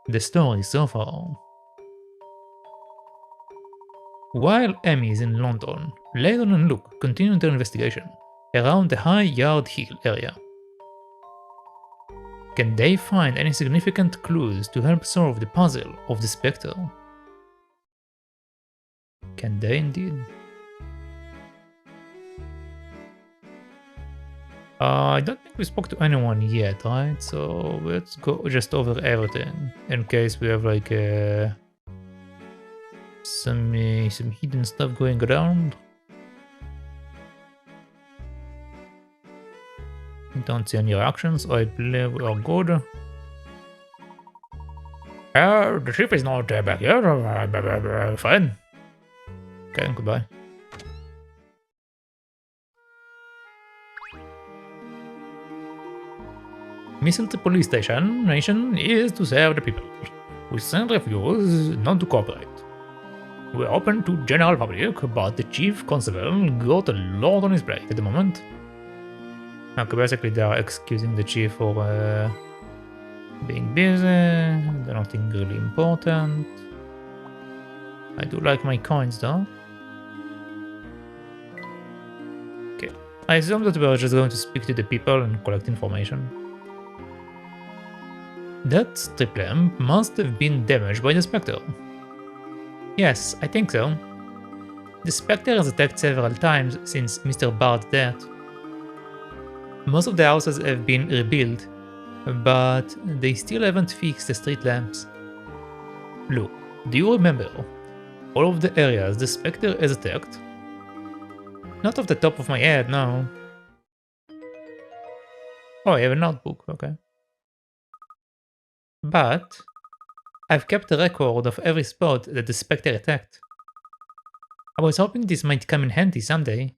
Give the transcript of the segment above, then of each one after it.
The story so far. While Amy is in London, Layton and Luke continue their investigation around the High Yard Hill area. Can they find any significant clues to help solve the puzzle of the Spectre? Can they indeed? I don't think we spoke to anyone yet, right? So let's go just over everything in case we have like some hidden stuff going around. Don't see any reactions. I believe we are good. The ship is not back yet. Fine. Okay, goodbye. Misthallery police station mission is to serve the people. We send refuse not to cooperate. We're open to general public, but the chief constable got a lot on his plate at the moment. Okay, basically they are excusing the chief for being busy, they're nothing really important. I do like my coins though. Okay, I assume that we are just going to speak to the people and collect information. That strip lamp must have been damaged by the Spectre. Yes, I think so. The Spectre has attacked several times since Mr. Bard's death. Most of the houses have been rebuilt, but they still haven't fixed the street lamps. Look, do you remember all of the areas the Spectre has attacked? Not off the top of my head, no. Oh, I have a notebook, okay. But I've kept a record of every spot that the Spectre attacked. I was hoping this might come in handy someday.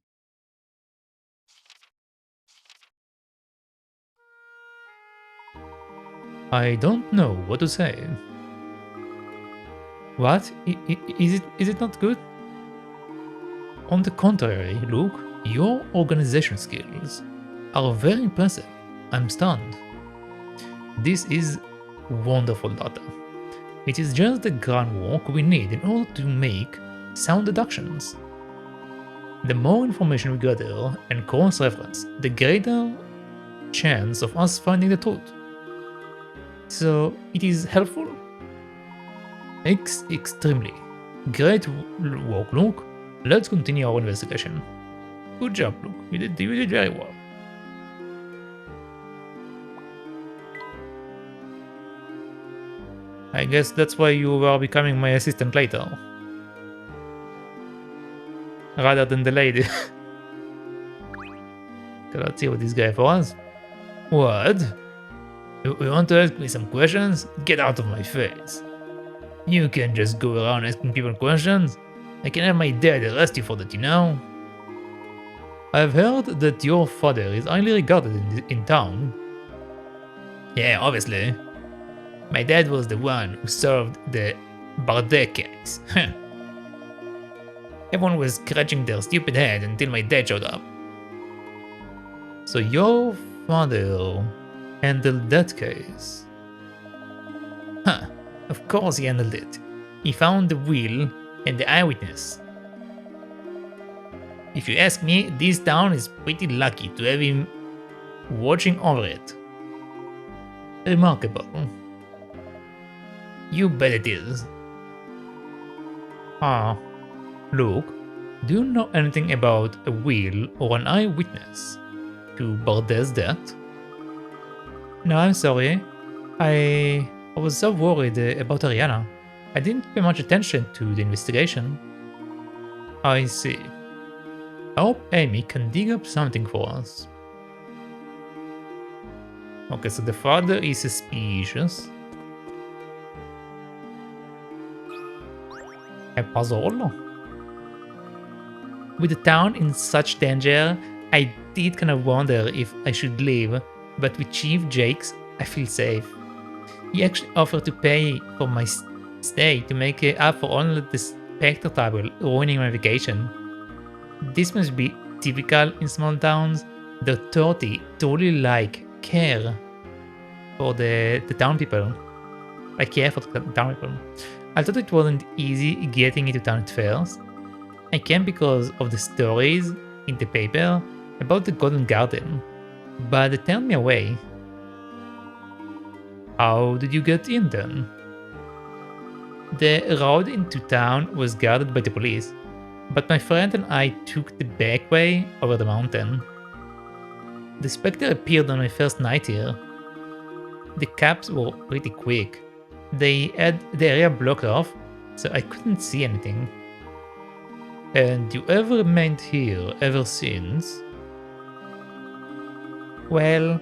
I don't know what to say. What? Is it not good? On the contrary, Luke, your organization skills are very impressive. I'm stunned. This is wonderful data. It is just the groundwork we need in order to make sound deductions. The more information we gather and cross-reference, the greater chance of us finding the truth. So it is helpful? Extremely. Great work, Luke. Let's continue our investigation. Good job, Luke. You did very well. I guess that's why you are becoming my assistant later. Rather than the lady. Okay, let's see what this guy for us. What? You want to ask me some questions? Get out of my face. You can't just go around asking people questions. I can have my dad arrest you for that, you know? I've heard that your father is highly regarded in town. Yeah, obviously. My dad was the one who solved the Bardet case. Everyone was scratching their stupid head until my dad showed up. So your father handled that case? Huh, of course he handled it. He found the will and the eyewitness. If you ask me, this town is pretty lucky to have him watching over it. Remarkable. You bet it is. Luke, do you know anything about a will or an eyewitness to Bardet's death? No, I'm sorry. I was so worried about Ariana. I didn't pay much attention to the investigation. I see. I hope Amy can dig up something for us. Okay, so the father is suspicious. A puzzle? With the town in such danger, I did kind of wonder if I should leave, but with Chief Jakes, I feel safe. He actually offered to pay for my stay to make it up for all the Spectre trouble ruining my vacation. This must be typical in small towns. The authority totally care for the town people. Like, yeah, for the town people. I thought it wasn't easy getting into town at first. I came because of the stories in the paper about the Golden Garden, but they turned me away. How did you get in then? The road into town was guarded by the police, but my friend and I took the back way over the mountain. The Spectre appeared on my first night here. The cops were pretty quick. They had the area blocked off, so I couldn't see anything. And you ever remained here ever since? Well,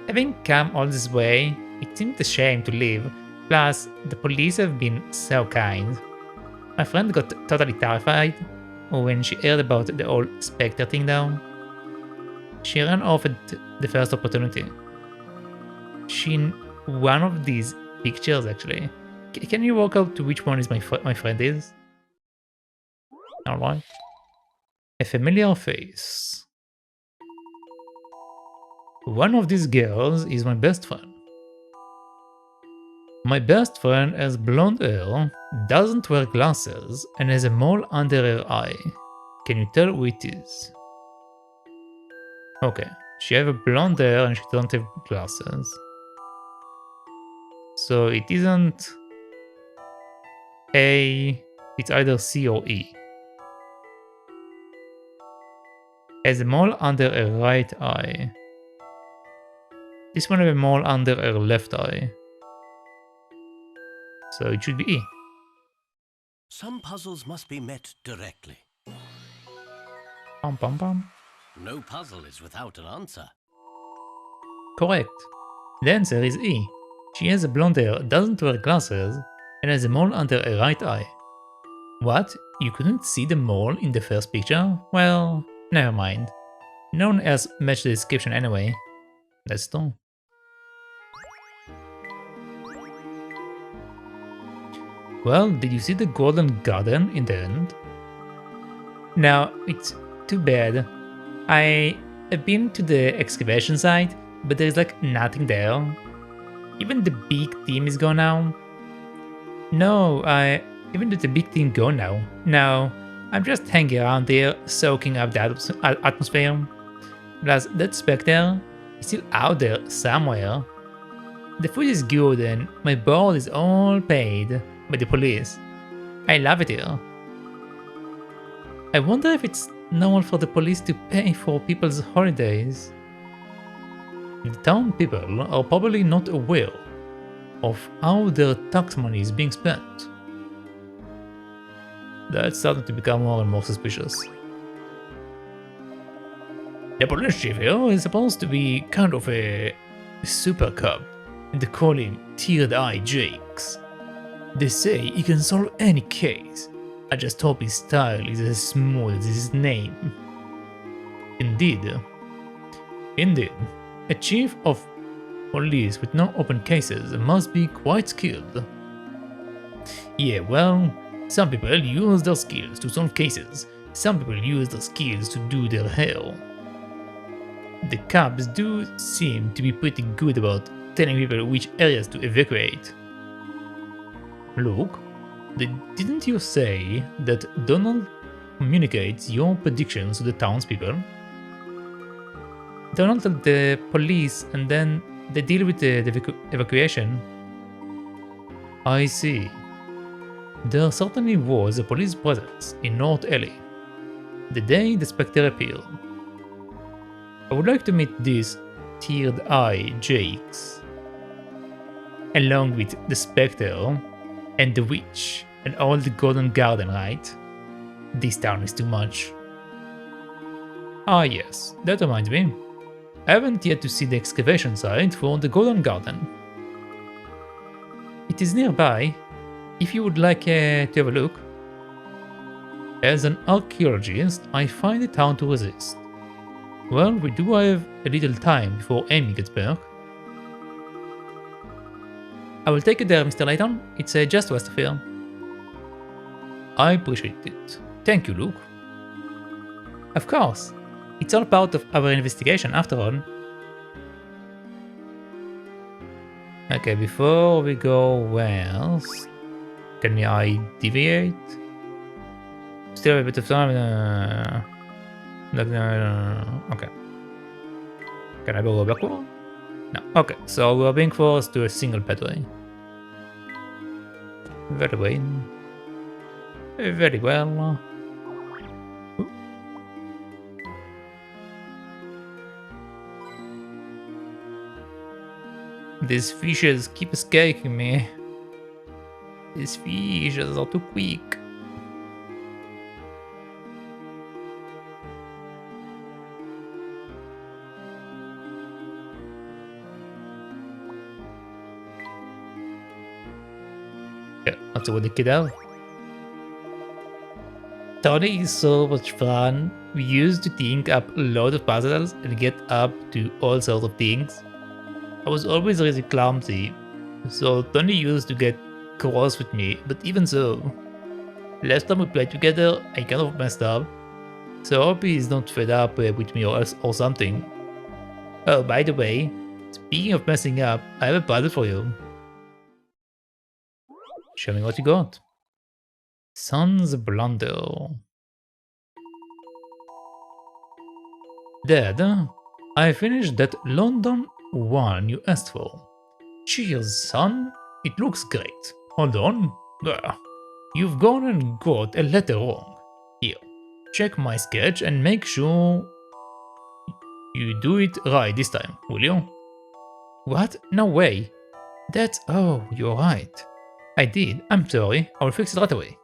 having come all this way, it seemed a shame to leave. Plus, the police have been so kind. My friend got totally terrified when she heard about the whole Spectre thing though. She ran off at the first opportunity. She in one of these pictures actually. Can you work out to which one is my friend is? Alright. A familiar face. One of these girls is my best friend. My best friend has blonde hair, doesn't wear glasses, and has a mole under her eye. Can you tell who it is? Okay, she has a blonde hair and she doesn't have glasses. So it isn't A, it's either C or E. Has a mole under her right eye. This one has a mole under her left eye. So it should be E. Some puzzles must be met directly. Pam pam pam. No puzzle is without an answer. Correct. The answer is E. She has a blonde hair, doesn't wear glasses, and has a mole under her right eye. What? You couldn't see the mole in the first picture? Well, never mind. No one else matched the description anyway. That's true. Well, did you see the Golden Garden in the end? Now, it's too bad. I have been to the excavation site, but there's like nothing there. Even the big team is gone now. No, even the big team gone now. No, I'm just hanging around there, soaking up the atmosphere. Plus, that Spectre is still out there somewhere. The food is good and my board is all paid by the police. I love it here. I wonder if it's normal for the police to pay for people's holidays. The town people are probably not aware of how their tax money is being spent. That's starting to become more and more suspicious. The police chief here is supposed to be kind of a super cop, and they call him Tiered Eye Jakes. They say he can solve any case. I just hope his style is as smooth as his name. Indeed. Indeed. A chief of police with no open cases must be quite skilled. Yeah, well, some people use their skills to solve cases. Some people use their skills to do their hair. The cops do seem to be pretty good about telling people which areas to evacuate. Look, didn't you say that Donald communicates your predictions to the townspeople? Donald tells the police and then they deal with the evacuation. I see. There certainly was a police presence in North Alley the day the Spectre appeared. I would like to meet this Tiered Eye Jakes, along with the Spectre and the Witch and all the Golden Garden, right? This town is too much. Ah yes, that reminds me. I haven't yet to see the excavation site for the Golden Garden. It is nearby, if you would like to have a look. As an archaeologist, I find it hard to resist. Well, we do have a little time before Amy gets back. I will take you there, Mr. Layton. It's just west of here. I appreciate it. Thank you, Luke. Of course. It's all part of our investigation, after all. Okay, before we go west, can I deviate? Still a bit of time. Okay. Can I go backward? No. Okay, so we're being forced to a single pathway. Very well. Very well. These fishes keep escaping me. These fishes are too quick. Yeah, let's see what the kid out. Tony is so much fun. We used to think up a lot of puzzles and get up to all sorts of things. I was always really clumsy, so Tony used to get cross with me, but even so, last time we played together, I kind of messed up, so I hope he's not fed up with me or something. Oh, by the way, speaking of messing up, I have a puzzle for you. Show me what you got. Son's blunder. Dad, I finished that London one you asked for. Cheers, son. It looks great. Hold on. You've gone and got a letter wrong. Here, check my sketch and make sure you do it right this time, will you? What? No way. Oh, you're right. I did. I'm sorry. I'll fix it right away.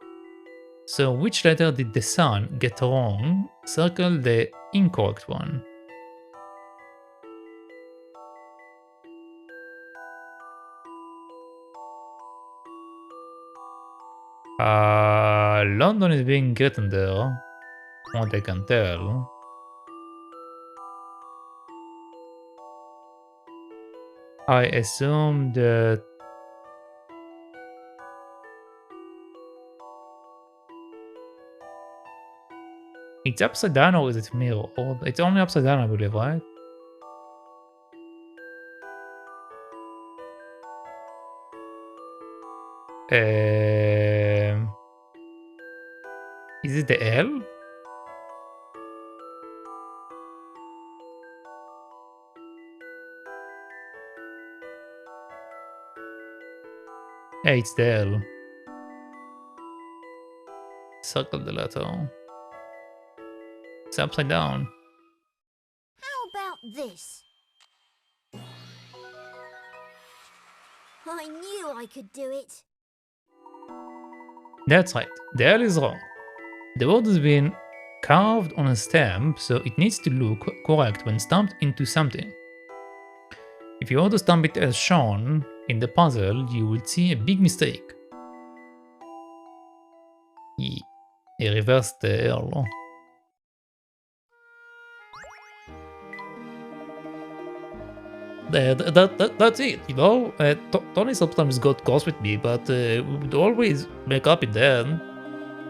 So which letter did the son get wrong? Circle the incorrect one. London is being written there. What I can tell. I assume that it's upside down, or is it mirrored? It's only upside down, I believe, right? Is it the L? Yeah, it's the L. Circle the letter. It's upside down. How about this? I knew I could do it. That's right. The L is wrong. The word has been carved on a stamp, so it needs to look correct when stamped into something. If you were to stamp it as shown in the puzzle, you will see a big mistake. I reversed the L. That's it, you know? Tony sometimes got cross with me, but we would always make up in the end.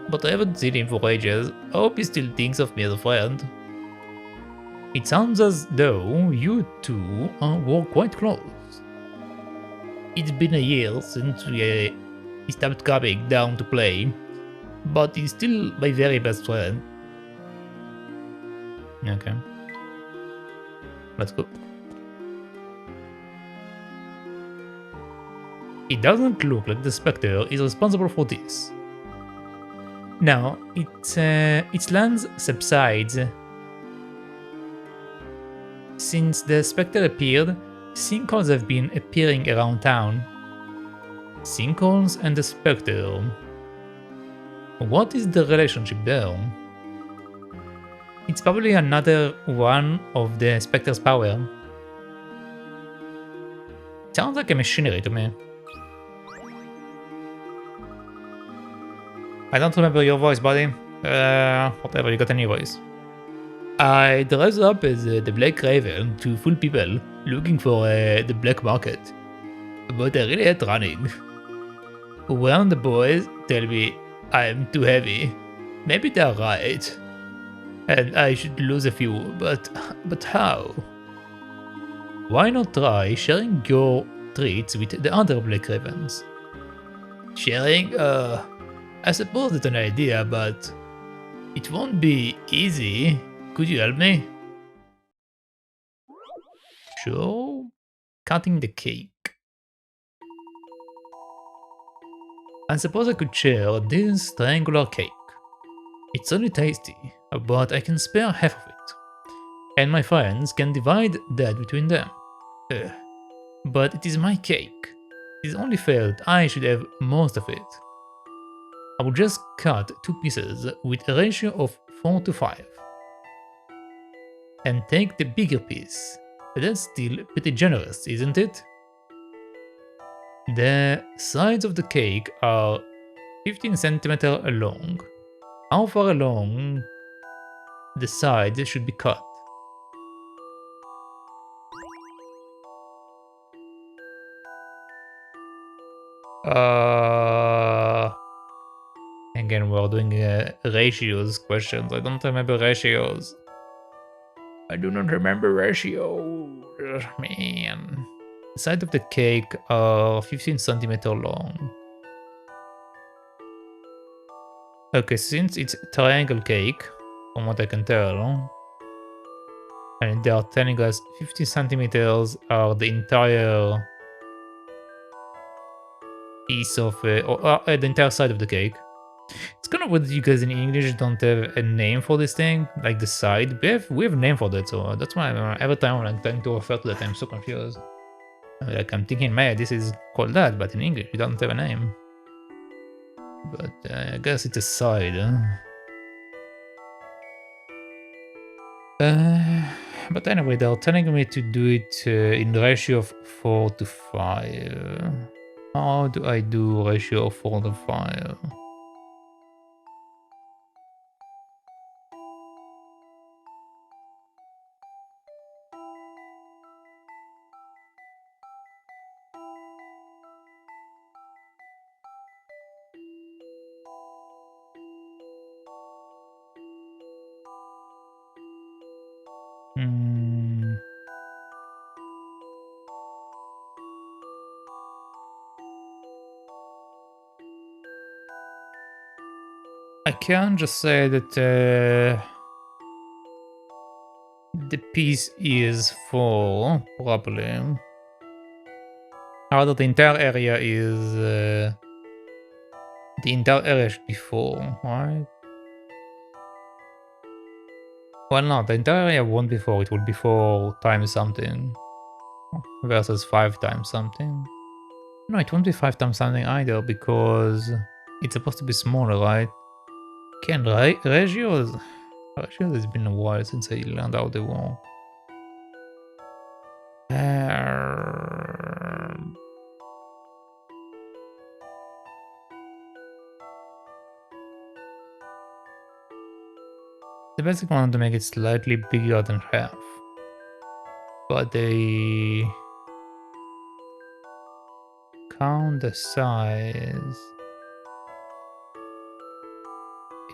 But I haven't seen him for ages. I hope he still thinks of me as a friend. It sounds as though you two were quite close. It's been a year since he stopped coming down to play, but he's still my very best friend. Okay. Let's go. It doesn't look like the Spectre is responsible for this. Now, its land subsides. Since the Spectre appeared, sinkholes have been appearing around town. Sinkholes and the Spectre. What is the relationship there? It's probably another one of the Spectre's power. Sounds like a machinery to me. I don't remember your voice, buddy. Whatever, you got a new voice. I dress up as the Black Raven to fool people looking for the black market. But I really hate running. When the boys tell me I'm too heavy, maybe they're right. And I should lose a few, but how? Why not try sharing your treats with the other Black Ravens. Sharing, I suppose it's an idea, but it won't be easy. Could you help me? Sure. Cutting the cake. I suppose I could share this triangular cake. It's only tasty, but I can spare half of it. And my friends can divide that between them. But it is my cake. It is only fair that I should have most of it. I will just cut 2 pieces with a ratio of 4 to 5. And take the bigger piece. But that's still pretty generous, isn't it? The sides of the cake are 15 centimeters long. How far along the side should be cut? Again, we're doing ratios questions. I don't remember ratios. I do not remember ratios, man. The side of the cake are 15 centimeters long. Okay, since it's triangle cake, from what I can tell, and they are telling us 15 centimeters are the entire piece of, the entire side of the cake. It's kind of weird that you guys in English don't have a name for this thing, like the side. We have a name for that, so that's why every time when I'm trying to refer to that, I'm so confused. Like I'm thinking, man, this is called that, but in English you don't have a name. But I guess it's a side. But anyway, they're telling me to do it in the ratio of 4 to 5. How do I do ratio of 4 to 5? I can just say that the piece is 4, probably. Rather, the entire area is... the entire area should be 4, right? Well, no, the entire area won't be 4, it will be 4 times something. Versus 5 times something. No, it won't be 5 times something either, because it's supposed to be smaller, right? Can ratios... Ratios has been a while since I learned how they work. The basic one to make it slightly bigger than half. But they count the size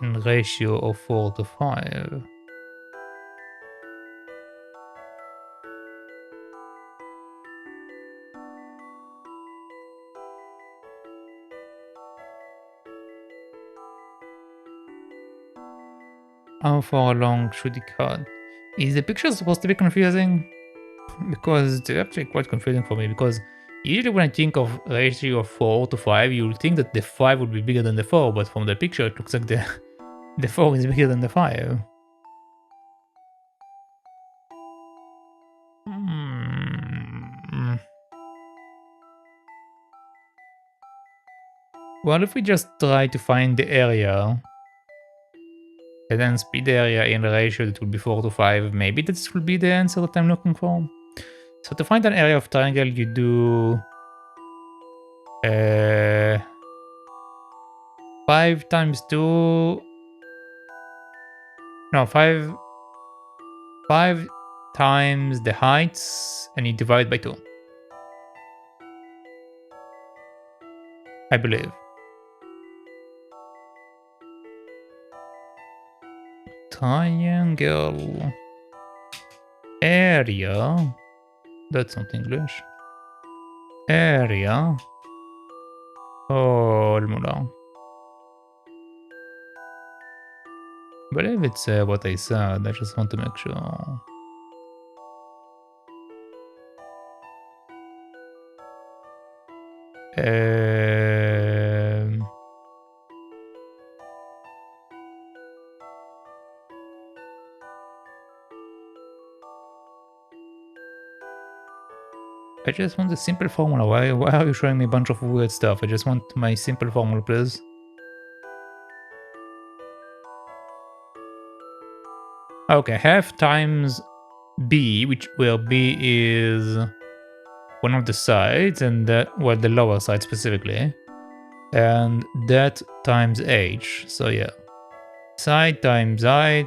in ratio of 4 to 5. How far along should it cut? Is the picture supposed to be confusing? Because it's actually quite confusing for me, because usually when I think of ratio of 4 to 5, you'll think that the 5 would be bigger than the 4, but from the picture it looks like the 4 is bigger than the 5. Well, if we just try to find the area, and then split the area in a ratio that will be 4 to 5, maybe this will be the answer that I'm looking for. So to find an area of triangle, you do 5 times 2... No, 5 times the heights, and you divide by 2. I believe. Triangle area. That's not English. area. Formula. I believe it's what I said. I just want to make sure. I just want a simple formula. Why are you showing me a bunch of weird stuff? I just want my simple formula, please. Okay, half times B, where B is one of the sides, and that, well, the lower side specifically, and that times H. So yeah, side times height,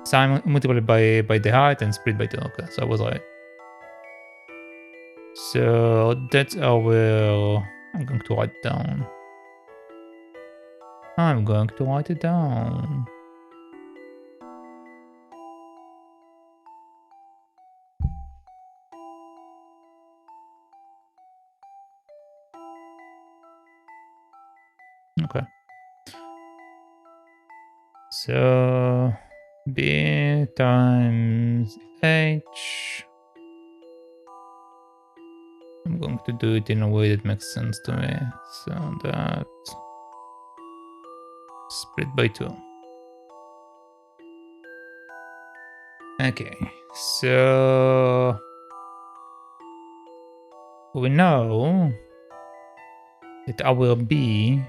sine multiplied by the height and split by 2. Okay, so I was right. So that's our. I'm going to write down. I'm going to write it down. Okay. So B times H. I'm going to do it in a way that makes sense to me. So that split by 2. Okay, so we know that our B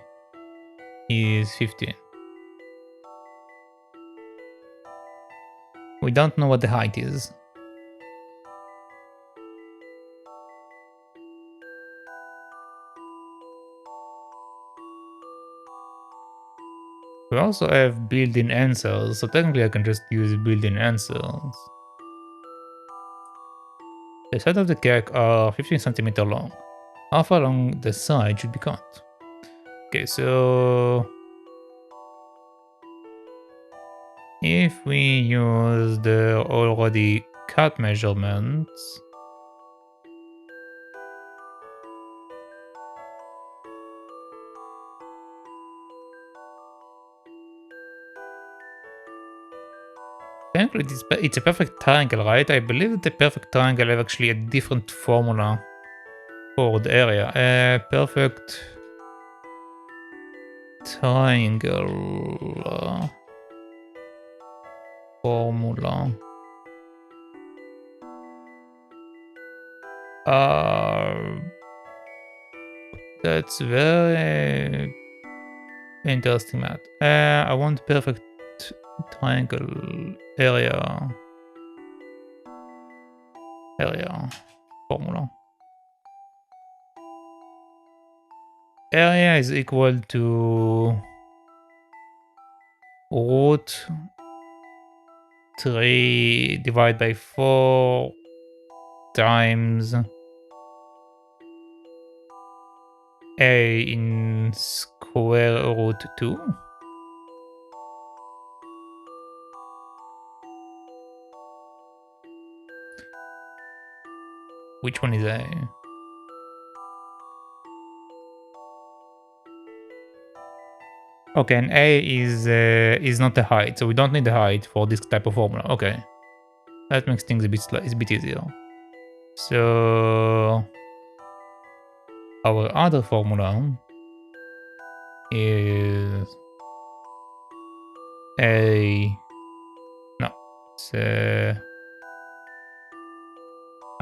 is 15. We don't know what the height is. We also have built-in answers, so technically I can just use built-in answers. The sides of the cake are 15 centimeters long. How far along the side should be cut? Okay, so if we use the already cut measurements, technically it's a perfect triangle, right? I believe that the perfect triangle have actually a different formula for the area. Perfect triangle formula. That's very interesting, Matt. I want perfect triangle area formula. Area is equal to root 3 divided by 4 times a in square root 2. Which one is a? Okay, and a is not the height, so we don't need the height for this type of formula. Okay, that makes things a bit easier. So our other formula is a no. So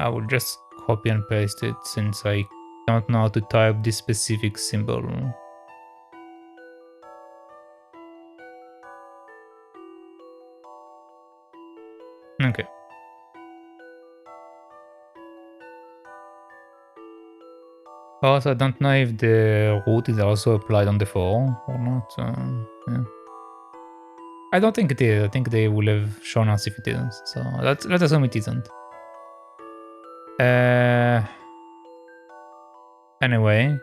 I will just copy and paste it since I don't know how to type this specific symbol. Okay. Also, I don't know if the root is also applied on the 4 or not. Yeah. I don't think it is. I think they will have shown us if it is. So let's assume it isn't. Anyway,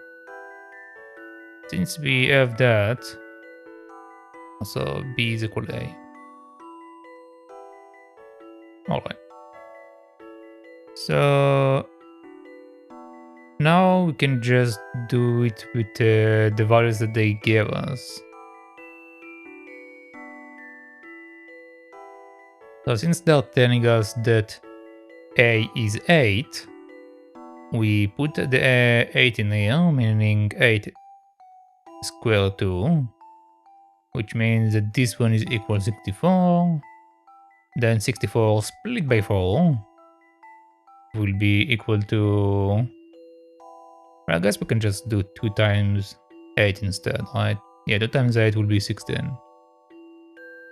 since we have that, so B is equal to A. Alright. So Now we can just do it with the values that they gave us. So since they're telling us that A is 8, we put the 8 in here, meaning 8 square 2, which means that this one is equal to 64. Then 64 split by 4 will be equal to... Well, I guess we can just do 2 times 8 instead, right? Yeah, 2 times 8 will be 16.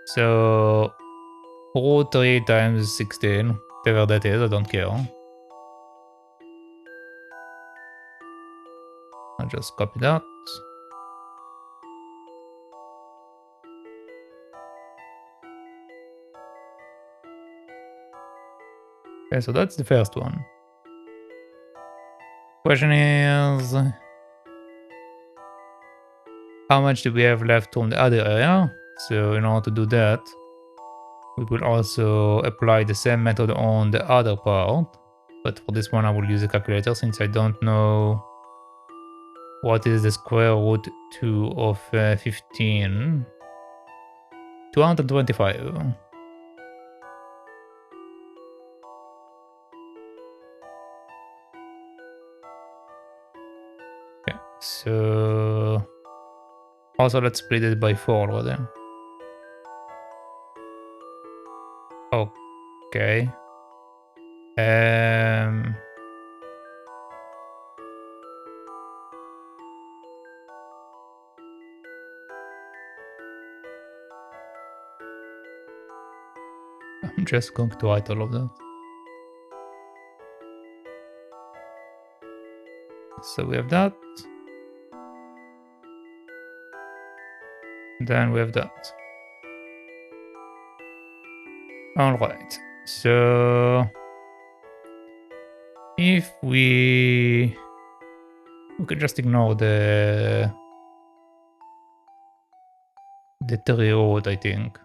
So 43 times 16, whatever that is, I don't care. I'll just copy that. Okay, so that's the first one. Question is, how much do we have left from the other area? So in order to do that, we will also apply the same method on the other part. But for this one, I will use a calculator since I don't know what is the square root 2 of 15. 225. Okay, so also let's split it by 4 already. Okay. I'm just going to write all of that. So we have that. Then we have that. Alright. So if we can just ignore the road, I think.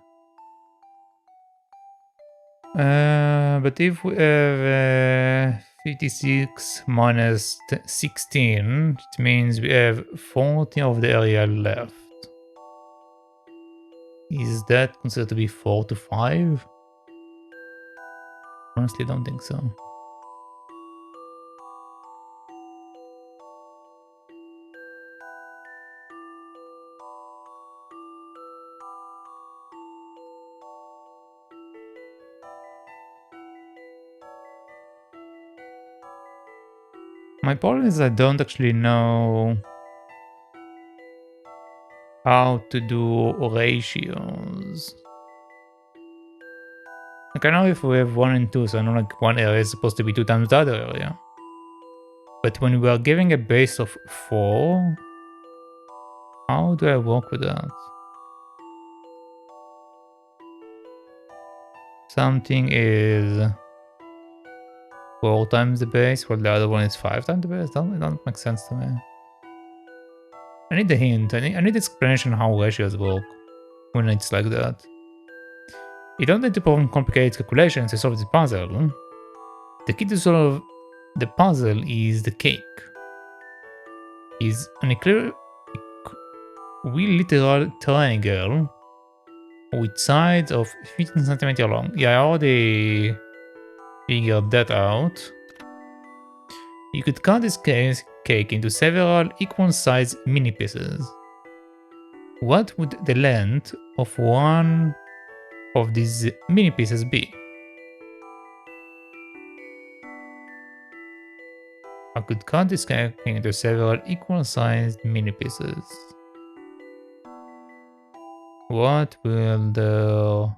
But if we have 56 minus 16, it means we have 40 of the area left. Is that considered to be 4 to 5? Honestly, don't think so. My problem is I don't actually know how to do ratios. Like I know if we have 1 and 2, so I know like one area is supposed to be 2 times the other area. But when we are giving a base of 4, how do I work with that? Something is 4 times the base, while the other one is 5 times the base. That don't make sense to me. I need a hint. I need explanation how ratios work when it's like that. You don't need to perform complicated calculations to solve the puzzle. The key to solve the puzzle is the cake. Is an equilateral triangle with sides of 15 centimeters long. Yeah, I already figured that out. You could cut this cake into several equal-sized mini pieces. What would the length of one of these mini pieces be? I could cut this cake into several equal-sized mini pieces. What will the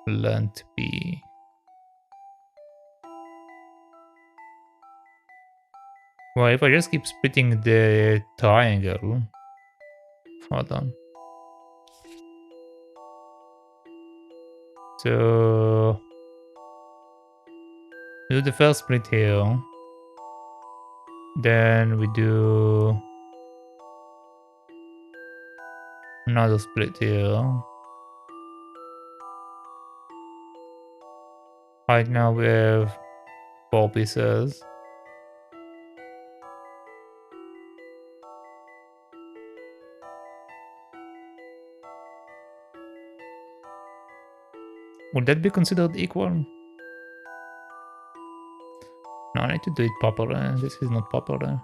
length be? Well, if I just keep splitting the triangle, hold on. So do the first split here. Then we do another split here. Right now we have 4 pieces. Would that be considered equal? No, I need to do it properly. This is not properly.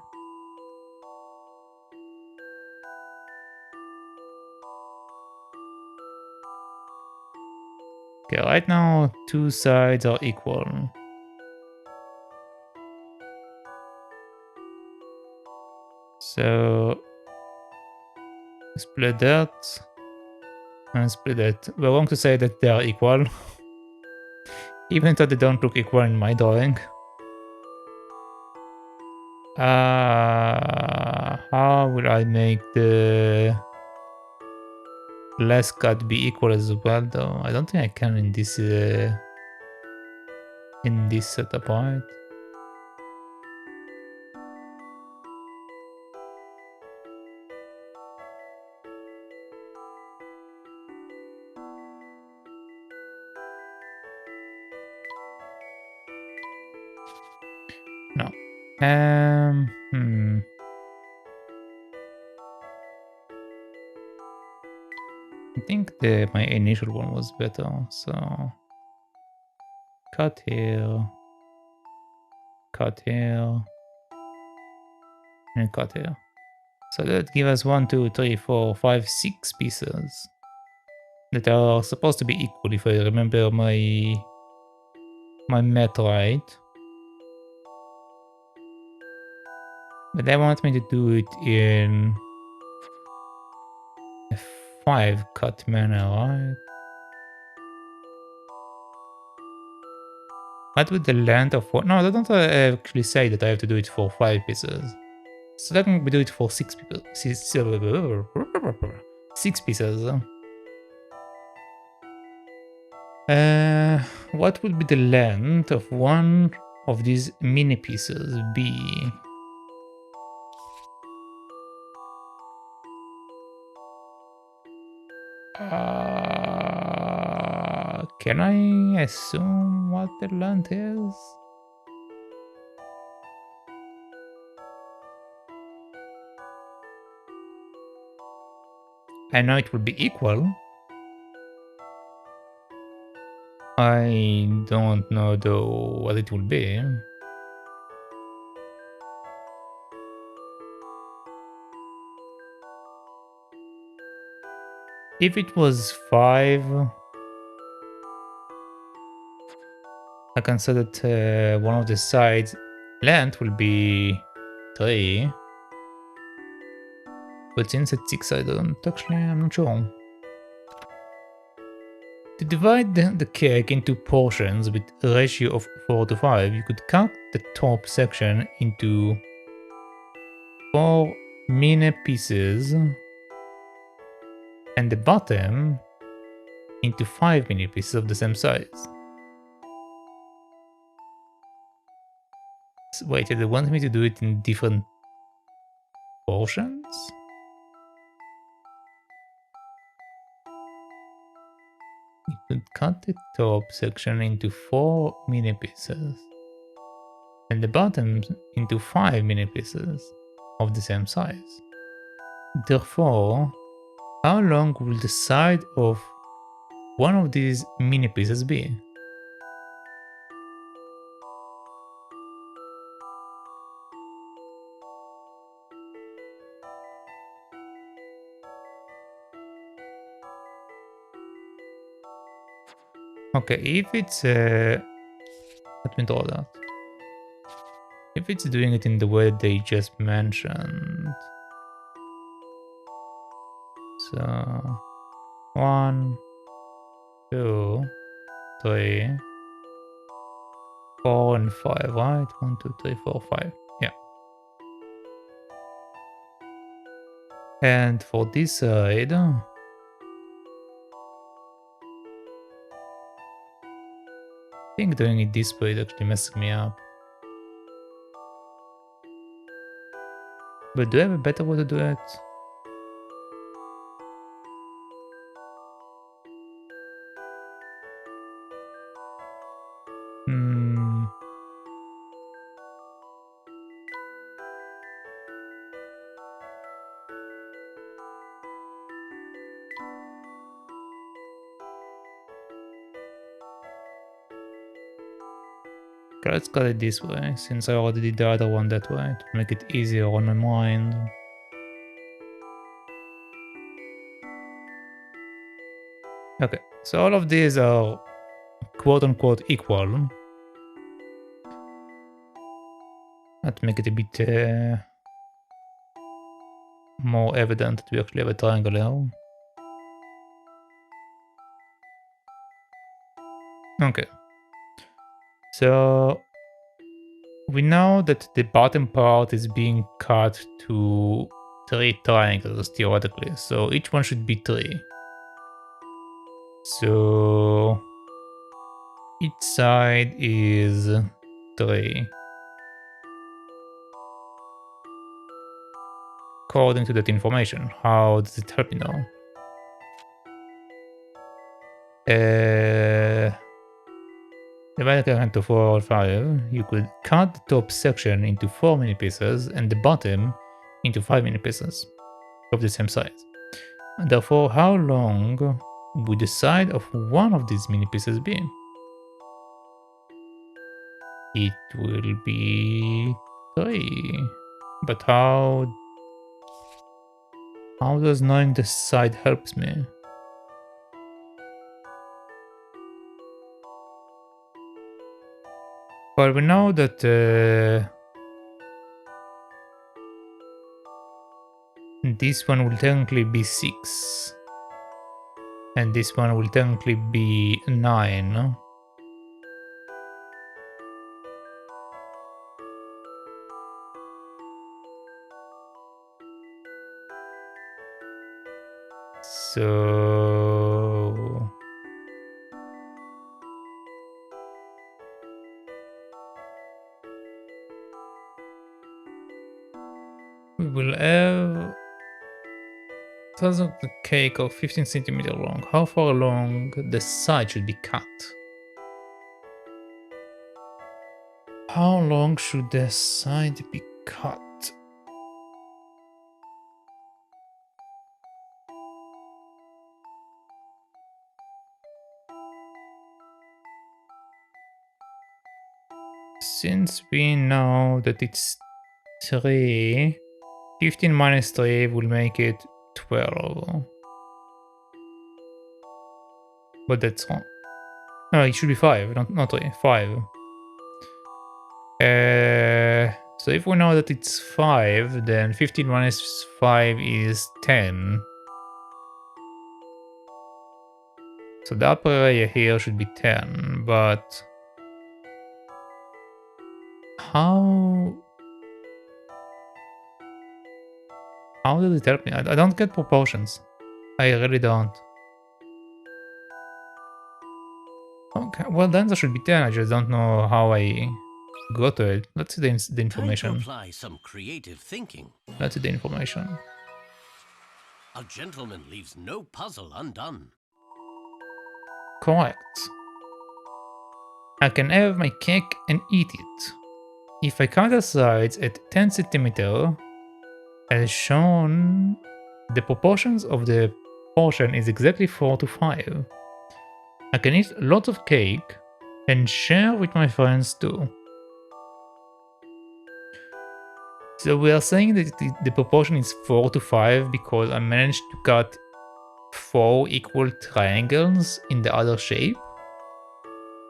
Okay, right now, two sides are equal. So, split that and split that. We're going to say that they are equal, even though they don't look equal in my drawing. How will I make the last cut be equal as well, though? I don't think I can in this setup, right? No. I think my initial one was better, so cut here, and cut here. So that gives us 1, 2, 3, 4, 5, 6 pieces that are supposed to be equal if I remember my math right. But they want me to do it in a 5 cut manner, right? What would the length of what? No, they don't actually say that I have to do it for 5 pieces. So they can do it for 6 people. 6 pieces. What would be the length of one of these mini pieces be? Can I assume what the length is? I know it will be equal. I don't know though what it will be. If it was 5, I can say that one of the sides length will be 3. But since it's 6, I don't actually, I'm not sure. To divide the cake into portions with a ratio of 4 to 5, you could cut the top section into 4 mini pieces and the bottom into 5 mini pieces of the same size. Wait, they want me to do it in different portions? You could cut the top section into 4 mini pieces and the bottom into 5 mini pieces of the same size. Therefore, how long will the side of one of these mini pieces be? Okay, if it's let me draw that. If it's doing it in the way they just mentioned, so 1, 2, 3, 4, and 5, right? 1, 2, 3, 4, 5. Yeah. And for this side, I think doing it this way is actually messing me up. But do I have a better way to do it? Hmm. Okay, let's cut it this way, since I already did the other one that way, to make it easier on my mind. Okay, so all of these are quote-unquote equal. Let's make it a bit more evident that we actually have a triangle here. Okay. So we know that the bottom part is being cut to 3 triangles theoretically, so each one should be 3. So each side is 3. According to that information, how does it help you now? Divided into 4 or 5, you could cut the top section into 4 mini pieces and the bottom into 5 mini pieces of the same size. And therefore, how long would the side of one of these mini pieces be? It will be 3. But how does knowing the side helps me? Well, we know that this one will technically be 6. And this one will technically be 9. So we will have thousand cake of 15 centimeter long. How far along the side should be cut? How long should the side be cut? Since we know that it's 3, 15 minus 3 will make it 12. But that's wrong. No, it should be 5, not 3, 5. So if we know that it's 5, then 15 minus 5 is 10. So the upper area here should be 10, but how does it help me? I don't get proportions. I really don't. Okay, well the answer should be 10, I just don't know how I got to it. Let's see the information. Time to apply some creative thinking. Let's see the information. A gentleman leaves no puzzle undone. Correct. I can have my cake and eat it. If I cut the sides at 10 cm, as shown, the proportions of the portion is exactly 4 to 5. I can eat lots of cake and share with my friends too. So we are saying that the proportion is 4 to 5 because I managed to cut 4 equal triangles in the other shape.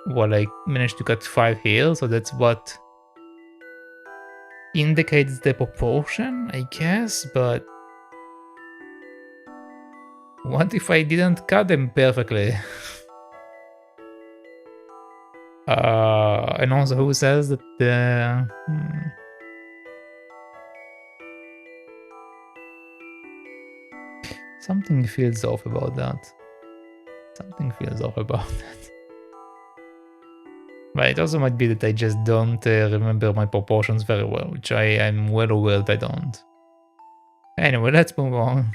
Well, I managed to cut 5 here, so that's what indicates the proportion, I guess, but what if I didn't cut them perfectly? And also who says that the... Something feels off about that. Something feels off about that. But it also might be that I just don't remember my proportions very well, which I am well aware that I don't. Anyway, let's move on.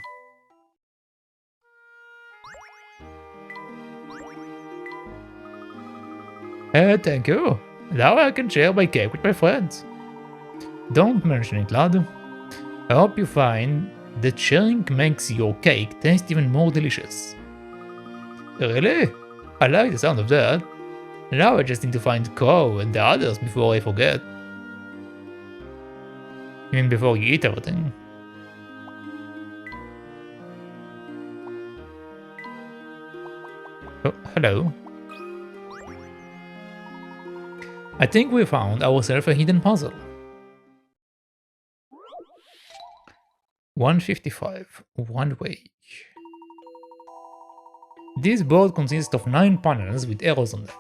Thank you. Now I can share my cake with my friends. Don't mention it loud. I hope you find that sharing makes your cake taste even more delicious. Really? I like the sound of that. Now I just need to find Crow and the others before I forget. Even before you eat everything. Oh, hello. I think we found ourselves a hidden puzzle. 155. One way. This board consists of 9 panels with arrows on them.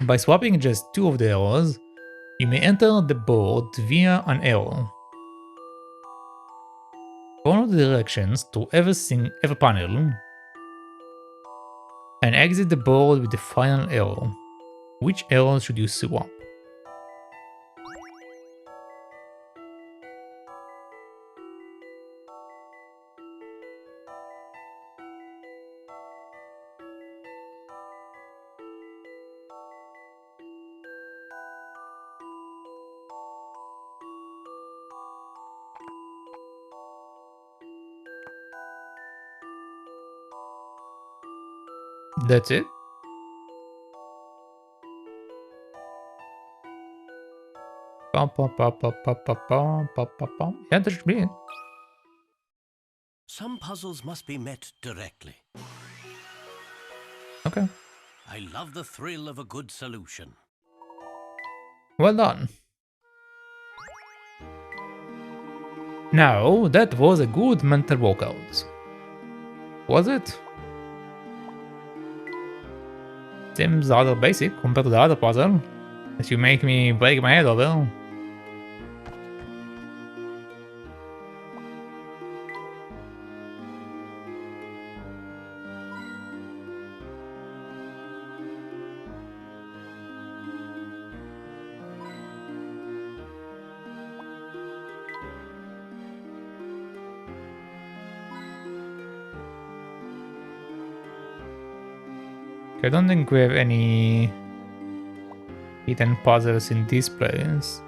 By swapping just 2 of the arrows, you may enter the board via an arrow. Follow the directions to every panel and exit the board with the final arrow. Which arrow should you swap? That's it? Yeah, that should be it. Some puzzles must be met directly. Okay. I love the thrill of a good solution. Well done. Now, that was a good mental workout. Was it? Seems rather basic compared to the other puzzle that you make me break my head over. I don't think we have any hidden puzzles in this place.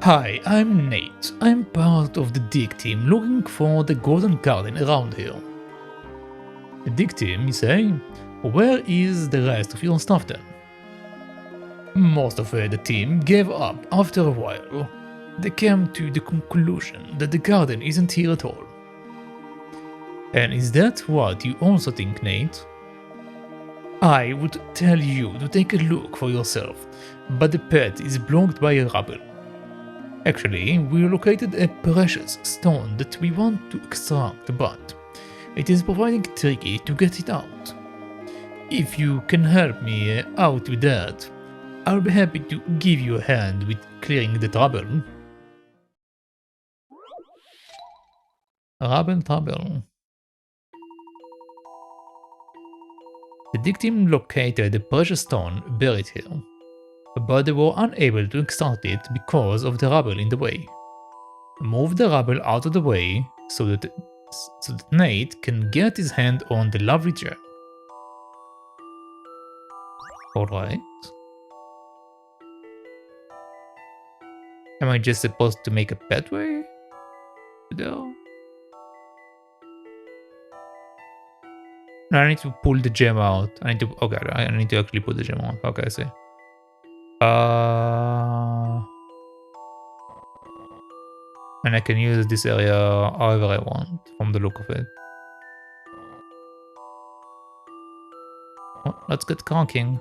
Hi, I'm Nate. I'm part of the dig team looking for the golden garden around here. The dig team, you say? Where is the rest of your stuff then? Most of the team gave up after a while. They came to the conclusion that the garden isn't here at all. And is that what you also think, Nate? I would tell you to take a look for yourself, but the path is blocked by a rubble. Actually, we located a precious stone that we want to extract, but it is proving tricky to get it out. If you can help me out with that, I'll be happy to give you a hand with clearing the trouble. Trouble. The dig team located the precious stone buried here, but they were unable to extract it because of the rubble in the way. Move the rubble out of the way so that Nate can get his hand on the lovely gem. Alright. Am I just supposed to make a pathway? No. No, I need to pull the gem out. I need to actually pull the gem out. Okay, I see. And I can use this area however I want from the look of it. Well, let's get cracking.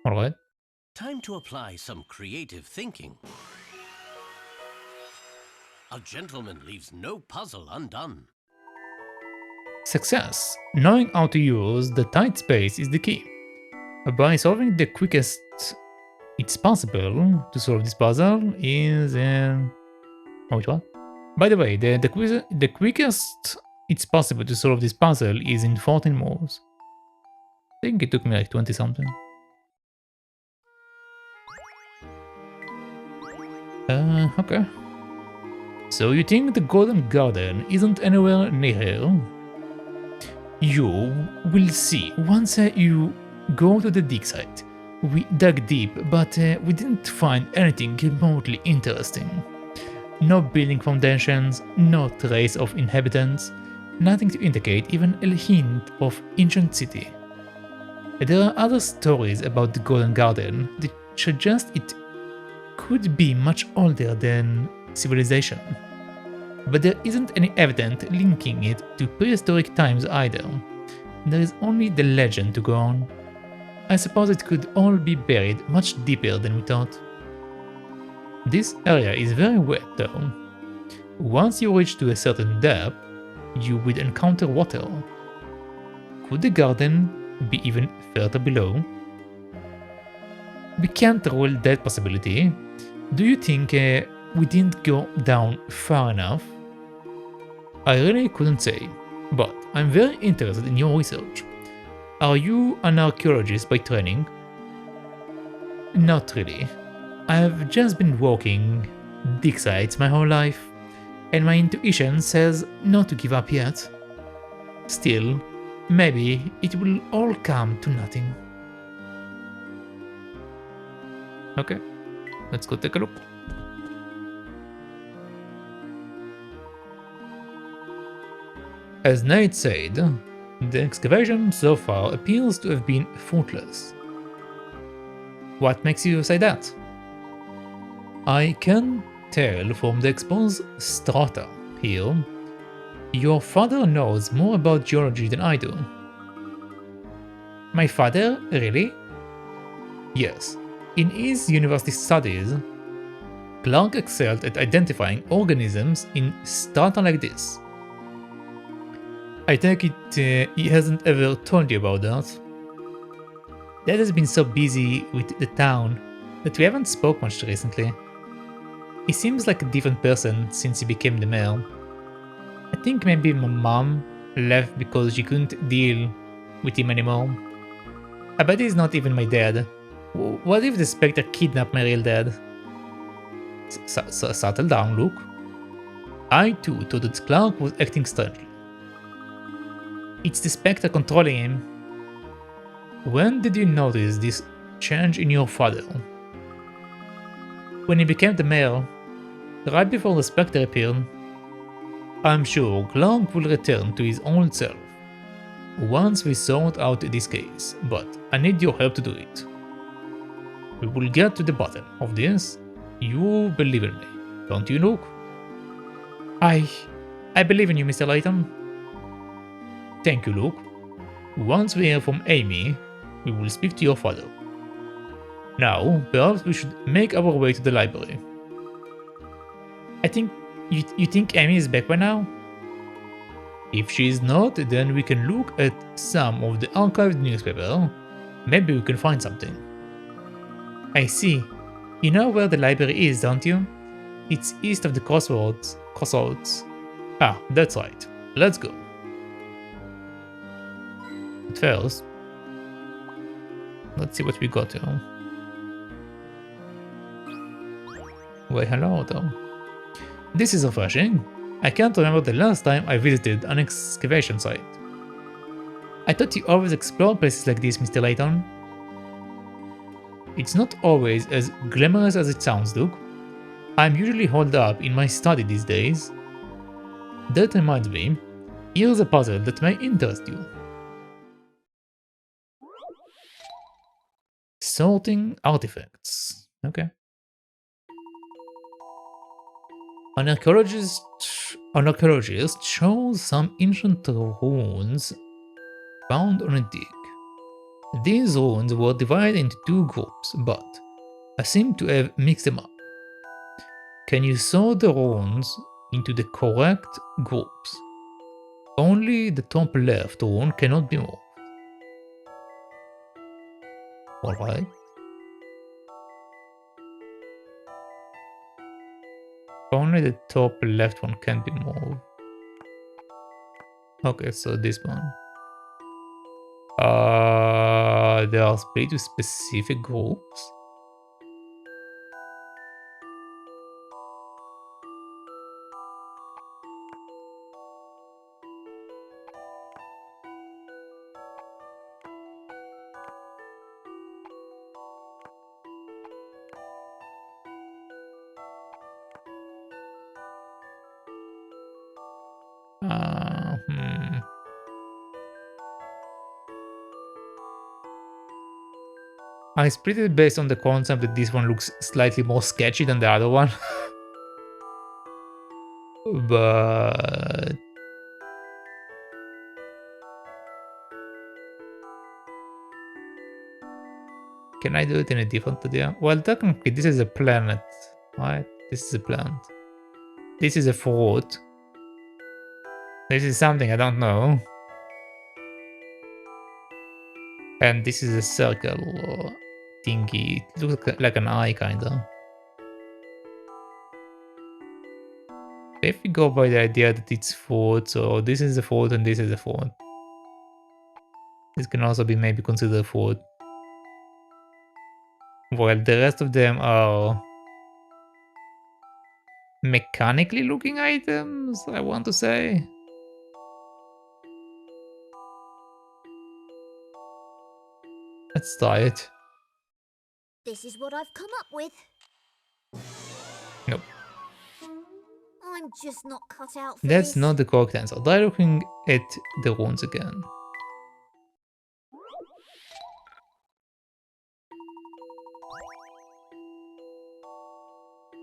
Alright. Time to apply some creative thinking. A gentleman leaves no puzzle undone. success. Knowing how to use the tight space is the key. By solving the quickest it's possible to solve this puzzle is oh, wait, what? By the way, the quickest it's possible to solve this puzzle is in 14 moves. I think it took me like 20 something. Okay. So you think the Golden Garden isn't anywhere near here? You will see once you go to the dig site. We dug deep, but we didn't find anything remotely interesting. No building foundations, no trace of inhabitants, nothing to indicate even a hint of ancient city. There are other stories about the Golden Garden that suggest it could be much older than civilization, but there isn't any evidence linking it to prehistoric times either. There is only the legend to go on. I suppose it could all be buried much deeper than we thought. This area is very wet though. Once you reach to a certain depth, you will encounter water. Could the garden be even further below? We can't rule that possibility. Do you think we didn't go down far enough? I really couldn't say, but I'm very interested in your research. Are you an archaeologist by training? Not really. I've just been walking dig sites my whole life, and my intuition says not to give up yet. Still, maybe it will all come to nothing. Okay, let's go take a look. As Nate said, the excavation so far appears to have been fruitless. What makes you say that? I can tell from the exposed strata here. Your father knows more about geology than I do. My father? Really? Yes. In his university studies, Clark excelled at identifying organisms in strata like this. I take it he hasn't ever told you about that. Dad has been so busy with the town that we haven't spoke much recently. He seems like a different person since he became the mayor. I think maybe my mom left because she couldn't deal with him anymore. I bet he's not even my dad. What if the Spectre kidnapped my real dad? Settle down, Luke. I too thought that Clark was acting strangely. It's the Spectre controlling him. When did you notice this change in your father? When he became the mayor, right before the Spectre appeared. I'm sure Clark will return to his old self once we sort out this case, but I need your help to do it. We will get to the bottom of this. You believe in me, don't you, Luke? I believe in you, Mr. Layton. Thank you, Luke. Once we hear from Amy, we will speak to your father. Now, perhaps we should make our way to the library. I think you think Amy is back by now? If she is not, then we can look at some of the archived newspaper. Maybe we can find something. I see. You know where the library is, don't you? It's east of the crossroads. Ah, that's right. Let's go. But first, let's see what we got here. Why hello though. This is refreshing. I can't remember the last time I visited an excavation site. I thought you always explore places like this, Mr. Layton. It's not always as glamorous as it sounds, Luke. I'm usually holed up in my study these days. That reminds me, here's a puzzle that may interest you. Sorting artifacts. Okay. An archaeologist shows some ancient ruins found on a dig. These ruins were divided into two groups, but I seem to have mixed them up. Can you sort the ruins into the correct groups? Only the top left rune cannot be moved. Alright. Only the top left one can be moved. Okay, so this one. They are split to specific groups. I split it based on the concept that this one looks slightly more sketchy than the other one. But can I do it in a different idea? Well, technically this is a planet, right? This is a planet. This is a fruit. This is something I don't know. And this is a circle thingy. It looks like an eye, kinda. If we go by the idea that it's food, so this is a food and this is a food. This can also be maybe considered food. While the rest of them are mechanically looking items, I want to say. Let's try it. This is what I've come up with. Nope. I'm just not cut out for That's this. not the correct answer. Try looking at the runes again.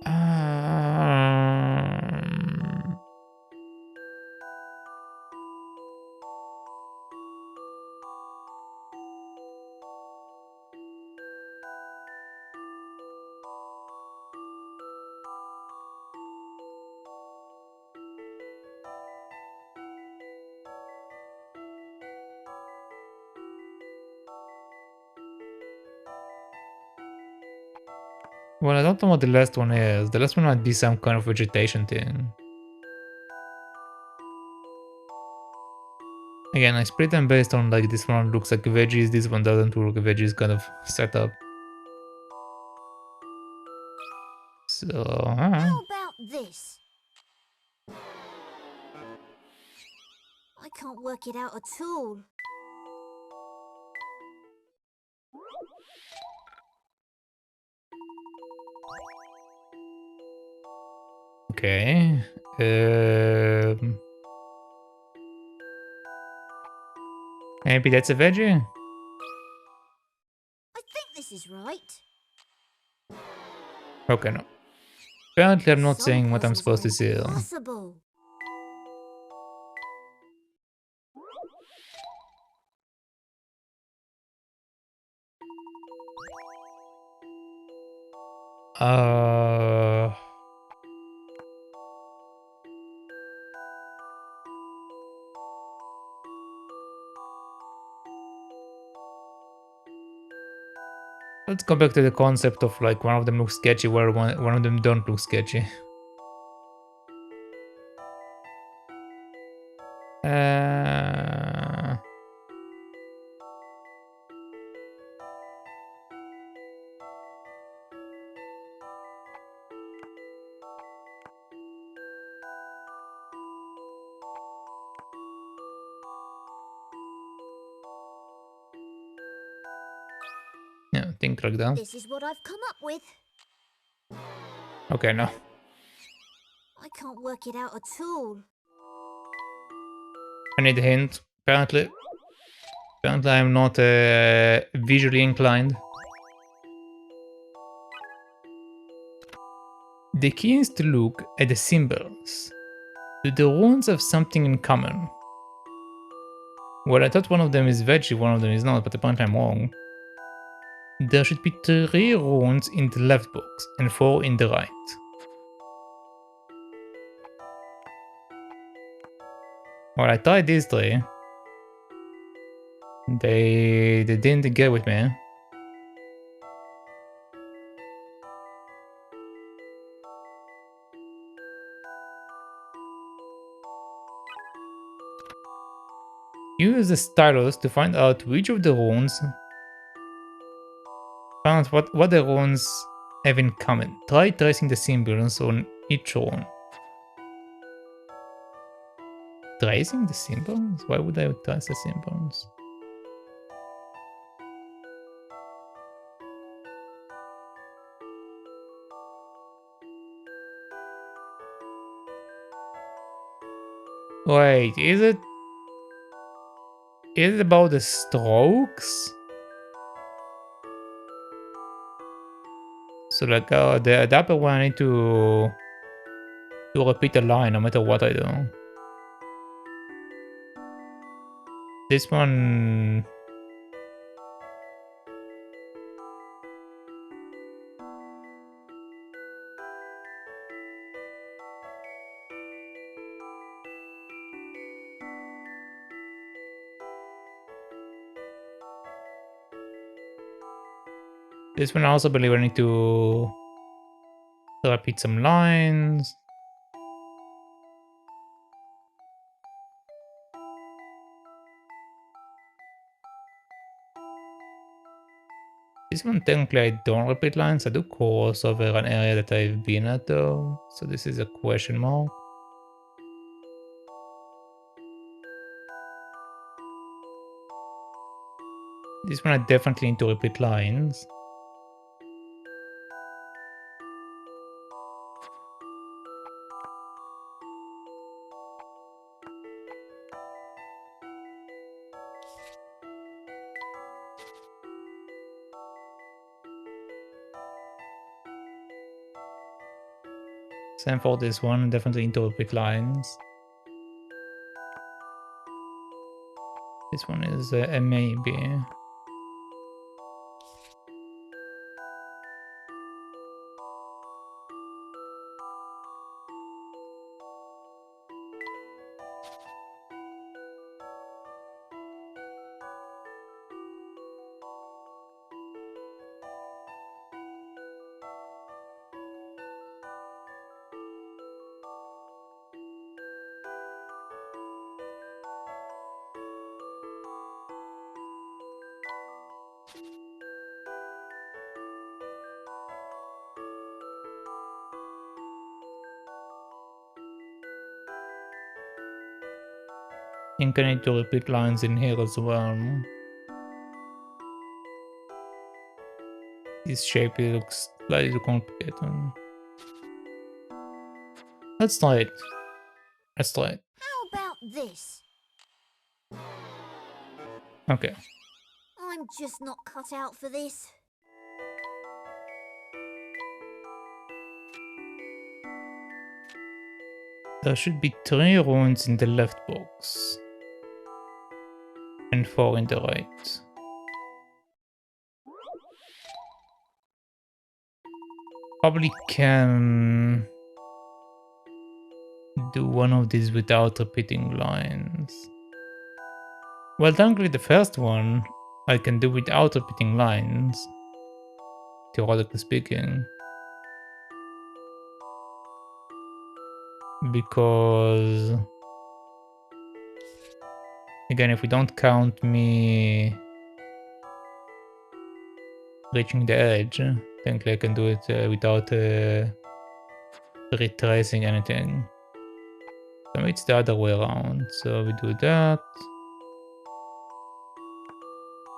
Um, Well, I don't know what the last one is. The last one might be some kind of vegetation thing. Again, I split them based on like this one looks like veggies, this one doesn't look like veggies kind of setup. So, How about this? I can't work it out at all. okay. Maybe that's a veggie? I think this is right. Okay, no. Apparently I'm not Some saying what I'm puzzles supposed to are say. impossible. Uh... Let's go back to the concept of like one of them looks sketchy where one of them don't look sketchy. Yeah, think like that. This is what I've come up with. Okay, no. I can't work it out at all. I need a hint. Apparently I'm not visually inclined. The key is to look at the symbols. Do the runes have something in common? Well, I thought one of them is veggie, one of them is not, but apparently I'm wrong. There should be 3 runes in the left box and 4 in the right. Well, I tried these three. They didn't get with me. Use the stylus to find out which of the runes found what the runes have in common. Try tracing the symbols on each rune. Tracing the symbols? Why would I trace the symbols? Wait, is it about the strokes? So like the upper one I need to repeat a line no matter what I do. This one I also believe I need to repeat some lines. This one technically I don't repeat lines, I do cross over an area that I've been at though, so this is a question mark. This one I definitely need to repeat lines. Same for this one, definitely need to repeat lines. This one is a maybe. I think I need to repeat lines in here as well. This shape looks slightly complicated. Let's try it. Let's try it. How about this? Okay. I'm just not cut out for this. There should be 3 runes in the left box. And 4 in the right. Probably can do one of these without repeating lines. Well, technically the first one I can do without repeating lines, theoretically speaking. Because again, if we don't count me reaching the edge, technically I can do it without retracing anything. So it's the other way around. So we do that.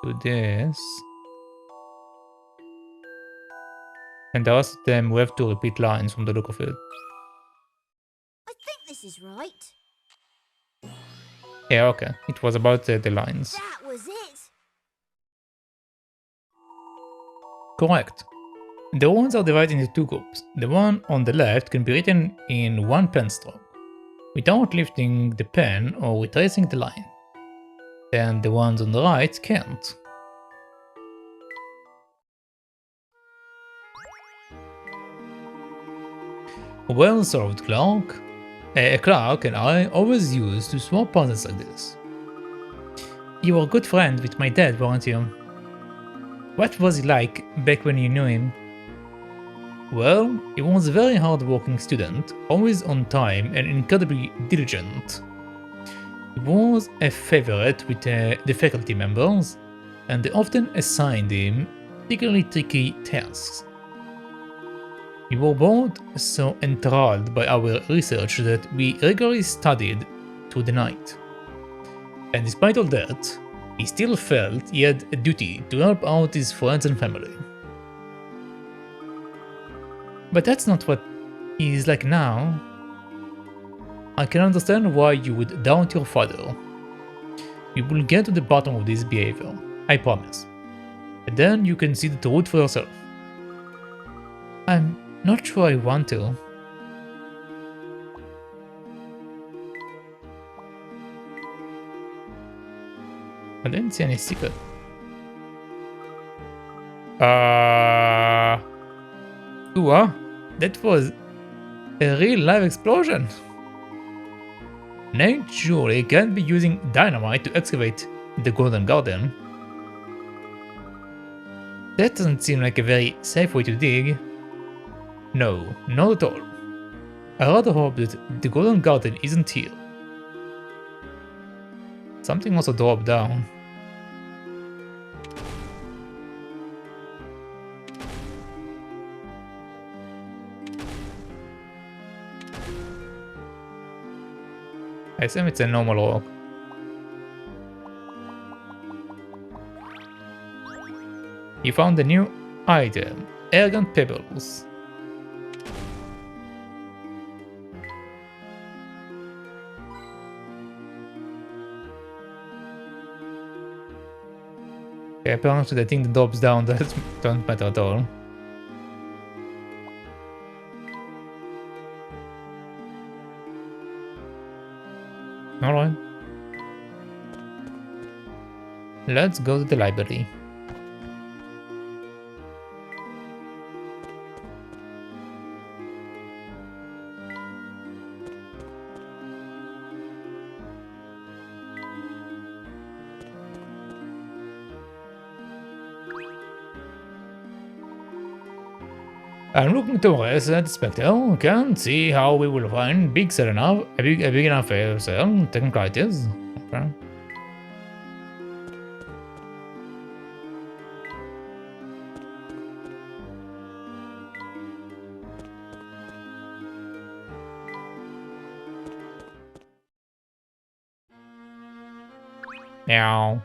Do this. And the rest of them we have to repeat lines from the look of it. I think this is right. Yeah, okay. It was about the lines. That was it. Correct. The runes are divided into 2 groups. The one on the left can be written in 1 pen stroke, without lifting the pen or retracing the line. And the ones on the right can't. Well solved, Clark. Clark and I always used to swap puzzles like this. You were a good friend with my dad, weren't you? What was he like back when you knew him? Well, he was a very hard-working student, always on time and incredibly diligent. He was a favorite with the faculty members, and they often assigned him particularly tricky tasks. We were both so enthralled by our research that we regularly studied through the night. And despite all that, he still felt he had a duty to help out his friends and family. But that's not what he is like now. I can understand why you would doubt your father. We will get to the bottom of this behavior, I promise. And then you can see the truth for yourself. I'm not sure I want to. I didn't see any secret. That was a real live explosion. Nate surely can't be using dynamite to excavate the Golden Garden. That doesn't seem like a very safe way to dig. No, not at all. I rather hope that the Golden Garden isn't here. Something also dropped down. I assume it's a normal rock. You found a new item, Arrogant Pebbles. Okay, apparently the thing that drops down doesn't matter at all. Alright. Let's go to the library. I'm looking to rest at Spectre. Can't see how we will find a big enough cell. Technicalities. Okay. Meow.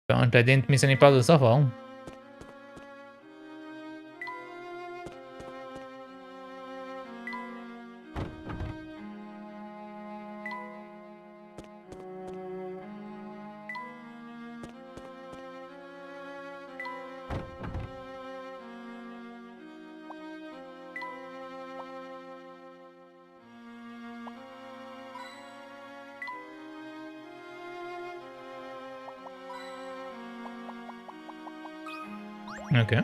Apparently I didn't miss any puzzles so far. Okay.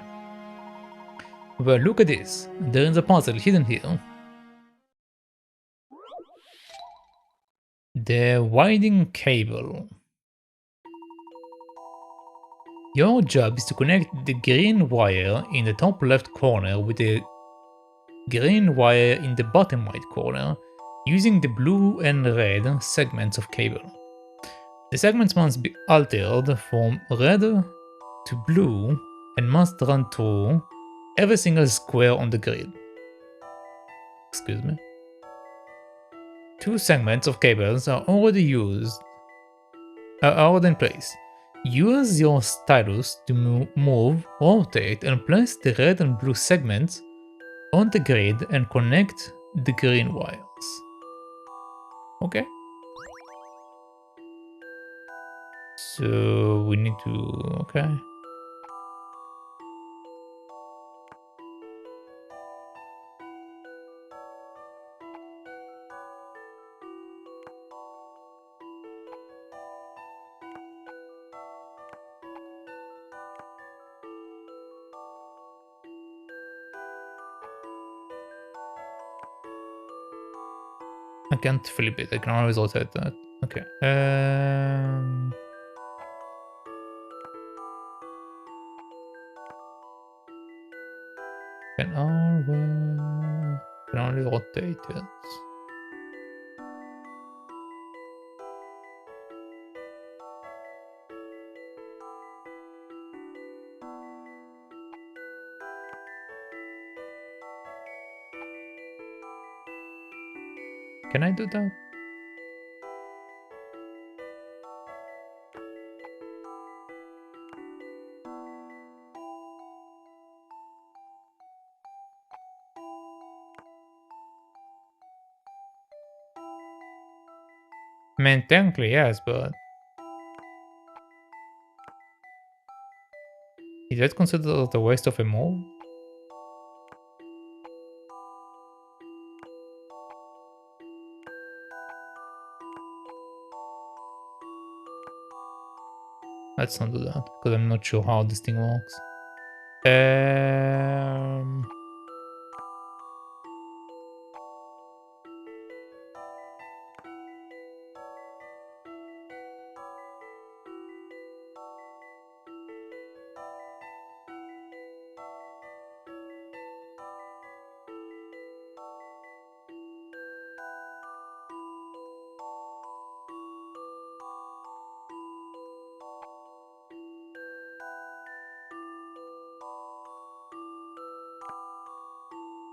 Well, look at this. There is a puzzle hidden here. The winding cable. Your job is to connect the green wire in the top left corner with the green wire in the bottom right corner using the blue and red segments of cable. The segments must be altered from red to blue and must run through every single square on the grid. Excuse me. Two segments of cables are already in place. Use your stylus to move, rotate, and place the red and blue segments on the grid and connect the green wires. Okay. So we need to... okay. can't flip it. I can always rotate that. Okay. Can only rotate it. Can I do that? I mean, technically yes, but is that considered a waste of a move? Let's not do that, because I'm not sure how this thing works.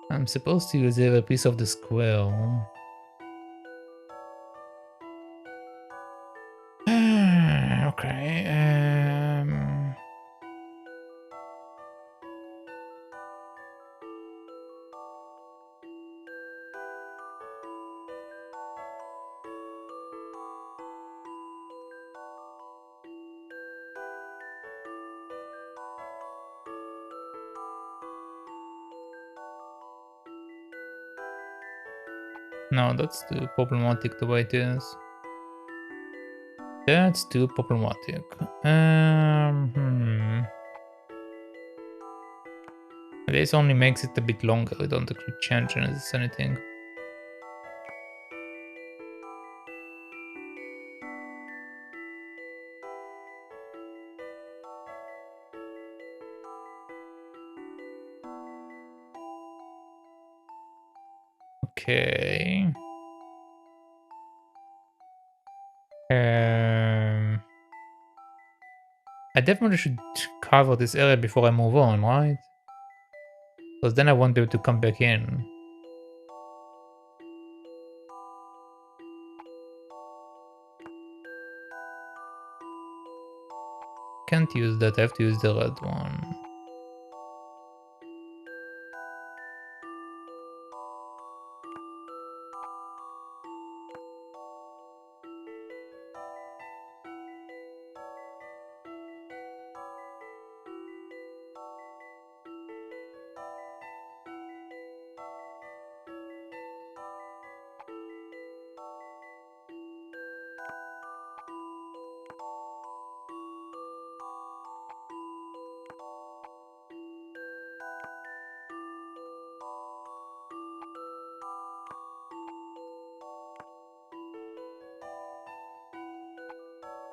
I'm supposed to use every piece of the square. Okay. No, that's too problematic the way it is. That's too problematic. This only makes it a bit longer. We don't actually change anything. Okay. I definitely should cover this area before I move on, right? Because then I won't be able to come back in. Can't use that, I have to use the red one.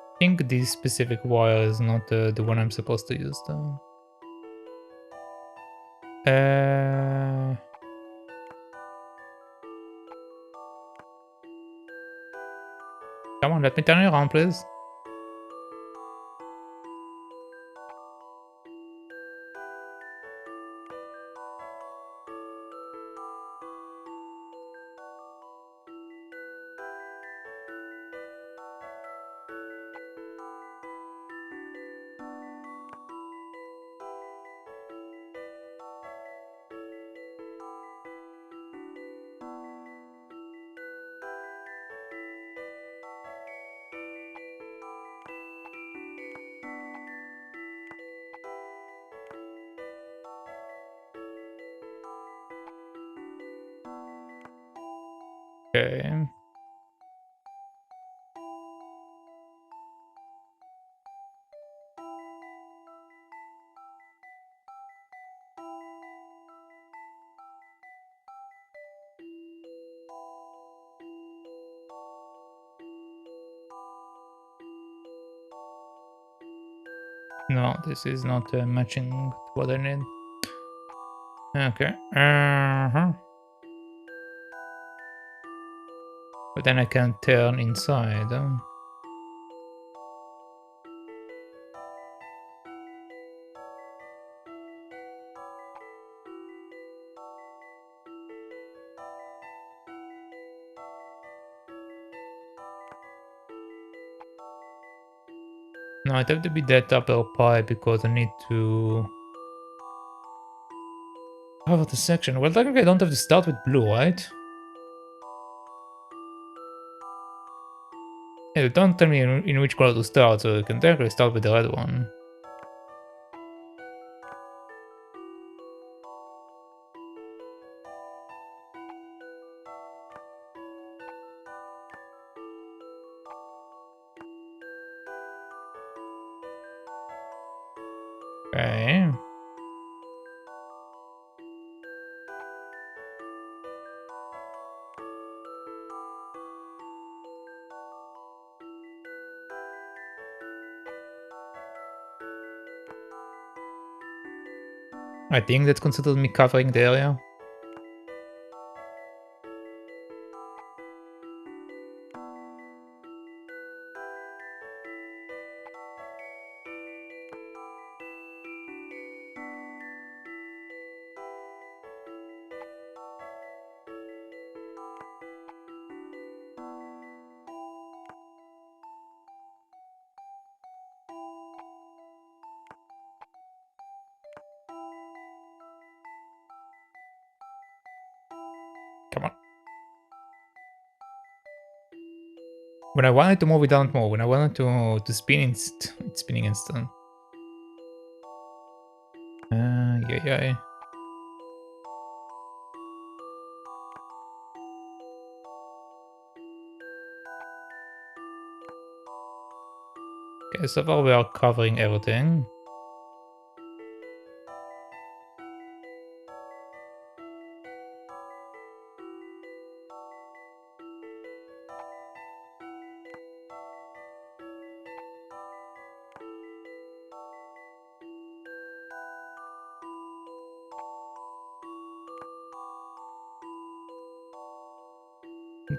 I think this specific wire is not the one I'm supposed to use though. Come on, let me turn it around, please. Okay. No, this is not matching to what I need. Okay. But then I can turn inside. No, it have to be that upper pipe because I need to cover the section. Well, technically I don't have to start with blue, right? Yeah, don't tell me in which color to start, so I can technically start with the red one. Okay. I think that's considered me covering the area. Come on. When I wanted to move, it don't move. When I wanted to spin, it's spinning instant. Yeah. Okay, so far we are covering everything.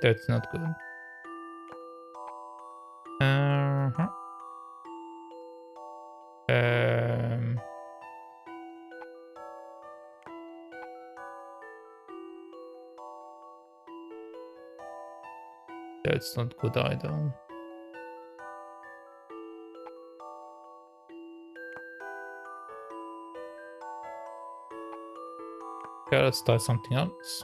That's not good. Uh-huh. Um, that's not good either. Okay, let's try something else.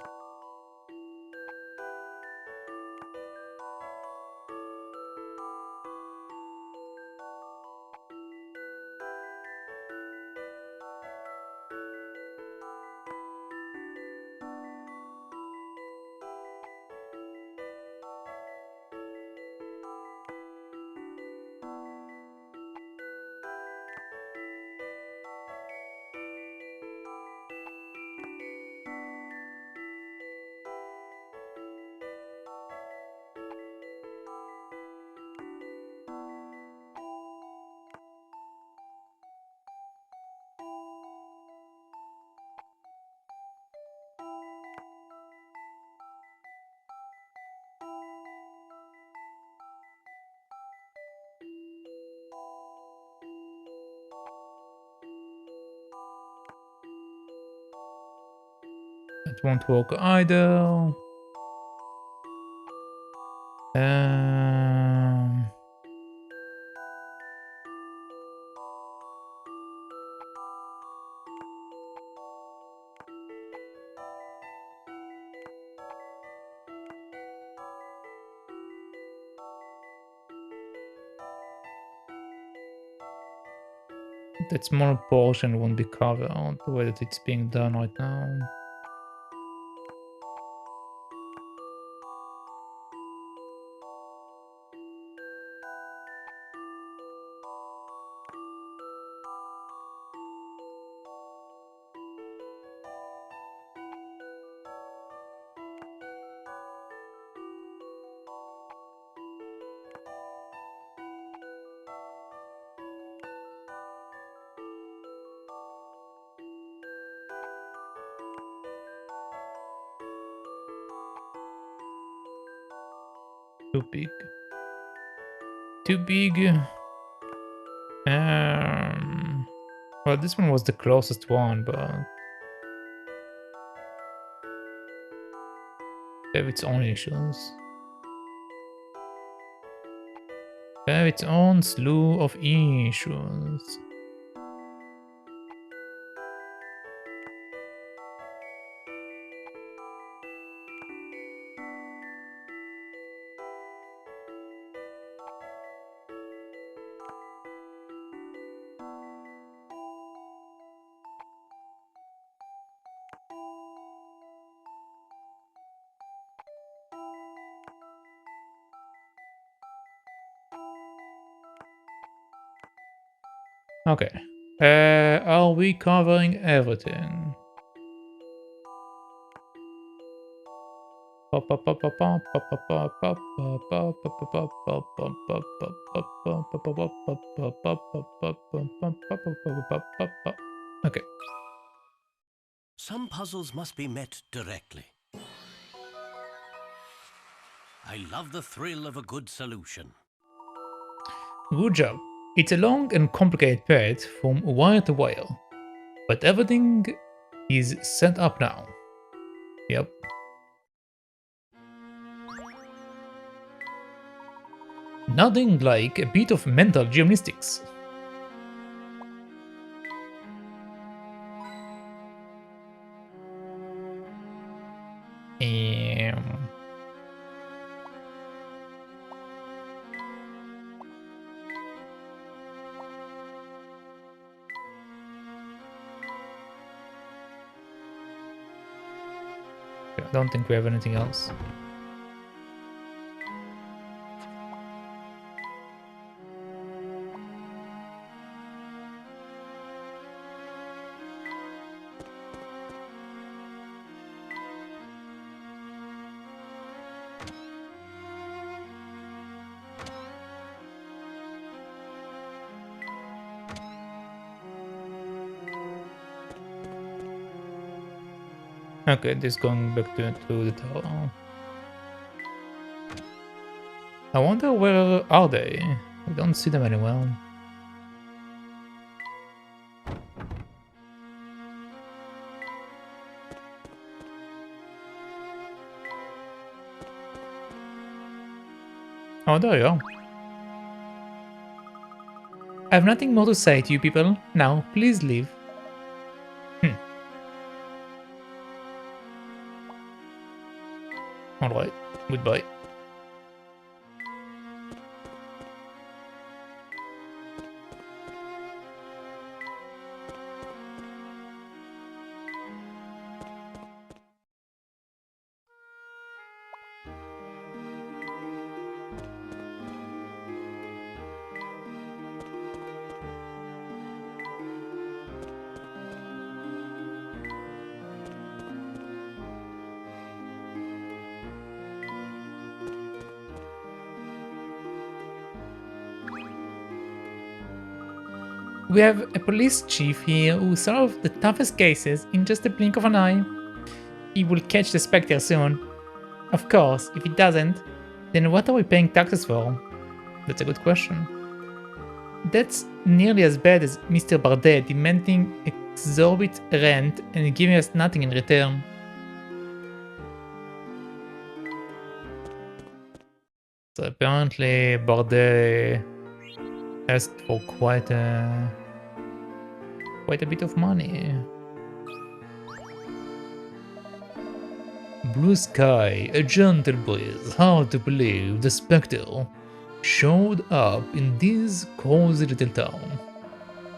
It won't work either. Um, that small portion won't be covered the way that it's being done right now. Too big. Too big. Well, this one was the closest one, but they have its own issues. They have its own slew of issues. Okay. Are we covering everything? Okay. Some puzzles must be met directly. I love the thrill of a good solution. Good job. It's a long and complicated path from wire to wire, but everything is set up now. Yep. Nothing like a bit of mental gymnastics. I don't think we have anything else. Okay, this going back to the tower. I wonder where are they? We don't see them anywhere. Oh, there you are. I have nothing more to say to you people. Now, please leave. Alright, goodbye. We have a police chief here who solved the toughest cases in just a blink of an eye. He will catch the Spectre soon. Of course, if he doesn't, then what are we paying taxes for? That's a good question. That's nearly as bad as Mr. Bardet demanding exorbitant rent and giving us nothing in return. So apparently Bardet asked for quite a bit of money. Blue sky, a gentle breeze, hard to believe the Spectre showed up in this cozy little town.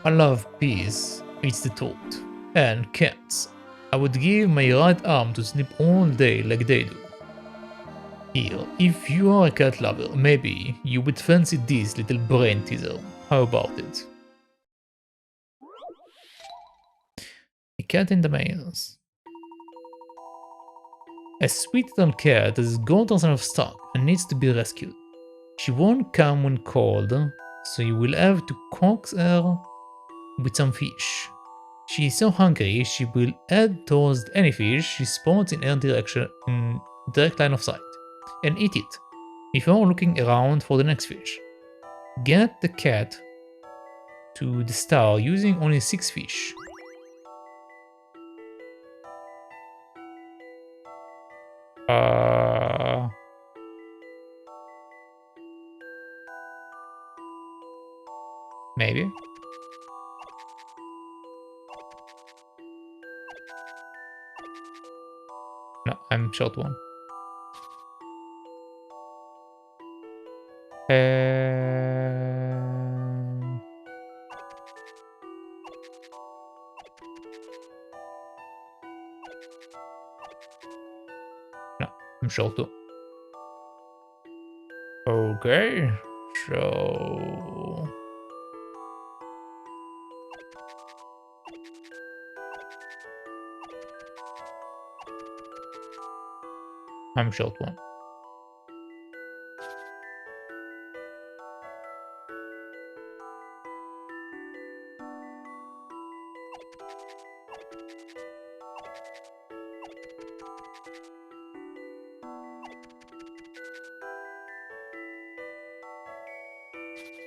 I love peace, it's the thought, and cats. I would give my right arm to sleep all day like they do. Here, if you are a cat lover, maybe you would fancy this little brain teaser. How about it? A cat in the maze. A sweet little cat has gotten herself stuck and needs to be rescued. She won't come when called, so you will have to coax her with some fish. She is so hungry she will head towards any fish she spots in her direction in direct line of sight and eat it. if you're looking around for the next fish, get the cat to the star using only 6 fish. Maybe. No, I'm short one. No, I'm short two. Okay, so I'm short one.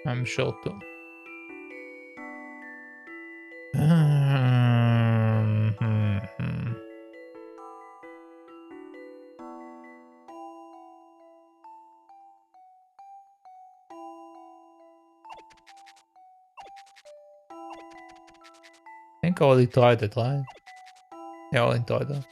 I'm short two. I think I already tried it, right? Yeah, I already tried it.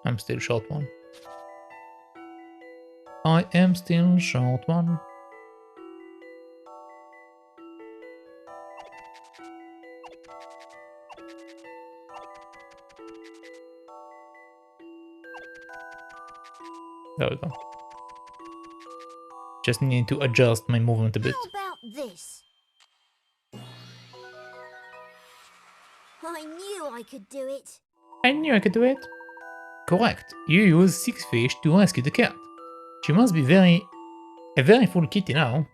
I'm still short one. I am still short one. There we go. Just need to adjust my movement a bit. How about this? I knew I could do it. I knew I could do it. Correct. You use 6 fish to rescue the cat. She must be a very full kitty now.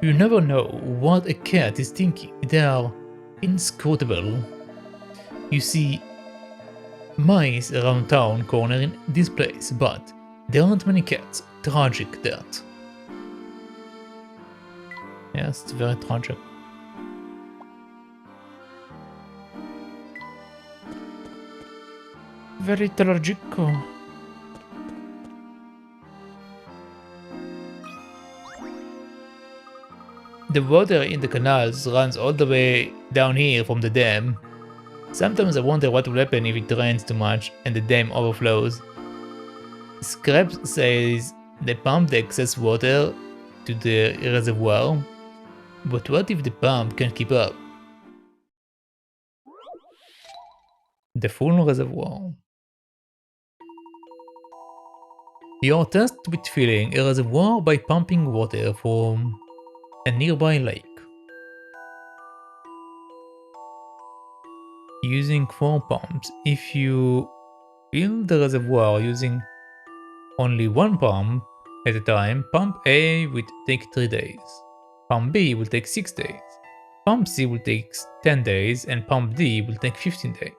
You never know what a cat is thinking. They are inscrutable. You see mice around town corner in this place, but there aren't many cats. Tragic that. Yes, it's very tragic. Very tragic. The water in the canals runs all the way down here from the dam. Sometimes I wonder what will happen if it rains too much and the dam overflows. Scraps says they pump the excess water to the reservoir, but what if the pump can't keep up? The full reservoir. You're tasked with filling a reservoir by pumping water from a nearby lake. Using 4 pumps. If you fill the reservoir using only 1 pump at a time, pump A will take 3 days, pump B will take 6 days, pump C will take 10 days, and pump D will take 15 days.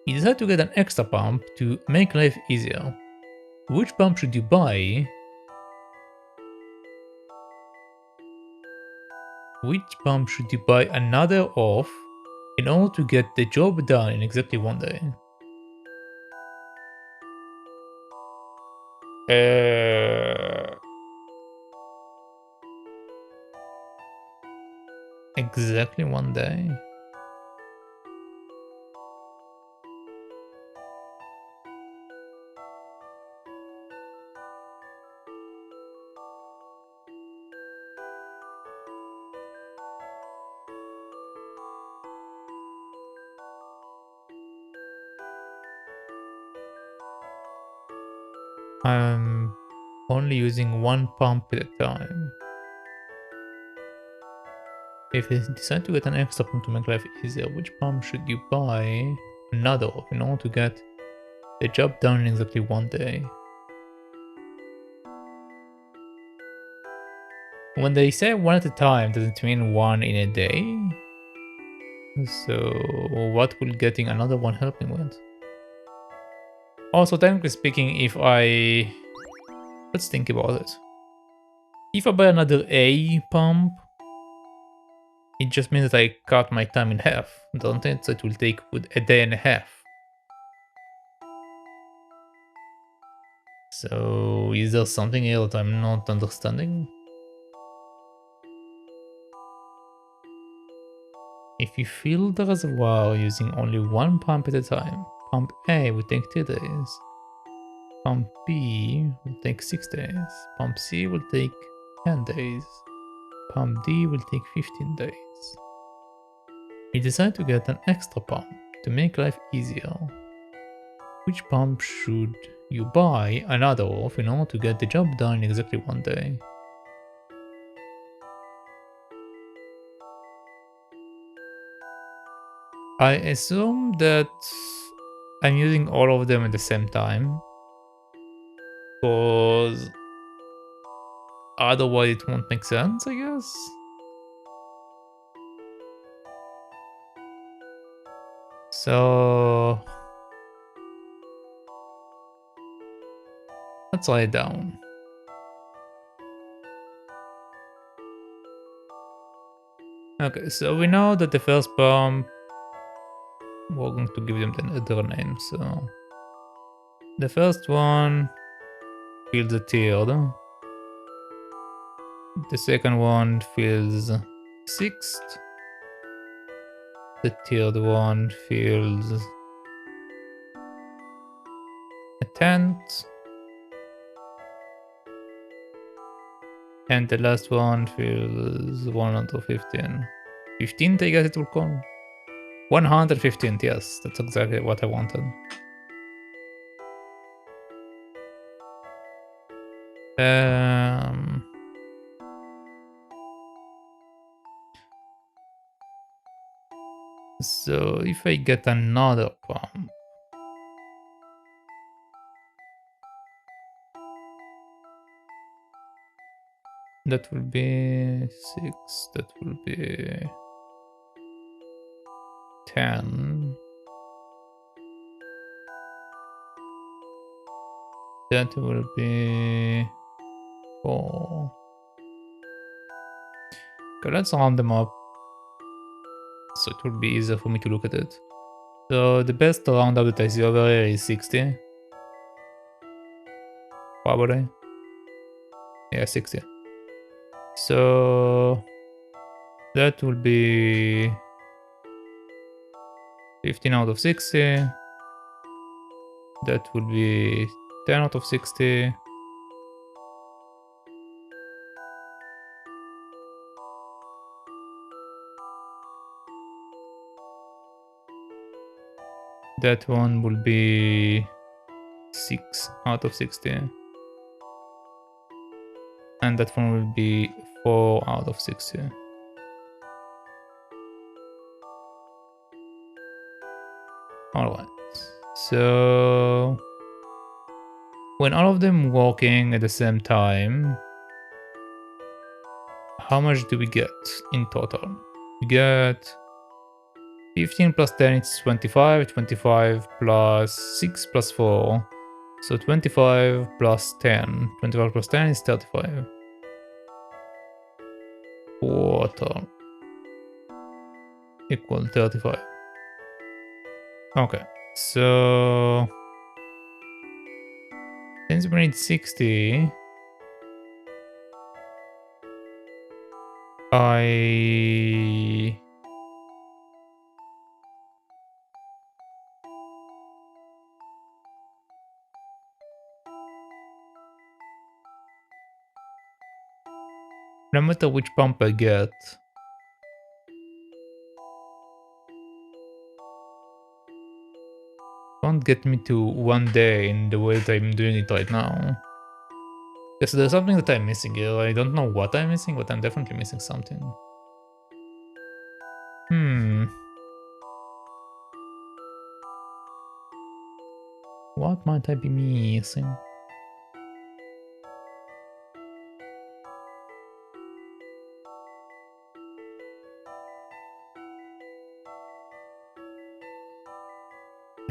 You decide to get an extra pump to make life easier. Which pump should you buy? Which pump should you buy another of in order to get the job done in exactly 1 day? Exactly 1 day. I'm only using 1 pump at a time. If you decide to get an extra pump to make life easier, which pump should you buy another of in order to get the job done in exactly 1 day? When they say one at a time, does it mean one in a day? So what will getting another one help me with? Also, technically speaking, if I... Let's think about it. If I buy another A pump, it just means that I cut my time in half, don't it? So it will take a day and a half. So is there something here that I'm not understanding? If you fill the reservoir using only one pump at a time, pump A will take 2 days. Pump B will take 6 days. Pump C will take 10 days. Pump D will take 15 days. You decide to get an extra pump to make life easier. Which pump should you buy another of in order to get the job done in exactly 1 day? I assume that I'm using all of them at the same time, because otherwise it won't make sense, I guess. So let's write it down. Okay, so we know that the first pump, we're going to give them the other name. So the first one fills the third. The second one fills 6th. The third one fills a 10th. And the last one fills 115. 15th, I guess it will come. 115th, yes, that's exactly what I wanted. So if I get another pump, that will be 6, that will be 10. That will be 4. Okay, let's round them up, so it will be easier for me to look at it. So the best roundup that I see over here is 60. Probably. Yeah, 60. So that will be 15 out of 60. That will be 10 out of 60. That one will be 6 out of 60. And that one will be 4 out of 60. Alright. So when all of them working at the same time, how much do we get in total? We get 15 plus 10 is 25, 25 plus 6 plus 4. So 25 plus 10. 25 plus 10 is 35. Quarter equal 35. Okay, so since we need 60, I no matter which pump I get, won't get me to 1 day in the way that I'm doing it right now. Yes, there's something that I'm missing here. I don't know what I'm missing, but I'm definitely missing something. What might I be missing?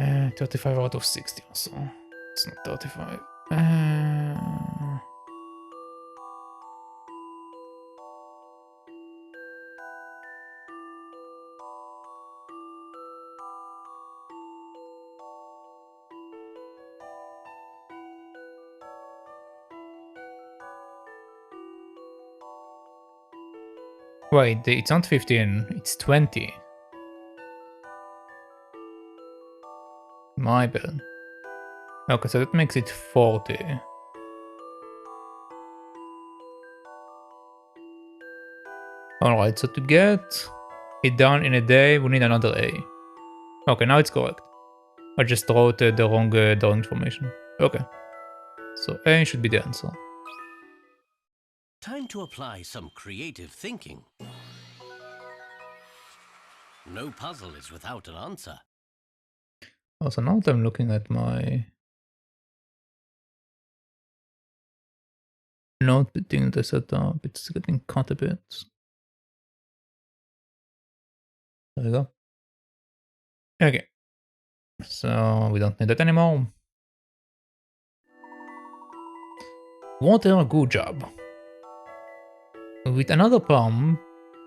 Uh, 35 out of 60 also. It's not 35. Wait, it's not 15, it's 20. My bad. Okay, so that makes it 40. Alright, so to get it done in a day, we need another A. Okay, now it's correct. I just wrote the wrong information. Okay. So A should be the answer. Time to apply some creative thinking. No puzzle is without an answer. Also, now that I'm looking at my note thing that I set up, it's getting cut a bit. There we go. Okay. So we don't need that anymore. Water, good job. With another palm,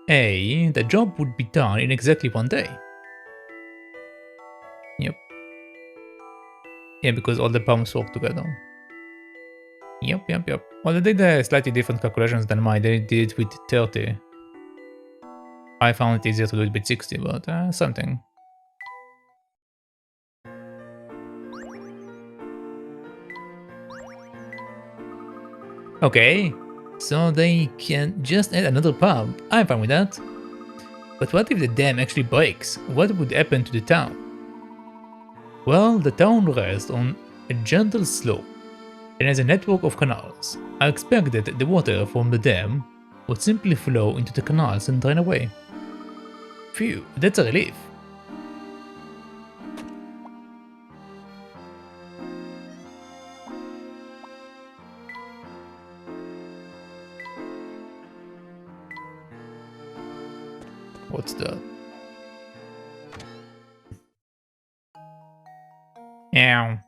A, the job would be done in exactly 1 day. Yep. Yeah, because all the palms work together. Yep. Well, they did slightly different calculations than mine. They did it with 30. I found it easier to do it with 60, but something. Okay, so they can just add another pub. I'm fine with that. But what if the dam actually breaks? What would happen to the town? Well, the town rests on a gentle slope and has a network of canals. I expect that the water from the dam would simply flow into the canals and drain away. Phew, that's a relief. What's that? Ow.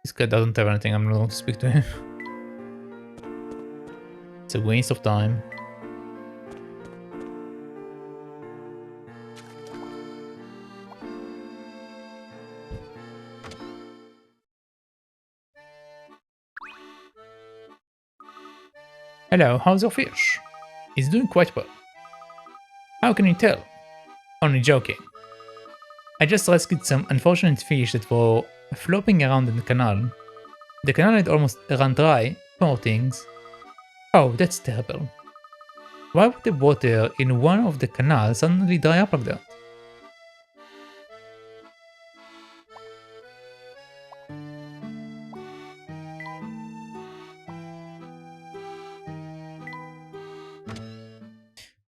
This guy doesn't have anything, I'm not going to speak to him. It's a waste of time. Hello, how's your fish? It's doing quite well. How can you tell? Only joking. I just rescued some unfortunate fish that were flopping around in the canal. The canal had almost run dry, poor things. Oh, that's terrible. Why would the water in one of the canals suddenly dry up like that?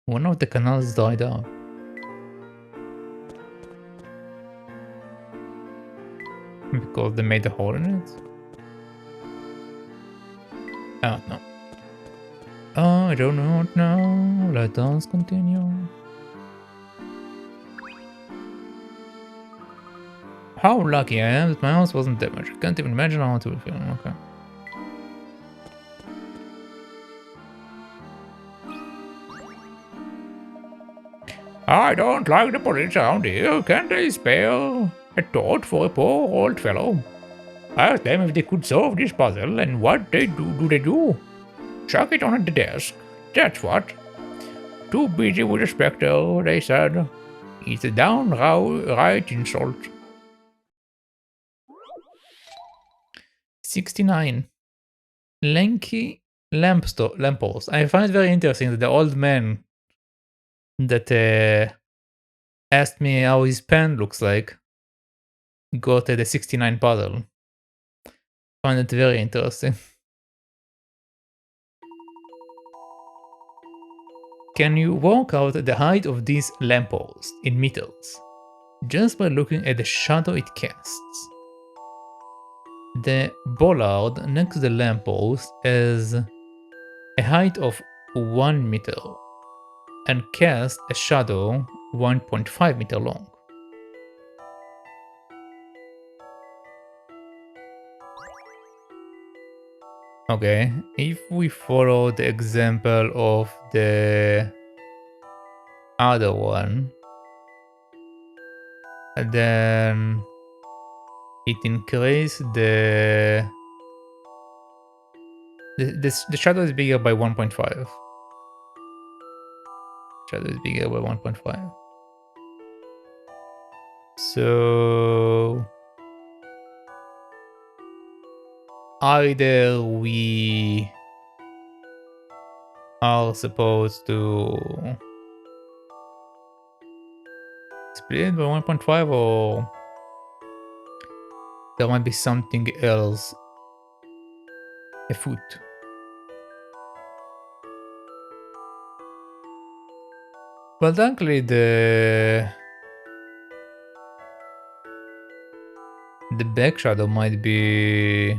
One of the canals dried up. Because they made a hole in it? Oh, no. I do not know. Let us continue. How lucky I am that my house wasn't damaged. I can't even imagine how it would feel. Okay. I don't like the police around here. Can they spare a thought for a poor old fellow? Ask them if they could solve this puzzle, and what they do. Chuck it on the desk. That's what. Too busy with the Spectre, they said. It's a downright insult. 69. Lanky lamppost. I find it very interesting that the old man that asked me how his pen looks like got the 69 puzzle. Find it very interesting. can you work out the height of this lamppost in meters just by looking at the shadow it casts? The bollard next to the lamppost has a height of 1 meter and casts a shadow 1.5 meter long. Okay, if we follow the example of the other one, then it increases the shadow is bigger by 1.5. Shadow is bigger by 1.5. So either we are supposed to split it by 1.5, or there might be something else afoot. Well, thankfully the back shadow might be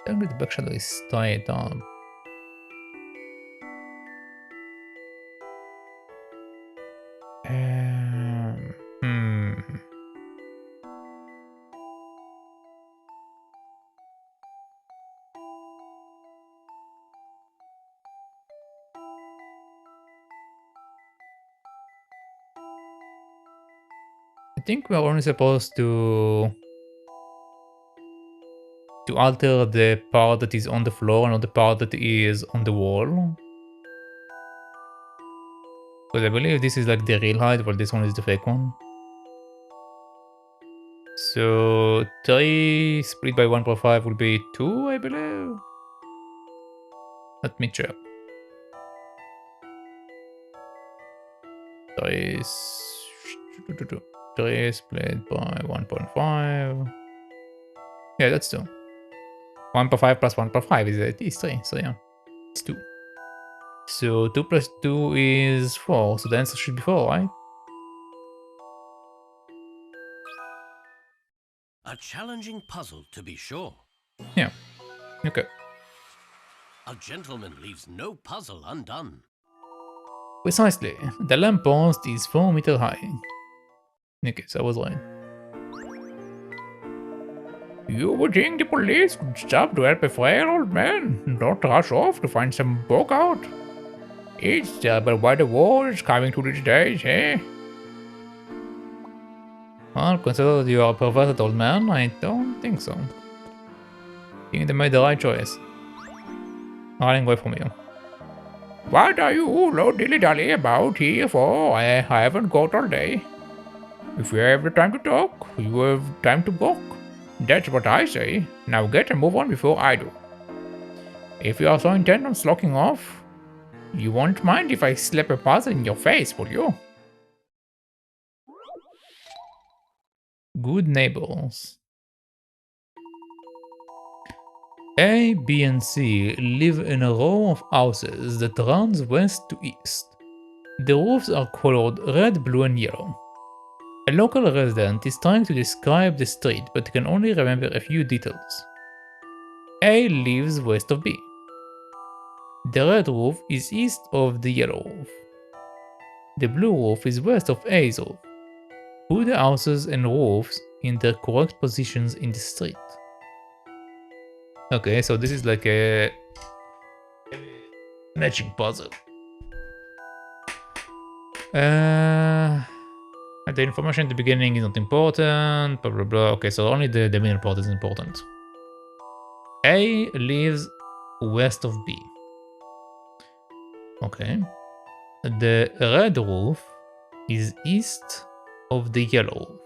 the back shadow is tied up. I think we're only supposed to alter the part that is on the floor and not the part that is on the wall. Because I believe this is like the real height, while this one is the fake one. So 3 split by 1.5 will be 2, I believe. Let me check. 3 split by 1.5. Yeah, that's 2. 1.5 plus 1.5 is 3, so yeah, it's 2. So 2 plus 2 is 4, so the answer should be 4, right? A challenging puzzle, to be sure. Yeah, okay. A gentleman leaves no puzzle undone. Precisely, the lamppost is 4 meters high. Okay, so I was right. You would think the police would stop to help a frail old man, not rush off to find some book out. It's terrible why the war is coming to these days, eh? Well, consider that you are a perverted old man, I don't think so. I think they made the right choice. Running away from you. What are you all dilly-dally about here for? I haven't got all day. If you have the time to talk, you have time to walk. That's what I say. Now get and move on before I do. If you are so intent on slacking off, you won't mind if I slap a puzzle in your face, will you? Good neighbors. A, B, and C live in a row of houses that runs west to east. The roofs are colored red, blue, and yellow. A local resident is trying to describe the street but can only remember a few details. A lives west of B. The red roof is east of the yellow roof. The blue roof is west of A's roof. Put the houses and roofs in their correct positions in the street. Okay, so this is like a matching puzzle. The information at the beginning is not important, blah blah blah. Okay, so only the middle part is important. A lives west of B. Okay. The red roof is east of the yellow roof.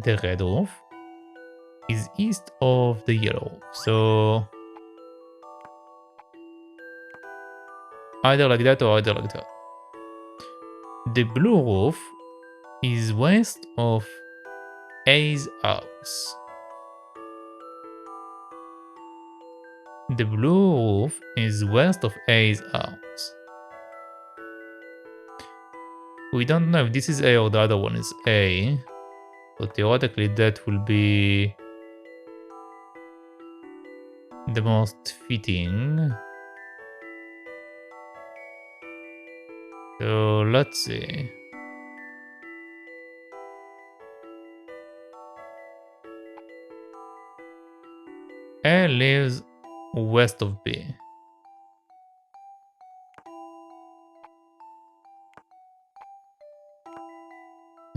The red roof is east of the yellow roof. So either like that or either like that. The blue roof is west of A's house. The blue roof is west of A's house. We don't know if this is A or the other one is A. So theoretically that will be the most fitting. So let's see. A lives west of B.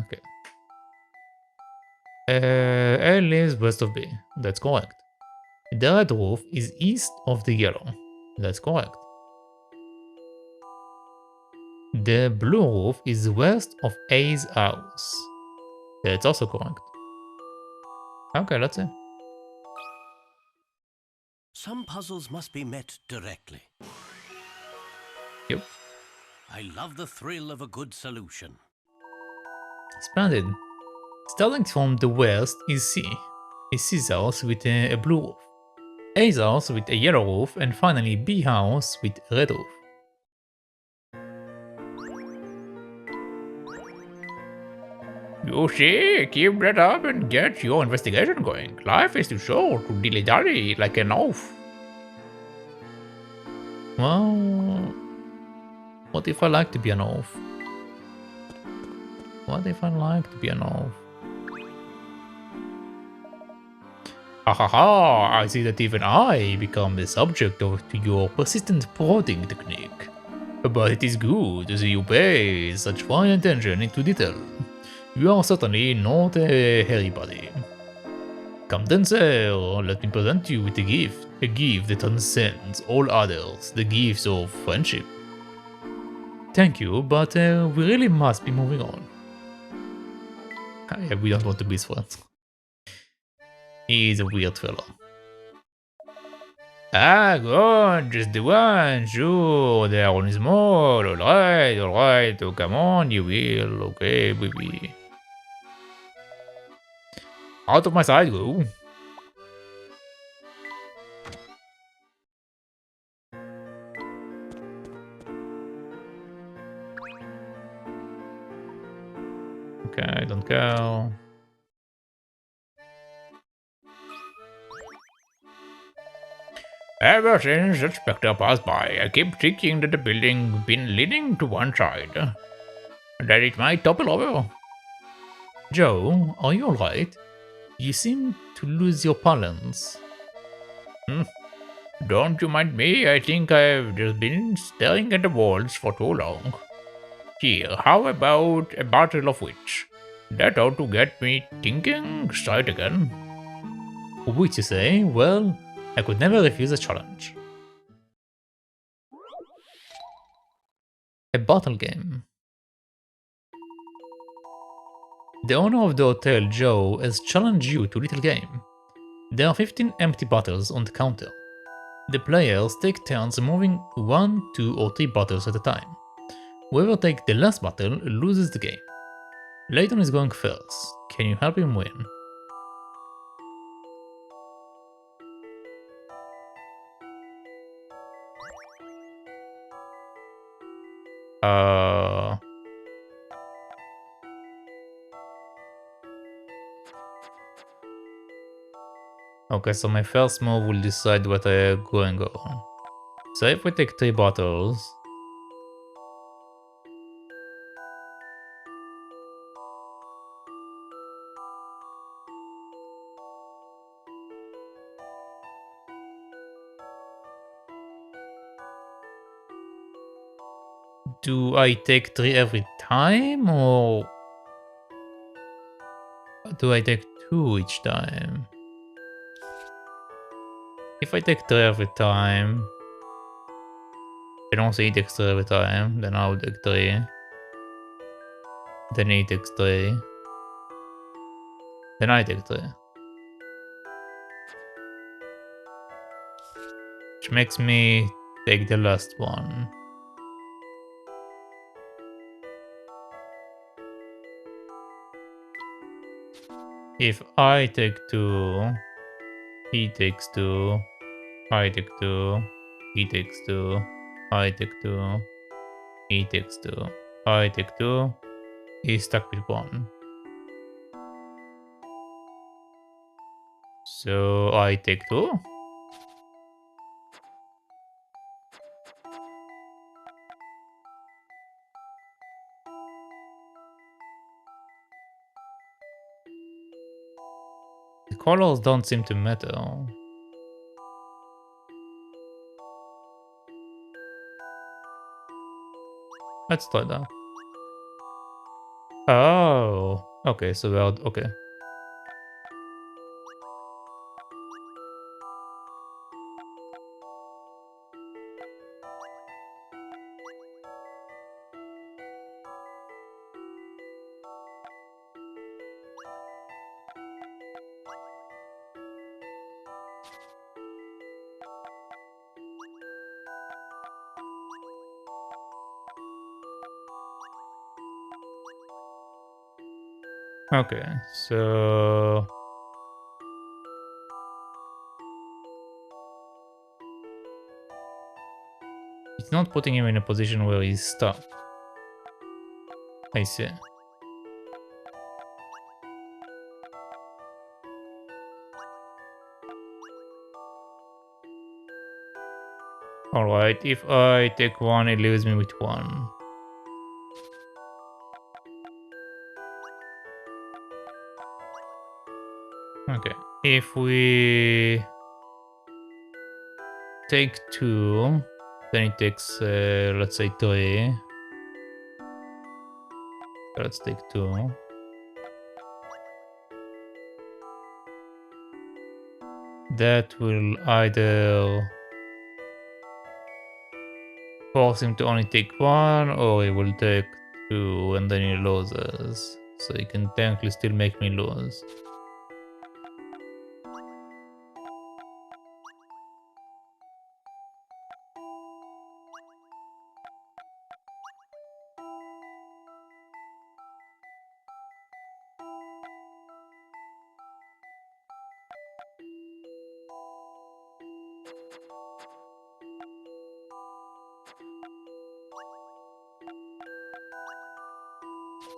Okay. A lives west of B. That's correct. The red roof is east of the yellow. That's correct. The blue roof is west of A's house. That's also correct. Okay, let's see. Some puzzles must be met directly. Yep. I love the thrill of a good solution. Splendid. Starting from the west is C. Is C's house with a blue roof. A's house with a yellow roof, and finally B house with a red roof. You see, keep that up and get your investigation going. Life is too short to dilly-dally like an oaf. Well, what if I like to be an oaf? What if I like to be an oaf? Ha ha ha, I see that even I become the subject of your persistent prodding technique. But it is good that you pay such fine attention into detail. You are certainly not a hairy body. Come then, sir, let me present you with a gift that transcends all others, the gift of friendship. Thank you, but we really must be moving on. We don't want to be his friends. He's a weird fellow. Ah, good, just the one, sure, there are only small, alright, oh come on, you will, okay, baby. Out of my sight, go. Okay, don't go. Ever since the Spectre passed by, I keep thinking that the building been leaning to one side. That it might topple over. Joe, are you alright? You seem to lose your balance. Don't you mind me, I think I've just been staring at the walls for too long. Here, how about a bottle of witch? That ought to get me thinking straight again. Which you say? Well, I could never refuse a challenge. A bottle game. The owner of the hotel, Joe, has challenged you to a little game. There are 15 empty bottles on the counter. The players take turns moving 1, 2 or 3 bottles at a time. Whoever takes the last bottle loses the game. Layton is going first. Can you help him win? Okay, so my first move will decide what I'm going on. So if we take 3 bottles... Do I take 3 every time, or do I take 2 each time? If I take 3 every time... I don't see he takes 3 every time, then I'll take 3. Then he takes 3. Then I take 3. Which makes me take the last one. if I take 2, he takes 2, I take 2, he takes 2, I take 2, he takes 2, I take 2, he's stuck with 1. So I take 2. The colors don't seem to matter. Let's try that. Oh, okay, so we're okay. Okay, so it's not putting him in a position where he's stuck. I see. Alright, if I take 1, it leaves me with 1. Okay, if we take 2, then it takes, let's say 3. Let's take 2. That will either force him to only take 1, or he will take 2 and then he loses. So he can technically still make me lose.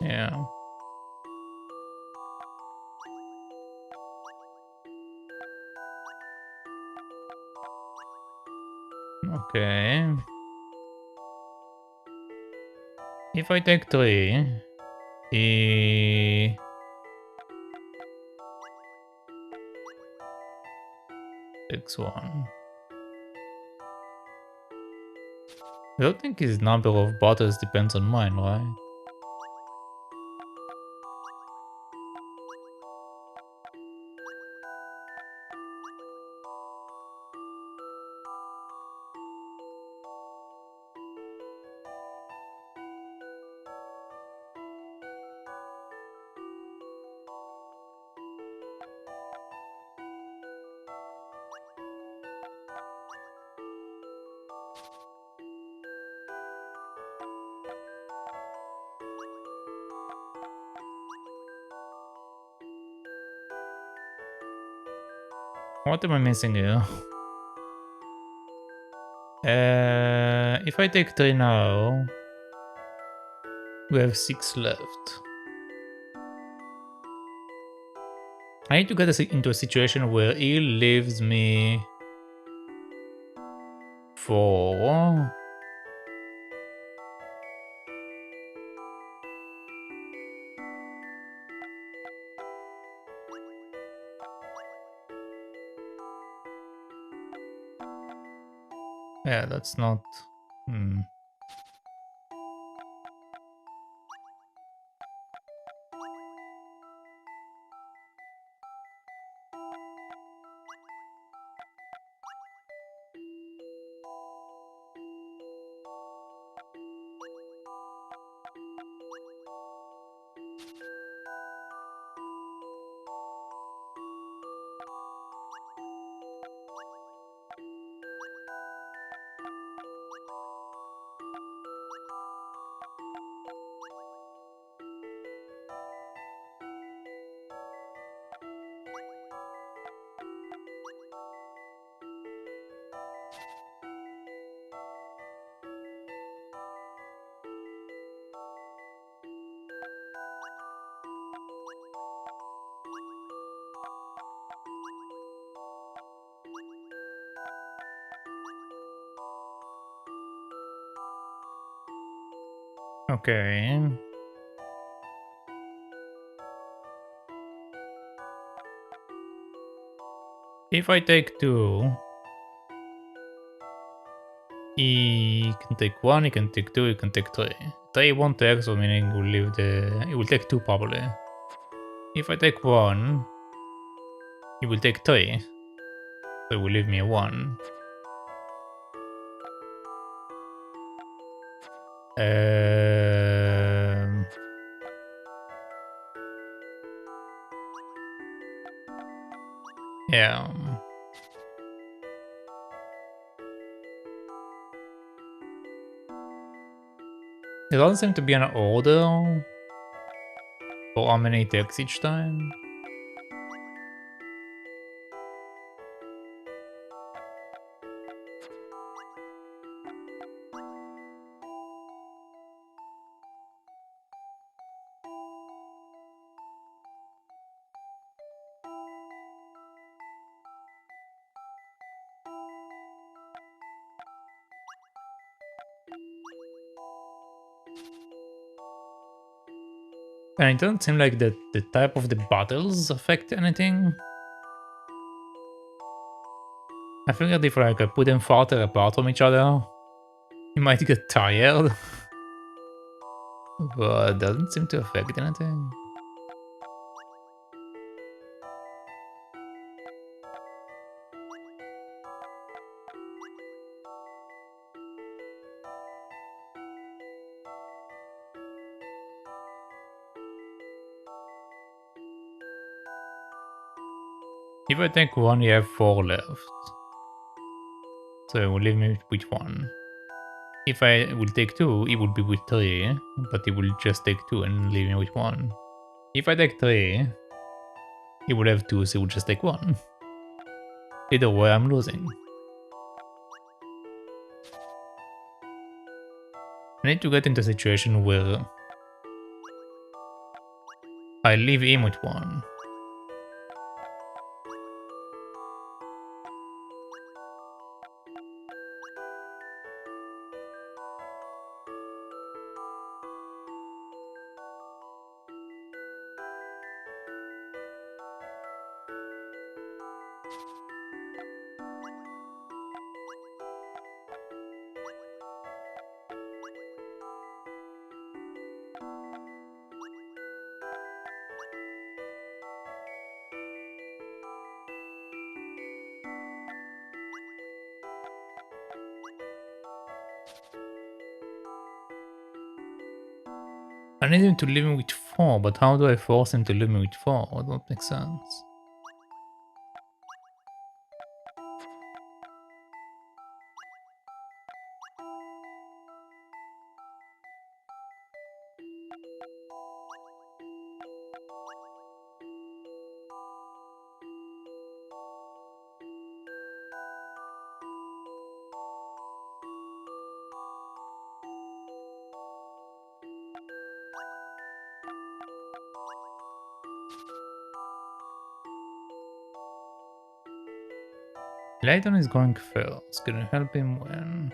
Yeah. Okay. If I take 3, he takes 1. I don't think his number of battles depends on mine, right? What am I missing here? If I take 3 now, we have 6 left. I need to get into a situation where he leaves me 4. Yeah, that's not... Okay. If I take 2, he can take 1, he can take 2, he can take 3. 3 won't take, so meaning we'll leave the... He will take 2 probably. If I take 1, he will take 3. So it will leave me a 1. Yeah. It doesn't seem to be an order for how many it takes each time. And it doesn't seem like the type of the battles affect anything. I feel that if like I put them farther apart from each other, you might get tired. But it doesn't seem to affect anything. If I take 1, you have 4 left. So it will leave me with 1. If I will take 2, it would be with 3, but it will just take 2 and leave me with 1. If I take 3, it would have 2, so it would just take 1. Either way, I'm losing. I need to get into a situation where I leave him with 1. I need him to leave me with 4, but how do I force him to leave me with 4? That don't make sense. Layton is going first. Can I help him when?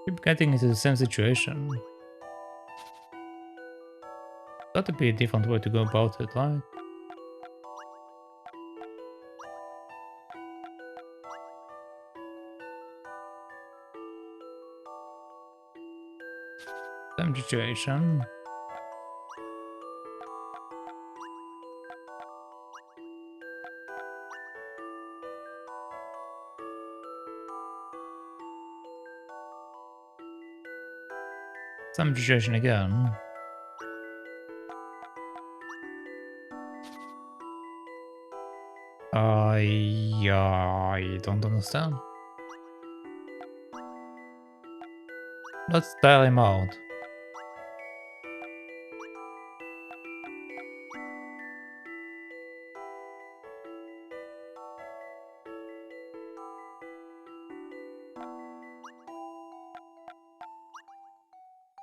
Keep getting into the same situation. Got to be a different way to go about it, right? Same situation. Same situation again. I don't understand. Let's tire him out.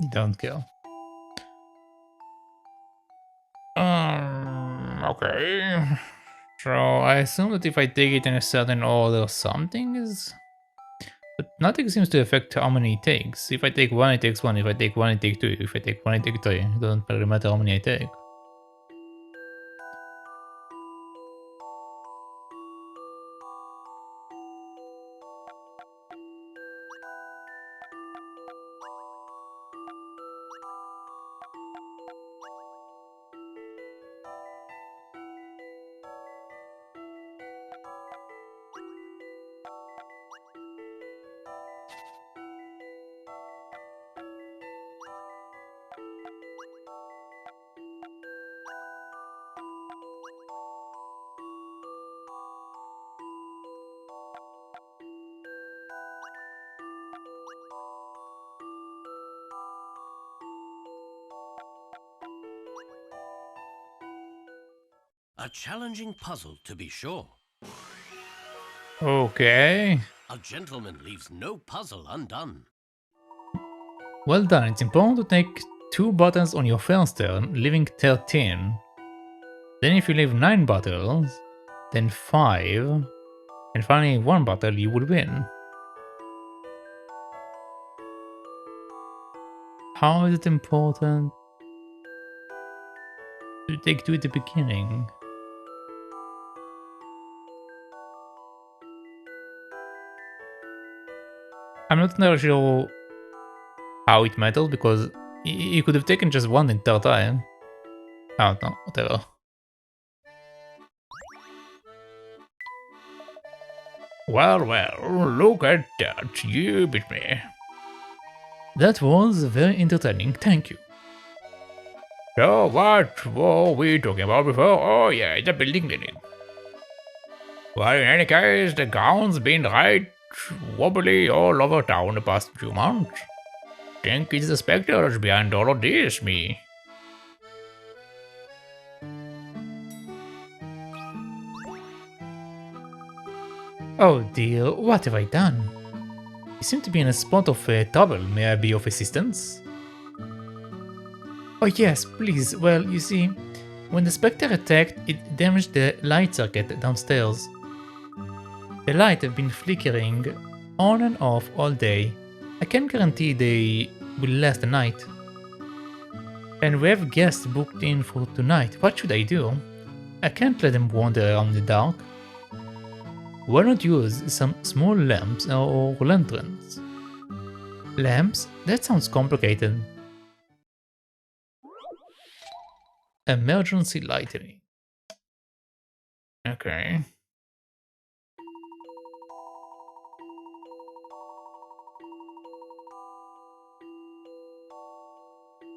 Don't care. Okay. So I assume that if I take it in a certain order, something is. But nothing seems to affect how many it takes. If I take one, it takes one. If I take one, it takes two. If I take one, it takes three. It doesn't really matter how many I take. A challenging puzzle, to be sure. Okay. A gentleman leaves no puzzle undone. Well done. It's important to take 2 buttons on your first turn, leaving 13. Then if you leave 9 battles, then 5, and finally 1 battle, you would win. How is it important to take 2 at the beginning? I'm not entirely sure how it matters, because you could have taken just 1 the entire time. I don't know, whatever. Well, look at that, you beat me. That was very entertaining, thank you. So what were we talking about before? Oh yeah, the building minute. Well, in any case, the ground's been right wobbly all over town the past few months. Think it's the Spectres behind all of this, me. Oh dear, what have I done? You seem to be in a spot of trouble. May I be of assistance? Oh yes, please. Well, you see, when the Spectre attacked, it damaged the light circuit downstairs. The light have been flickering on and off all day. I can't guarantee they will last the night. And we have guests booked in for tonight. What should I do? I can't let them wander around in the dark. Why not use some small lamps or lanterns? Lamps? That sounds complicated. Emergency lighting. Okay.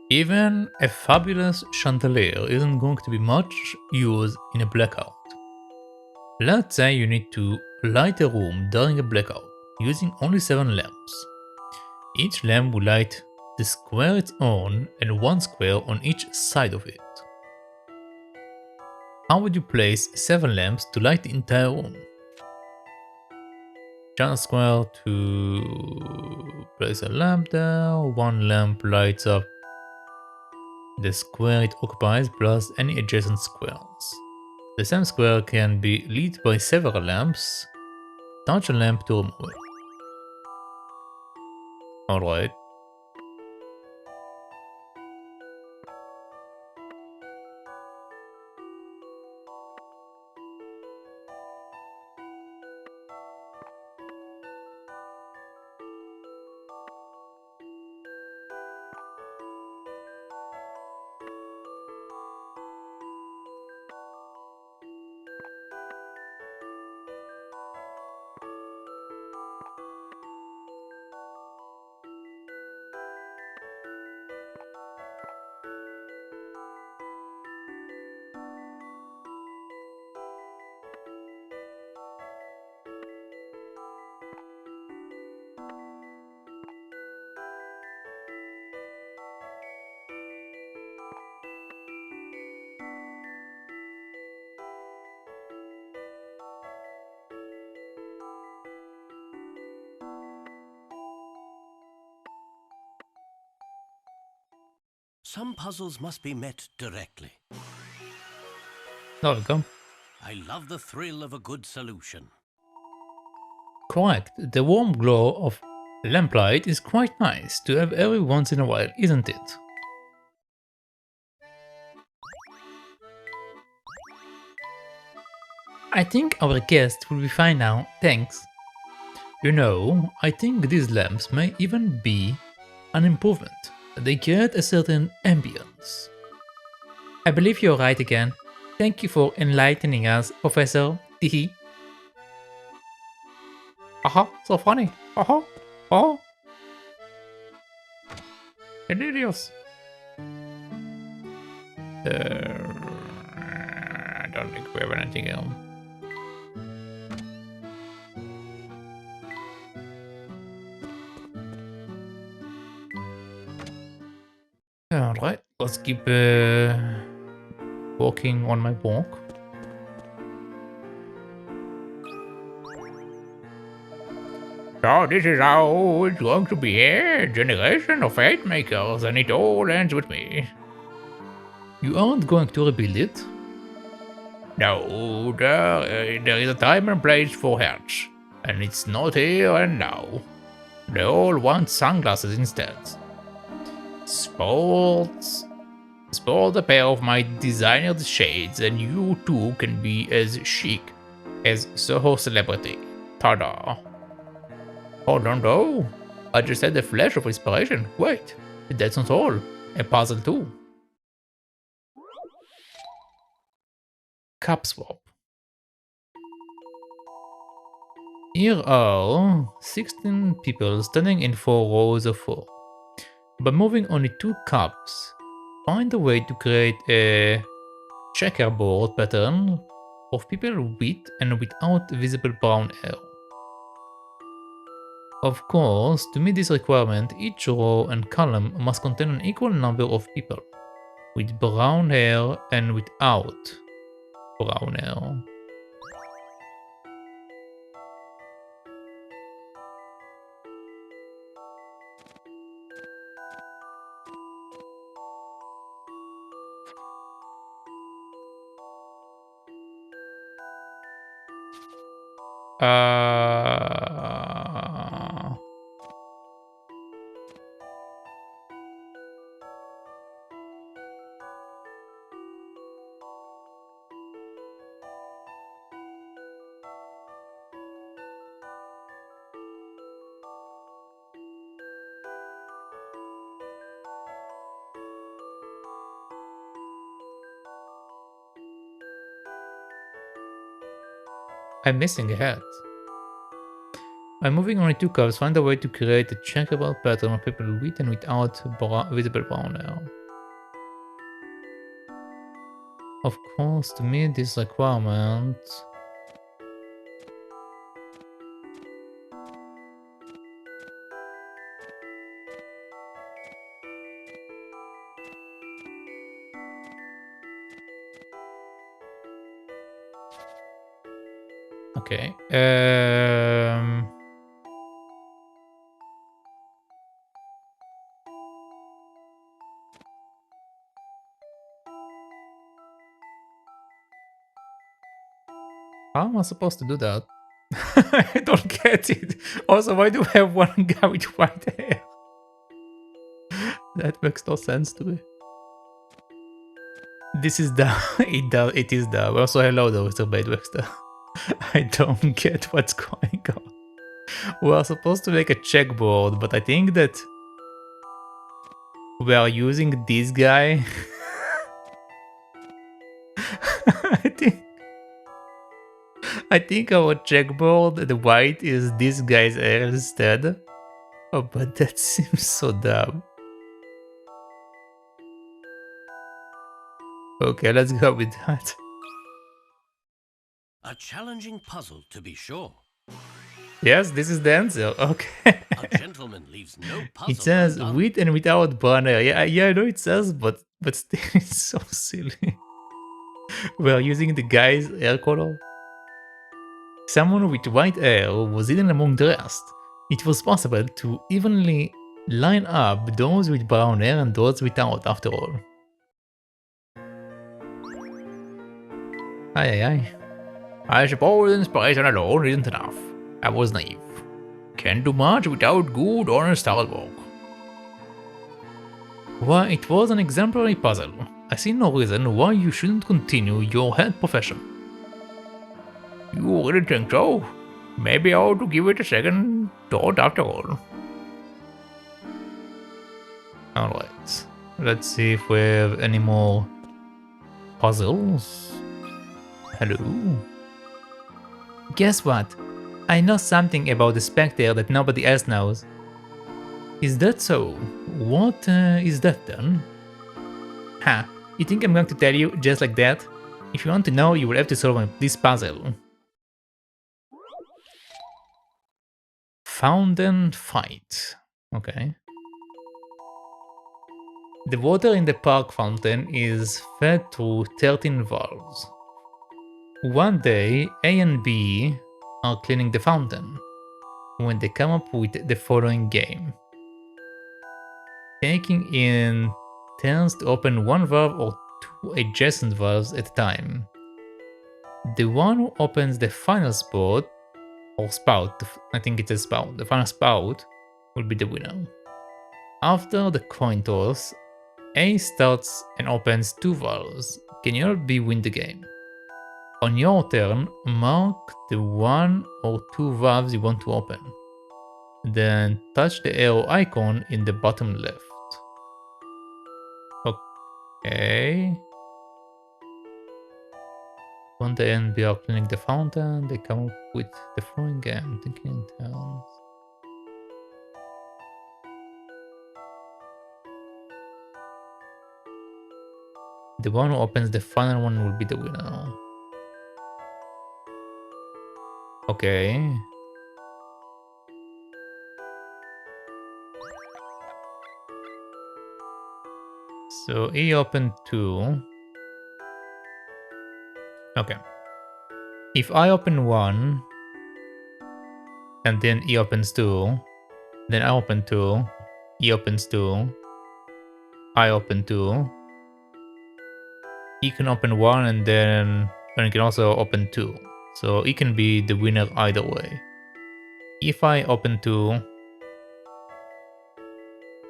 Even a fabulous chandelier isn't going to be much use in a blackout. Let's say you need to light a room during a blackout using only 7 lamps. Each lamp will light the square it's on and 1 square on each side of it. How would you place 7 lamps to light the entire room? Just square to place a lamp there, 1 lamp lights up the square it occupies plus any adjacent squares. The same square can be lit by several lamps. Touch a lamp to remove it. Alright. Some puzzles must be met directly. There we go. I love the thrill of a good solution. Correct. The warm glow of lamplight is quite nice to have every once in a while, isn't it? I think our guest will be fine now, thanks. You know, I think these lamps may even be an improvement. They create a certain ambience. I believe you're right again. Thank you for enlightening us, Professor. Teehee. Aha, so funny. Aha, oh. Hilarious. I don't think we have anything else. Alright, let's keep walking on my walk. So this is how it's going to be a generation of fate makers, and it all ends with me. You aren't going to rebuild it? No, there is a time and place for hearts, and it's not here and now. They all want sunglasses instead. Sport a pair of my designered shades, and you too can be as chic as Soho celebrity. Ta-da! Hold on though, I just had a flash of inspiration. Wait, that's not all. A puzzle too. Cup swap. Here are 16 people standing in 4 rows of 4. By moving only 2 cups, find a way to create a checkerboard pattern of people with and without visible brown hair. Of course, to meet this requirement, each row and column must contain an equal number of people with brown hair and without brown hair. I'm missing a hat. By moving only 2 cups, find a way to create a checkable pattern of people with and without visible brown hair. Of course, to meet this requirement, okay. How am I supposed to do that? I don't get it. Also, why do we have one guy with white hair? That makes no sense to me. This is the it is the also hello though, Mr. Bedwexter. I don't get what's going on. We are supposed to make a checkboard, but I think that we are using this guy. I think our checkboard, the white, is this guy's hair instead. Oh, but that seems so dumb. Okay, let's go with that. A challenging puzzle, to be sure. Yes, this is the answer. Okay. A gentleman leaves no puzzle It says undone. with and without brown hair. Yeah, I know it says, but still, it's so silly. We are using the guy's hair color. Someone with white hair was hidden among the rest. It was possible to evenly Line up those with brown hair and those without, after all. Aye. I suppose inspiration alone isn't enough. I was naive. Can't do much without good, honest hard work. Well, it was an exemplary puzzle. I see no reason why you shouldn't continue your head profession. You really think so? Maybe I ought to give it a second thought after all. Alright, let's see if we have any more puzzles. Hello? Guess what? I know something about the Spectre that nobody else knows. Is that so? What is that then? Ha, you think I'm going to tell you just like that? If you want to know, you will have to solve this puzzle. Fountain fight. Okay. The water in the park fountain is fed through 13 valves. One day, A and B are cleaning the fountain when they come up with the following game. Taking in turns to open one valve or two adjacent valves at a time. The one who opens the final spot, or spout, I think it's a spout, the final spout, will be the winner. After the coin toss, A starts and opens two valves. Can you help B win the game? On your turn, mark the one or two valves you want to open. Then touch the arrow icon in the bottom left. Okay. When the end we are cleaning the fountain, they come up with the following game, thinking in turns. The one who opens the final one will be the winner. Okay. So he opened two. Okay. If I open one, and then he opens two, then I open two, he opens two, I open two, he can open one and then he can also open two. So he can be the winner either way. If I open two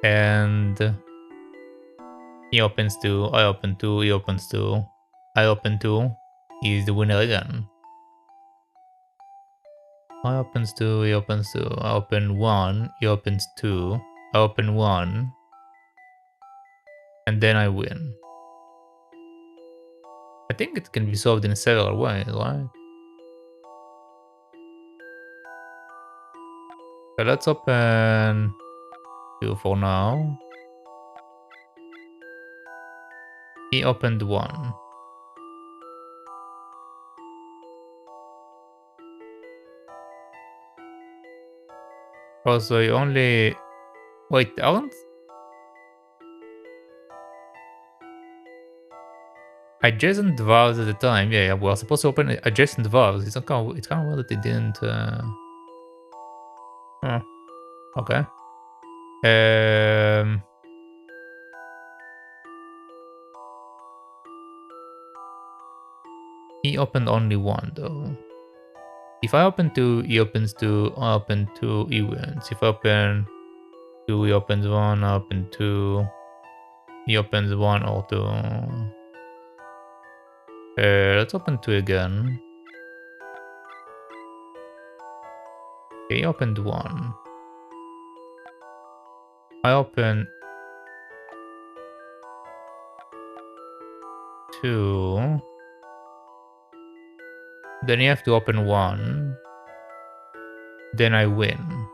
and he opens two, I open two, he opens two, I open two, he's the winner again. I opens two, he opens two, I open one, he opens two, I open one, and then I win. I think it can be solved in several ways, right? So let's open two for now. He opened one. Also, you only... Wait, aren't... Adjacent valves at the time. Yeah, we're supposed to open adjacent valves. It's kind of weird that they didn't... Huh. Okay. He opened only one, though. If I open two, he opens two. I open two, he wins. If I open two, he opens one. I open two, he opens one or two. Let's open two again. Okay, he opened one. I open two. Then you have to open one. Then I win.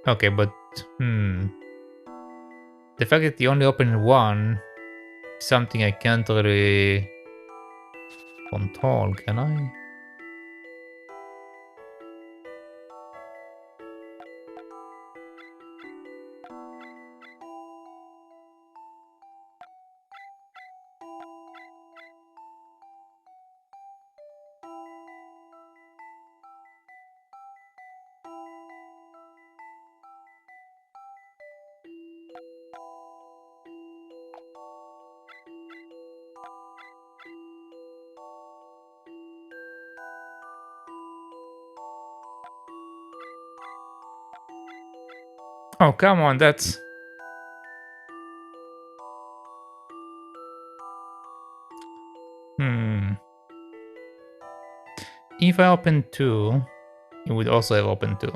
Okay, but the fact that you only open one is something I can't really control, can I? Oh, come on, that's... If I open 2, it would also have opened 2.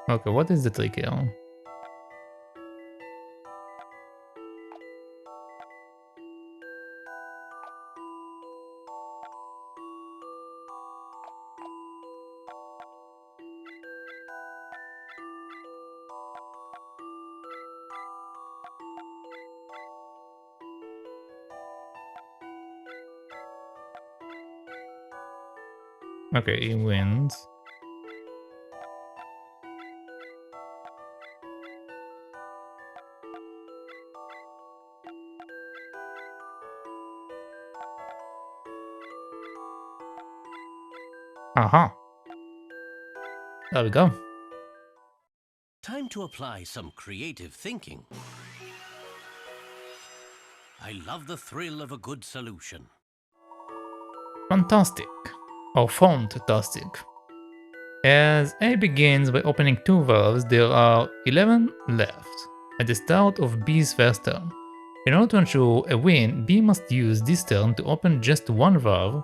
Okay, what is the trick here? Okay, he wins. Aha. There we go. Time to apply some creative thinking. I love the thrill of a good solution. Fantastic. Or fantastic. As A begins by opening 2 valves, there are 11 left at the start of B's first turn. In order to ensure a win, B must use this turn to open just 1 valve,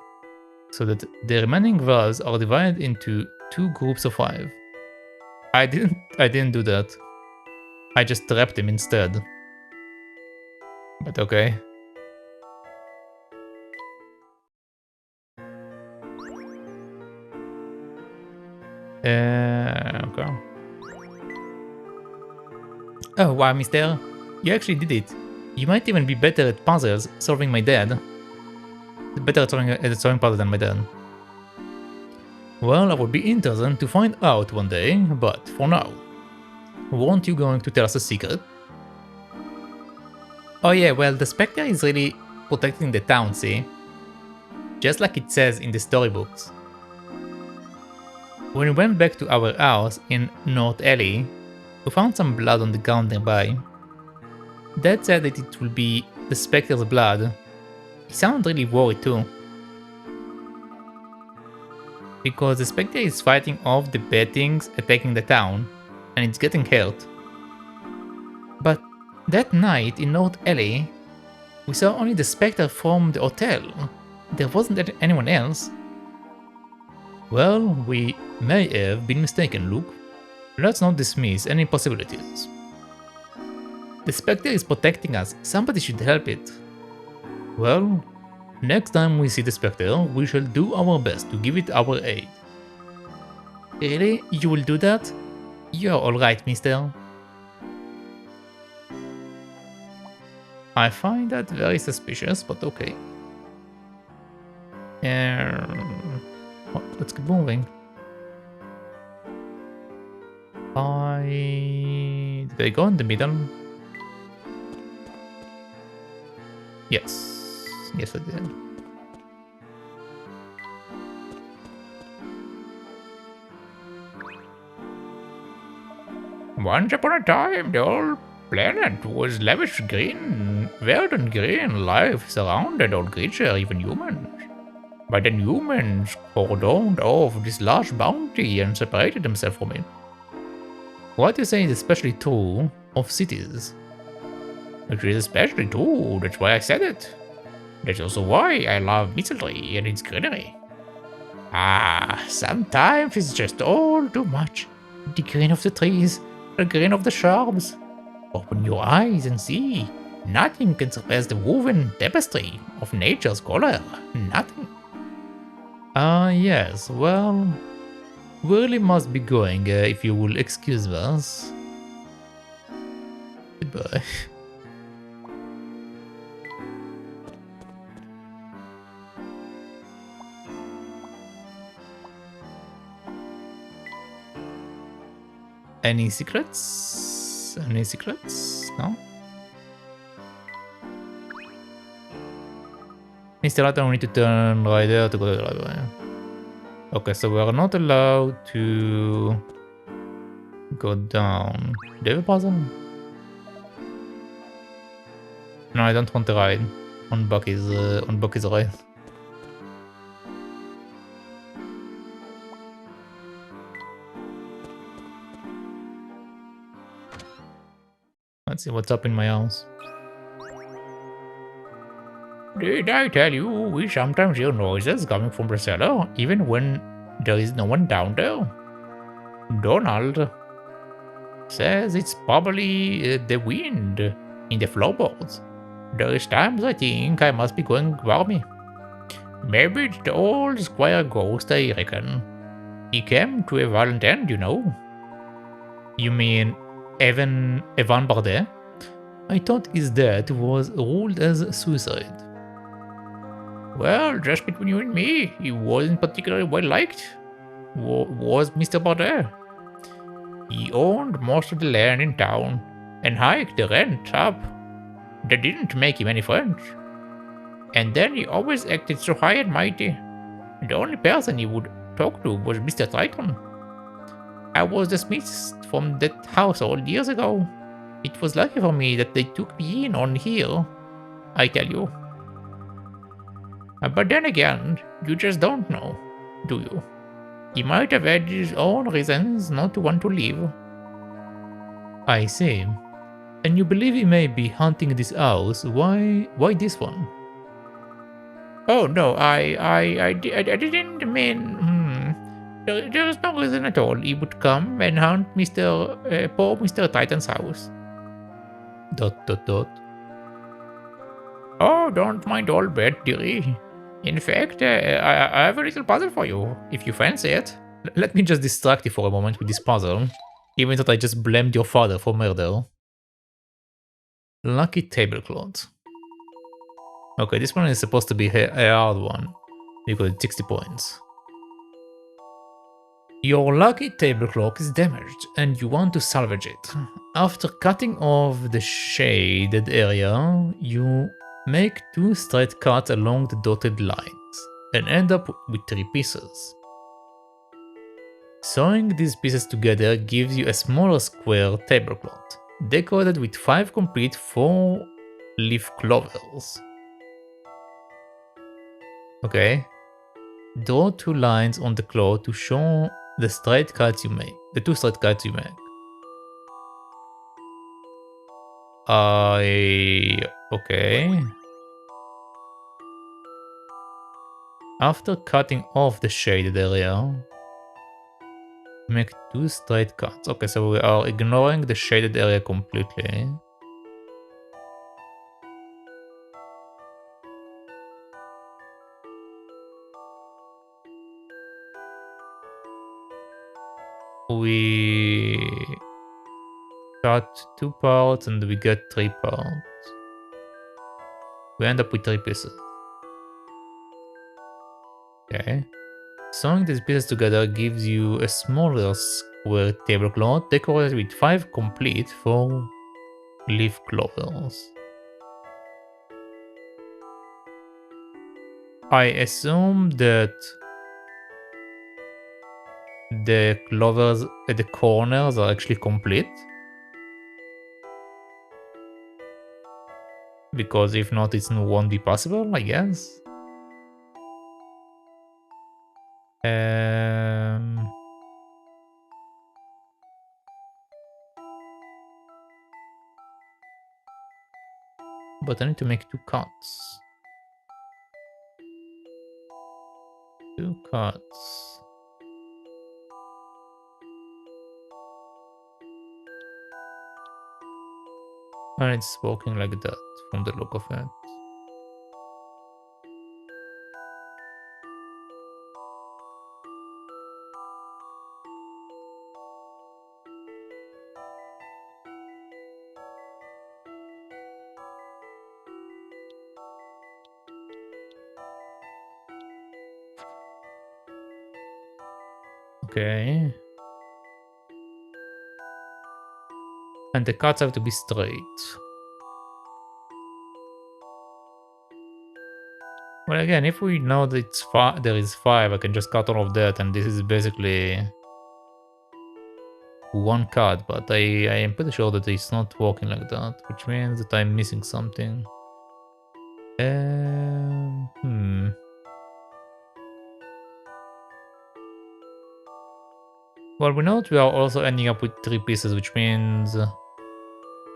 so that the remaining valves are divided into 2 groups of 5. I didn't do that. I just trapped him instead. But okay. Okay. Oh wow, mister. You actually did it. You might even be better at puzzles solving my dad. Better at solving puzzles than my dad. Well, I would be interested to find out one day, but for now, weren't you going to tell us a secret? Oh yeah, well, the Spectre is really protecting the town, see? Just like it says in the storybooks. When we went back to our house in North Alley, we found some blood on the ground nearby. Dad said that it will be the Spectre's blood. He sounded really worried too. Because the Spectre is fighting off the bad things attacking the town, and it's getting hurt. But that night in North Alley, we saw only the Spectre from the hotel. There wasn't anyone else. Well, we may have been mistaken, Luke. Let's not dismiss any possibilities. The Spectre is protecting us. Somebody should help it. Well, next time we see the Spectre, we shall do our best to give it our aid. Really? You will do that? You're alright, mister. I find that very suspicious, but okay. Let's keep moving. Did I go in the middle? Yes. Yes, I did. Once upon a time, the whole planet was lavish green, verdant green. Life surrounded all creatures, even humans. But then humans cordoned off this large bounty and separated themselves from it. What you say is especially true of cities. It is especially true, that's why I said it. That's also why I love Misthallery and its greenery. Ah, sometimes it's just all too much. The green of the trees, the green of the shrubs. Open your eyes and see. Nothing can surpass the woven tapestry of nature's color. Nothing. Yes, well, we really must be going, if you will excuse us. Goodbye. Any secrets? Any secrets? No? Mr. Layton, we need to turn right there to go to the library. Okay, so we are not allowed to go down. Do you have a puzzle? No, I don't want to ride on Bucky's ride. Let's see what's up in my house. Did I tell you we sometimes hear noises coming from the cellar, even when there is no one down there? Donald says it's probably the wind in the floorboards. There is times I think I must be going balmy. Maybe it's the old Squire ghost, I reckon. He came to a violent end, you know. You mean Evan Bardet? I thought his death was ruled as suicide. Well, just between you and me, he wasn't particularly well liked. Was Mr. Bardet. He owned most of the land in town and hiked the rent up. That didn't make him any friends. And then he always acted so high and mighty. The only person he would talk to was Mr. Triton. I was dismissed from that household years ago. It was lucky for me that they took me in on here, I tell you. But then again, you just don't know, do you? He might have had his own reasons not to want to leave. I see. And you believe he may be hunting this house? Why this one? Oh no, I didn't mean. There is no reason at all. He would come and hunt poor Mr. Titan's house. ... Oh, don't mind all bad, dearie. In fact, I have a little puzzle for you, if you fancy it. Let me just distract you for a moment with this puzzle, even that I just blamed your father for murder. Lucky tablecloth. Okay, this one is supposed to be a hard one, because it's 60 points. Your lucky tablecloth is damaged, and you want to salvage it. After cutting off the shaded area, you make 2 straight cuts along the dotted lines, and end up with 3 pieces. Sewing these pieces together gives you a smaller square tablecloth, decorated with 5 complete 4-leaf clovers. Okay. Draw 2 lines on the cloth to show the straight cuts you make. The 2 straight cuts you make. Okay. After cutting off the shaded area, make 2 straight cuts. Okay, so we are ignoring the shaded area completely. We cut 2 parts and we get 3 parts. We end up with 3 pieces. Okay. Sewing these pieces together gives you a smaller square tablecloth decorated with 5 complete 4-leaf clovers. I assume that the clovers at the corners are actually complete. Because if not, it won't be possible, I guess. But I need to make 2 cuts. 2 cuts. And it's working like that from the look of it. Okay. And the cuts have to be straight. Well, again, if we know that there is 5, I can just cut all of that, and this is basically 1 cut, but I am pretty sure that it's not working like that, which means that I'm missing something. Well, we know that we are also ending up with 3 pieces, which means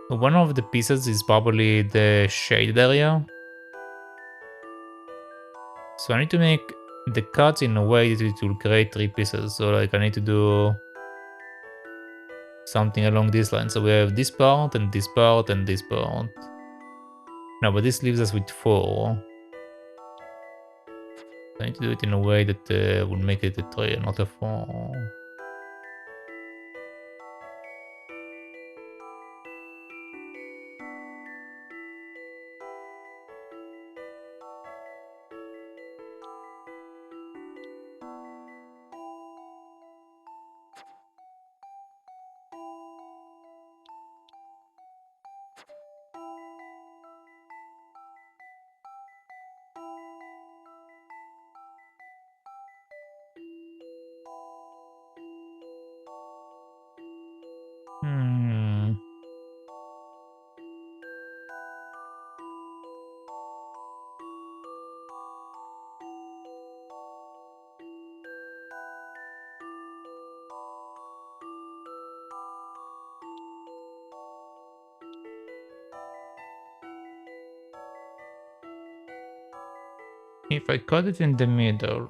One of the pieces is probably the shaded area. So I need to make the cuts in a way that it will create 3 pieces. So like I need to do something along this line. So we have this part and this part and this part. No, but this leaves us with 4. I need to do it in a way that will make it a 3 and not a 4. Hmm. If I cut it in the middle,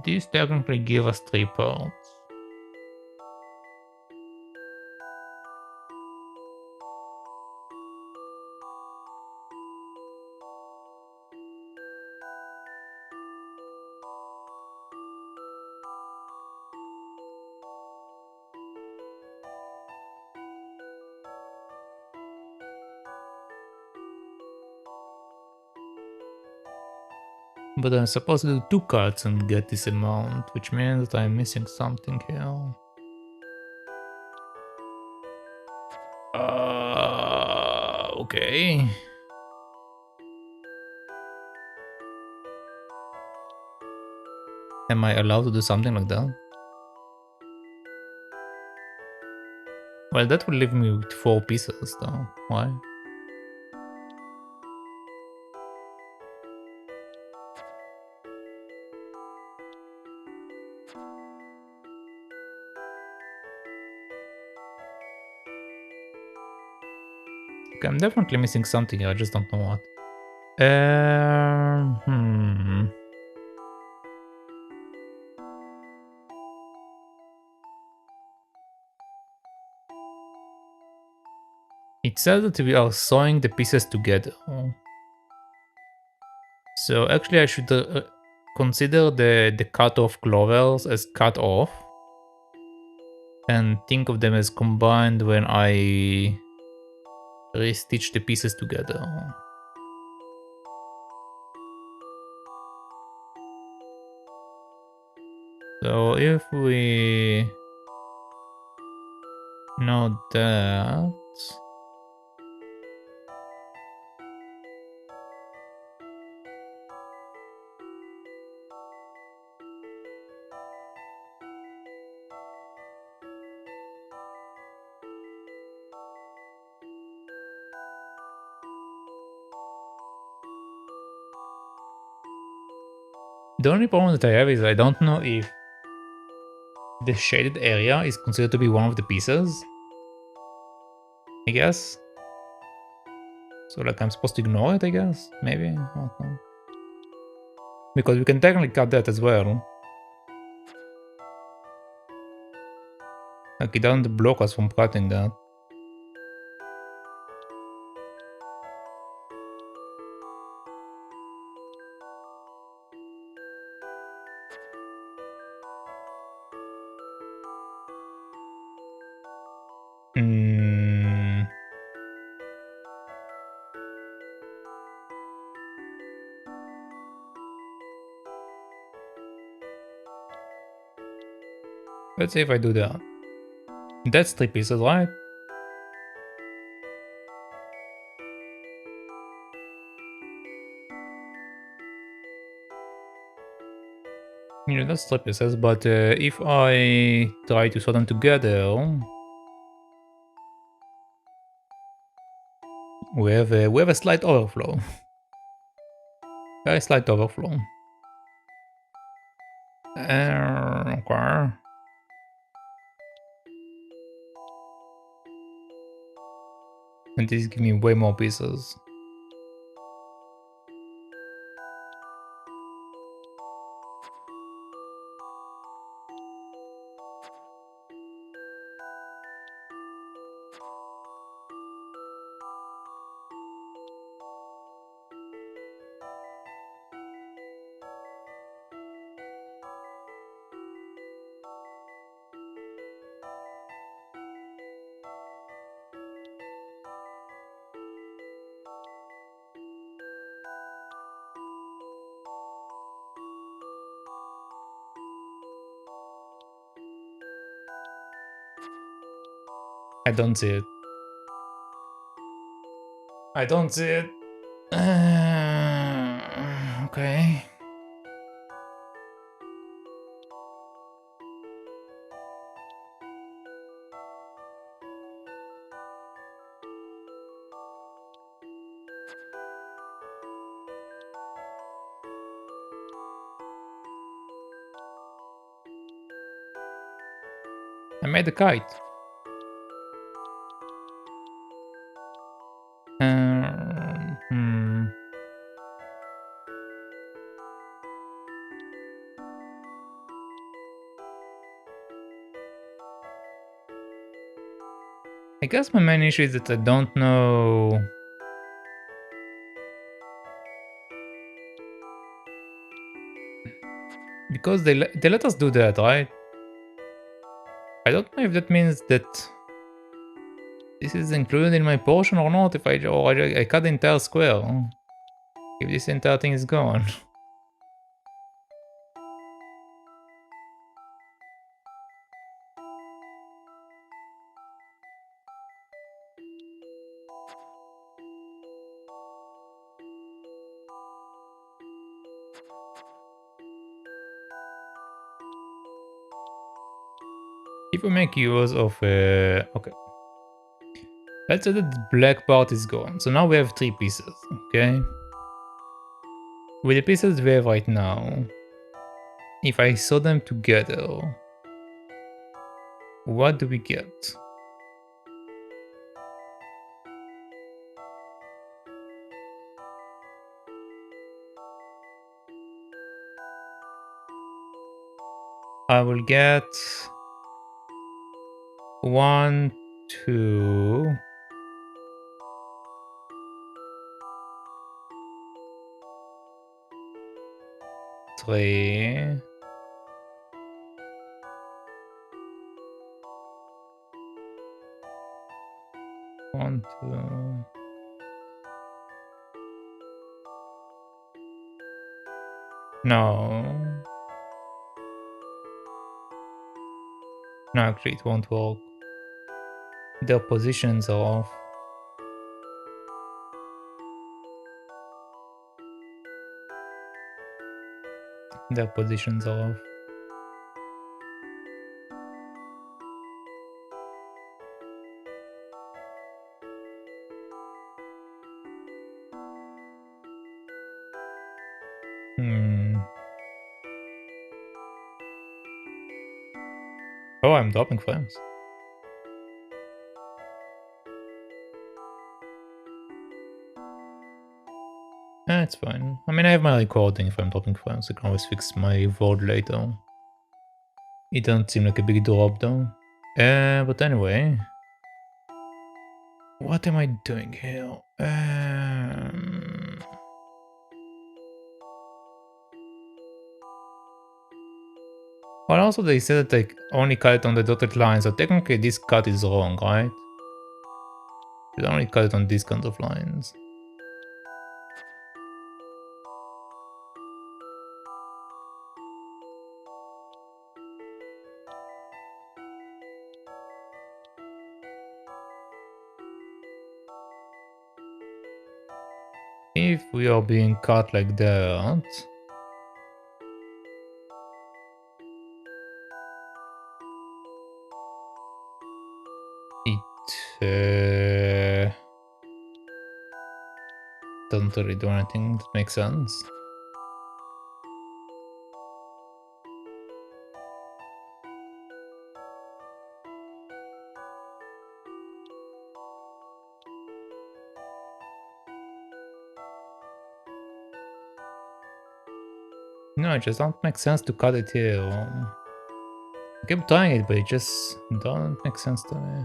this technically give us 3 parts. But I'm supposed to do 2 cuts and get this amount, which means that I'm missing something here. Okay. Am I allowed to do something like that? Well, that will leave me with 4 pieces though. Why? Okay, I'm definitely missing something here, I just don't know what. It says that we are sewing the pieces together. So actually I should consider the cut off clovers as cut off. And think of them as combined when I restitch the pieces together. So if we know that, the only problem that I have is I don't know if the shaded area is considered to be one of the pieces, I guess. So like I'm supposed to ignore it, I guess, maybe, I don't know. Because we can technically cut that as well. Like it doesn't block us from cutting that. Let's see if I do that. That's 3 pieces, right? Yeah, that's 3 pieces, but if I try to sew them together, we have a slight overflow. Very slight overflow. Okay. And this give me way more pieces. I don't see it. I don't see it. Okay. I made a kite. Hmm. I guess my main issue is that I don't know. Because they let us do that, right? I don't know if that means that this is included in my portion or not. If I cut the entire square, if this entire thing is gone. If we make use of okay, let's say that the black part is gone. So now we have 3 pieces. Okay, with the pieces we have right now, if I sew them together, what do we get? I will get 1, 2, 3. 1, 2. No. No, actually it won't work. Their positions are off. Their positions are off. Oh, I'm dropping frames. It's fine. I mean, I have my recording. If I'm dropping frames, I can always fix my VOD later. It doesn't seem like a big drop though. But anyway. What am I doing here? Well, also they said that I only cut it on the dotted line, so technically this cut is wrong, right? You only cut it on these kinds of lines. If we are being cut like that, it doesn't really do anything that makes sense. No, it just don't make sense to cut it here. I keep trying it, but it just don't make sense to me.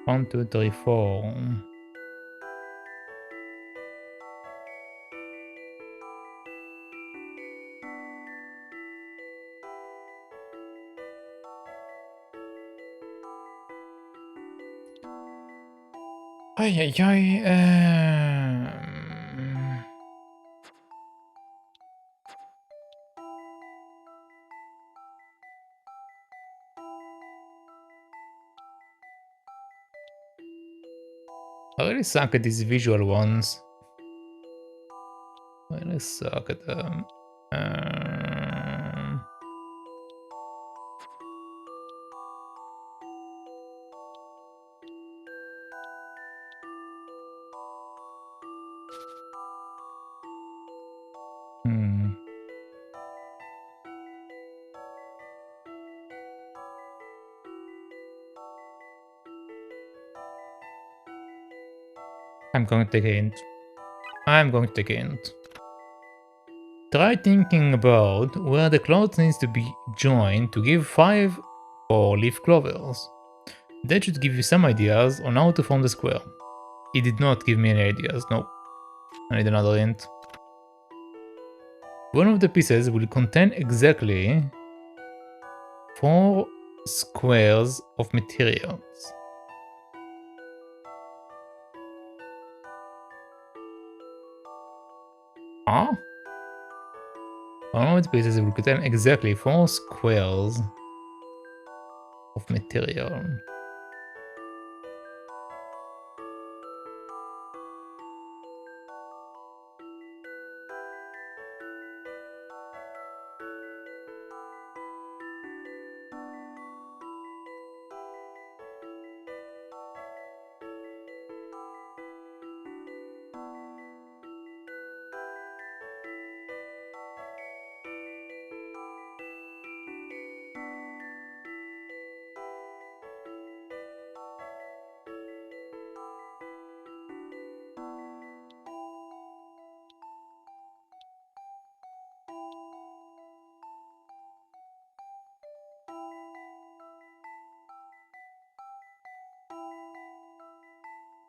One, two, three, four. Ay, ay, ay. I really suck at these visual ones. I really suck at them. I'm going to take a hint. I'm going to take a hint. Try thinking about where the cloth needs to be joined to give 5 4-leaf clovers. That should give you some ideas on how to form the square. It did not give me any ideas, no. I need another hint. One of the pieces will contain exactly 4 squares of materials. Huh? One of the pieces will contain exactly 4 squares of material.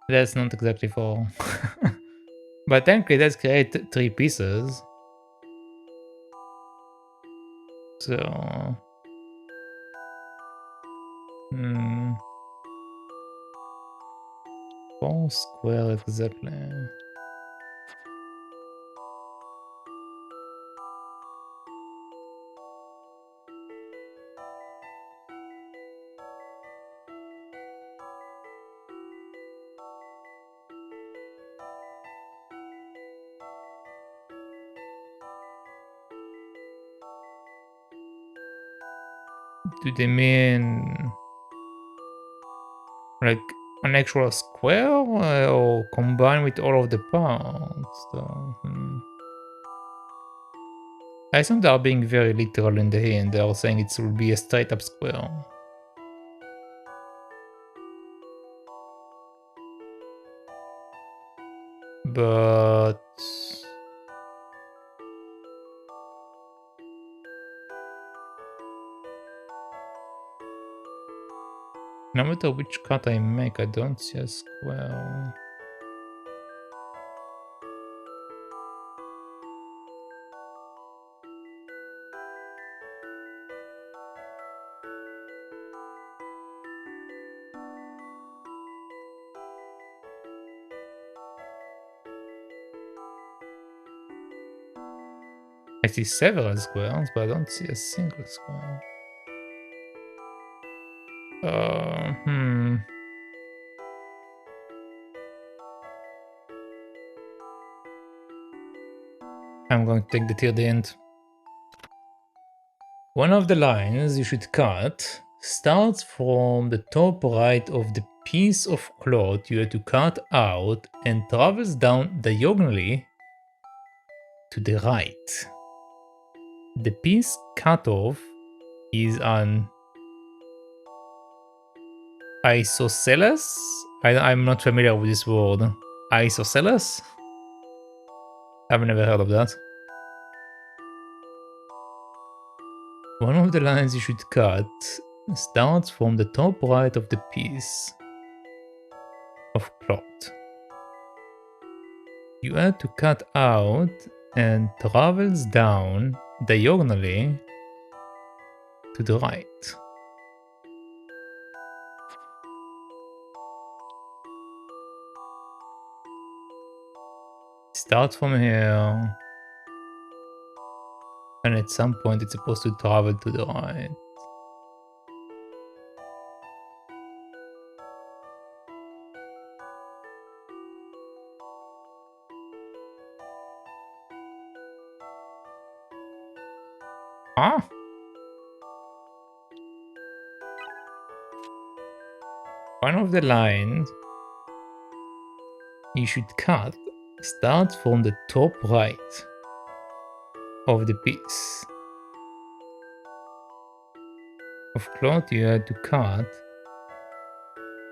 That's not exactly 4. But technically let's create 3 pieces. So... 4 square exactly. Do they mean like an actual square or combined with all of the parts? So, I assume they are being very literal in the hint. They are saying it will be a straight up square. But no matter which cut I make, I don't see a square. I see several squares, but I don't see a single square. I'm going to take the tiered hint. One of the lines you should cut starts from the top right of the piece of cloth you had to cut out and travels down diagonally to the right. The piece cut off is an isosceles? I'm not familiar with this word. Isosceles? I've never heard of that. One of the lines you should cut starts from the top right of the piece of cloth. You had to cut out and travels down diagonally to the right. Start from here, and at some point it's supposed to travel to the right. Ah! One of the lines you should cut starts from the top right of the piece of cloth you had to cut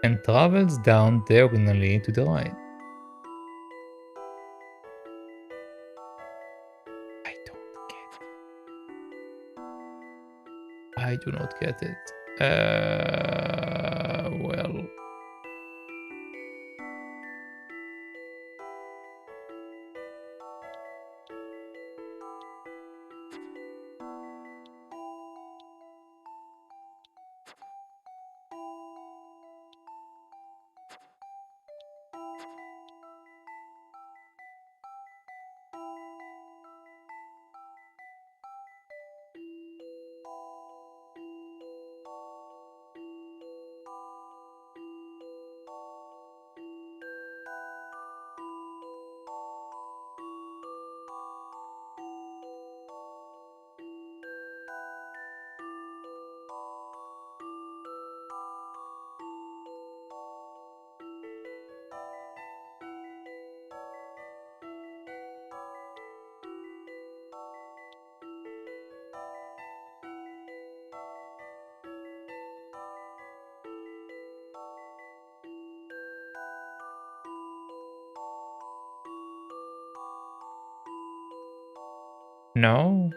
and travels down diagonally to the right. I don't get it. I do not get it. Well. No.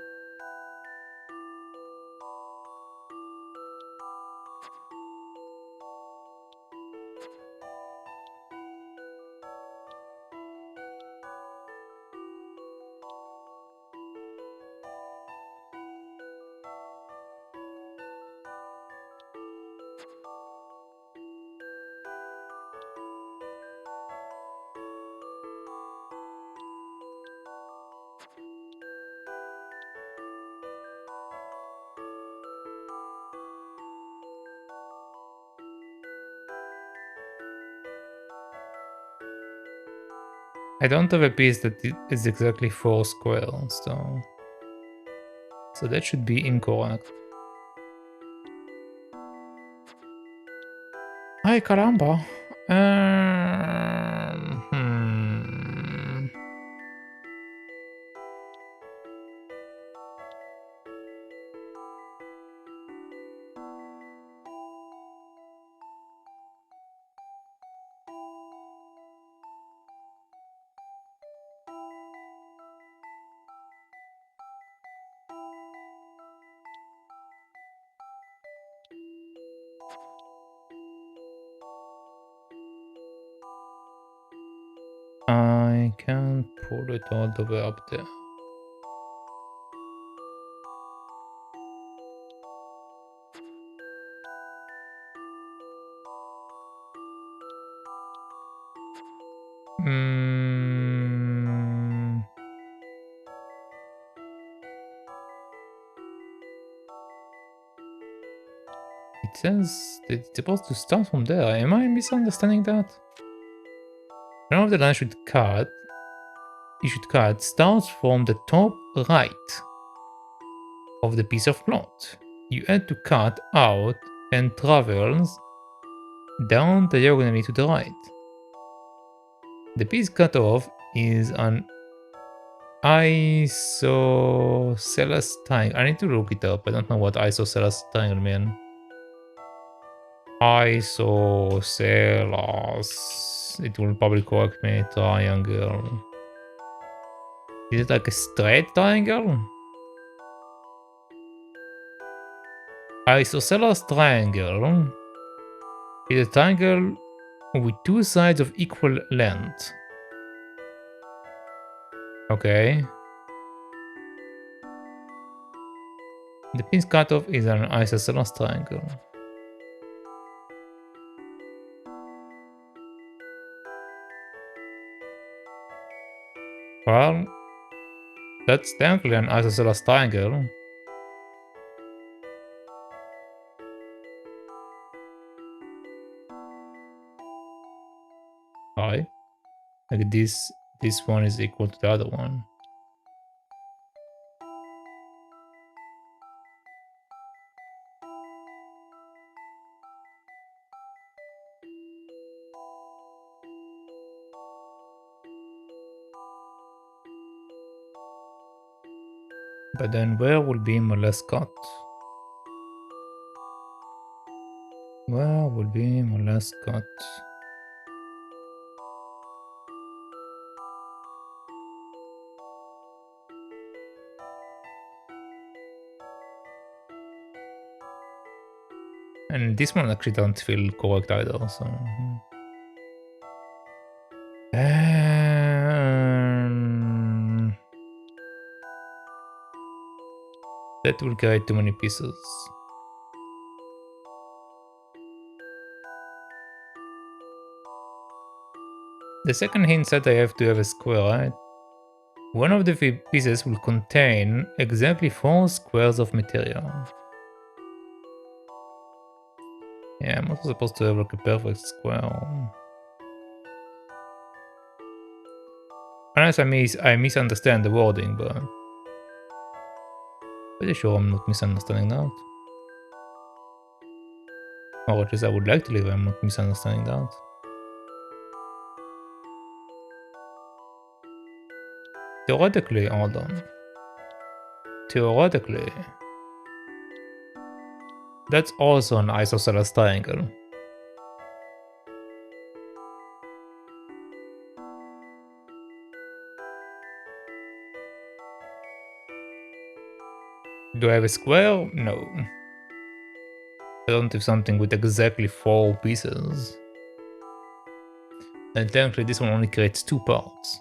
I don't have a piece that is exactly 4 squares, so that should be incorrect. Ay caramba. I can't pull it all the way up there. It says that it's supposed to start from there. Am I misunderstanding that? One of the lines you should cut starts from the top right of the piece of cloth. You had to cut out and travels down diagonally to the right. The piece cut off is an isosceles triangle. I need to look it up. I don't know what isosceles triangle means. Isosceles. It will probably correct me. Triangle. Is it like a straight triangle? Isosceles triangle is a triangle with two sides of equal length. Okay. The pin's cutoff is an isosceles triangle. Well, that's technically an isosceles triangle. Right? Like this one is equal to the other one. But then where will be my last cut? Where will be my last cut? And this one actually doesn't feel correct either, so... that will create too many pieces. The second hint said I have to have a square, right? One of the pieces will contain exactly 4 squares of material. Yeah, I'm also supposed to have like a perfect square. Unless I misunderstand the wording, but pretty sure I'm not misunderstanding that. Or at least I would like to believe I'm not misunderstanding that. Theoretically, hold on. Theoretically, that's also an isosceles triangle. Do I have a square? No. I don't have something with exactly 4 pieces. And technically this one only creates 2 parts.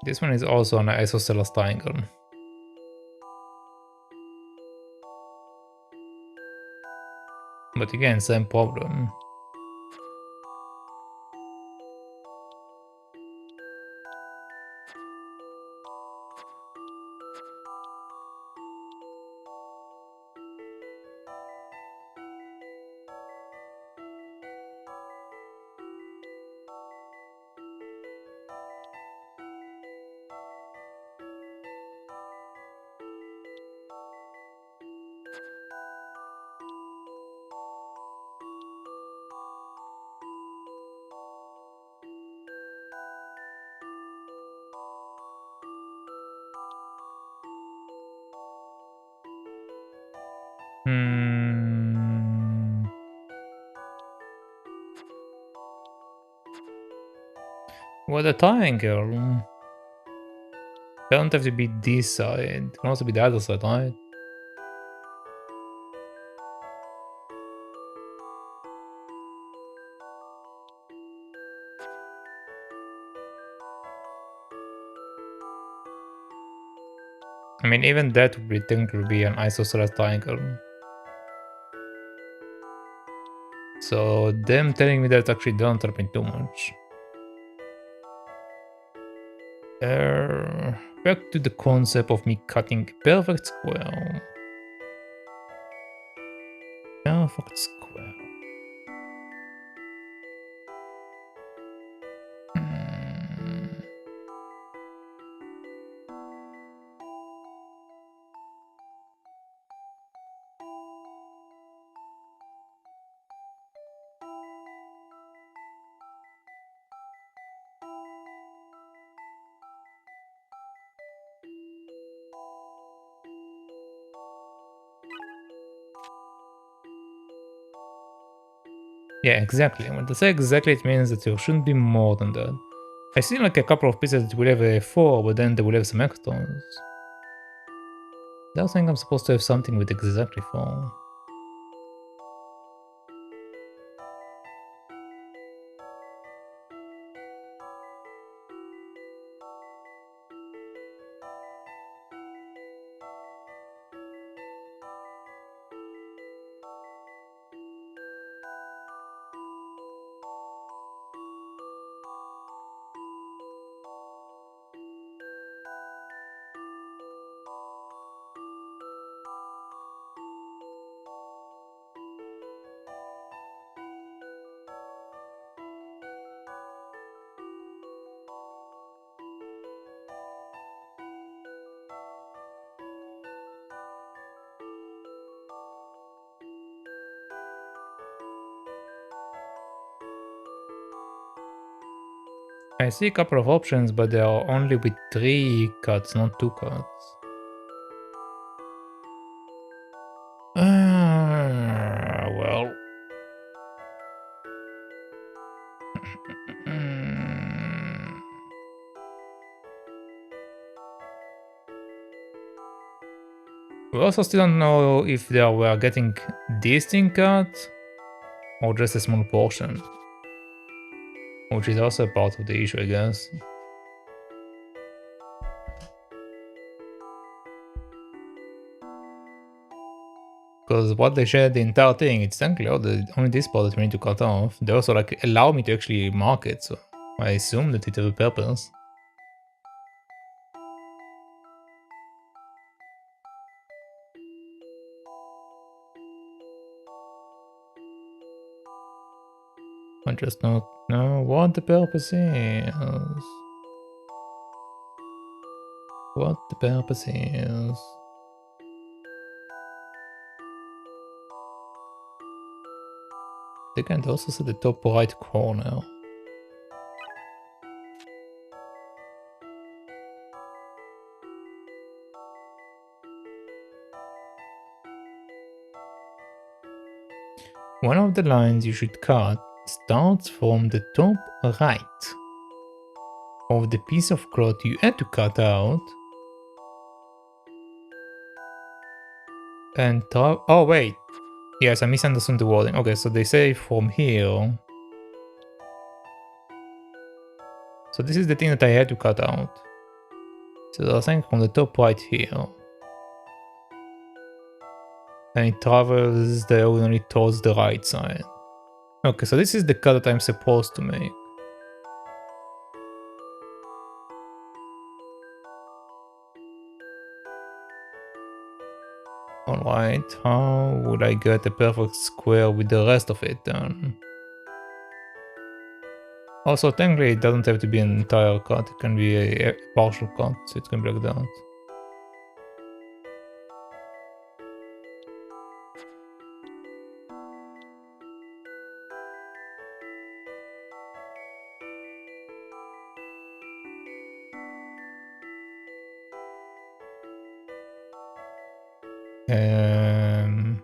This one is also an isosceles triangle. But again, same problem. Well, the triangle don't have to be this side, it can also be the other side, right? I mean, even that would be technically be an isosceles triangle. So them telling me that actually don't help me too much. Back to the concept of me cutting perfect square. Perfect square. Yeah, exactly. When they say exactly, it means that there shouldn't be more than that. I see like a couple of pieces that will have a 4, but then they will have some extras. I think I'm supposed to have something with exactly 4. I see a couple of options, but they are only with 3 cuts, not 2 cuts. Well. Mm. We also still don't know if they were getting this thing cut or just a small portion, which is also part of the issue, I guess. Because what they shared the entire thing, it's technically only this part that we need to cut off. They also like allow me to actually mark it, so I assume that it has a purpose. I just don't know what the purpose is. What the purpose is. They can also see the top right corner. One of the lines you should cut starts from the top right of the piece of cloth you had to cut out. And oh wait, yes, I misunderstood the wording. Okay, so they say from here. So this is the thing that I had to cut out. So they're saying from the top right here. And it travels diagonally towards the right side. Okay, so this is the cut that I'm supposed to make. Alright, how would I get a perfect square with the rest of it then? Also, technically it doesn't have to be an entire cut, it can be a partial cut, so it can be like that. Um,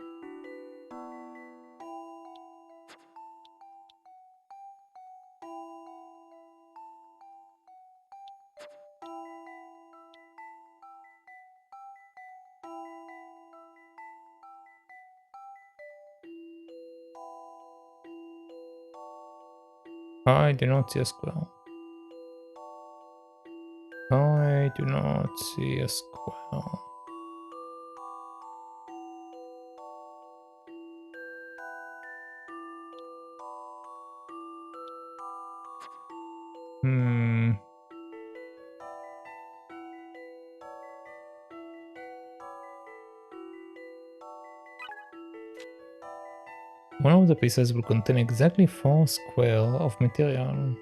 I do not see a square. I do not see a square. Hmm. One of the pieces will contain exactly 4 squares of material.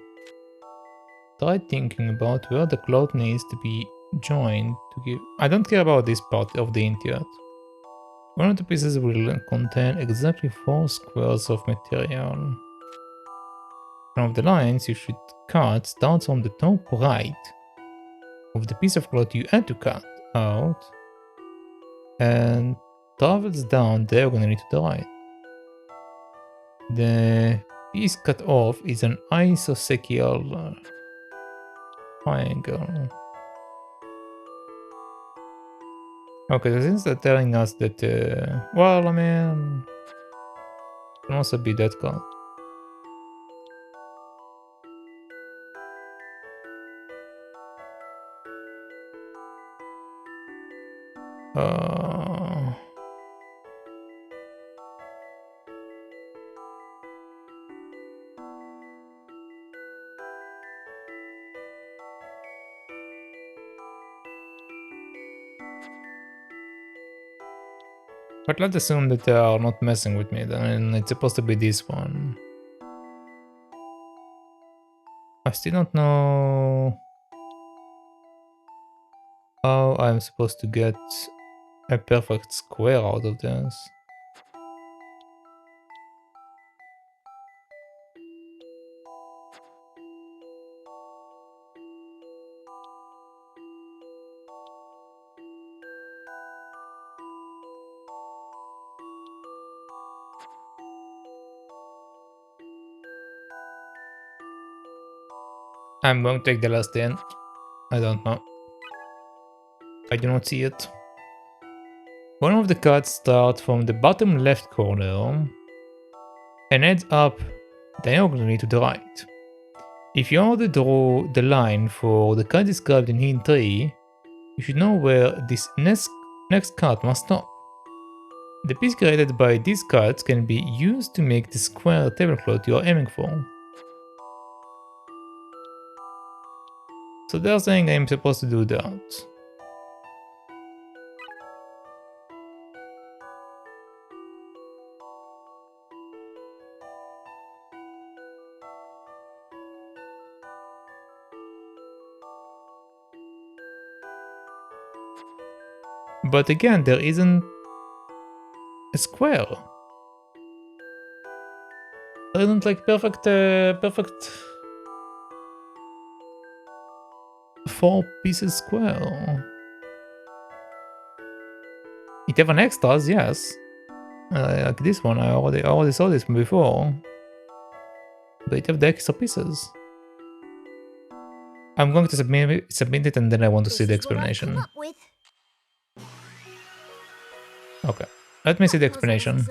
Try thinking about where the cloth needs to be joined to give... I don't care about this part of the int yet. One of the pieces will contain exactly 4 squares of material. One of the lines you should cut starts from the top right of the piece of cloth you had to cut out and travels down diagonally to the right. The piece cut off is an isosceles triangle. Okay, so since they're telling us that, well, I mean, it can also be that card. But let's assume that they are not messing with me, then it's supposed to be this one. I still don't know how I'm supposed to get a perfect square out of this. I'm going to take the last 10. I don't know. I do not see it. One of the cards starts from the bottom left corner and heads up diagonally to the right. If you want to draw the line for the card described in hint 3, you should know where this next card must stop. The piece created by these cards can be used to make the square tablecloth you are aiming for. So they're saying I'm supposed to do that. But again, there isn't a square. There isn't like perfect 4 pieces square. It have an extras, yes. Like this one, I already saw this before. But it have the extra pieces. I'm going to submit it and then I want to see the explanation. Okay, let me see the explanation.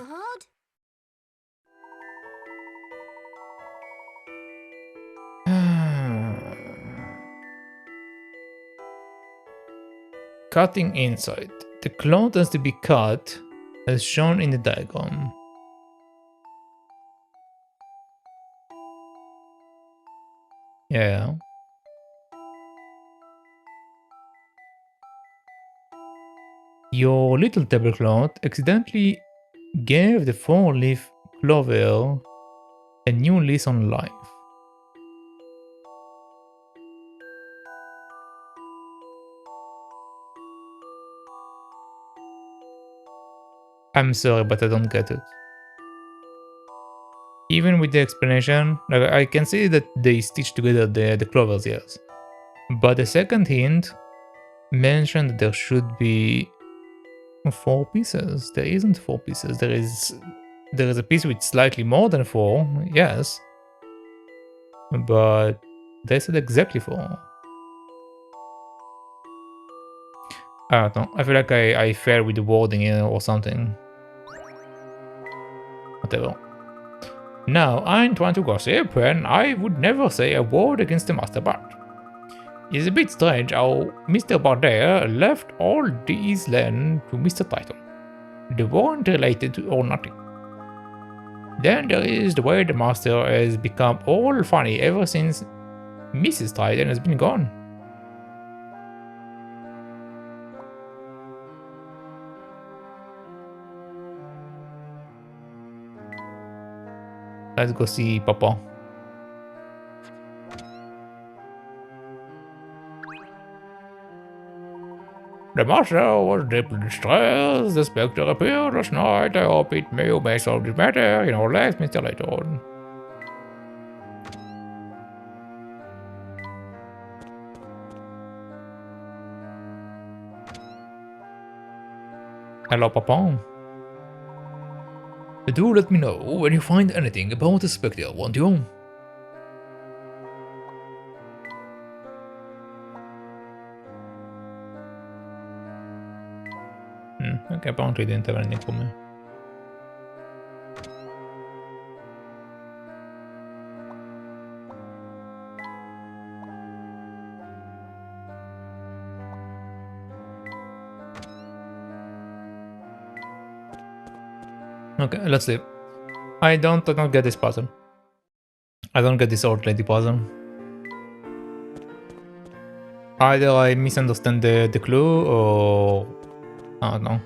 Cutting inside. The cloth has to be cut as shown in the diagram. Yeah. Your little tablecloth accidentally gave the 4-leaf clover a new lease on life. I'm sorry, but I don't get it. Even with the explanation, I can see that they stitched together the clovers, yes. But the second hint mentioned that there should be 4 pieces. There isn't 4 pieces. There is a piece with slightly more than 4, yes. But they said exactly 4. I don't know. I feel like I failed with the wording here or something. Whatever. Now, I ain't trying to gossip, and I would never say a word against the Master Bard. It's a bit strange how Mr. Bardet left all these land to Mr. Titan. They weren't related to or nothing. Then there is the way the Master has become all funny ever since Mrs. Titan has been gone. Let's go see Papa. The Master was deeply distressed. The Spectre appeared last night. I hope it may solve this matter. You know, let Mr. Layton. Hello, Papa. Do let me know when you find anything about the Spectre, won't you? Okay, apparently didn't have anything for me. Okay, let's leave. I don't get this puzzle. I don't get this old lady puzzle. Either I misunderstand the clue or I don't know.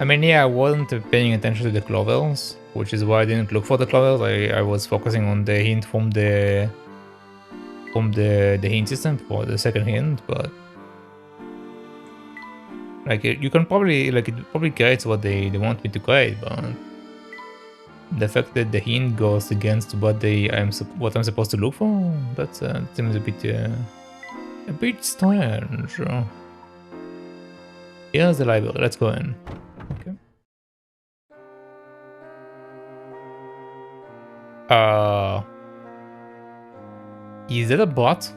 I mean, yeah, I wasn't paying attention to the clovers, which is why I didn't look for the clovers. I was focusing on the hint from the hint system for the second hint, but like you can probably it probably creates what they want me to create, but the fact that the hint goes against what I'm supposed to look for, that seems a bit strange. Here's the library. Let's go in. Okay. Is that a bot?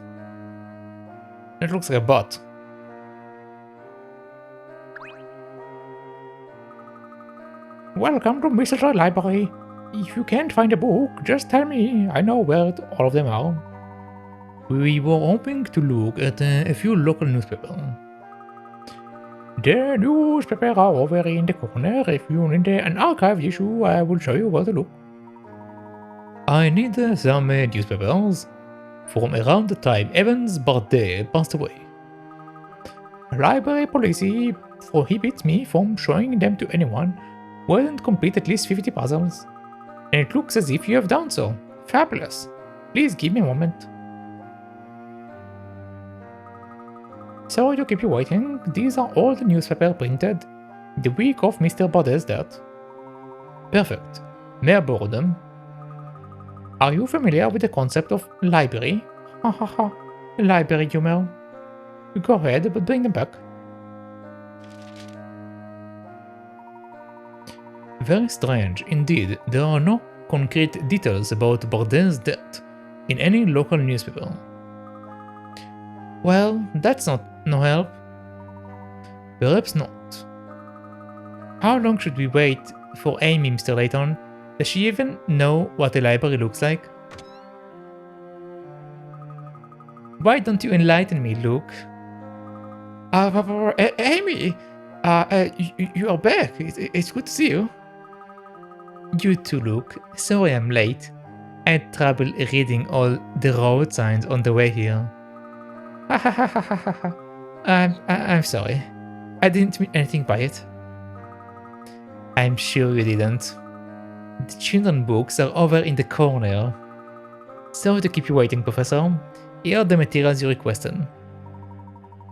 It looks like a bot. Welcome to Misthallery Library. If you can't find a book, just tell me. I know where all of them are. We were hoping to look at a few local newspapers. The newspapers are over in the corner. If you need an archive issue, I will show you where to look. I need some newspapers from around the time Evans Bardet passed away. Library policy prohibits me from showing them to anyone who hasn't completed at least 50 puzzles. And it looks as if you have done so. Fabulous. Please give me a moment. Sorry to keep you waiting. These are all the newspapers printed the week of Mr. Bardet's death. Perfect. May I borrow them? Are you familiar with the concept of library? Ha ha ha. Library humor. Go ahead, but bring them back. Very strange. Indeed, there are no concrete details about Bardet's death in any local newspaper. Well, that's no help. Perhaps not. How long should we wait for Amy, Mr. Layton? Does she even know what a library looks like? Why don't you enlighten me, Luke? Amy! You are back. It's good to see you. You too, Luke. Sorry I'm late. I had trouble reading all the road signs on the way here. I'm sorry. I didn't mean anything by it. I'm sure you didn't. The children's books are over in the corner. Sorry to keep you waiting, Professor. Here are the materials you requested.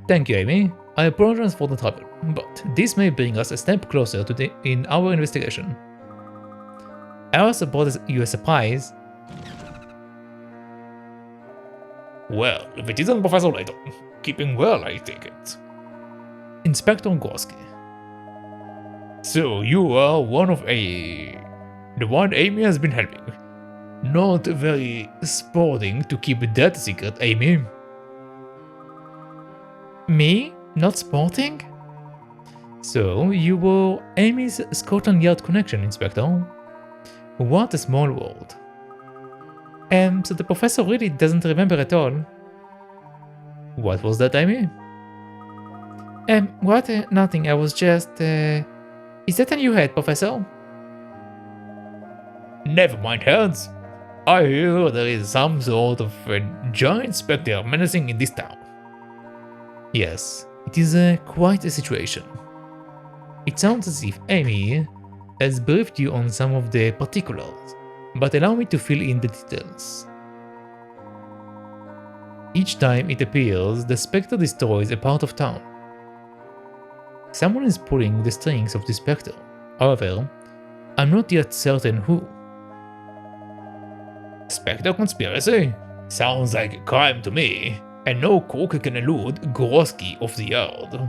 Thank you, Amy. I apologize for the trouble, but this may bring us a step closer in our investigation. I also brought you a surprise. Well, if it isn't Professor Layton, keeping well, I take it. Inspector Gorski. So you are the one Amy has been helping. Not very sporting to keep that secret, Amy. Me? Not sporting? So you were Amy's Scotland Yard connection, Inspector. What a small world. So the professor really doesn't remember at all. What was that, Amy? What? Nothing, I was just, Is that a new head, Professor? Never mind heads. I hear there is some sort of a giant spectre menacing in this town. Yes, it is quite a situation. It sounds as if Amy has briefed you on some of the particulars, but allow me to fill in the details. Each time it appears, the spectre destroys a part of town. Someone is pulling the strings of the spectre. However, I'm not yet certain who. Spectre conspiracy? Sounds like a crime to me, and no cook can elude Gorski of the Yard.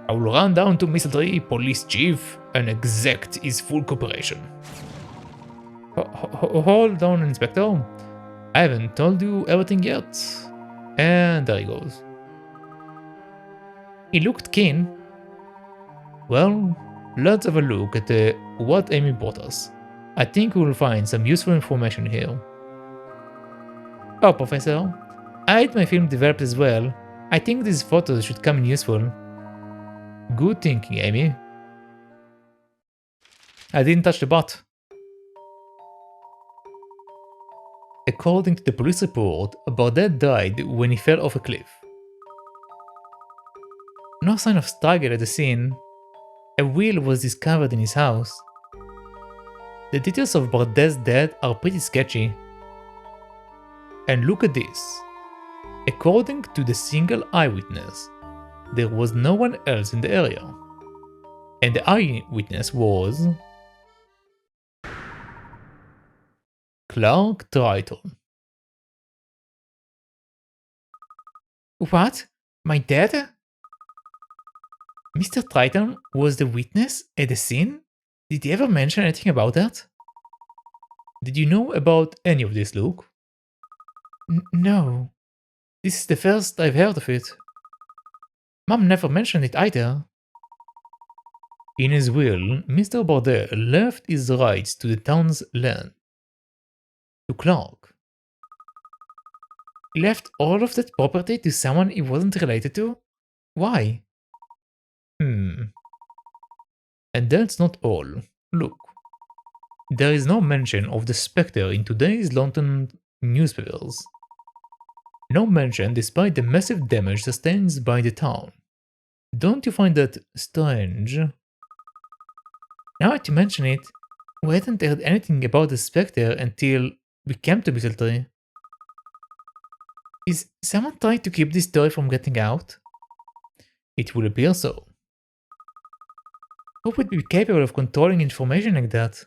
I will run down to Misthallery Police Chief and exact his full cooperation. Hold on, Inspector. I haven't told you everything yet. And there he goes. He looked keen. Well, let's have a look at what Amy brought us. I think we'll find some useful information here. Oh, Professor, I had my film developed as well. I think these photos should come in useful. Good thinking, Amy. I didn't touch the bot. According to the police report, Bardet died when he fell off a cliff. No sign of struggle at the scene. A will was discovered in his house. The details of Bardet's death are pretty sketchy. And look at this. According to the single eyewitness, there was no one else in the area. And the eyewitness was Clark Triton. What? My dad? Mr. Triton was the witness at the scene? Did he ever mention anything about that? Did you know about any of this, Luke? No. This is the first I've heard of it. Mom never mentioned it either. In his will, Mr. Bardet left his rights to the town's land to Clark. He left all of that property to someone he wasn't related to? Why? And that's not all. Look. There is no mention of the Spectre in today's London newspapers. No mention despite the massive damage sustained by the town. Don't you find that strange? Now that you mention it, we hadn't heard anything about the Spectre until we came to Misthallery. Is someone trying to keep this story from getting out? It would appear so. Who would be capable of controlling information like that?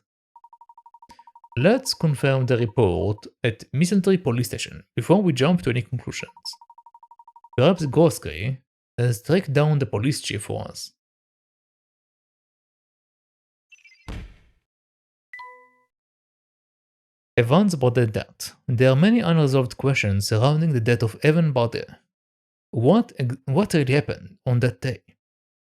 Let's confirm the report at Misthallery Police Station before we jump to any conclusions. Perhaps Ghostry has tracked down the police chief for us. Evans Bardet death. There are many unresolved questions surrounding the death of Evan Bardet. What really happened on that day?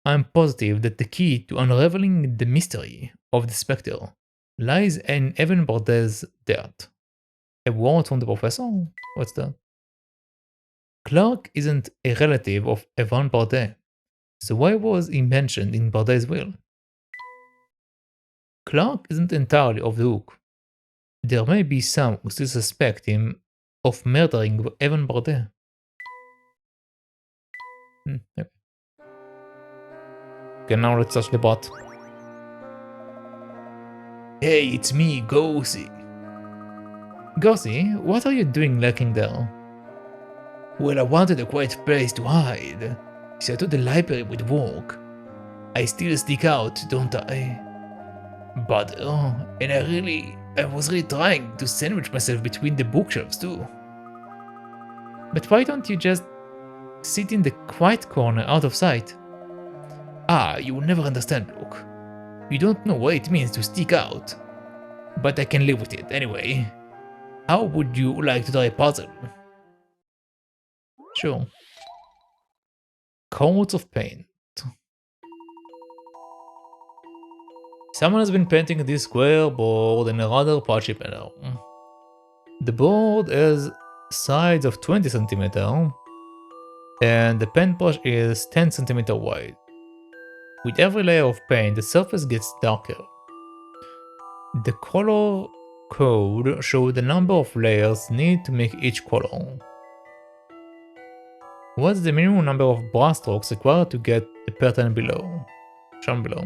I'm positive that the key to unraveling the mystery of the Spectre lies in Evan Bardet's death. A word from the professor? What's that? Clark isn't a relative of Evan Bardet, so why was he mentioned in Bardet's will? Clark isn't entirely off the hook. There may be some who still suspect him of murdering Evan Bardet. Okay, now let's touch the bot. Hey, it's me, Gossy. Gossy, what are you doing lurking there? Well, I wanted a quiet place to hide, so I thought the library would work. I still stick out, don't I? But, and I was really trying to sandwich myself between the bookshelves too. But why don't you just sit in the quiet corner out of sight? Ah, you will never understand, Luke. You don't know what it means to stick out. But I can live with it anyway. How would you like to try a puzzle? Sure. Coats of paint. Someone has been painting this square board in a rather patchy manner. The board has sides of 20 cm and the paintbrush is 10 cm wide. With every layer of paint, the surface gets darker. The color code shows the number of layers needed to make each color. What's the minimum number of brush strokes required to get the pattern below? Shown below.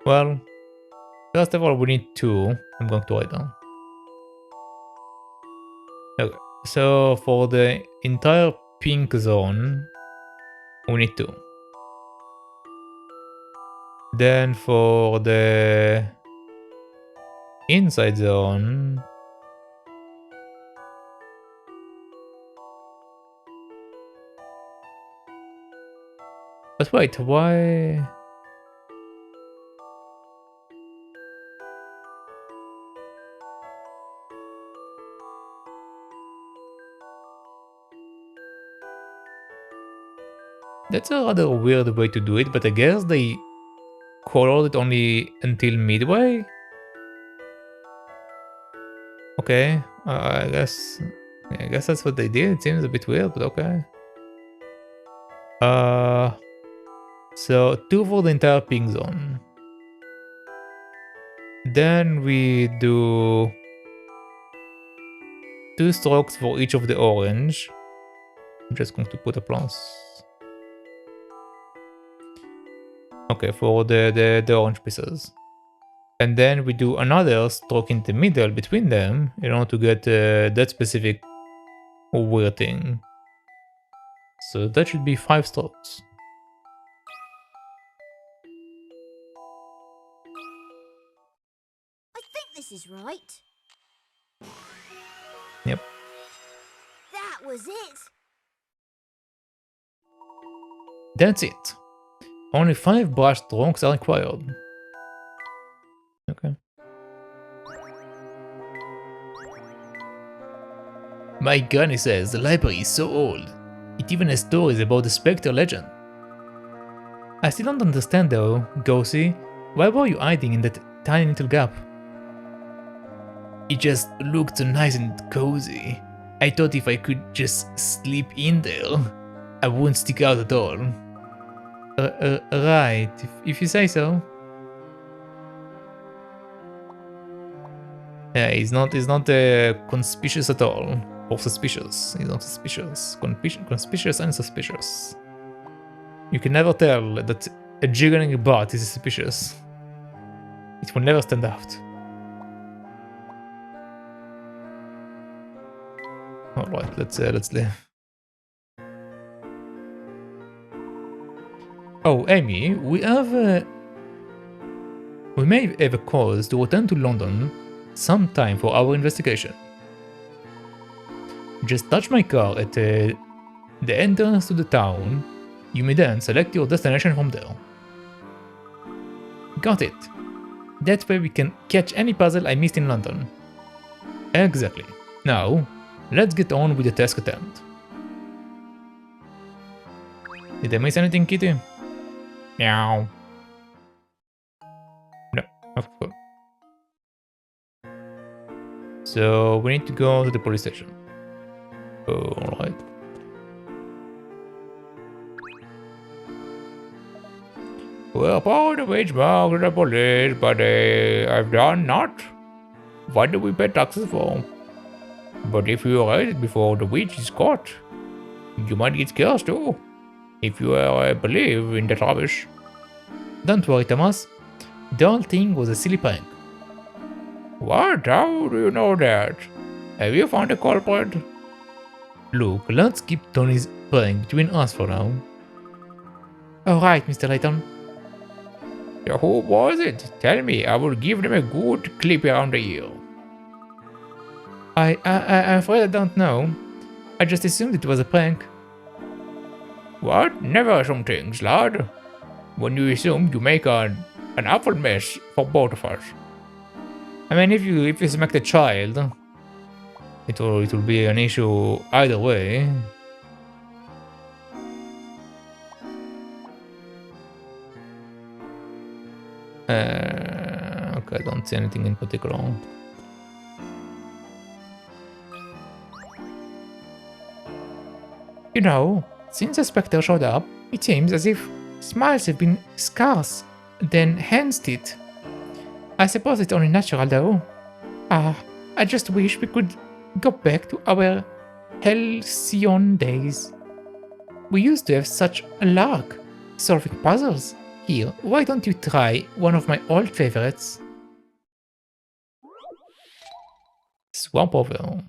Well, first of all, we need 2. I'm going to write down. Okay, so for the entire pink zone, we need 2. Then for the inside zone, but wait, why? That's a rather weird way to do it, but I guess they colored it only until midway? Okay, I guess that's what they did. It seems a bit weird, but okay. So 2 for the entire pink zone. Then we do 2 strokes for each of the orange. I'm just going to put a plus. Okay, for the orange pieces. And then we do another stroke in the middle between them in order to get that specific weird thing. So that should be 5 strokes. I think this is right. Yep. That was it. That's it. Only 5 brush strokes are required. Okay. My granny says the library is so old. It even has stories about the Spectre legend. I still don't understand though, Goosey. Why were you hiding in that tiny little gap? It just looked so nice and cozy. I thought if I could just sleep in there, I wouldn't stick out at all. Right, if you say so. Yeah, he's not conspicuous at all. Or suspicious. He's not suspicious. Conspicuous and suspicious. You can never tell that a jiggling bot is suspicious. It will never stand out. Alright, let's leave. Oh, Amy, we may have a cause to return to London sometime for our investigation. Just touch my car at the entrance to the town. You may then select your destination from there. Got it. That way we can catch any puzzle I missed in London. Exactly. Now, let's get on with the task at hand. Did I miss anything, Kitty? Meow. No, of course. So we need to go to the police station. Alright. Well, upon the wage mark to the police, but I've done not. What do we pay taxes for? But if you arrest it before the witch is caught, you might get scared too. If you believe in that rubbish. Don't worry, Thomas. The whole thing was a silly prank. What? How do you know that? Have you found a culprit? Look, let's keep Tony's prank between us for now. Alright, Mr. Layton. So who was it? Tell me, I will give them a good clip around the ear. I'm afraid I don't know. I just assumed it was a prank. What? Never assume things, lad. When you assume, you make an awful mess for both of us. I mean, if you smack the child, it will be an issue either way. Okay, I don't see anything in particular. You know, since the Spectre showed up, it seems as if smiles have been scarce, then enhanced it. I suppose it's only natural though. I just wish we could go back to our halcyon days. We used to have such a lark, solving puzzles. Here, why don't you try one of my old favorites? Swamp over.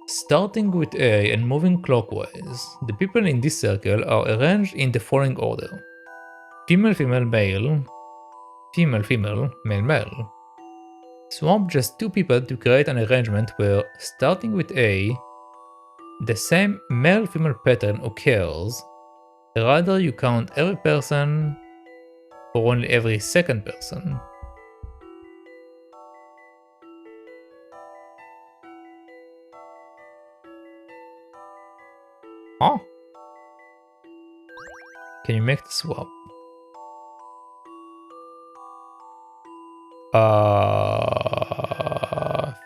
Starting with A and moving clockwise, the people in this circle are arranged in the following order. Female, female, male. Female, female, male, male. Swap just 2 people to create an arrangement where, starting with A, the same male-female pattern occurs. Rather, you count every person for only every second person. Oh. Can you make the swap?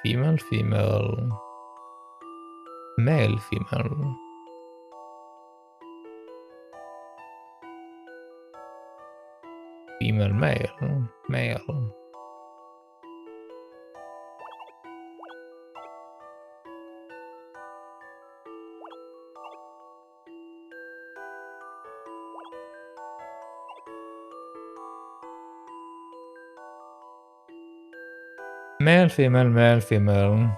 Female, female. Male, female. Female, male. Male. Male, female, male, female.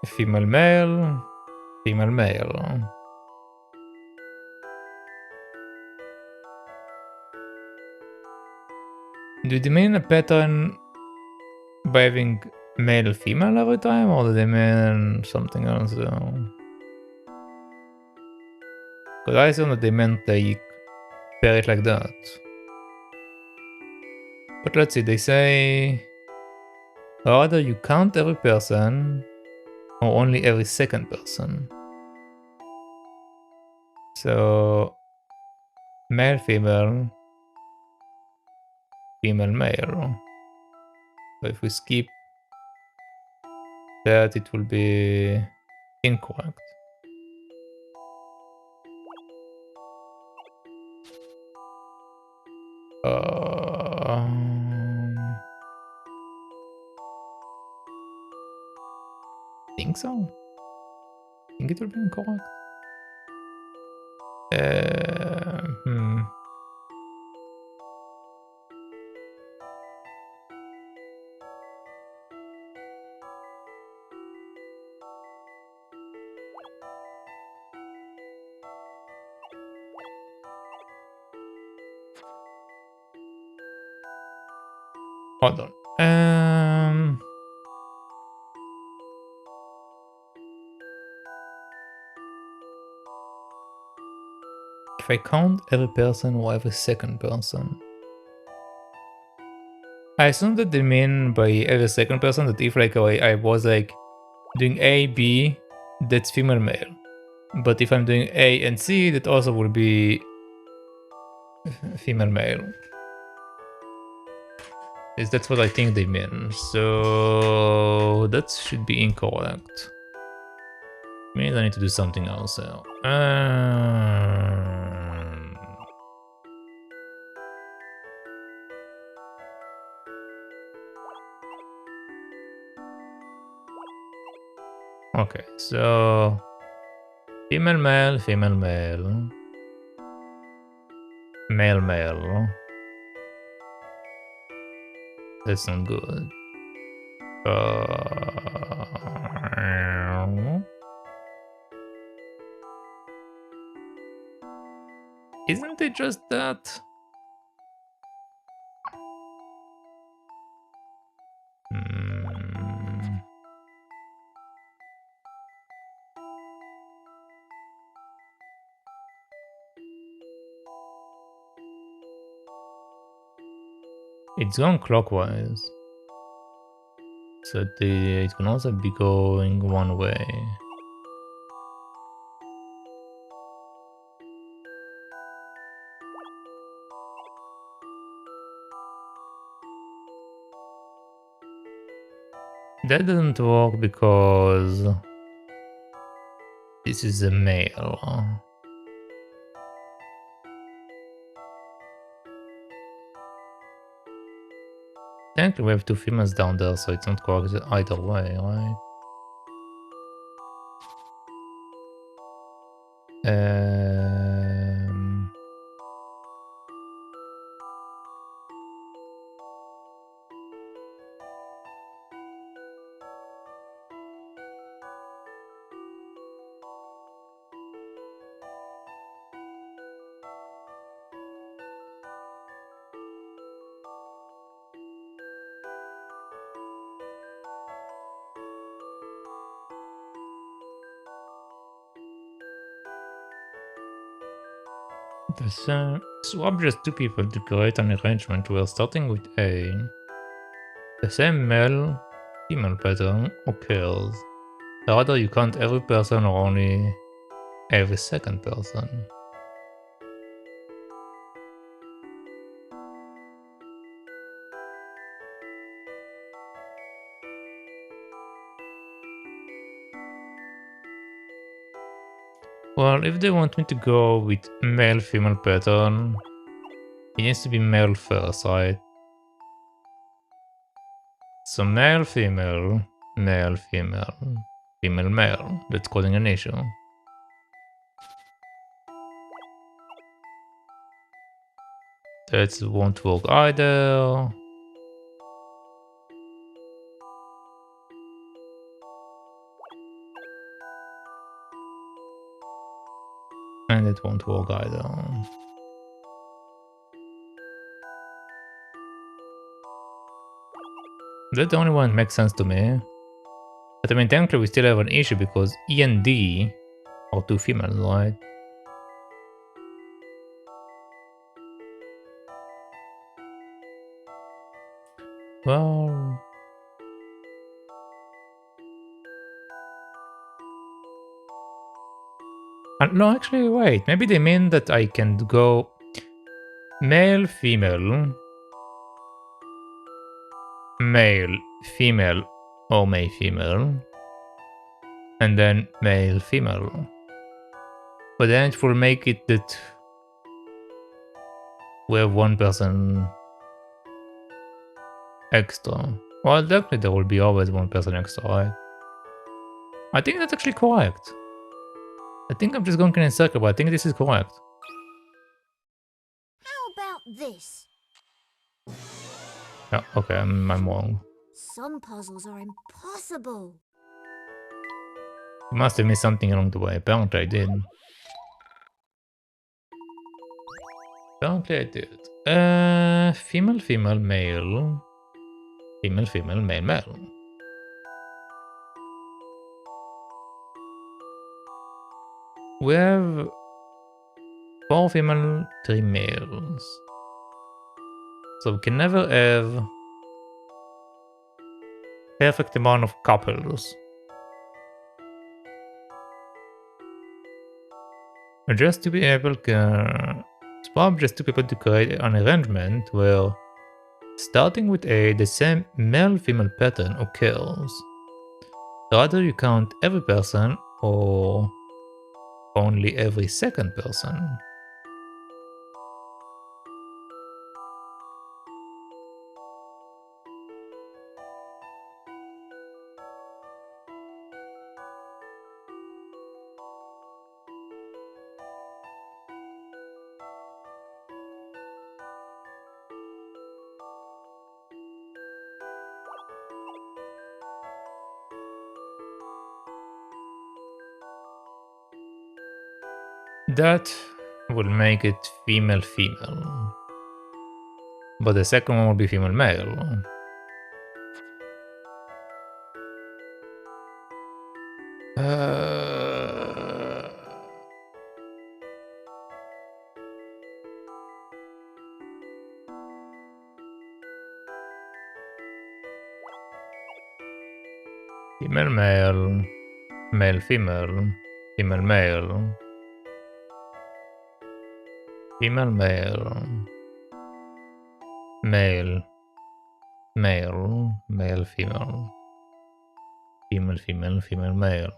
Female, male. Female, male. Do they mean a pattern by having male, female every time, or do they mean something else? Because I assume that they meant they pair it like that. But let's see, they say either you count every person or only every second person. So male, female, female, male. So if we skip that, it will be incorrect. Think so. Think it will be incorrect. Hold on. If I count every person or every second person, I assume that they mean by every second person that if like I was like doing A, B, that's female, male. But if I'm doing A and C, that also will be female, male. That's what I think they mean. So that should be incorrect. Means I need to do something else. Okay, so female, male, female, male, male, male. That's not good. Isn't it just that? It's going clockwise. So it can also be going one way. That doesn't work because this is a male. Technically we have two females down there, so it's not correct either way, right? Swap just two people to create an arrangement where starting with A, the same male-female pattern occurs. Rather you count every person or only every second person. Well, if they want me to go with male-female pattern, it needs to be male first, right? So male-female, male-female, female-male. That's causing an issue. That won't work either. And it won't work either. That's the only one that makes sense to me. But I mean, technically we still have an issue because E and D are two females, right? Well... no, actually, wait. Maybe they mean that I can go male, female, male, female, or male, female, and then male, female. But then it will make it that we have one person extra. Well, definitely there will be always one person extra, right? I think that's actually correct. I think I'm just going in a circle, but I think this is correct. How about this? Yeah, okay, I'm wrong. Some puzzles are impossible. You must have missed something along the way. Apparently I did. Apparently I did. Female, female, male. Female, female, male, male. We have 4 female, 3 males. So we can never have perfect amount of couples. And just to be able to... It's probably just to be able to create an arrangement where starting with A, the same male-female pattern occurs. So either you count every person or only every second person. That will make it female-female. But the second one will be female-male. Female-male, male-female, female-male, female-male, male, male, male-female, female-female, female-male.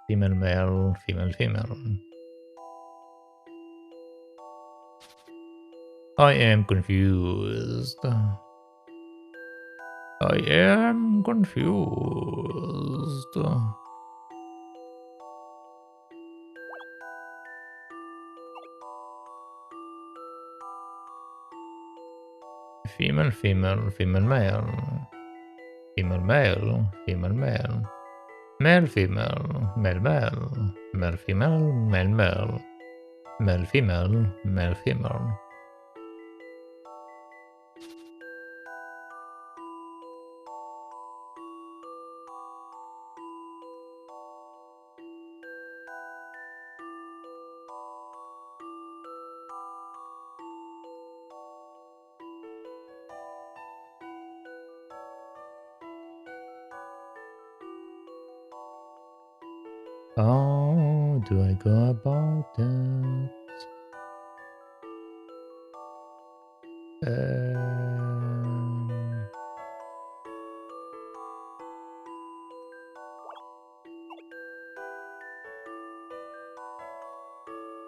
Female-male, female-female. I am confused. I am confused. Female, female, female, male. Female, male, female, male. Male, female, male, male. Male, female, male, male. Male, female, male, female. How do I go about that?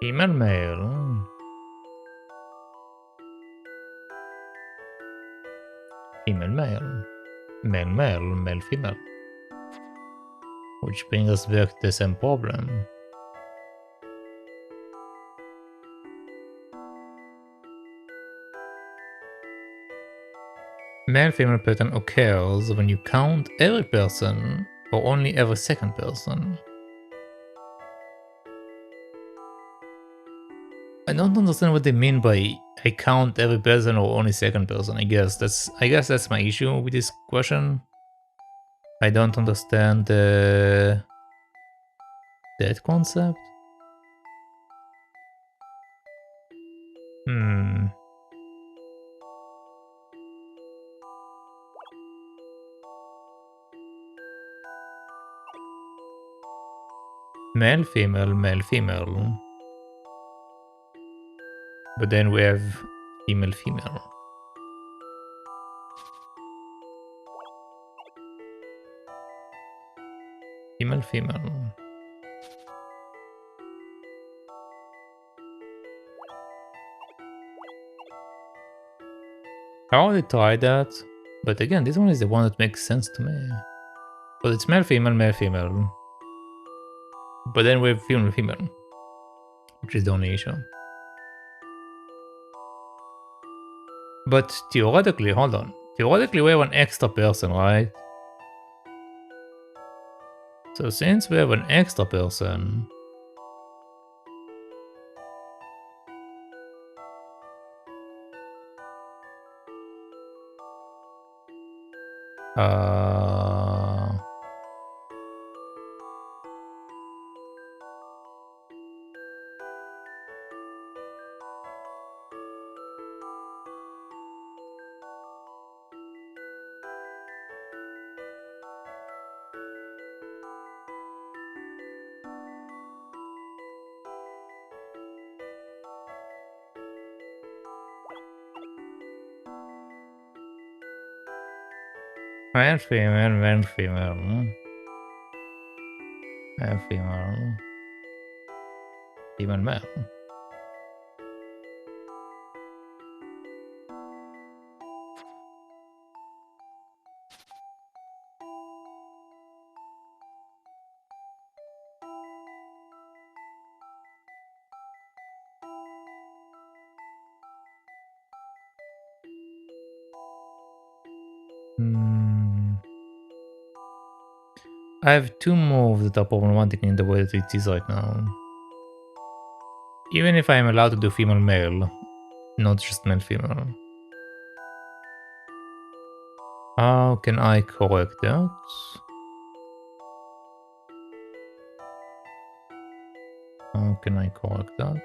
Female, male. Female, male. Male, male, male, female. Which brings us back to the same problem. Male-female pattern occurs when you count every person or only every second person. I don't understand what they mean by I count every person or only second person. I guess that's my issue with this question. I don't understand that concept. Male, female, male, female. But then we have female, female. Female, female. I already tried that, but again, this one is the one that makes sense to me. But it's male, female, male, female. But then we have female, female, which is the only issue. But theoretically, hold on. Theoretically, we have an extra person, right? So since we have an extra person, male, female, male, female, male, female, female, male. I have two moves that are problematic in the way that it is right now. Even if I am allowed to do female male, not just male female. How can I correct that? How can I correct that?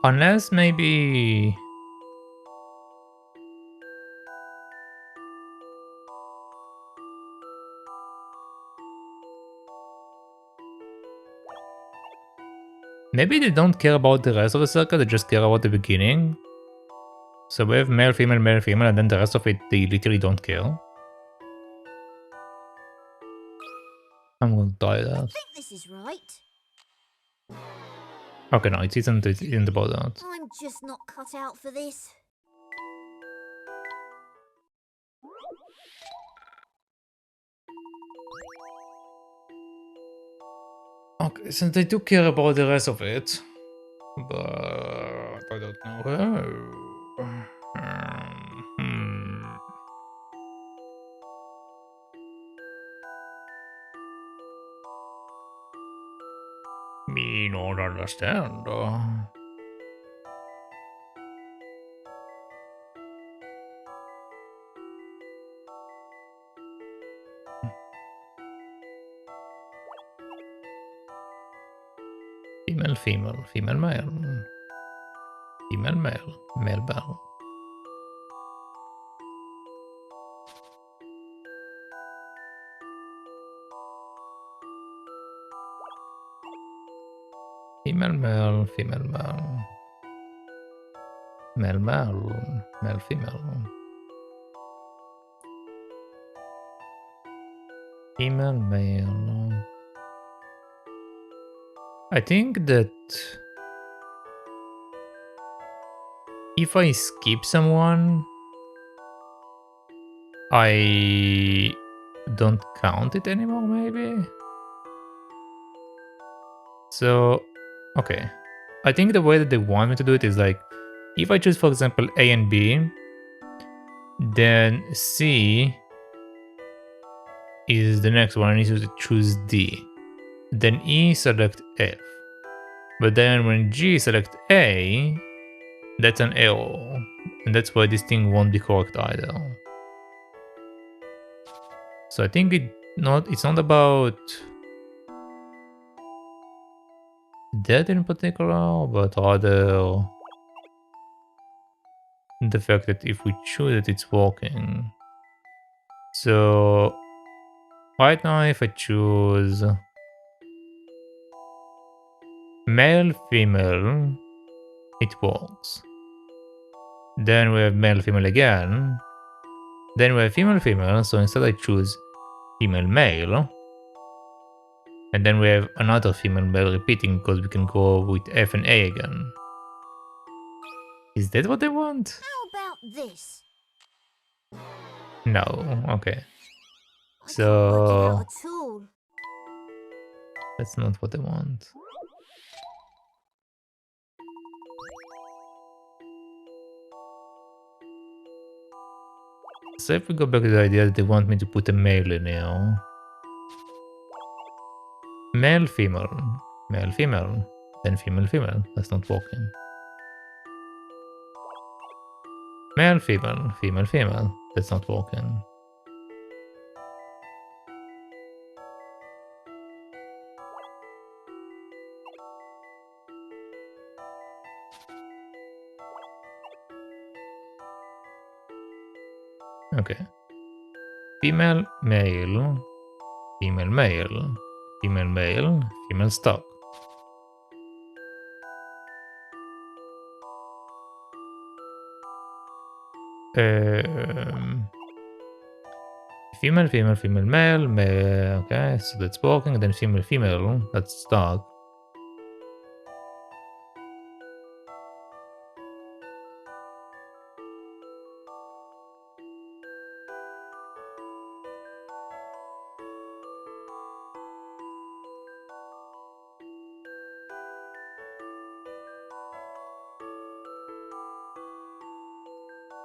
Unless maybe... Maybe they don't care about the rest of the circle, they just care about the beginning. So we have male, female, male, female, and then the rest of it, they literally don't care. I'm gonna try that. I think this is right. Okay, no, it isn't about that. I'm just not cut out for this. Okay, since they do care about the rest of it, but I don't know how. Me not understand. Female, female, female, male. Female, male, male, male. Female, male, female, male. Male, male, male, female. Female, male. I think that if I skip someone, I don't count it anymore, maybe? So, okay. I think the way that they want me to do it is like, if I choose, for example, A and B, then C is the next one. I need to choose D. Then E select F. But then when G select A, that's an error. And that's why this thing won't be correct either. So I think it's not about that in particular, but rather the fact that if we choose it, it's working. So right now, if I choose male, female, it works. Then we have male, female again. Then we have female, female. So instead I choose female, male. And then we have another female, male repeating because we can go with F and A again. Is that what they want? How about this? No, okay. I can't work it So out at all. that's not what they want. So if we go back to the idea that they want me to put a male in here. Male, female, male, female, then female, female. That's not working. Male, female, female, female. That's not working. Okay. Female, male, female, male, female, male, female stock. Female, female, female, male, male. Okay, so that's working. Then female, female. That's stock.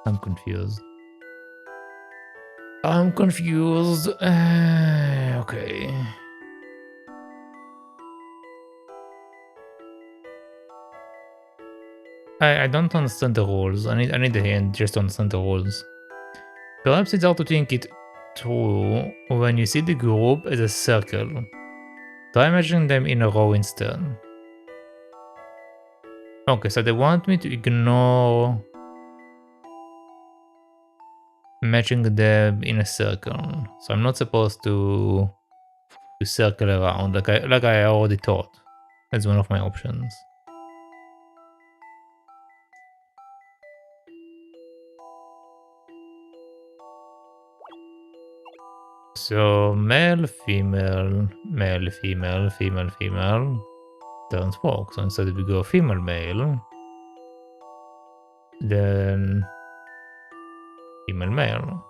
I'm confused. I'm confused. Okay. I don't understand the rules. I need a hand just to understand the rules. Perhaps it's hard to think it through when you see the group as a circle. Try imagining them in a row instead. Okay, so they want me to ignore matching them in a circle. So I'm not supposed to circle around like I already thought. That's one of my options. So male, female, male, female, female, female doesn't work. So instead we go female, male, then female, male.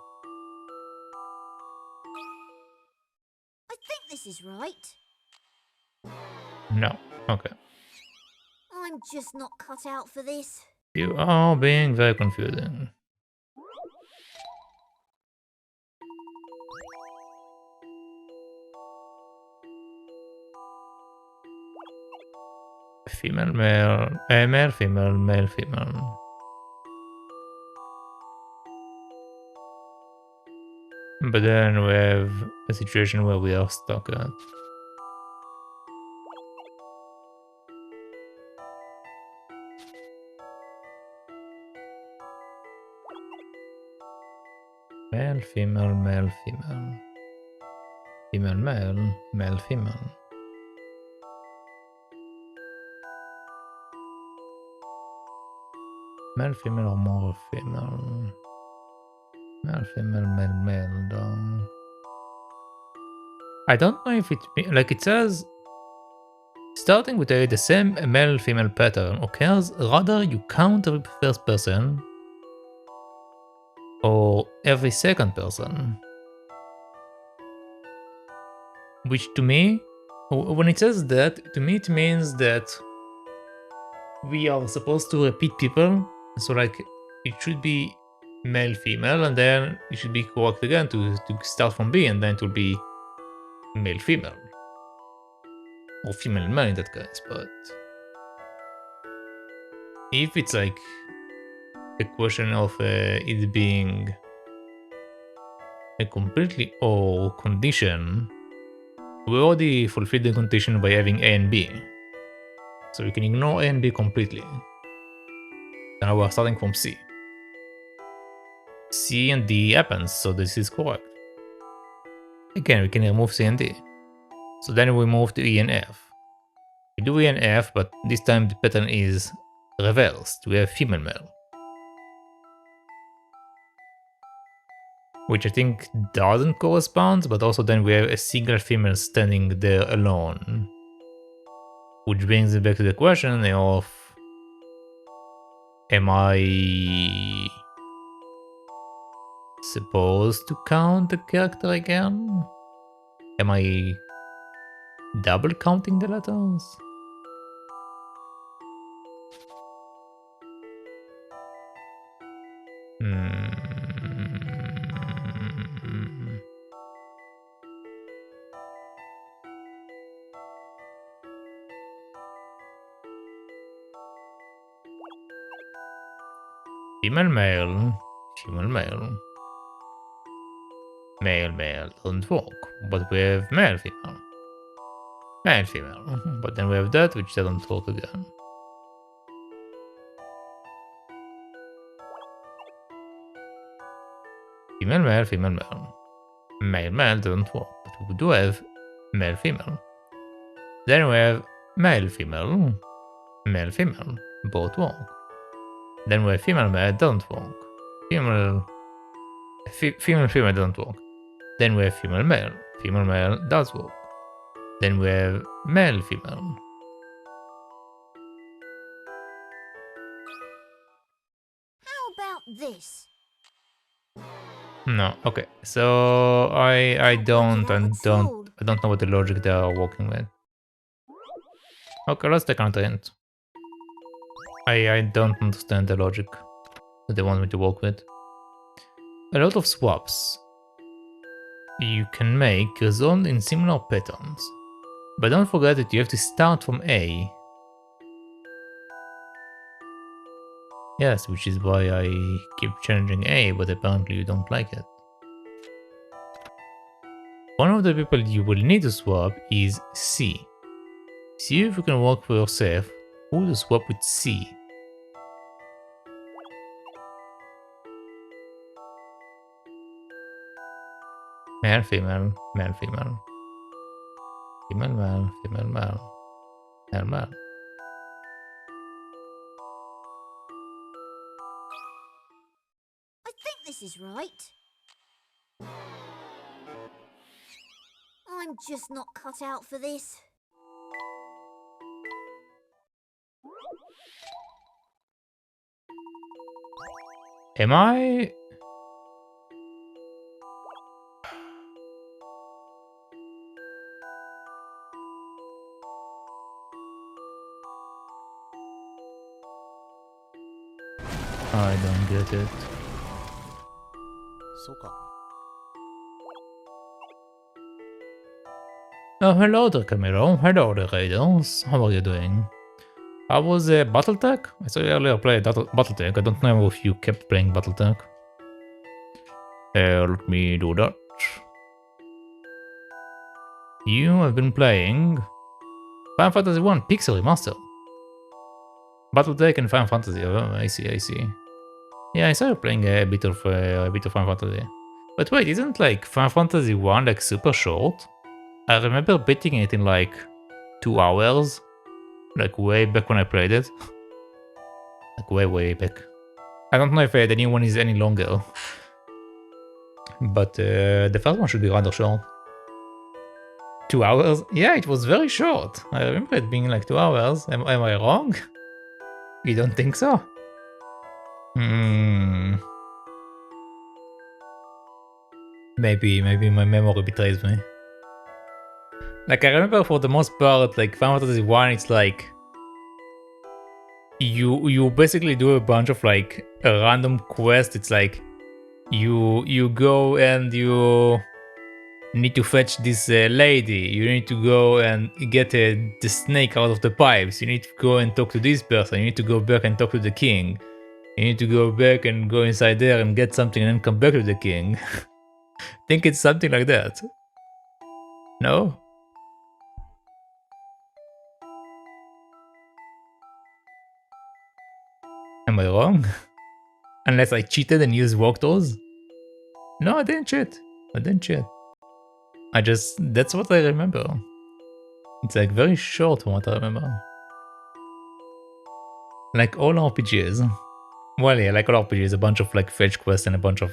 I think this is right. No, okay. I'm just not cut out for this. You are being very confusing. Female, male, male, female, male, female. But then we have a situation where we are stuck at. Male, female, male, female. Female, male, male, female. Male, female, or more female. Male, female, male, male, though. I don't know if it like it says starting with the same male female pattern occurs, rather you count every first person or every second person. Which to me, when it says that, to me it means that we are supposed to repeat people. So like it should be male female and then it should be correct again to start from B and then it will be male female. Or female male in that case, but if it's like a question of it being a completely or condition, we already fulfilled the condition by having A and B. So we can ignore A and B completely. Now we're starting from C. C and D happens, so this is correct. Again, we can remove C and D. So then we move to E and F. We do E and F, but this time the pattern is reversed. We have female male. Which I think doesn't correspond, but also then we have a single female standing there alone. Which brings me back to the question of, am I supposed to count the character again? Am I double counting the letters? Female male, female male. Male male doesn't work, but we have male female. Male female, but then we have that which doesn't work again. Female male, female male. Male male doesn't work, but we do have male female. Then we have male female, male female, both work. Then we have female male, doesn't work. Female female doesn't work. Then we have female male does work. Then we have male female. How about this? No, okay. So I don't know what the logic they are working with. Okay, let's take another hint. I don't understand the logic that they want me to work with. A lot of swaps you can make result in similar patterns, but don't forget that you have to start from A. Yes, which is why I keep changing A, but apparently you don't like it. One of the people you will need to swap is C. See if you can work for yourself who to swap with C. Male, female, male, female. Female, male, female, male. Male, male. I think this is right. I'm just not cut out for this. Am I? I don't get it. Oh, hello there, Camilo. Hello there, Raiders. How are you doing? How was Battletech? I saw you earlier play Battletech. I don't know if you kept playing Battletech. Let me do that. You have been playing Final Fantasy 1 Pixel Remaster. Battletech and Final Fantasy. Oh, I see. Yeah, I saw you playing a bit of Final Fantasy. But wait, isn't like Final Fantasy 1 like super short? I remember beating it in like 2 hours. Like way back when I played it. Like way back. I don't know if the new one is any longer. But the first one should be rather short. 2 hours? Yeah, it was very short. I remember it being like 2 hours. Am I wrong? You don't think so? Maybe my memory betrays me. Like I remember for the most part, like Final Fantasy 1, it's like you basically do a bunch of like a random quest. It's like you go and you need to fetch this lady. You need to go and get the snake out of the pipes. You need to go and talk to this person. You need to go back and talk to the king. You need to go back and go inside there and get something and then come back to the king. Think it's something like that. No? Am I wrong? Unless I cheated and used walkthroughs? No, I didn't cheat. That's what I remember. It's like very short from what I remember. Like all RPGs. Well, yeah, like all RPGs, a bunch of like fetch quests and a bunch of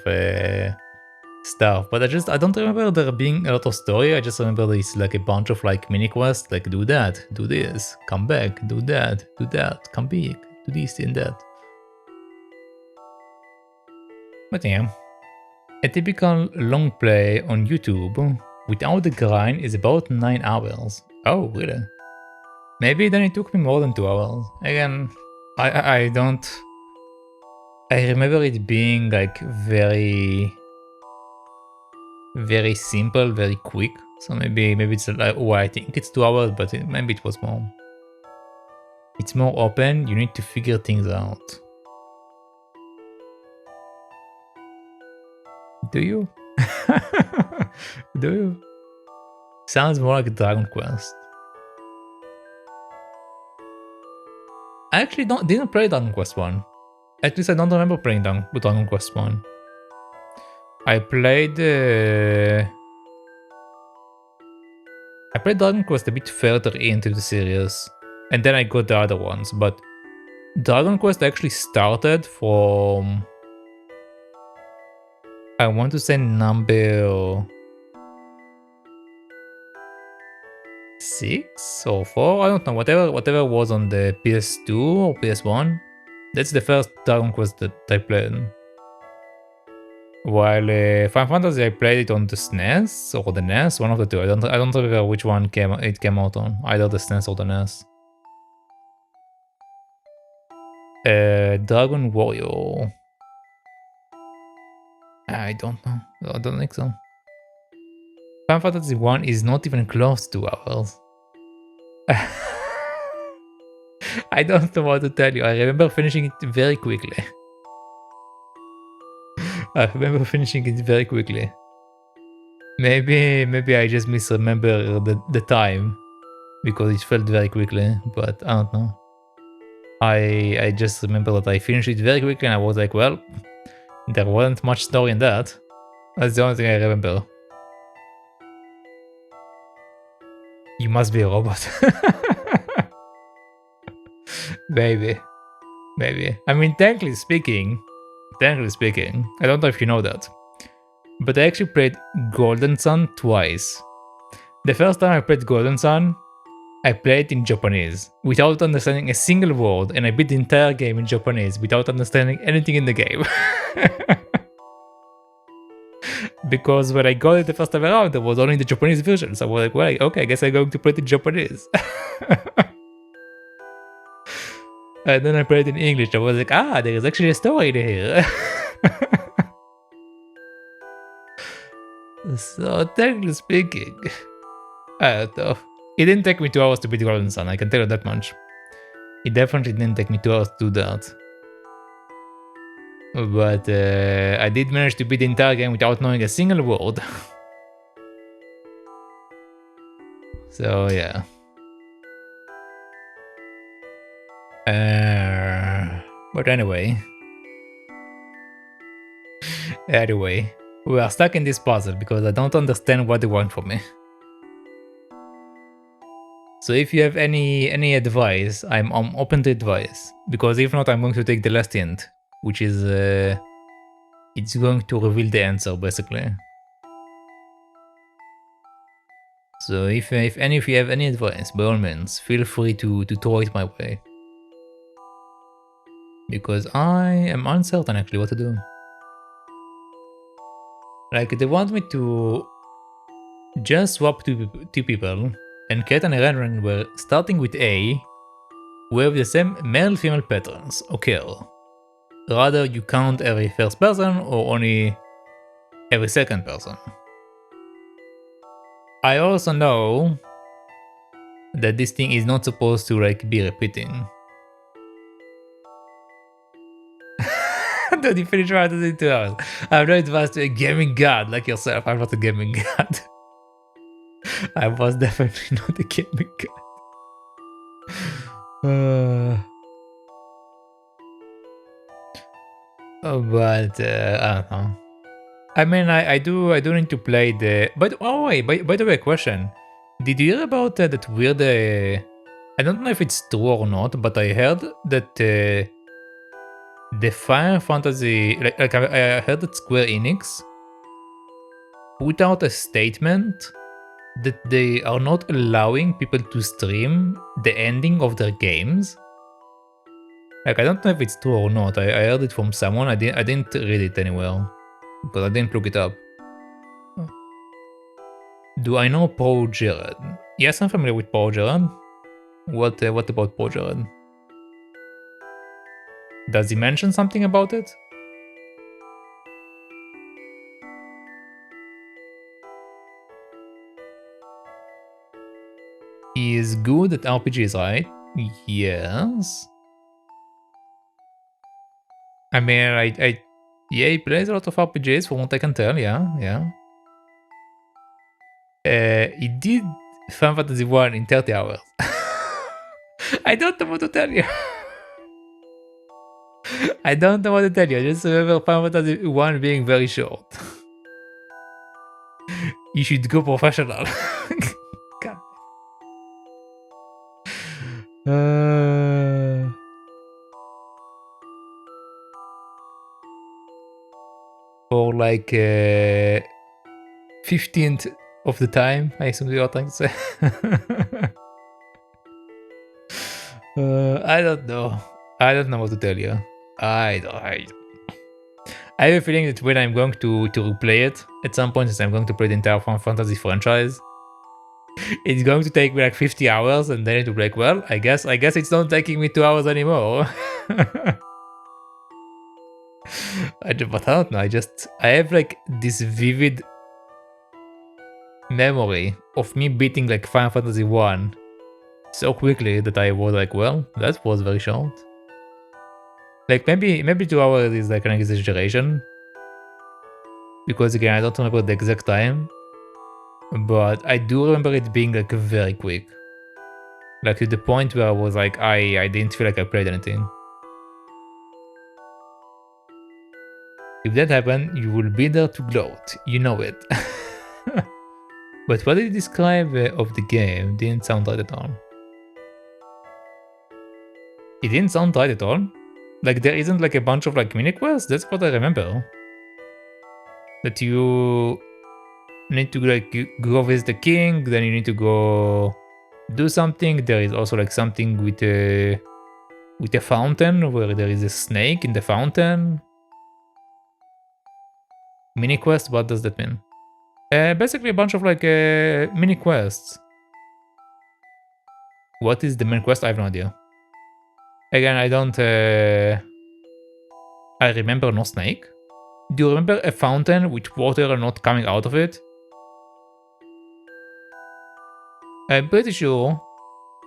stuff. But I don't remember there being a lot of story. I just remember there's like a bunch of like mini quests, like do that, do this, come back, do that, come back, do this and that. But yeah, a typical long play on YouTube without the grind is about 9 hours. Oh, really? Maybe then it took me more than 2 hours. Again, I don't... I remember it being like very simple, very quick. So maybe it's like, oh, I think it's 2 hours, but maybe it was more. It's more open, you need to figure things out. Do you? Do you? Sounds more like Dragon Quest. I actually didn't play Dragon Quest 1. At least I don't remember playing Dragon Quest 1. I played Dragon Quest a bit further into the series, and then I got the other ones, but Dragon Quest actually started from, I want to say number 6 or 4, I don't know, whatever was on the PS2 or PS1. That's the first Dragon Quest that I played. While Final Fantasy, I played it on the SNES or the NES, one of the two. I don't remember which one it came out on, either the SNES or the NES. Dragon Warrior. I don't know. I don't think so. Final Fantasy 1 is not even close to 2 hours. I don't know what to tell you. I remember finishing it very quickly. Maybe I just misremember the time because it felt very quickly, but I don't know. I just remember that I finished it very quickly and I was like, well, there wasn't much story in that. That's the only thing I remember. You must be a robot. Maybe. I mean, technically speaking, I don't know if you know that, but I actually played Golden Sun twice. The first time I played Golden Sun, I played it in Japanese without understanding a single word, and I beat the entire game in Japanese without understanding anything in the game. Because when I got it the first time around, there was only the Japanese version, so I was like, well, okay, I guess I'm going to play it in Japanese. And then I played it in English. I was like, there is actually a story here. So technically speaking, I don't know. It didn't take me 2 hours to beat Golden Sun, I can tell you that much. It definitely didn't take me 2 hours to do that. But I did manage to beat the entire game without knowing a single word. So yeah. But anyway. We are stuck in this puzzle because I don't understand what they want from me. So if you have any advice, I'm open to advice. Because if not, I'm going to take the last hint, which is it's going to reveal the answer basically. So if any of you have any advice, by all means, feel free to throw it my way. Because I am uncertain actually what to do. Like they want me to just swap two people and create an arrangement where starting with A, we have the same male-female patterns occur. Rather you count every first person or only every second person. I also know that this thing is not supposed to like be repeating. Don't you finish right in 2 hours? I'm not advanced to a gaming god like yourself. I'm not a gaming god. I was definitely not a gaming god. But I don't know. I mean, I do need to play the. But oh wait, by the way, question: did you hear about that weird? I don't know if it's true or not, but I heard that the Final Fantasy, like I heard that Square Enix put out a statement that they are not allowing people to stream the ending of their games. Like I don't know if it's true or not. I heard it from someone. I didn't read it anywhere because I didn't look it up. Do I know Pro Jared? Yes, I'm familiar with Pro Jared. What about Pro Jared? Does he mention something about it? He is good at RPGs, right? Yes. I mean, yeah, he plays a lot of RPGs from what I can tell, yeah. He did Final Fantasy 1 in 30 hours. I don't know what to tell you. I don't know what to tell you. I just remember Final Fantasy 1 being very short. You should go professional. God. For like 15th of the time, I assume you're trying to say. I don't know. I don't know what to tell you. I have a feeling that when I'm going to replay it at some point, since I'm going to play the entire Final Fantasy franchise, it's going to take me like 50 hours, and then it will be like, well, I guess it's not taking me 2 hours anymore. But I don't know. I have like this vivid memory of me beating like Final Fantasy 1 so quickly that I was like, well, that was very short. Like maybe 2 hours is like an exaggeration, because again I don't remember the exact time, but I do remember it being like very quick, like to the point where I was like I didn't feel like I played anything. If that happened, you will be there to gloat, you know it. But what did you describe of the game didn't sound right at all. It didn't sound right at all. Like there isn't like a bunch of like mini quests. That's what I remember. That you need to like go visit the king, then you need to go do something. There is also like something with a fountain where there is a snake in the fountain. Mini quest, what does that mean? Basically a bunch of like mini quests. What is the main quest? I have no idea. Again, I don't. I remember no snake. Do you remember a fountain with water not coming out of it? I'm pretty sure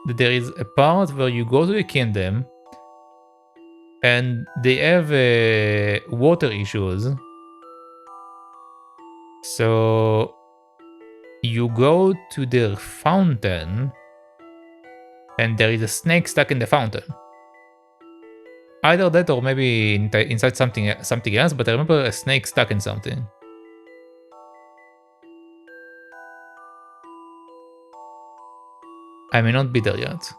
that there is a part where you go to the kingdom and they have water issues. So you go to their fountain and there is a snake stuck in the fountain. Either that or maybe inside something else, but I remember a snake stuck in something. I may not be there yet.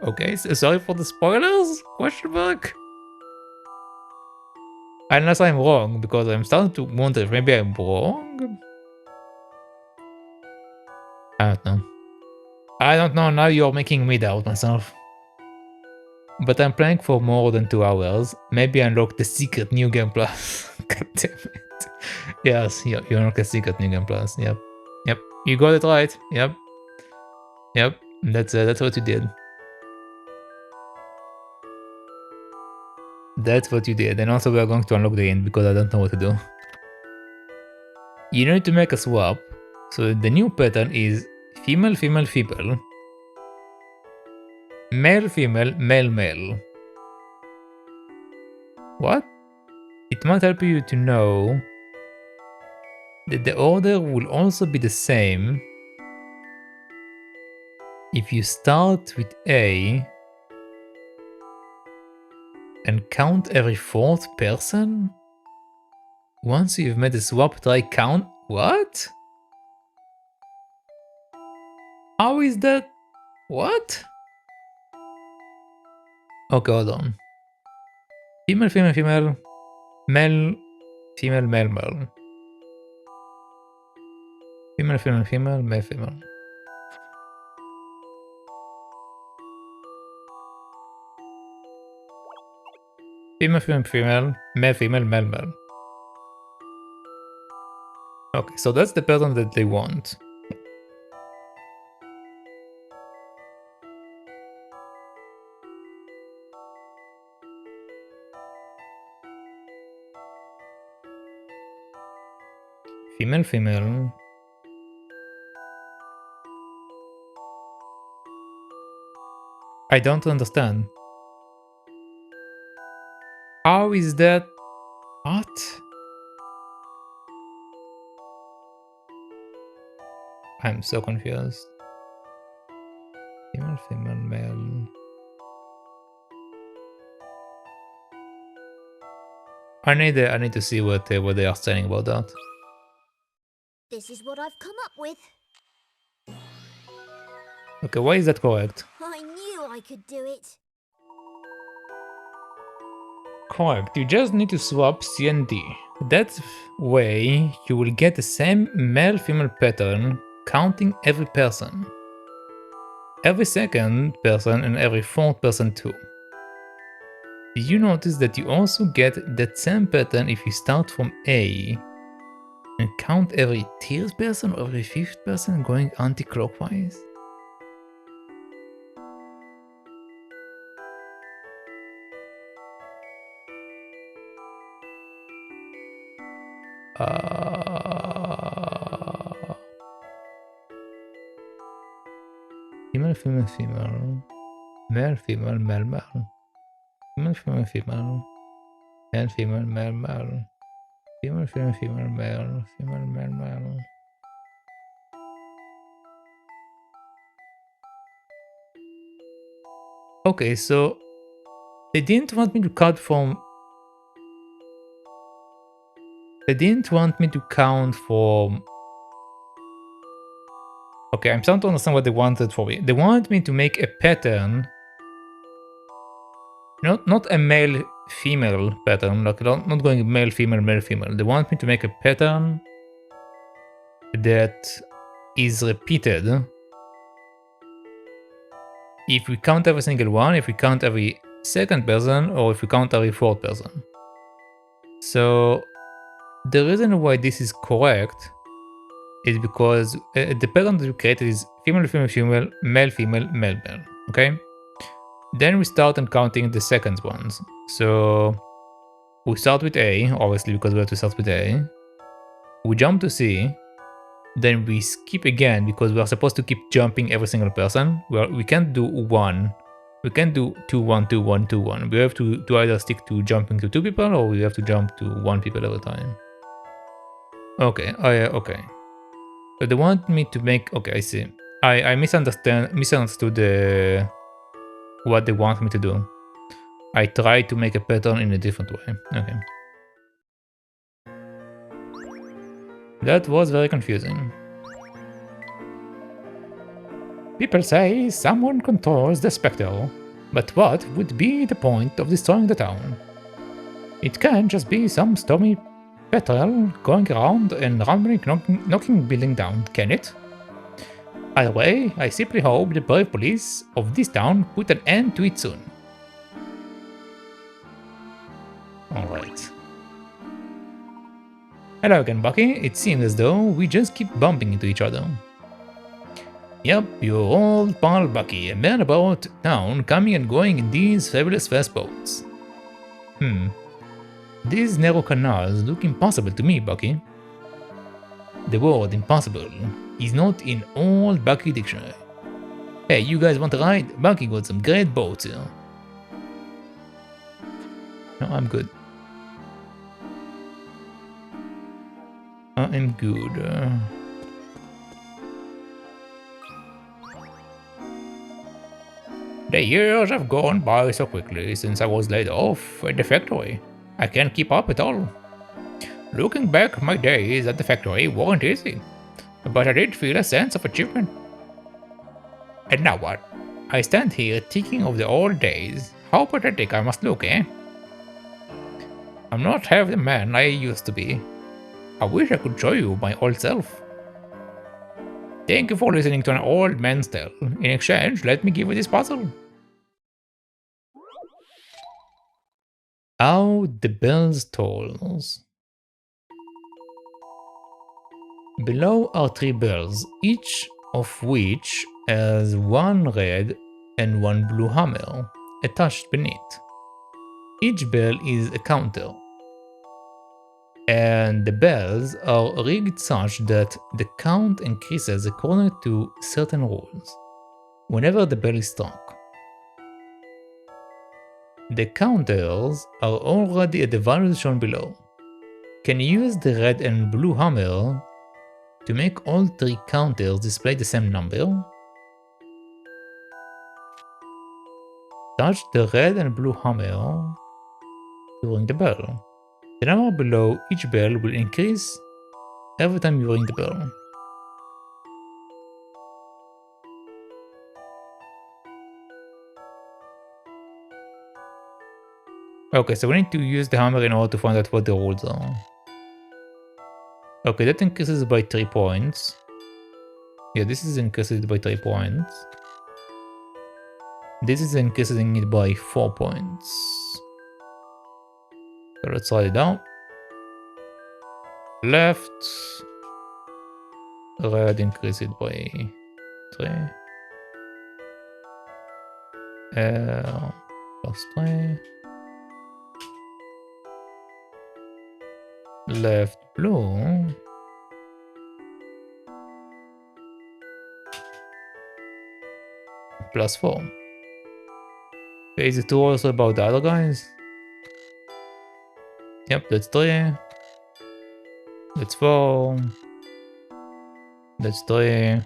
Okay, so sorry for the spoilers? Question mark? Unless I'm wrong, because I'm starting to wonder if maybe I'm wrong. I don't know. I don't know, now you're making me doubt myself. But I'm playing for more than 2 hours. Maybe I unlock the secret New Game Plus. God damn it. Yes, you unlock the secret New Game Plus. Yep. Yep. You got it right. Yep. Yep. That's what you did. That's what you did. And also we are going to unlock the end because I don't know what to do. You need to make a swap. So the new pattern is female, female, female. Male, female, male, male. What? It might help you to know that the order will also be the same if you start with A and count every 4th person. Once you've made a swap, try count. What? How is that? What? Okay, hold on. Female, female, female, male, female, male, male. Female, female, female, male, female. Female, female, female, male, female, male, male. Okay, so that's the pattern that they want. Female, female. I don't understand. How is that? What? I'm so confused. Female, female, male. I need to see what they are saying about that. This is what I've come up with. Okay, why is that correct? I knew I could do it. Correct. You just need to swap C and D. That way, you will get the same male-female pattern, counting every person. Every second person and every 4th person too. You notice that you also get that same pattern if you start from A and count every 3rd person or every 5th person going anti-clockwise. Female, female, female. Male, female, male, male. Female, female, female. Male, female, male, male. Female, female, female, male. Female, male, male. Okay, so they didn't want me to cut from... They didn't want me to count from... Okay, I'm starting to understand what they wanted for me. They wanted me to make a pattern, not a male-female pattern, like not going male-female, male-female. They want me to make a pattern that is repeated if we count every single one, if we count every 2nd person, or if we count every 4th person. So the reason why this is correct is because the pattern that we created is female, female, female, male, female, male, male, okay? Then we start on counting the second ones. So we start with A, obviously, because we have to start with A. We jump to C. Then we skip again because we are supposed to keep jumping every single person. Well, we can't do 1. We can't do 2, 1, 2, 1, 2, 1. We have to either stick to jumping to 2 people or we have to jump to 1 people at a time. Okay, okay. So they want me to make... Okay, I see. I misunderstood what they want me to do. I tried to make a pattern in a different way. Okay. That was very confusing. People say someone controls the Spectre, but what would be the point of destroying the town? It can't just be some stormy petrel going around and randomly knocking building down, can it? Either way, I simply hope the brave police of this town put an end to it soon. Alright. Hello again, Bucky. It seems as though we just keep bumping into each other. Yep, your old pal Bucky, a man about town coming and going in these fabulous fast boats. These narrow canals look impossible to me, Bucky. The word impossible is not in old Bucky dictionary. Hey, you guys want to ride? Bucky got some great boats here. No, I'm good. I'm good. The years have gone by so quickly since I was laid off at the factory. I can't keep up at all. Looking back, my days at the factory weren't easy, but I did feel a sense of achievement. And now what? I stand here thinking of the old days. How pathetic I must look, eh? I'm not half the man I used to be. I wish I could show you my old self. Thank you for listening to an old man's tale. In exchange, let me give you this puzzle. How the bells tolls. Below are 3 bells, each of which has 1 red and 1 blue hammer attached beneath. Each bell is a counter, and the bells are rigged such that the count increases according to certain rules whenever the bell is struck. The counters are already at the values shown below. Can you use the red and blue hammer to make all 3 counters display the same number? Touch the red and blue hammer during the bell. The number below each bell will increase every time you ring the bell. Okay, so we need to use the hammer in order to find out what the rules are. Okay, that increases by 3 points. Yeah, this is increasing by 3 points. This is increasing it by 4 points. So let's write it down. Left. Red increase it by 3. Plus 3. Left blue. Plus 4. Is it 2 also about the other guys? Yep, that's 3. That's 4. That's 3.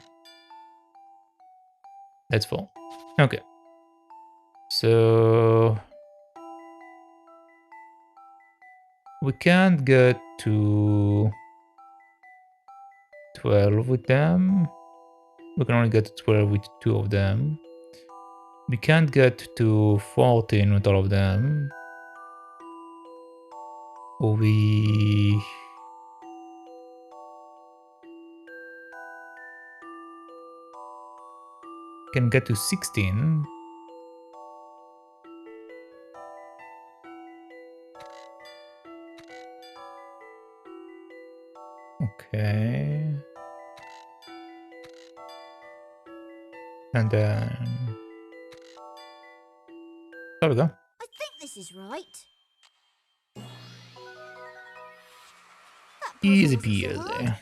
That's 4. Okay. So we can't get to 12 with them. We can only get to 12 with 2 of them. We can't get to 14 with all of them. We can get to 16. Okay. And then there we go. I think this is right. That puzzle Easy wasn't so hard. peasy.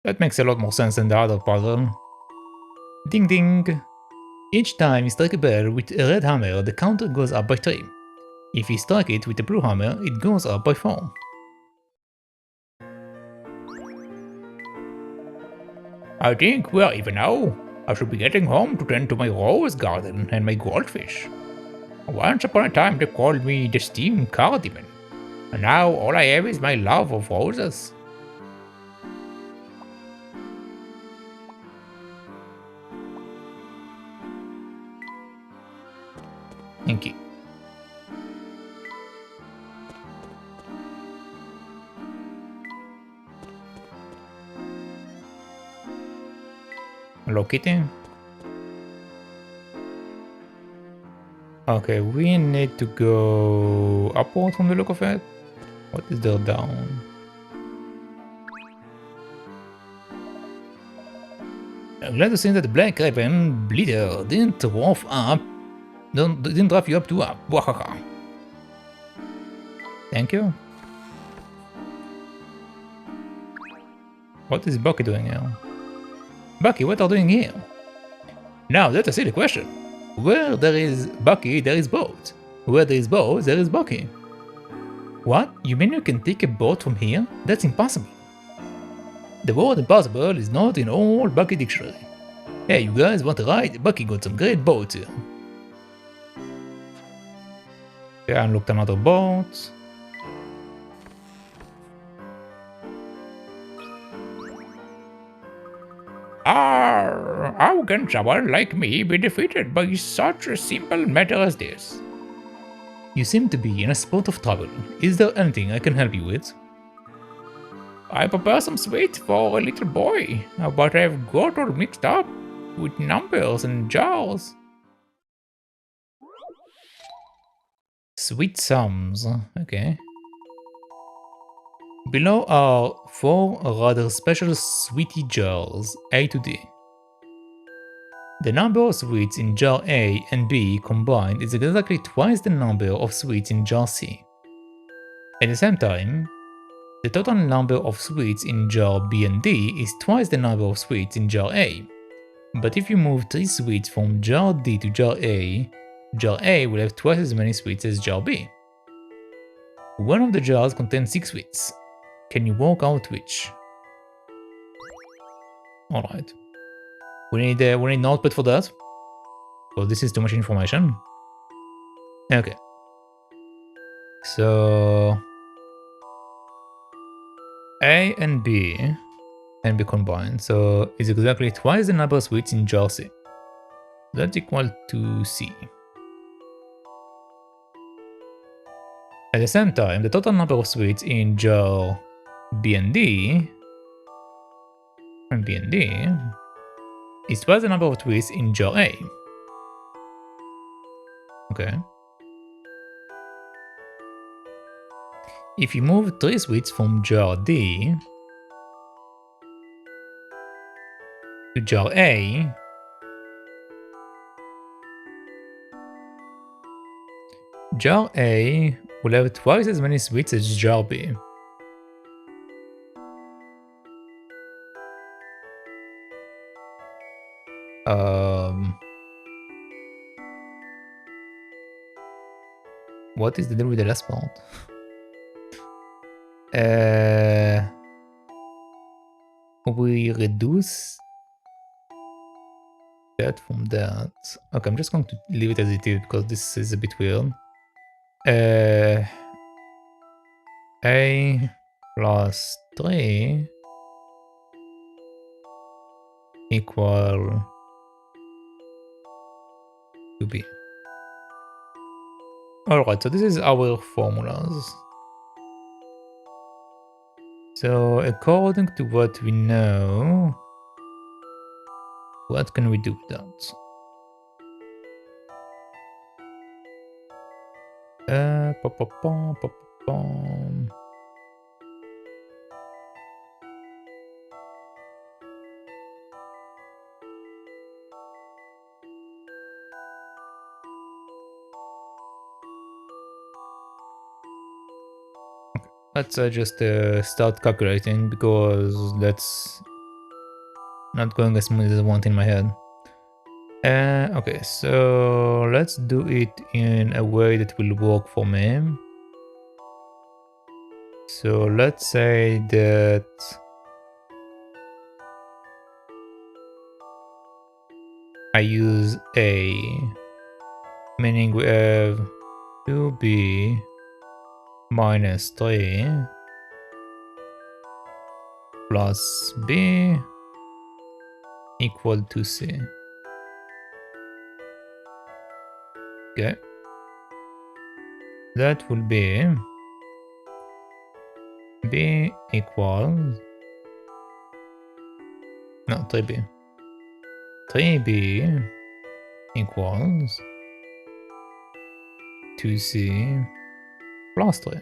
That makes a lot more sense than the other puzzle. Ding ding. Each time you strike a bell with a red hammer, the counter goes up by 3. If you strike it with a blue hammer, it goes up by 4. I think we are even now. I should be getting home to tend to my rose garden and my goldfish. Once upon a time they called me the steam car demon, and now all I have is my love of roses. Thank you. Hello, Kitty. Okay, we need to go upward from the look of it. What is there down? I'm glad to see that the Black Raven Bleeder didn't drive you up too up. Wahaha. Thank you. What is Bucky doing here? Bucky, what are you doing here? Now, that's a silly question. Where there is Bucky, there is boat. Where there is boat, there is Bucky. What? You mean you can take a boat from here? That's impossible. The word impossible is not in all Bucky dictionary. Hey, you guys want to ride? Bucky got some great boats here. Okay, I unlocked another boat. How can someone like me be defeated by such a simple matter as this? You seem to be in a spot of trouble. Is there anything I can help you with? I prepare some sweets for a little boy, but I've got all mixed up with numbers and jars. Sweet sums, okay. Below are 4 rather special sweetie jars, A to D. The number of sweets in jar A and B combined is exactly twice the number of sweets in jar C. At the same time, the total number of sweets in jar B and D is twice the number of sweets in jar A. But if you move 3 sweets from jar D to jar A will have twice as many sweets as jar B. One of the jars contains 6 sweets. Can you work out which? Alright. We need notepad for that. Oh, this is too much information. Okay. So A and B can be combined. So it's exactly twice the number of sweets in jar C. That's equal to C. At the same time, the total number of sweets in jar B and D is twice the number of sweets in jar A. Okay. If you move 3 sweets from jar D to jar A, jar A will have twice as many sweets as jar B. What is the deal with the last part? We reduce that from that. Okay, I'm just going to leave it as it is because this is a bit weird. A plus 3 equal to B. Alright, so this is our formulas. So according to what we know, what can we do with that? Let's just start calculating because that's not going as smooth as I want in my head. Okay, so let's do it in a way that will work for me. So let's say that I use A, meaning we have 2B minus 3 plus B equal to C. Okay, that will be B equals, no, 3B. 3B equals 2C plus 3.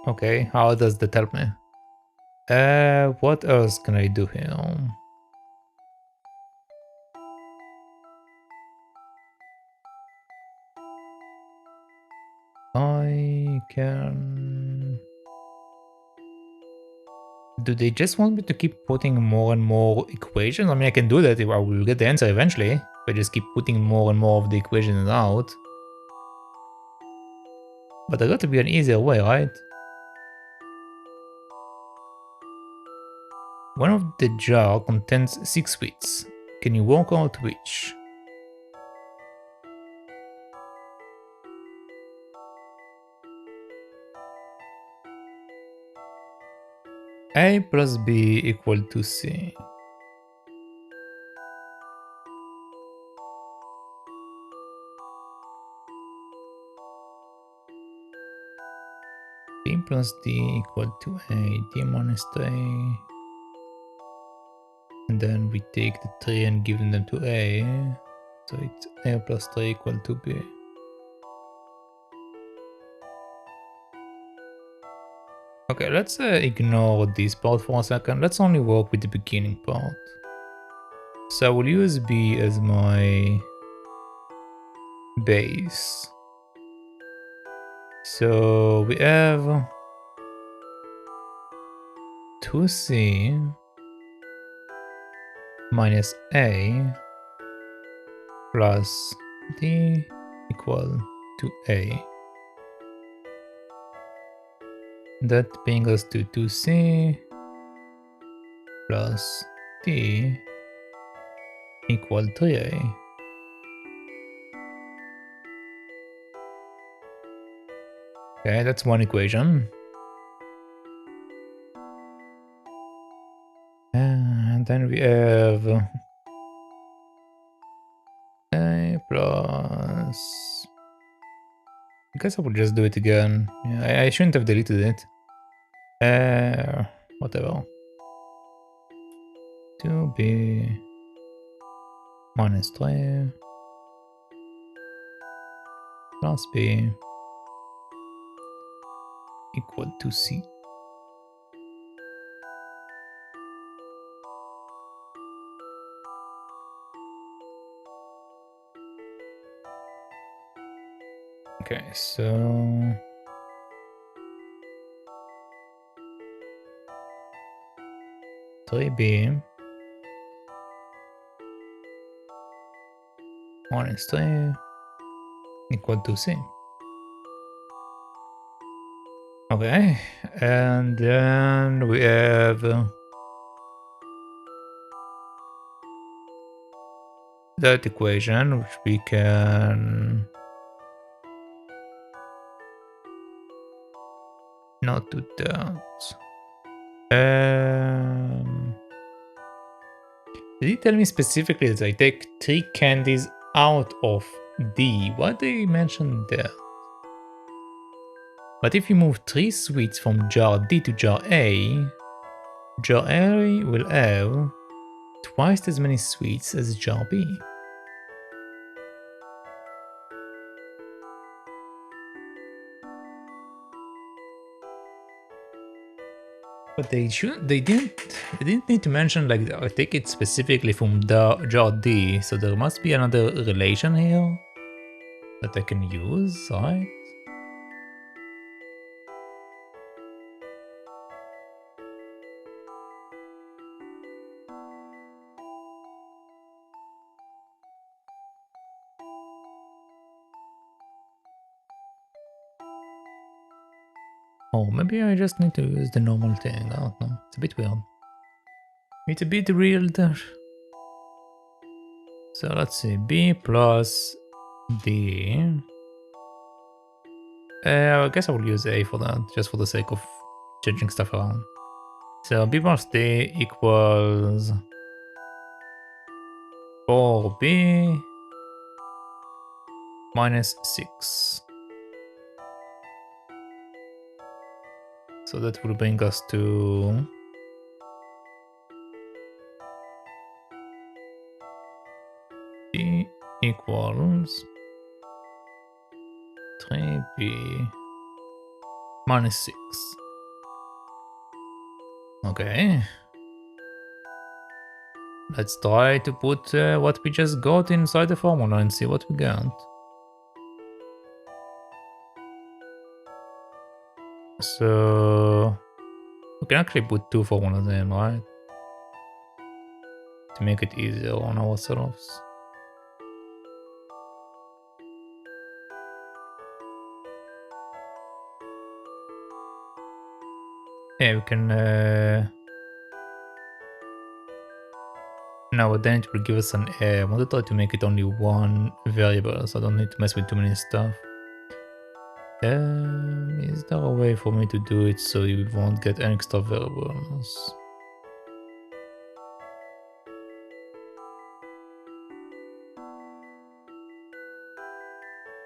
Okay, how does that help me? What else can I do here? I can... Do they just want me to keep putting more and more equations? I mean, I can do that. I will get the answer eventually. If I just keep putting more and more of the equations out. But there got to be an easier way, right? One of the jar contains 6 sweets. Can you work out which? A plus B equal to C. B plus D equal to A, D minus 3. And then we take the 3 and give them to A. So it's A plus 3 equal to B. Okay, let's ignore this part for a second. Let's only work with the beginning part. So I will use B as my base. So we have 2C minus A plus D equal to A. That brings us to 2C plus D equal 3A. Okay, that's one equation. And then we have A plus... I guess I will just do it again. Yeah, I shouldn't have deleted it. Whatever. 2B minus 3 plus B equal to C. Okay, so 3B minus 3 equal to C. Okay, and then we have that equation, which we can not do that. Did he tell me specifically that I take 3 candies out of D? What did he mention there? But if you move 3 sweets from jar D to jar A will have twice as many sweets as jar B. But they didn't need to mention, like, I take it specifically from the jar D, so there must be another relation here that I can use, right? Oh, maybe I just need to use the normal thing, I don't know, it's a bit weird. It's a bit real there. So let's see, B plus D. I guess I will use A for that, just for the sake of changing stuff around. So B plus D equals 4b minus 6. So that will bring us to b equals 3b minus 6. Okay. Let's try to put what we just got inside the formula and see what we get. So we can actually put two formulas in, right? To make it easier on ourselves. Yeah, we can... No, but then it will give us an error. I want to try to make it only one variable, so I don't need to mess with too many stuff. Is there a way for me to do it so you won't get any extra variables?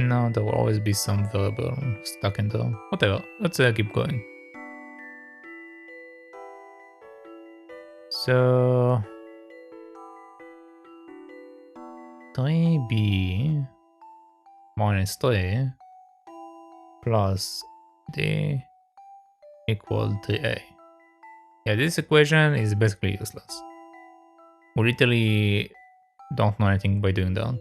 No, there will always be some variable stuck in there. Whatever, let's keep going. So 3b minus 3 plus d equal 3a. Yeah, this equation is basically useless. We literally don't know anything by doing that.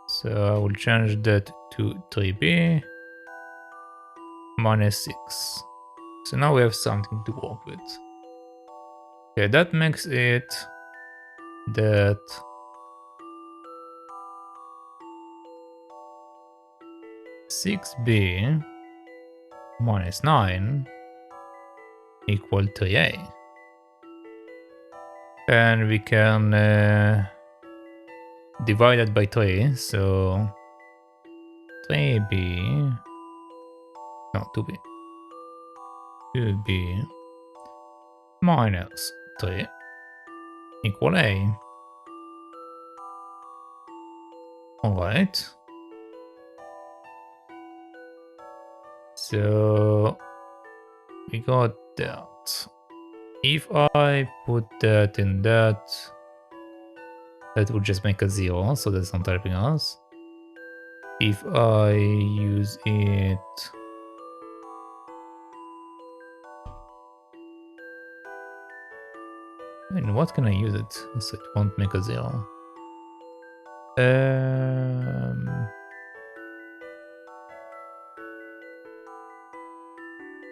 So I will change that to 3b minus 6. So now we have something to work with. Okay, that makes it that 6b minus 9 equal 3a. And we can divide that by 3, so 3b, no, 2b, 2b minus 3 equal a. Alright. So we got that. If I put that in that, that would just make a 0, so that's not helping us. If I use it... I mean, what can I use it so it won't make a 0?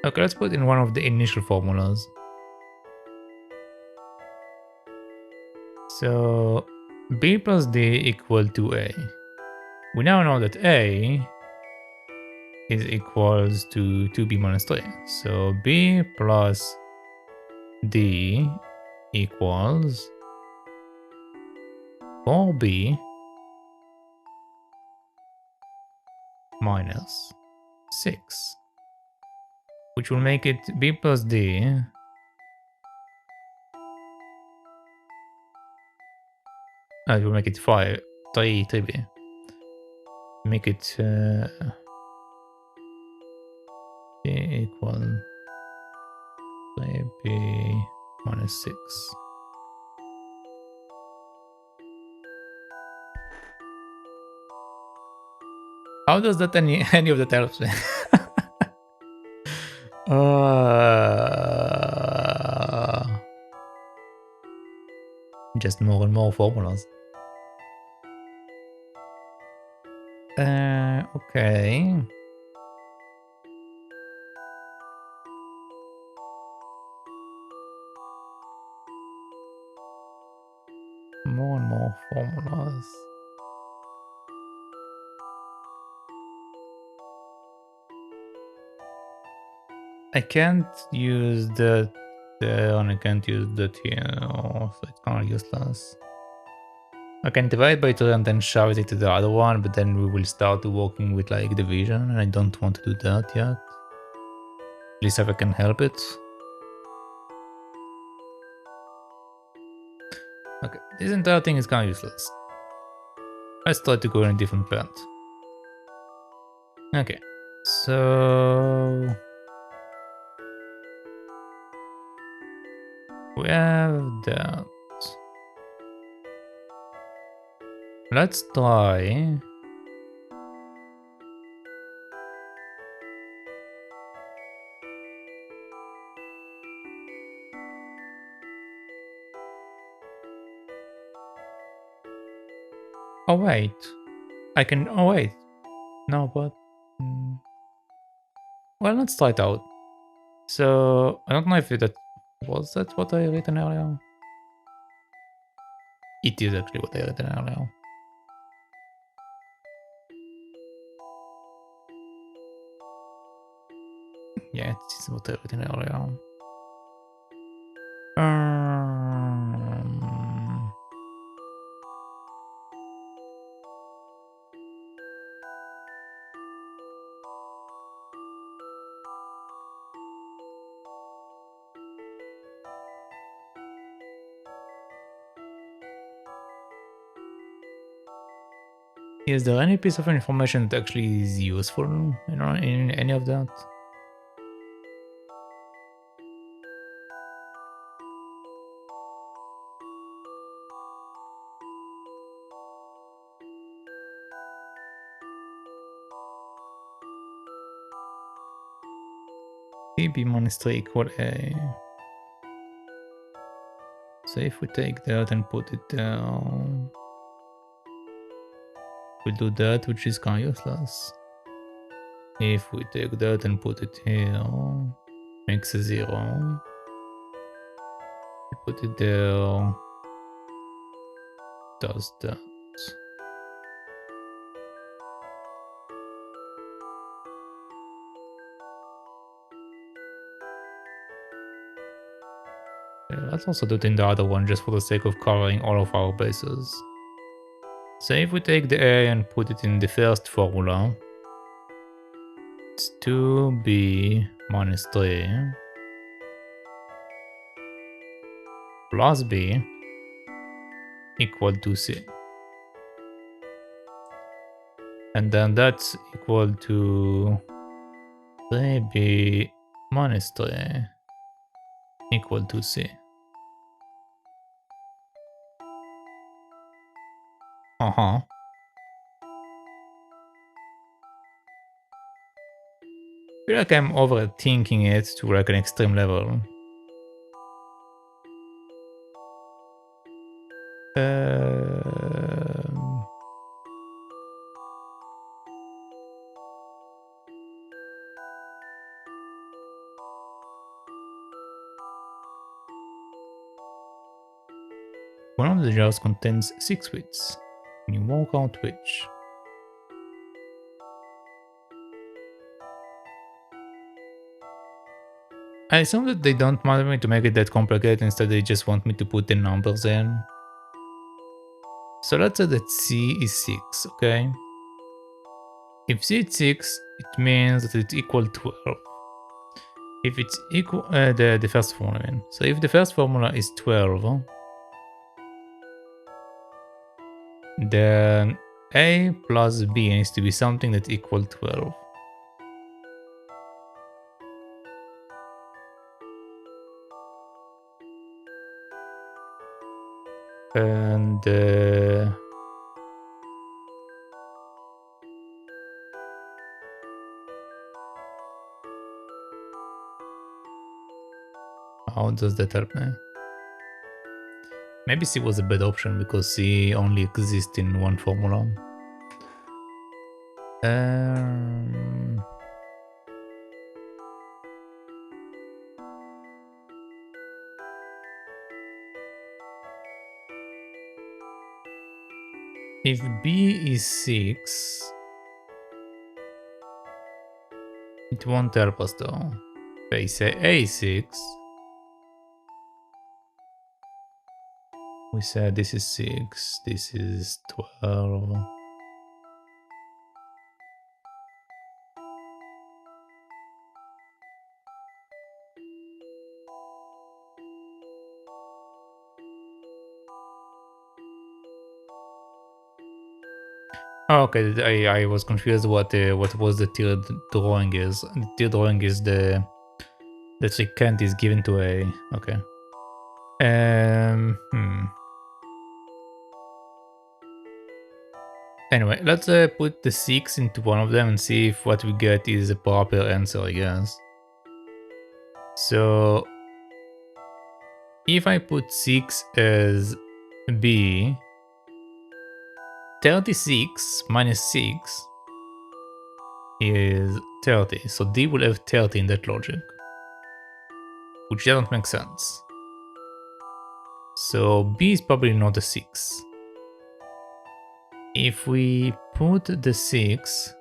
Okay, let's put in one of the initial formulas. So b plus d equal to a. We now know that a is equals to 2b minus 3. So b plus d equals 4b minus 6, which will make it b plus d it will make it 3b. Make it b equal 3b minus 6. How does that any of that helps me? Just more and more formulas. Okay. More and more formulas. I can't use that there and I can't use that here, so it's kind of useless. I can divide by 2 and then shove it to the other one, but then we will start working with like division, and I don't want to do that yet. At least if I can help it. Okay, this entire thing is kind of useless. Let's try to go in a different path. Okay, so we have that. Let's try. Oh wait, I can. Oh wait, no, but well, let's try it out. So I don't know if that was that what I written earlier. It is actually what I written earlier. Yeah, it is what I written earlier. Um, is there any piece of information that actually is useful in any of that? B minus 3 equal A. So if we take that and put it down, we'll do that, which is kind of useless. If we take that and put it here, makes a 0. We put it there, does that. Yeah, let's also do it in the other one just for the sake of covering all of our bases. So if we take the A and put it in the first formula, it's 2b minus 3 plus b equal to c. And then that's equal to 3b minus 3 equal to c. Uh-huh. I feel like I'm overthinking it to like an extreme level. One of the jars contains 6 bits. Can you work out which? I assume that they don't want me to make it that complicated, instead they just want me to put the numbers in. So let's say that C is 6, okay? If C is 6, it means that it's equal 12. If it's equal, the first formula, I mean. So if the first formula is 12, then A plus B needs to be something that's equal 12. And how does that help me? Maybe C was a bad option because C only exists in one formula. If B is 6, it won't help us though. If I say A6, we said this is 6, this is 12. Oh, okay, I was confused what was the tiered drawing is. The tiered drawing is the trick candy is given to a... Okay. Anyway, let's put the 6 into one of them and see if what we get is a proper answer, I guess. So, if I put 6 as B, 36 minus 6 is 30. So D will have 30 in that logic, which doesn't make sense. So B is probably not a 6. If we put the 6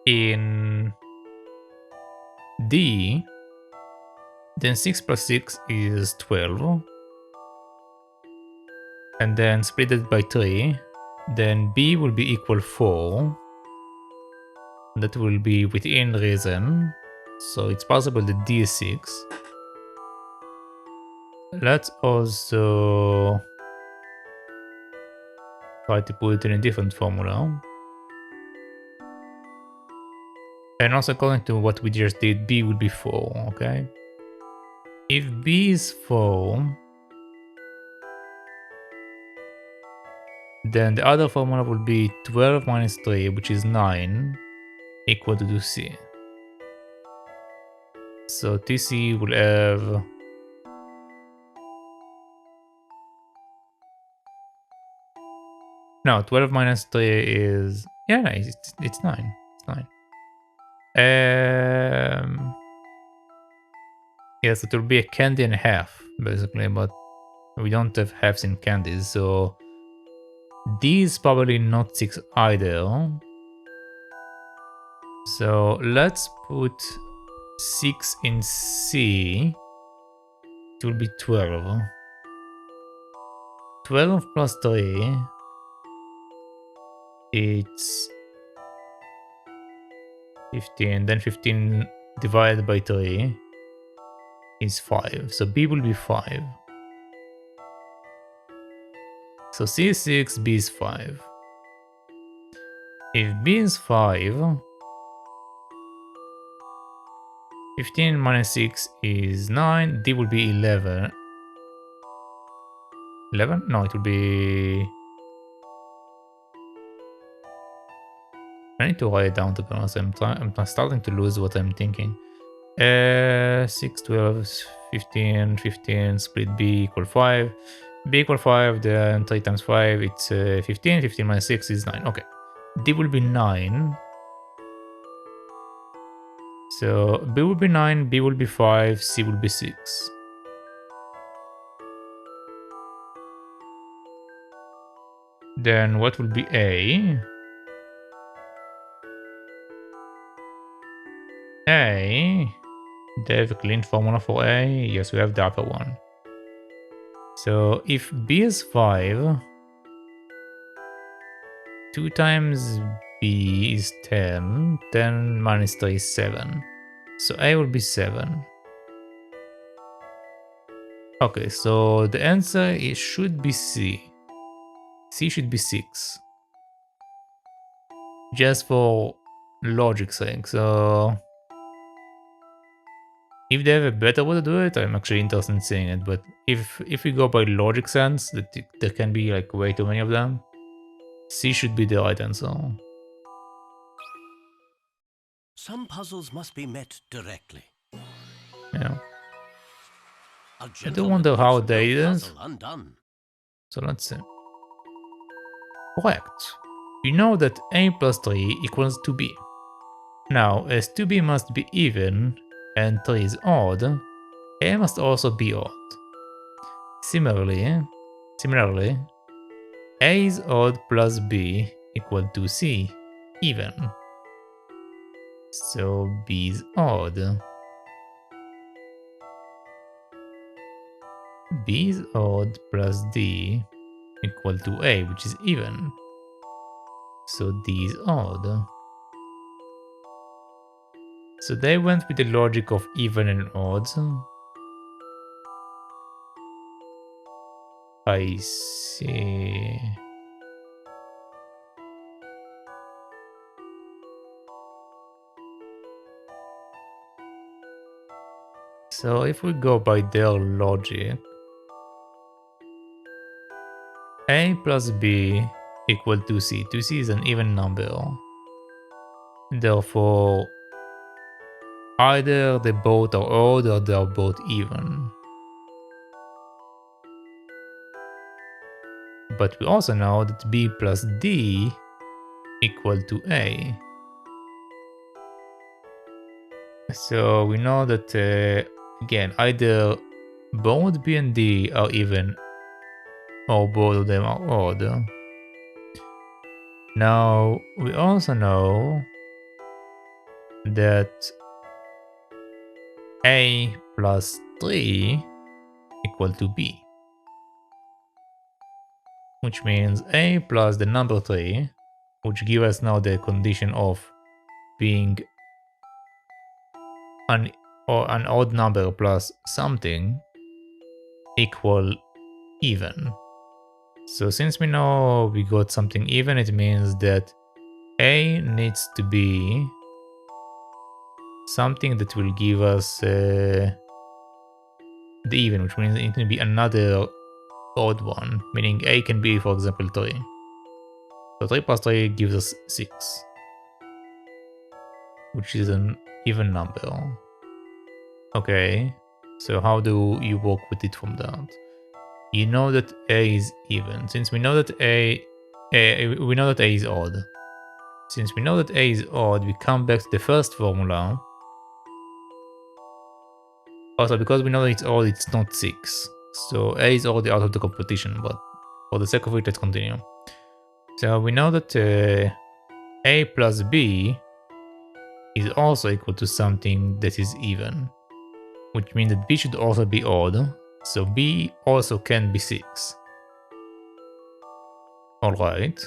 in D, then 6 plus 6 is 12. And then split it by 3. Then B will be equal 4. That will be within reason. So it's possible that D is 6. Let's also try to put it in a different formula. And also according to what we just did, B would be 4, okay? If B is 4, then the other formula would be 12 minus 3, which is 9, equal to C. So TC will have... No, 12 minus 3 is... Yeah, no, it's 9. It's 9. Yes, it will be a candy and a half, basically, but we don't have halves in candies, so D is probably not 6 either. So let's put 6 in C. It will be 12. 12 plus 3, it's 15. Then 15 divided by 3 is 5. So B will be 5. So C is 6, B is 5. If B is 5, 15 minus 6 is 9, D will be 11. 11? No, it will be... I need to write it down to be honest. I'm starting to lose what I'm thinking. 6, 12, 15, 15, split B equal 5. B equal 5, then 3 times 5, it's 15. 15 minus 6 is 9. Okay. D will be 9. So B will be 9, B will be 5, C will be 6. Then what will be A? A, they have a clean formula for A. Yes, we have the upper one. So if B is 5, 2 times B is 10. 10 minus 3 is 7. So A will be 7. Okay, so the answer should be C. C should be 6. Just for logic's sake. So if they have a better way to do it, I'm actually interested in seeing it. But if we go by logic sense, that there can be like way too many of them, C should be the right answer. Some puzzles must be met directly. Yeah. I do wonder how they did it. Undone. So let's see. Correct. We know that A plus 3 equals 2B. Now, as 2B must be even and 3 is odd, A must also be odd. Similarly, A is odd plus B equal to C, even. So B is odd. B is odd plus D equal to A, which is even. So D is odd. So they went with the logic of even and odds. I see. So if we go by their logic, A plus B equal to C. 2C is an even number. Therefore, either they both are odd or they are both even. But we also know that B plus D equal to A. So we know that, again, either both B and D are even or both of them are odd. Now, we also know that A plus 3 equal to B, which means A plus the number 3, which gives us now the condition of being an odd number plus something equal even. So since we know we got something even, it means that A needs to be something that will give us the even, which means it can be another odd one, meaning A can be, for example, 3. So 3 plus 3 gives us 6, which is an even number. Okay, so how do you work with it from that? You know that A is even. Since we know that we know that A is odd. Since we know that A is odd, we come back to the first formula. Also, because we know that it's odd, it's not 6. So A is already out of the competition, but for the sake of it, let's continue. So we know that A plus B is also equal to something that is even, which means that B should also be odd. So B also can be 6. Alright.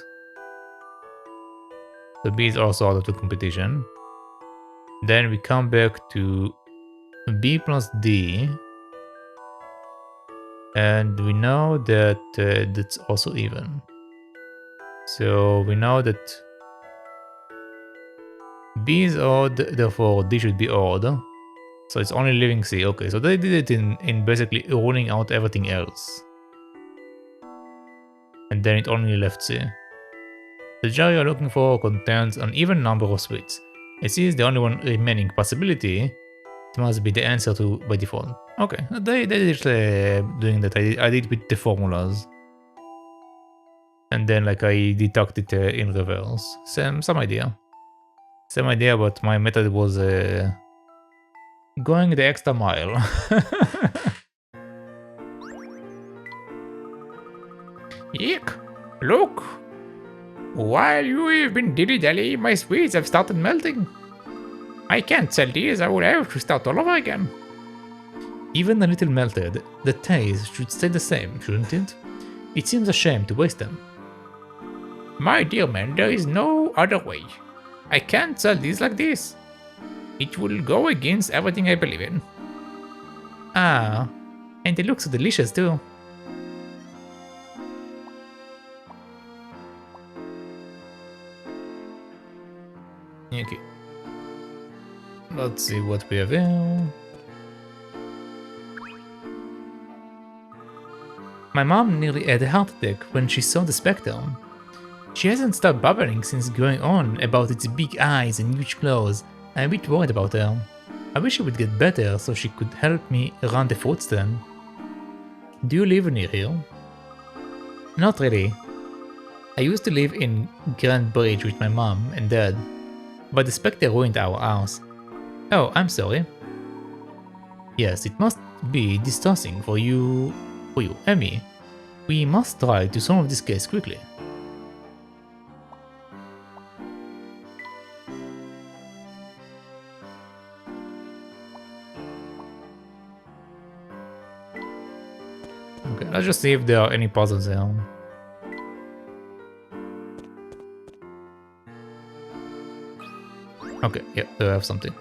So B is also out of the competition. Then we come back to B plus D. And we know that that's also even. So we know that B is odd, therefore D should be odd. So it's only leaving C. Okay, so they did it in basically ruling out everything else. And then it only left C. The jar you're looking for contains an even number of sweets. As C is the only one remaining possibility, it must be the answer to by default. Okay, they did doing that. I did with the formulas. And then like I deducted it in reverse. Some idea. Same idea, but my method was going the extra mile. Eek! Look! While you have been dilly-dally, my sweets have started melting. I can't sell these, I will have to start all over again. Even a little melted, the taste should stay the same, shouldn't it? It seems a shame to waste them. My dear man, there is no other way. I can't sell these like this. It will go against everything I believe in. Ah, and they look so delicious too. Okay. Let's see what we have here. My mom nearly had a heart attack when she saw the Spectre. She hasn't stopped babbling since going on about its big eyes and huge claws. I'm a bit worried about her. I wish she would get better so she could help me run the fruit stand. Do you live near here? Not really. I used to live in Grand Bridge with my mom and dad, but the Spectre ruined our house. Oh, I'm sorry. Yes, it must be distressing for you, Emmy. We must try to solve this case quickly. Okay, let's just see if there are any puzzles there. Okay, yeah, I have something.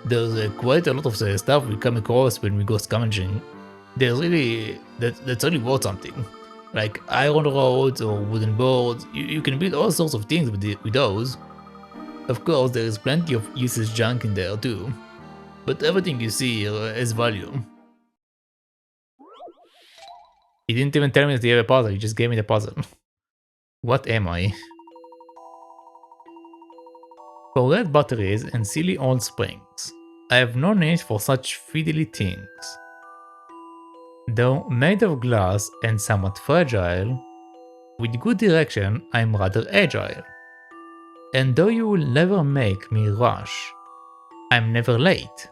There's quite a lot of stuff we come across when we go scavenging. There's really that's really worth something, like iron rods or wooden boards. You can build all sorts of things with those. Of course, there is plenty of useless junk in there too. but everything you see here has value. He didn't even tell me that he have a puzzle, he just gave me the puzzle. What am I? For red batteries and silly old springs, I have no need for such fiddly things. Though made of glass and somewhat fragile, with good direction I'm rather agile. And though you will never make me rush, I'm never late.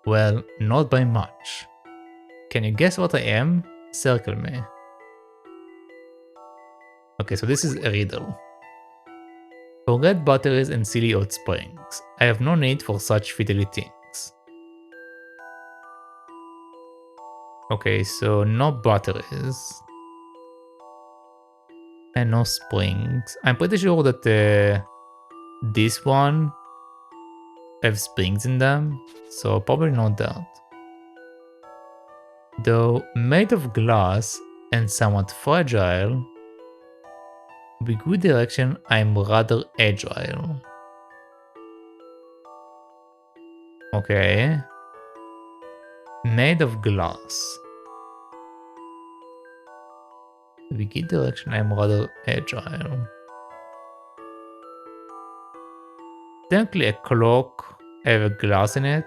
Well, not by much. Can you guess what I am? Circle me. Okay, so this is a riddle. For red batteries and silly hot springs, I have no need for such fiddly things. Okay, so no batteries. And no springs. I'm pretty sure that this one have springs in them, so probably not that. Though made of glass and somewhat fragile, with good direction I'm rather agile. Okay. Made of glass. With good direction I'm rather agile. Technically a clock have a glass in it.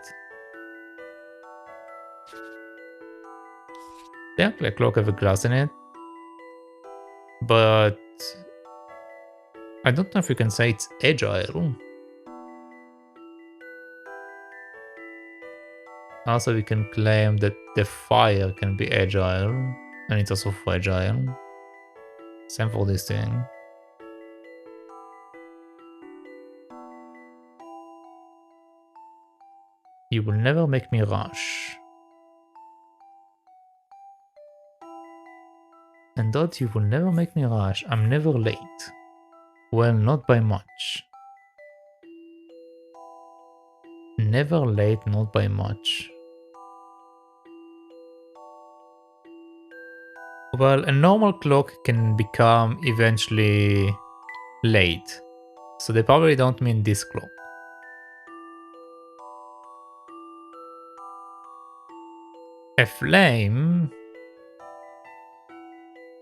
Technically a clock have a glass in it. But I don't know if you can say it's agile. Also we can claim that the fire can be agile. And it's also fragile. Same for this thing. You will never make me rush. And that you will never make me rush. I'm never late. Well, not by much. Never late, not by much. Well, a normal clock can become eventually late. So they probably don't mean this clock. A flame?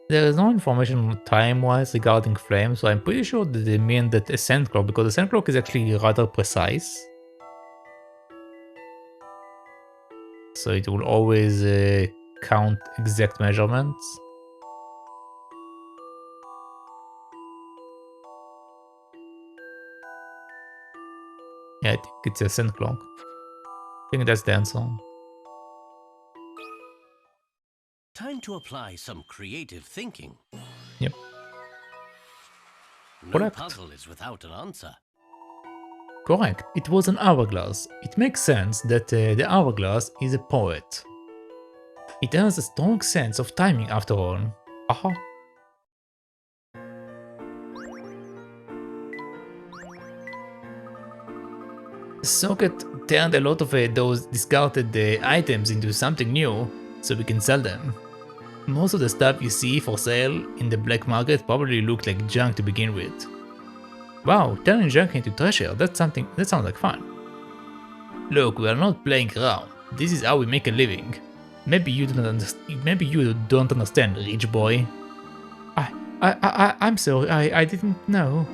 There is no information time-wise regarding flame, so I'm pretty sure that they mean that a sand clock, because the sand clock is actually rather precise. So it will always count exact measurements. Yeah, I think it's a sand clock. I think that's the answer. Time to apply some creative thinking. Yep. No Correct. puzzle is without an answer. Correct, it was an hourglass. It makes sense that the hourglass is a poet. It has a strong sense of timing after all. Aha. The socket turned a lot of those discarded items into something new, so we can sell them. Most of the stuff you see for sale in the black market probably looked like junk to begin with. Wow, turning junk into treasure, that sounds like fun. Look, we are not playing around. This is how we make a living. Maybe you don't understand, rich boy. I'm sorry, I didn't know.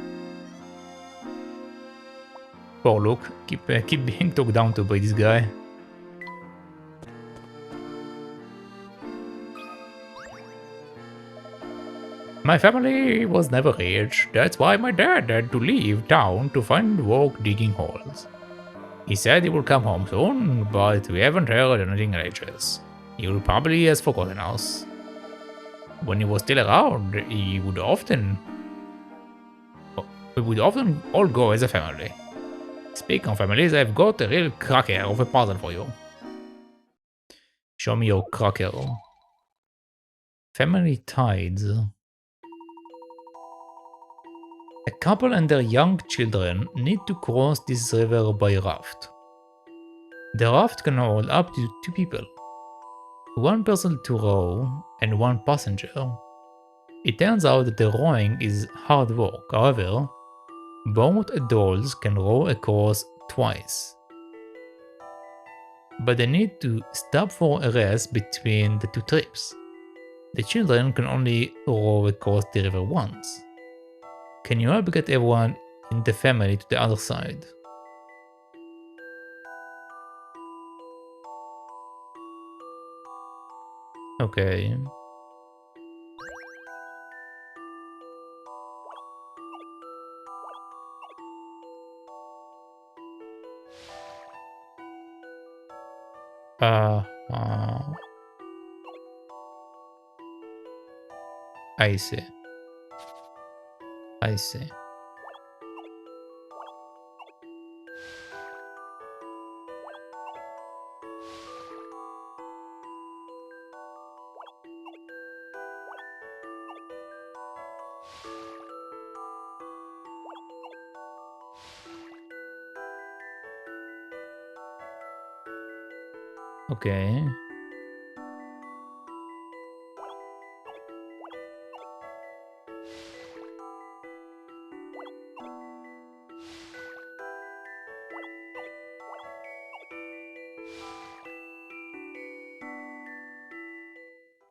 Poor Luke, keep being talked down to by this guy. My family was never rich, that's why my dad had to leave town to find work digging holes. He said he would come home soon, but we haven't heard anything in ages. He probably has forgotten us. When he was still around, we would often all go as a family. Speaking of families, I've got a real cracker of a puzzle for you. Show me your cracker. Family tides. A couple and their young children need to cross this river by raft. The raft can hold up to 2 people. 1 person to row and 1 passenger. It turns out that the rowing is hard work, however, both adults can row across twice. but they need to stop for a rest between the two trips. The children can only row across the river once. Can you help get everyone in the family to the other side? Okay. Uh, uh, I see. I see. Okay.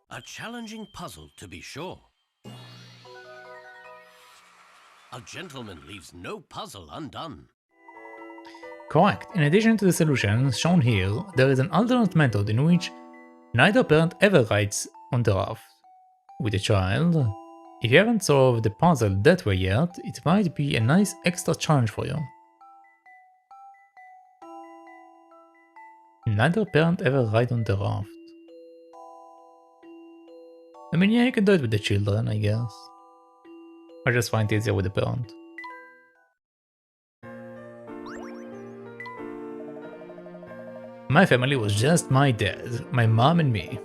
A challenging puzzle, to be sure. A gentleman leaves no puzzle undone. Correct. In addition to the solutions shown here, there is an alternate method in which neither parent ever writes on the raft. With a child, if you haven't solved the puzzle that way yet, it might be a nice extra challenge for you. Neither parent ever write on the raft. I mean, yeah, you can do it with the children, I guess. I just find it easier with the parent. My family was just my dad, my mom and me.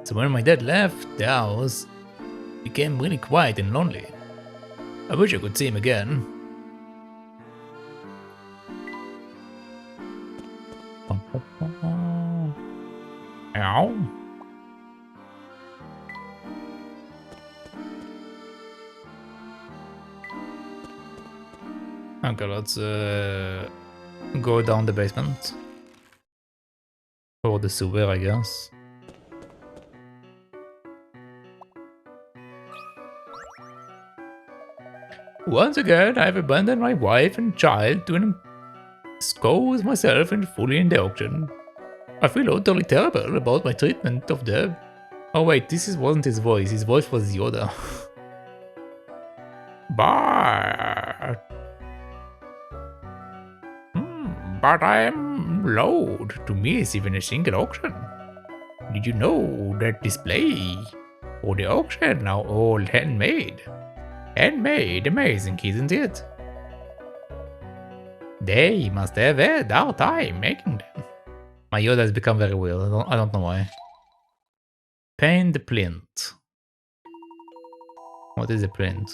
So when my dad left, the house became really quiet and lonely. I wish I could see him again. Ow. Okay, let's go down the basement. Or the sewer, I guess. Once again, I've abandoned my wife and child to expose myself and fully in the auction. I feel utterly terrible about my treatment of them. Oh wait, this wasn't his voice was Yoda. But I am loath to miss even a single auction. Did you know that display or the auction are all handmade? Handmade, amazing, isn't it? They must have had our time making them. My Yoda has become very weird, I don't know why. Paint the plinth. What is a plinth?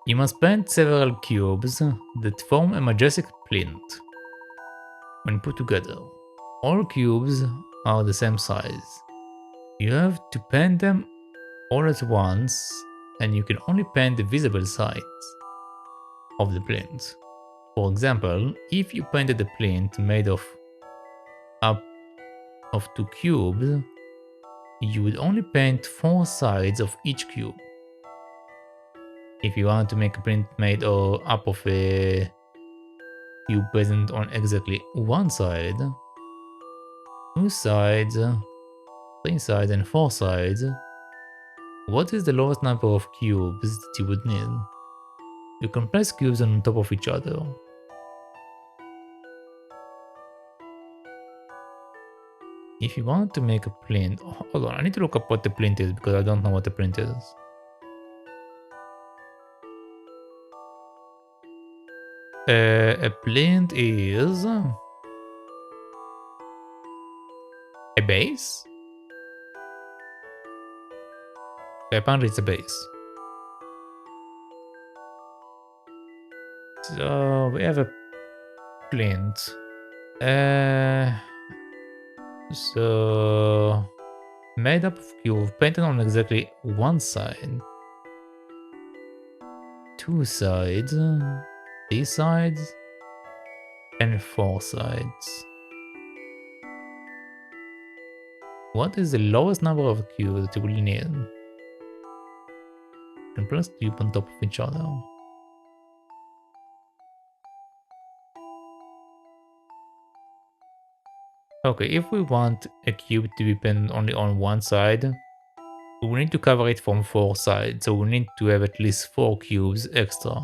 You must paint several cubes that form a majestic plinth. When put together, all cubes are the same size. You have to paint them all at once, and you can only paint the visible sides of the plinth. For example, if you painted a plinth made of 2 cubes, you would only paint 4 sides of each cube. If you want to make a plinth made up of a cube present on exactly 1 side, 2 sides, 3 sides, and 4 sides, what is the lowest number of cubes that you would need? You can place cubes on top of each other. If you want to make a plinth, hold on, I need to look up what the plinth is because I don't know what the plinth is. A plinth is a base? Apparently it's a base. So we have a plinth. So made up of cube, painted on exactly 1 side, 2 sides, 3 sides, and 4 sides. What is the lowest number of cubes that you will need? And plus cube on top of each other. Okay, if we want a cube to depend only on one side, we need to cover it from 4 sides, so we need to have at least 4 cubes extra.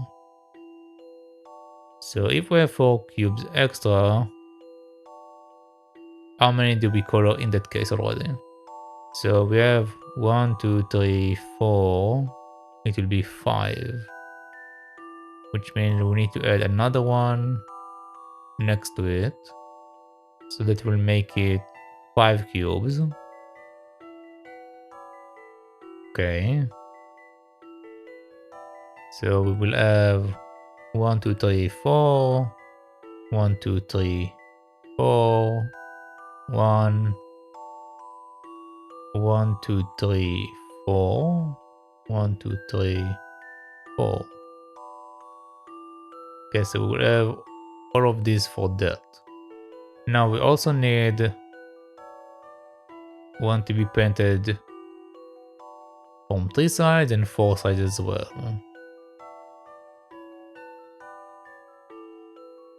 So if we have 4 cubes extra, how many do we color in that case already? So we have 1, 2, 3, 4. It will be 5. Which means we need to add another one next to it. So that will make it 5 cubes. Okay. So we will have 1, 2, 3, 4. 1, 2, 3, 4. 1. 1, 2, 3, 4. 1, 2, 3, 4. Okay, so we'll have all of these for that. Now we also need one to be painted from 3 sides and 4 sides as well.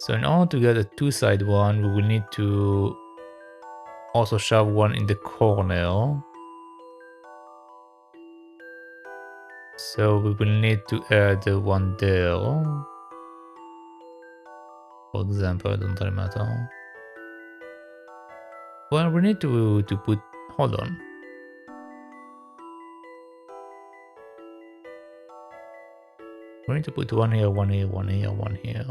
So in order to get a 2-side one, we will need to also shove one in the corner. So we will need to add one there. For example, it doesn't really matter. Well, we need to put, hold on. We need to put one here, one here, one here, one here.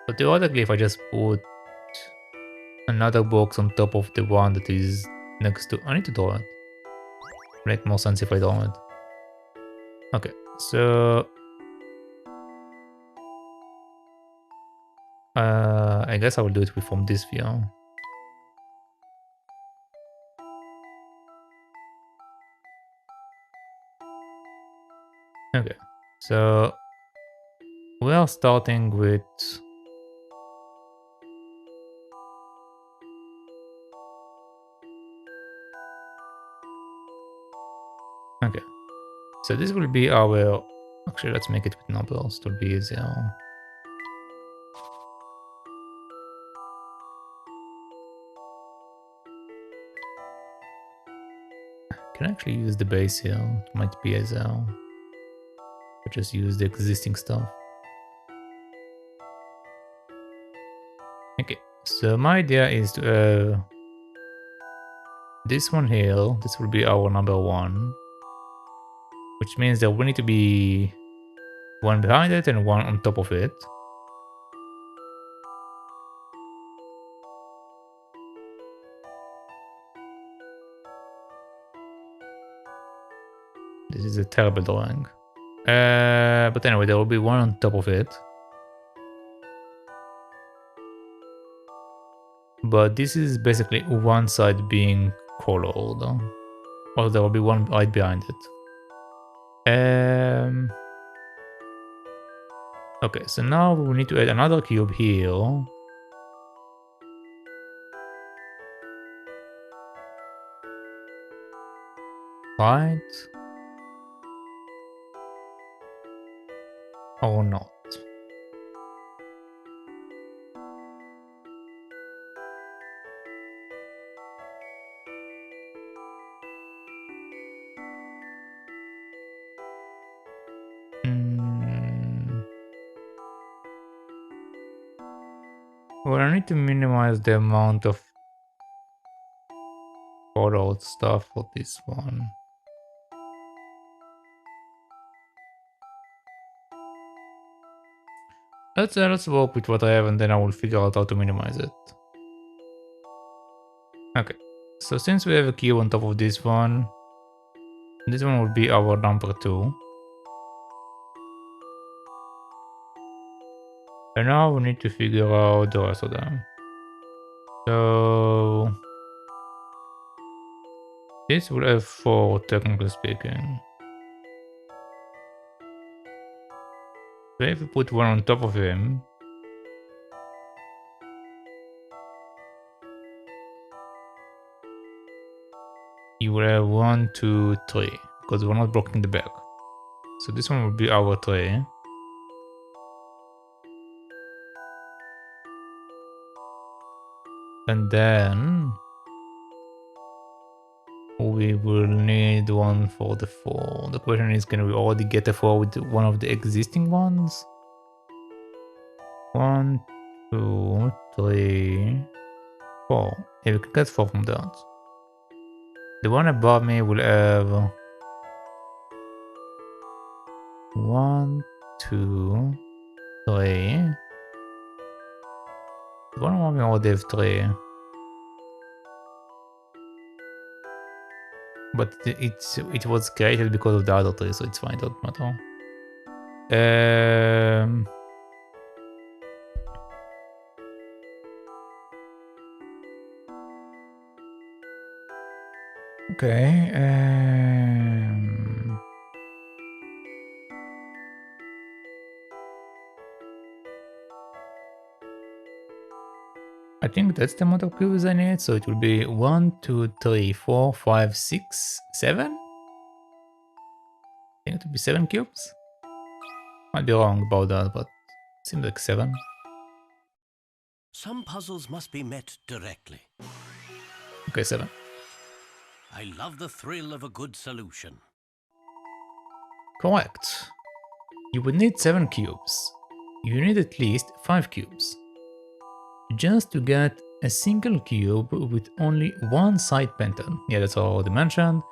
But theoretically, if I just put another box on top of the one that is next to, I need to draw it. Make more sense if I draw it. Okay, so I guess I will do it from this view. Okay, so we are starting with okay. So this will be our, actually let's make it with numbers, it will be easier. Can I actually use the base here? It might be easier. But just use the existing stuff. Okay, so my idea is to have this one here. This will be our number 1. Which means there will need to be one behind it and one on top of it. This is a terrible drawing. But anyway, there will be one on top of it. But this is basically one side being colored. Or there will be one right behind it. Okay, so now we need to add another cube here. Right? Or not? Well, I need to minimize the amount of colored stuff for this one. Let's work with what I have and then I will figure out how to minimize it. Okay, so since we have a cube on top of this one will be our number 2. And now we need to figure out the rest of them. So this will have 4, technically speaking. So if we put one on top of him, you will have 1, 2, 3 because we're not blocking the back. So this one will be our 3. And then we will need one for the 4. The question is, can we already get a 4 with one of the existing ones? 1, 2, 3, 4. Yeah, we can get 4 from that. The one above me will have 1, 2, 3. The one above me already have 3. But it was created because of the other 3, so it's fine, don't matter. Okay. I think that's the amount of cubes I need, so it will be 1, 2, 3, 4, 5, 6, 7? I think it will be 7 cubes? Might be wrong about that, but it seems like 7. Some puzzles must be met directly. Okay, 7. I love the thrill of a good solution. Correct. You would need 7 cubes. You need at least 5 cubes. Just to get a single cube with only one side painted. Yeah, that's already mentioned.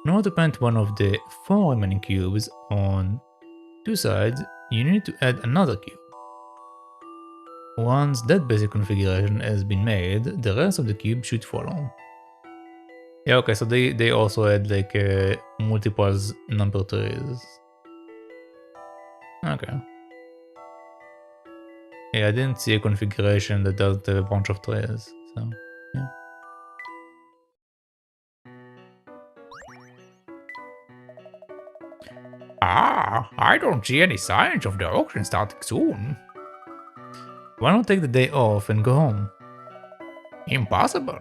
In order to paint one of the 4 remaining cubes on 2 sides, you need to add another cube. Once that basic configuration has been made, the rest of the cube should follow. Yeah, okay, so they also had like multiples number trees. Okay. Yeah, I didn't see a configuration that doesn't have a bunch of trees, so yeah. Ah, I don't see any signs of the auction starting soon. Why not take the day off and go home? Impossible.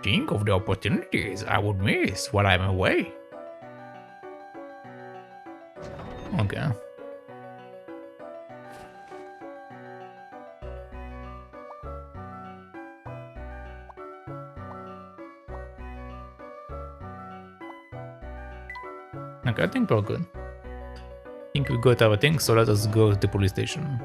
Think of the opportunities I would miss while I'm away. Okay. Okay, I think we're good. I think we got everything, so let us go to the police station.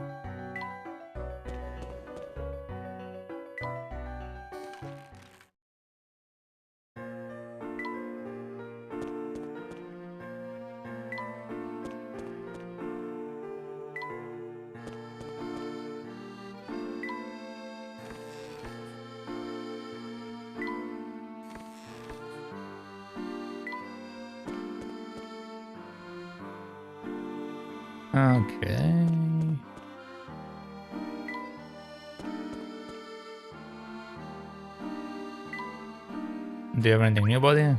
Okay. Do you have anything new about it?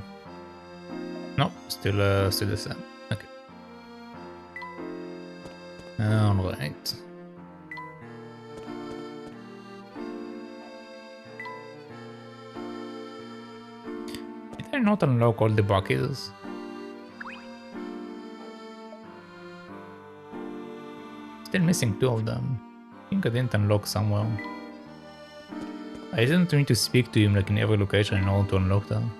No, still the same. Okay. Alright. Did I not unlock all the buckets? Still missing 2 of them. I think I didn't unlock somewhere. I didn't need to speak to him like in every location in order to unlock them.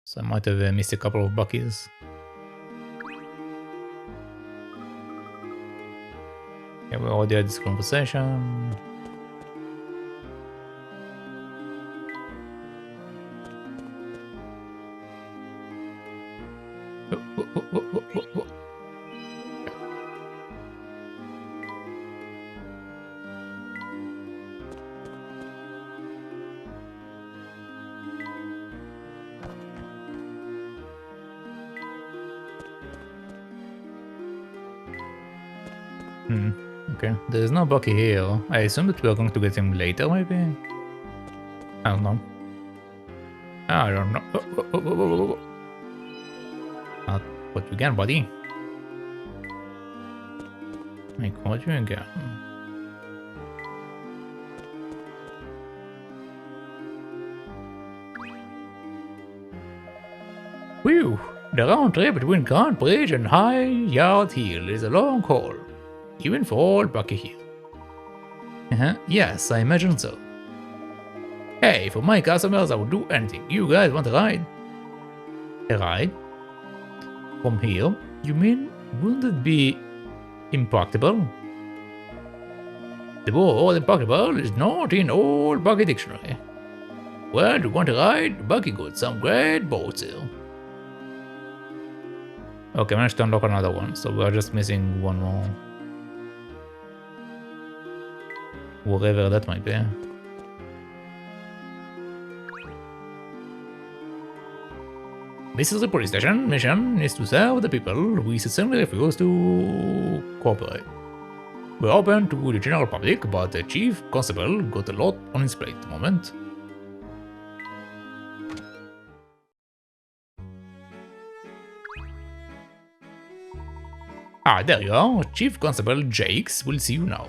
So I might have missed a couple of buckets. Yeah, we already had this conversation. Okay, there is no Bucky here. I assume that we are going to get him later, maybe? I don't know. I don't know. Not what you get, buddy. Like, what you get? Whew, the round trip between Grand Bridge and High Yard Hill is a long haul, even for old Bucky here. Yes, I imagine so. Hey, for my customers I would do anything. You guys want a ride? A ride? From here? You mean, wouldn't it be impractical? The word impractical is not in old Bucky dictionary. Well, you want a ride? Bucky got some great boats here. Okay, I managed to unlock another one, so we are just missing one more. Whatever that might be. This is the police station. Mission is to serve the people. We certainly refuse to cooperate. We're open to the general public, but the chief constable got a lot on his plate at the moment. Ah, there you are. Chief Constable Jakes will see you now.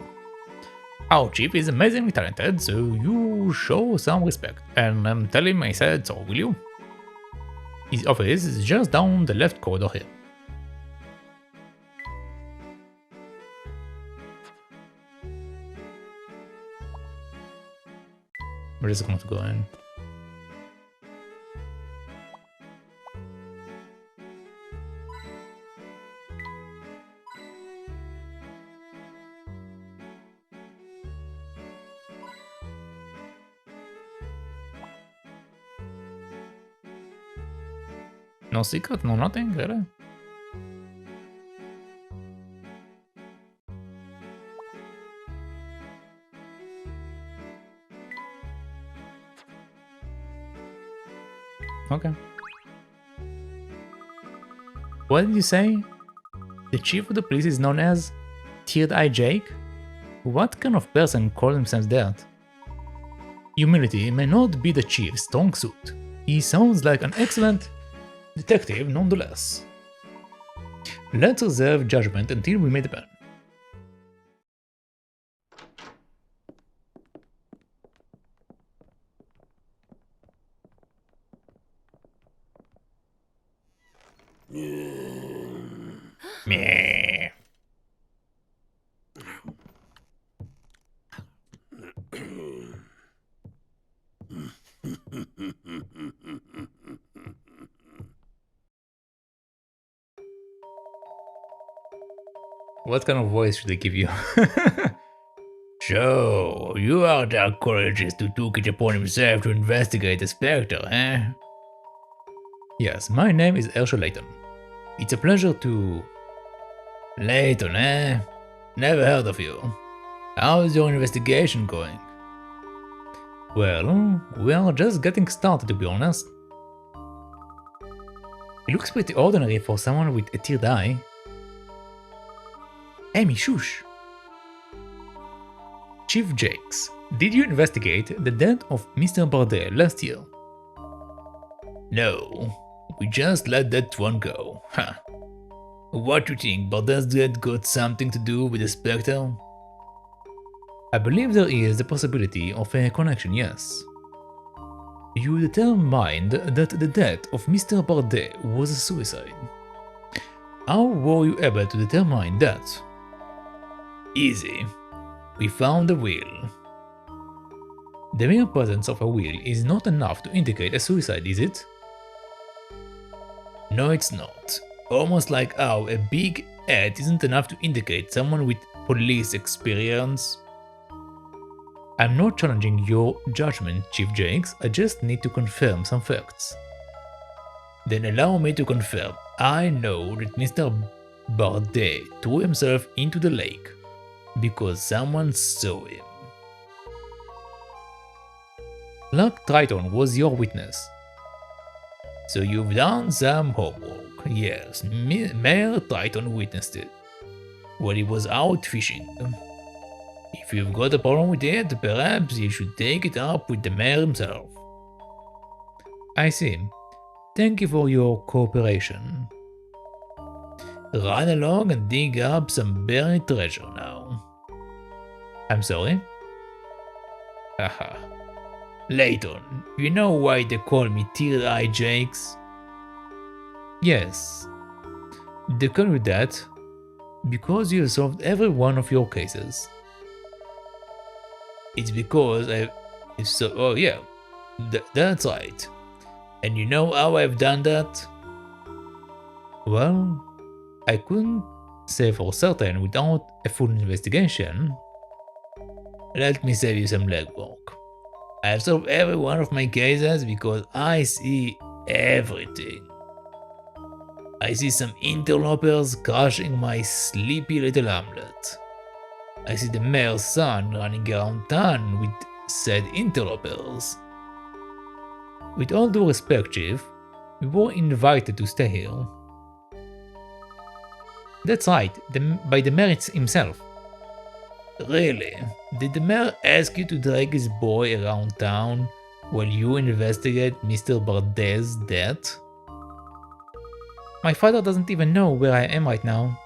Our chief is amazingly talented, so you show some respect. And tell him I said so, will you? His office is just down the left corridor here. We're just going to go in. No secret, no nothing, really? Okay. What did you say? The chief of the police is known as Third Eye Jake? What kind of person calls himself that? Humility may not be the chief's strong suit. He sounds like an excellent detective nonetheless. Let's reserve judgment until we meet the pen. Meh. What kind of voice should I give you? So, you are the archaeologist who took it upon himself to investigate the Spectre, eh? Yes, my name is Professor Layton. It's a pleasure to... Layton, eh? Never heard of you. How's your investigation going? Well, we are just getting started, to be honest. It looks pretty ordinary for someone with a third eye. Amy, shush! Chief Jakes, did you investigate the death of Mr. Bardet last year? No, we just let that one go. Huh. What do you think, Bardet's death got something to do with the Spectre? I believe there is the possibility of a connection, yes. You determined that the death of Mr. Bardet was a suicide. How were you able to determine that? Easy. We found a will. The mere presence of a will is not enough to indicate a suicide, is it? No, it's not. Almost like how a big head isn't enough to indicate someone with police experience. I'm not challenging your judgment, Chief Jakes, I just need to confirm some facts. Then allow me to confirm. I know that Mr. Bardet threw himself into the lake because someone saw him. Clark Triton was your witness. So you've done some homework. Yes, Mayor Triton witnessed it. When he was out fishing. If you've got a problem with it, perhaps you should take it up with the mayor himself. I see. Thank you for your cooperation. Run along and dig up some buried treasure now. I'm sorry? Haha. Layton, you know why they call me Third Eye Jakes? Yes, they call you that because you solved every one of your cases. It's because oh yeah, that's right. And you know how I've done that? Well, I couldn't say for certain without a full investigation. Let me save you some legwork. I've solved every one of my cases because I see everything. I see some interlopers crashing my sleepy little hamlet. I see the mayor's son running around town with said interlopers. With all due respect, Chief, we were invited to stay here. That's right, by the mayor himself. Really? Did the mayor ask you to drag his boy around town while you investigate Mr. Bardet's death? My father doesn't even know where I am right now.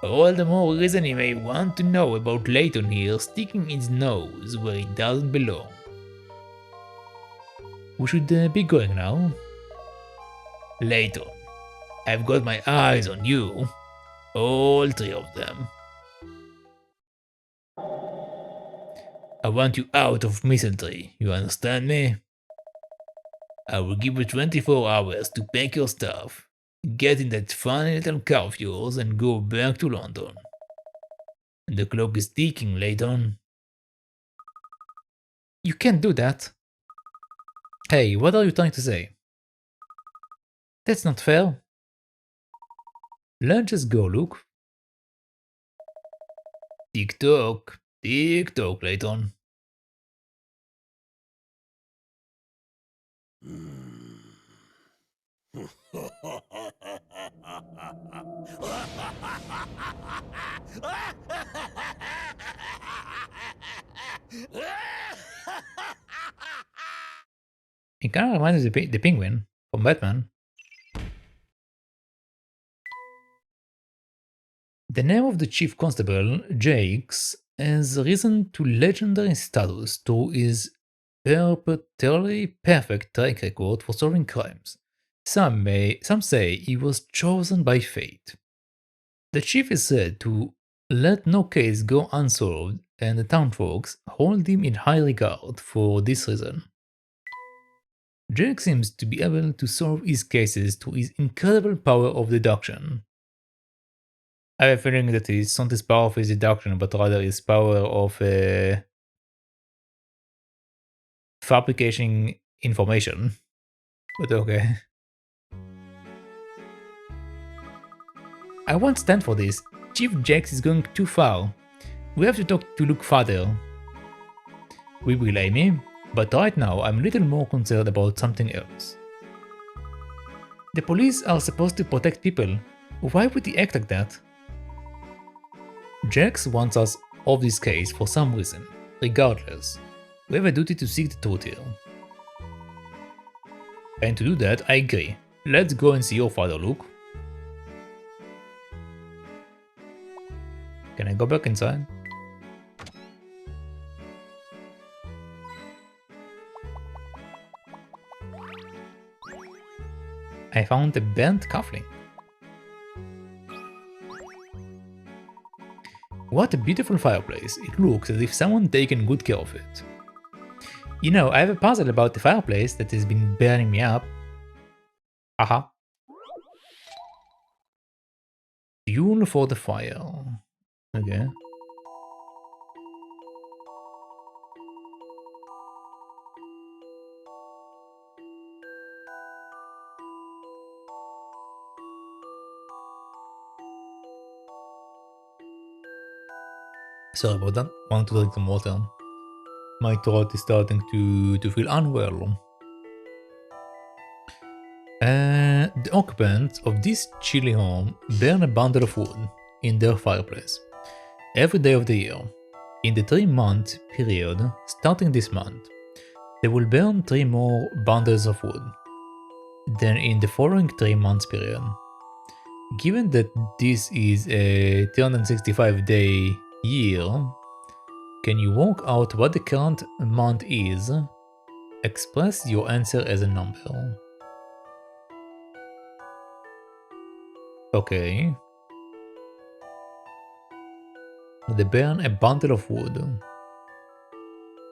All the more reason he may want to know about Layton here sticking his nose where he doesn't belong. We should be going now. Layton, I've got my eyes on you. All three of them. I want you out of Misthallery, you understand me? I will give you 24 hours to pack your stuff, get in that funny little car of yours and go back to London. The clock is ticking, Layton. You can't do that. Hey, what are you trying to say? That's not fair. Let's just go, Luke. Tick-tock, tick-tock, Layton. It kind of reminds me of the penguin from Batman. The name of the chief constable, Jakes, has risen to legendary status through his perpetually perfect track record for solving crimes. Some say he was chosen by fate. The chief is said to let no case go unsolved, and the townfolks hold him in high regard for this reason. Jake seems to be able to solve his cases through his incredible power of deduction. I have a feeling that it's not his power of his deduction, but rather his power of fabricating information. But okay. I won't stand for this. Chief Jax is going too far. We have to talk to Luke further. We will, Amy, but right now I'm a little more concerned about something else. The police are supposed to protect people. Why would he act like that? Jax wants us off this case for some reason. Regardless, we have a duty to seek the truth here. And to do that, I agree. Let's go and see your father, Luke. Can I go back inside? I found a bent cufflink. What a beautiful fireplace. It looks as if someone taken good care of it. You know, I have a puzzle about the fireplace that has been burning me up. Haha. Fuel for the fire. Okay. Sorry about that. Want to drink some water. My throat is starting to feel unwell. The occupants of this chilly home burn a bundle of wood in their fireplace every day of the year. In the 3-month period starting this month, they will burn 3 more bundles of wood. Then in the following 3 months period. Given that this is a 365-day year, can you work out what the current month is? Express your answer as a number. Okay. They burn a bundle of wood.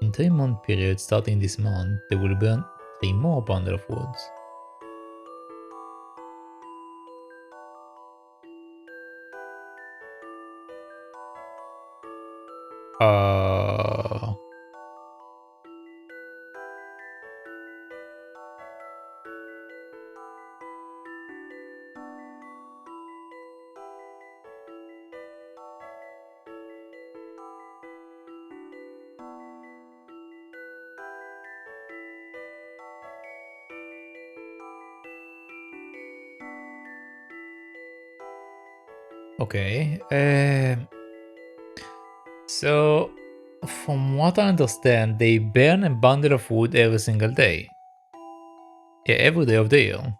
In 3-month period starting this month, they will burn 3 more bundle of woods. Okay. So, from what I understand, they burn a bundle of wood every single day. Yeah, every day of the year.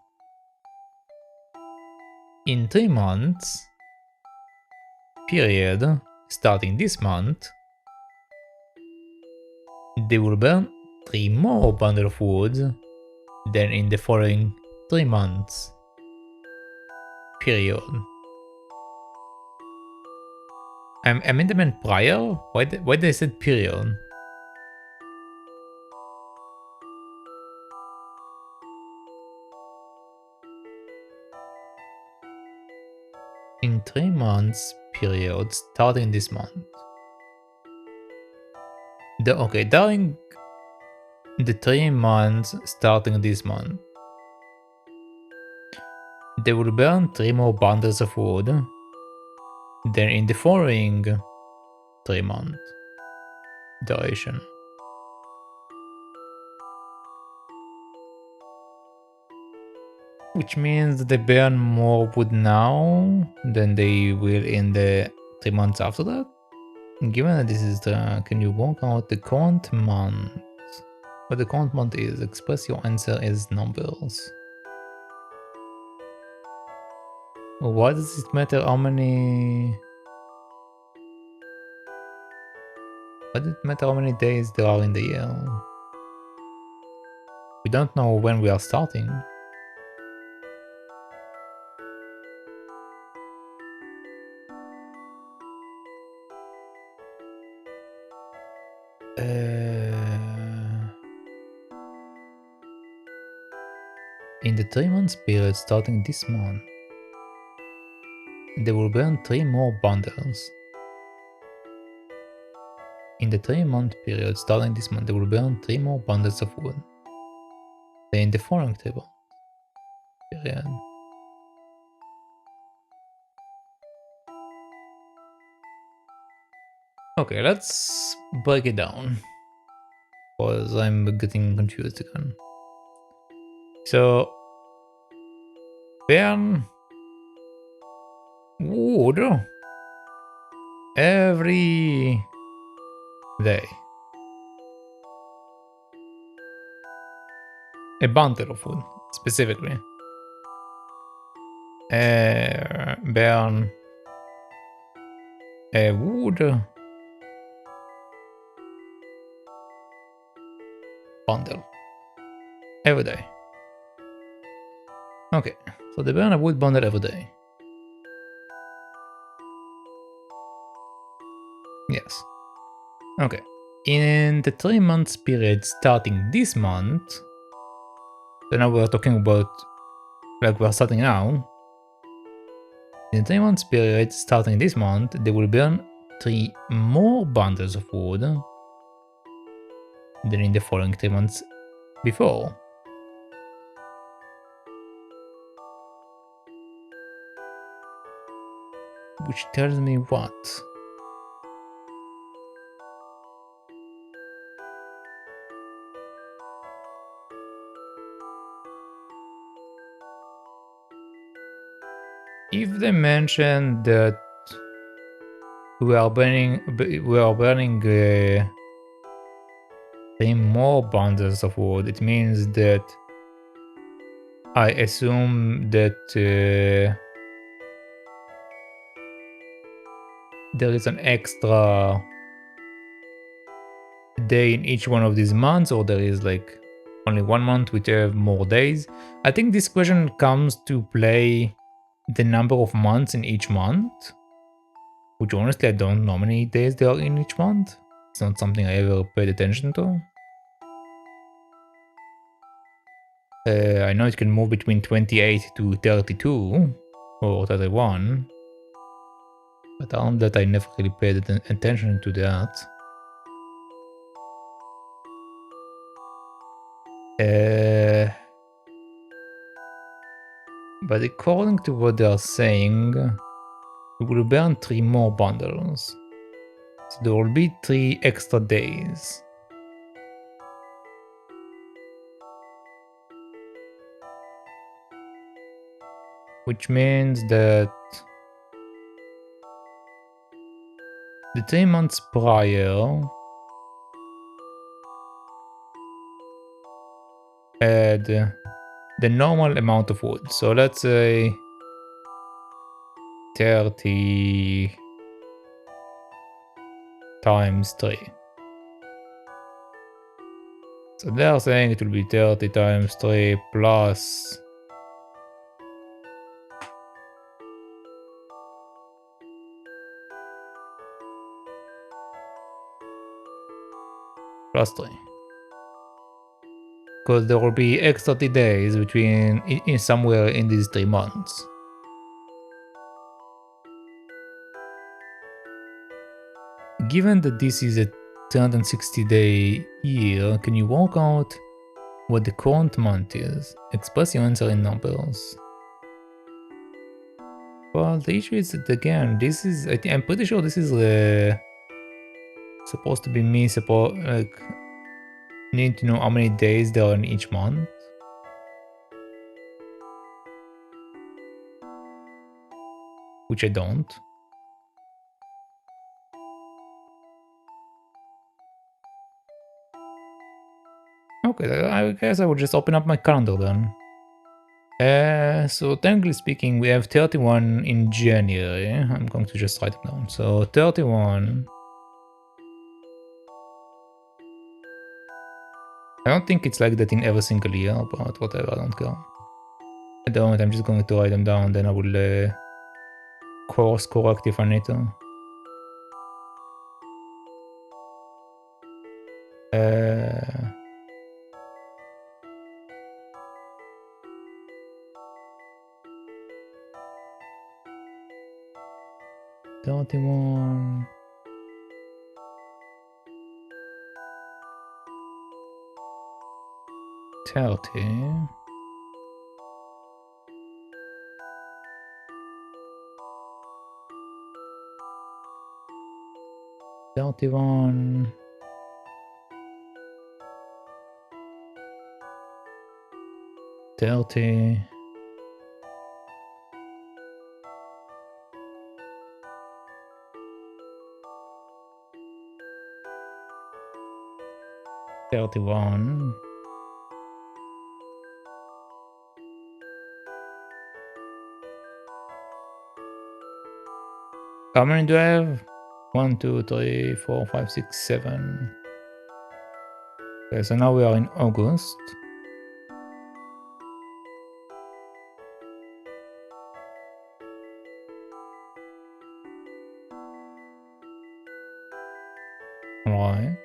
In 3 months period, starting this month, they will burn 3 more bundle of wood than in the following 3 months period. I meant they meant prior? Why they said period? In 3 months period starting this month. Okay, during the 3 months starting this month, they will burn 3 more bundles of wood than in the following 3 month duration. Which means they burn more wood now than they will in the 3 months after that. Given that this is the, can you work out the current month? What the current month is, express your answer as numbers. Why does it matter how many... Why does it matter how many days there are in the year? We don't know when we are starting. In the 3 months period starting this month, they will burn 3 more bundles. In the 3 month period starting this month, they will burn 3 more bundles of wood. Then in the following table period. Okay, let's break it down, because I'm getting confused again. So, burn wood every day. A bundle of wood, specifically. Burn a wood bundle every day. Okay, so they burn a wood bundle every day. Yes. Okay. In the 3 months period starting this month, so now we're talking about, like we're starting now. In the 3 months period starting this month, they will burn 3 more bundles of wood than in the following 3 months before. Which tells me what? If they mention that we are burning 3 more bundles of wood, it means that I assume that there is an extra day in each one of these months, or there is like only 1 month which have more days. I think this question comes to play the number of months in each month, which honestly I don't know how many days there are in each month. It's not something I ever paid attention to. I know it can move between 28 to 32 or 31, but on that I never really paid attention to that. But according to what they are saying, we will burn 3 more bundles. So there will be 3 extra days. Which means that the 3 months prior had the normal amount of wood. So let's say 30 times 3. So they are saying it will be 30 times 3 plus plus 3. Because there will be extra 30 days between in somewhere in these 3 months. Given that this is a 360-day year, can you work out what the current month is? Express your answer in numbers. Well, the issue is that again, this is I'm pretty sure this is supposed to be me need to know how many days there are in each month. Which I don't. Okay, I guess I will just open up my calendar then. So technically speaking, we have 31 in January. I'm going to just write them down. So 31. I don't think it's like that in every single year, but whatever, I don't care. At the moment, I'm just going to write them down, then I will course correct if I need to. 31. 30. 31. 30. 31. How many do I have? 1, 2, 3, 4, 5, 6, 7. Okay, so now we are in August. Right.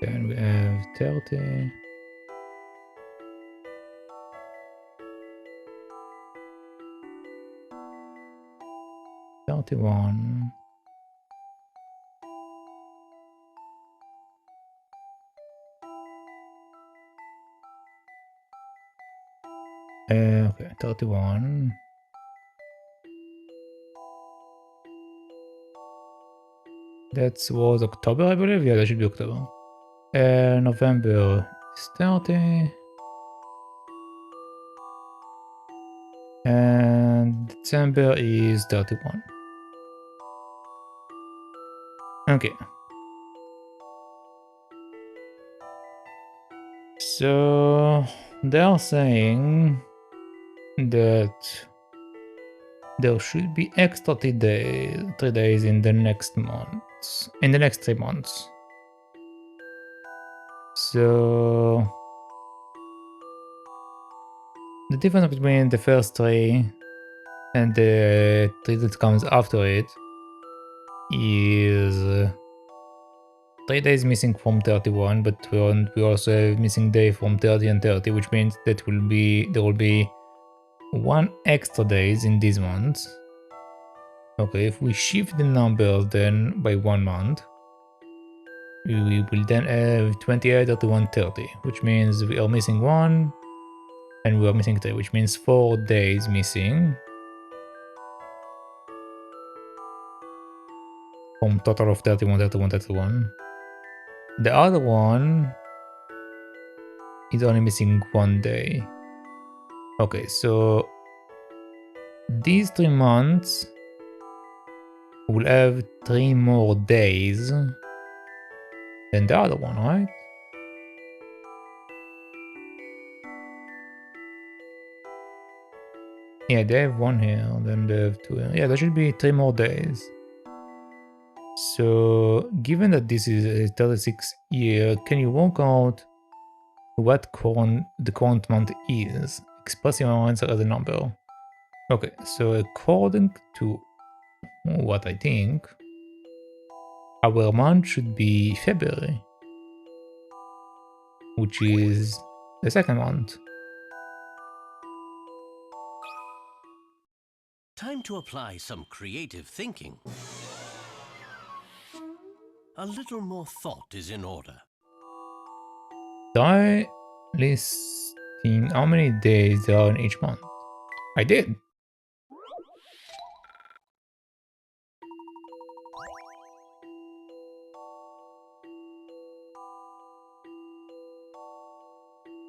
Then we have 30. 31. Okay, 31. That was October, I believe. Yeah, that should be October. November is 30. And December is 31. Okay. So they are saying that there should be extra 3 days in the next month. In the next 3 months. So The difference between the first tree and the tree that comes after it is 3 days missing from 31, but we also have missing day from 30 and 30, which means that there will be 1 extra days in these months. Okay, if we shift the numbers then by 1 month, we will then have 28, 31, 30, which means we are missing 1 and we are missing 3, which means 4 days missing from total of 31, 31, 31. The other one is only missing 1 day. Okay, so these 3 months will have 3 more days than the other one, right? Yeah, they have 1 here, then they have 2 here. Yeah, there should be 3 more days. So, given that this is a 36 year, can you work out what the current month is? Express your answer as a number. Okay, so according to what I think, our month should be February, which is the second month. Time to apply some creative thinking. A little more thought is in order. Try listing how many days there are in each month. I did.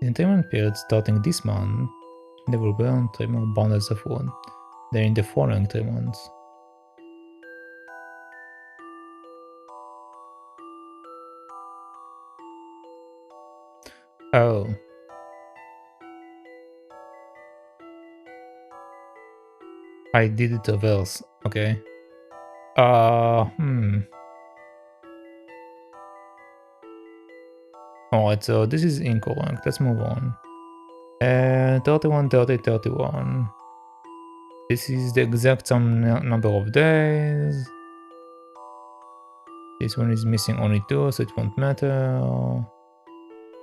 The entertainment period starting this month, they will burn 3 more bundles of wood than in the following 3 months. Oh. I did it reverse, okay. Alright, so this is incorrect. Let's move on. 31, 30, 31. This is the exact same number of days. This one is missing only 2, so it won't matter.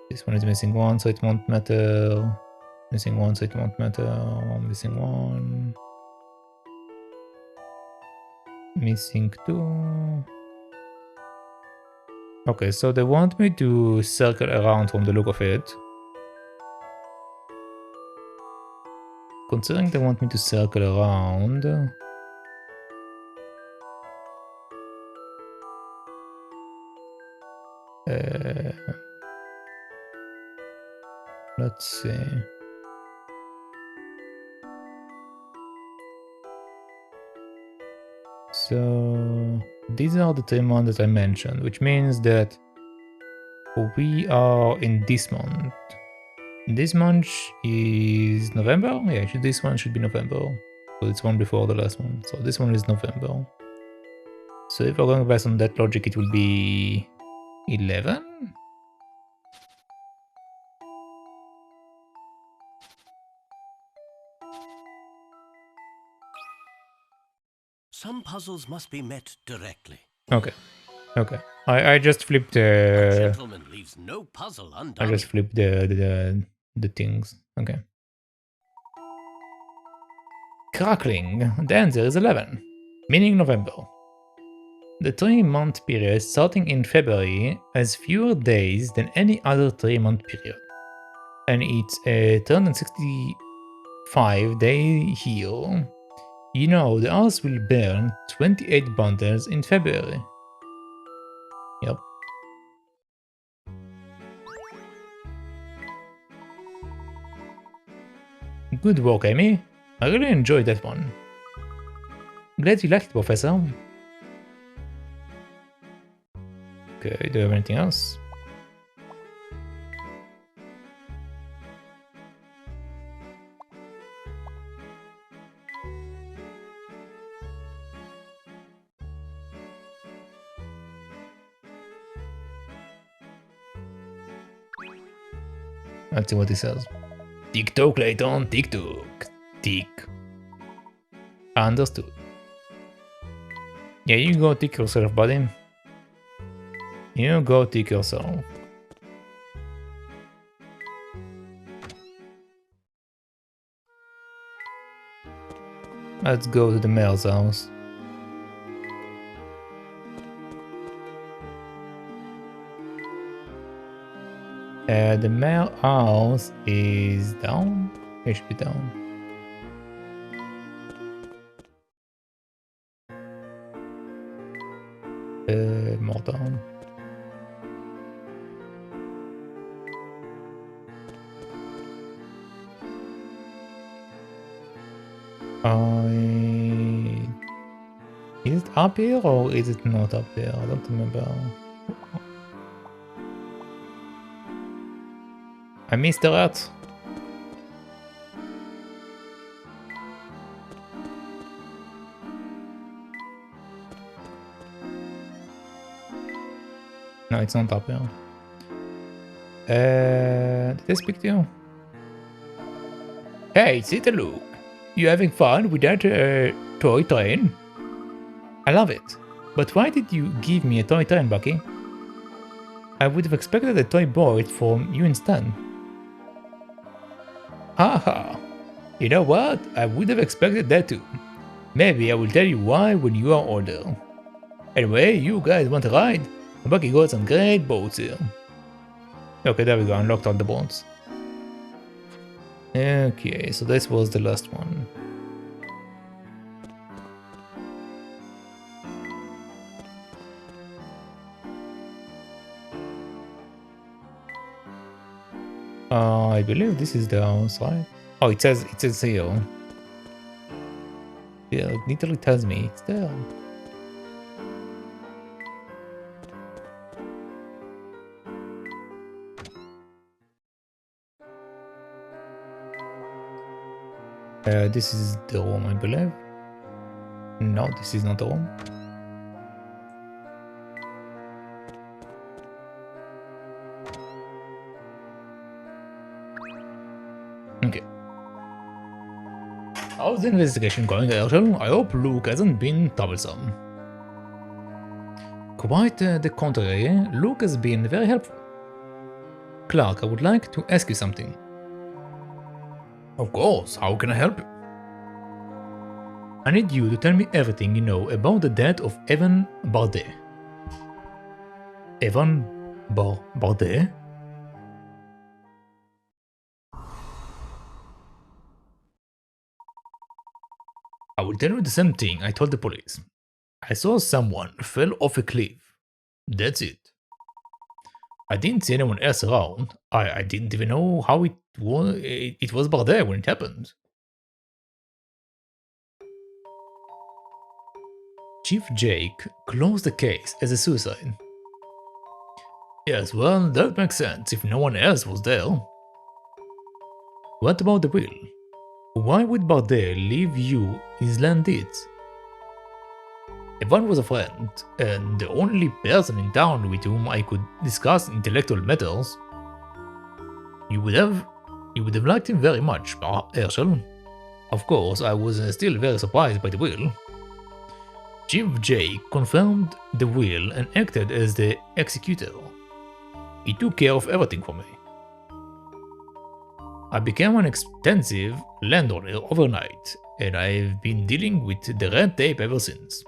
This one is missing 1, so it won't matter. Missing 1, so it won't matter. Missing 1. Missing 2. Okay, so they want me to circle around from the look of it. Considering they want me to circle around, let's see. So these are the 3 months that I mentioned, which means that we are in this month. This month is November? Yeah, this one should be November. So it's one before the last one. So this one is November. So if we're going based on that logic, it will be 11? Some puzzles must be met directly. Okay. Okay. I just flipped A gentleman leaves no puzzle undone. I just flipped the things. Okay. Crackling. The answer is 11, meaning November. The 3-month period starting in February has fewer days than any other 3-month period, and it's a 365-day year. You know, the Earth will burn 28 bundles in February. Yep. Good work, Amy. I really enjoyed that one. Glad you liked it, Professor. Okay, do you have anything else? Let's see what he says. Tick-tock, Layton, tick-tock. Tick. Understood. Yeah, you go tick yourself, buddy. You go tick yourself. Let's go to the mayor's house. The mayor's house is down. It should be down. More down. Is it up here or is it not up there? I don't remember. I missed the rat. No, it's not up here. Did I speak to you? Hey, Luke. You having fun with that toy train? I love it. But why did you give me a toy train, Bucky? I would have expected a toy boy from you instead. Haha. You know what? I would have expected that too. Maybe I will tell you why when you are older. Anyway, you guys want a ride? Bucky got some great boats here. Okay, there we go, unlocked all the boats. Okay, so this was the last one. I believe this is the house, right? Oh, it says here. Yeah, it literally tells me it's there. This is the room, I believe. No, this is not the room. Okay. How's the investigation going, Herschel? I hope Luke hasn't been troublesome. Quite the contrary, Luke has been very helpful. Clark, I would like to ask you something. Of course, how can I help you? I need you to tell me everything you know about the death of Evan Bardet. Evan Bardet? I will tell you the same thing I told the police. I saw someone fell off a cliff. That's it. I didn't see anyone else around. I didn't even know how it was Bardet when it happened. Chief Jake closed the case as a suicide. Yes, well, that makes sense if no one else was there. What about the will? Why would Bardet leave you his land deeds? Evan was a friend, and the only person in town with whom I could discuss intellectual matters. You would have liked him very much, Herschel. Of course, I was still very surprised by the will. Chief Jake confirmed the will and acted as the executor. He took care of everything for me. I became an extensive landowner overnight, and I've been dealing with the red tape ever since.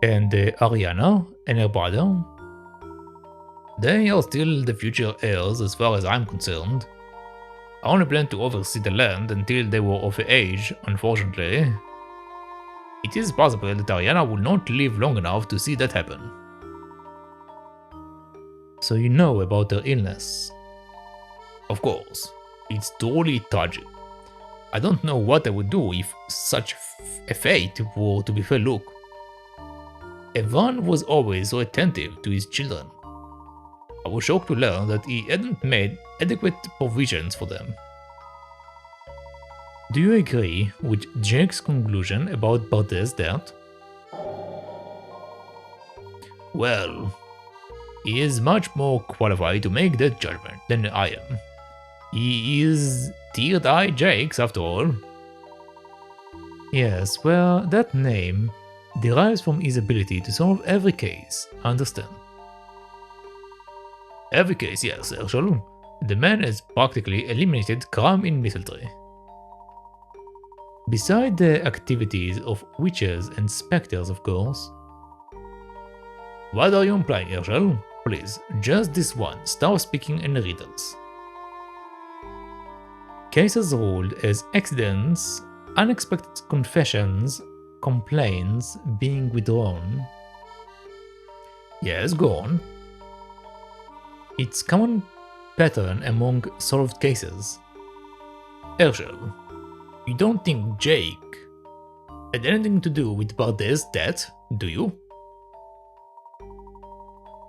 And Ariana and her brother? They are still the future heirs as far as I'm concerned. I only plan to oversee the land until they were of age, unfortunately. It is possible that Ariana will not live long enough to see that happen. So you know about her illness. Of course, it's truly tragic. I don't know what I would do if such a fate were to befall Luke. Evan was always so attentive to his children. I was shocked to learn that he hadn't made adequate provisions for them. Do you agree with Jake's conclusion about Bardet's death? Well, he is much more qualified to make that judgment than I am. He is Third Eye Jakes, after all. Yes, well, that name derives from his ability to solve every case, I understand. Every case, yes, Herschel. The man has practically eliminated crime in Misthallery. Beside the activities of witches and specters, of course. What are you implying, Herschel? Please, just this one. Start speaking in riddles. Cases ruled as accidents, unexpected confessions, complaints being withdrawn. Yes, go on. It's common pattern among solved cases. Herschel, you don't think Jake had anything to do with Bardet's death, do you?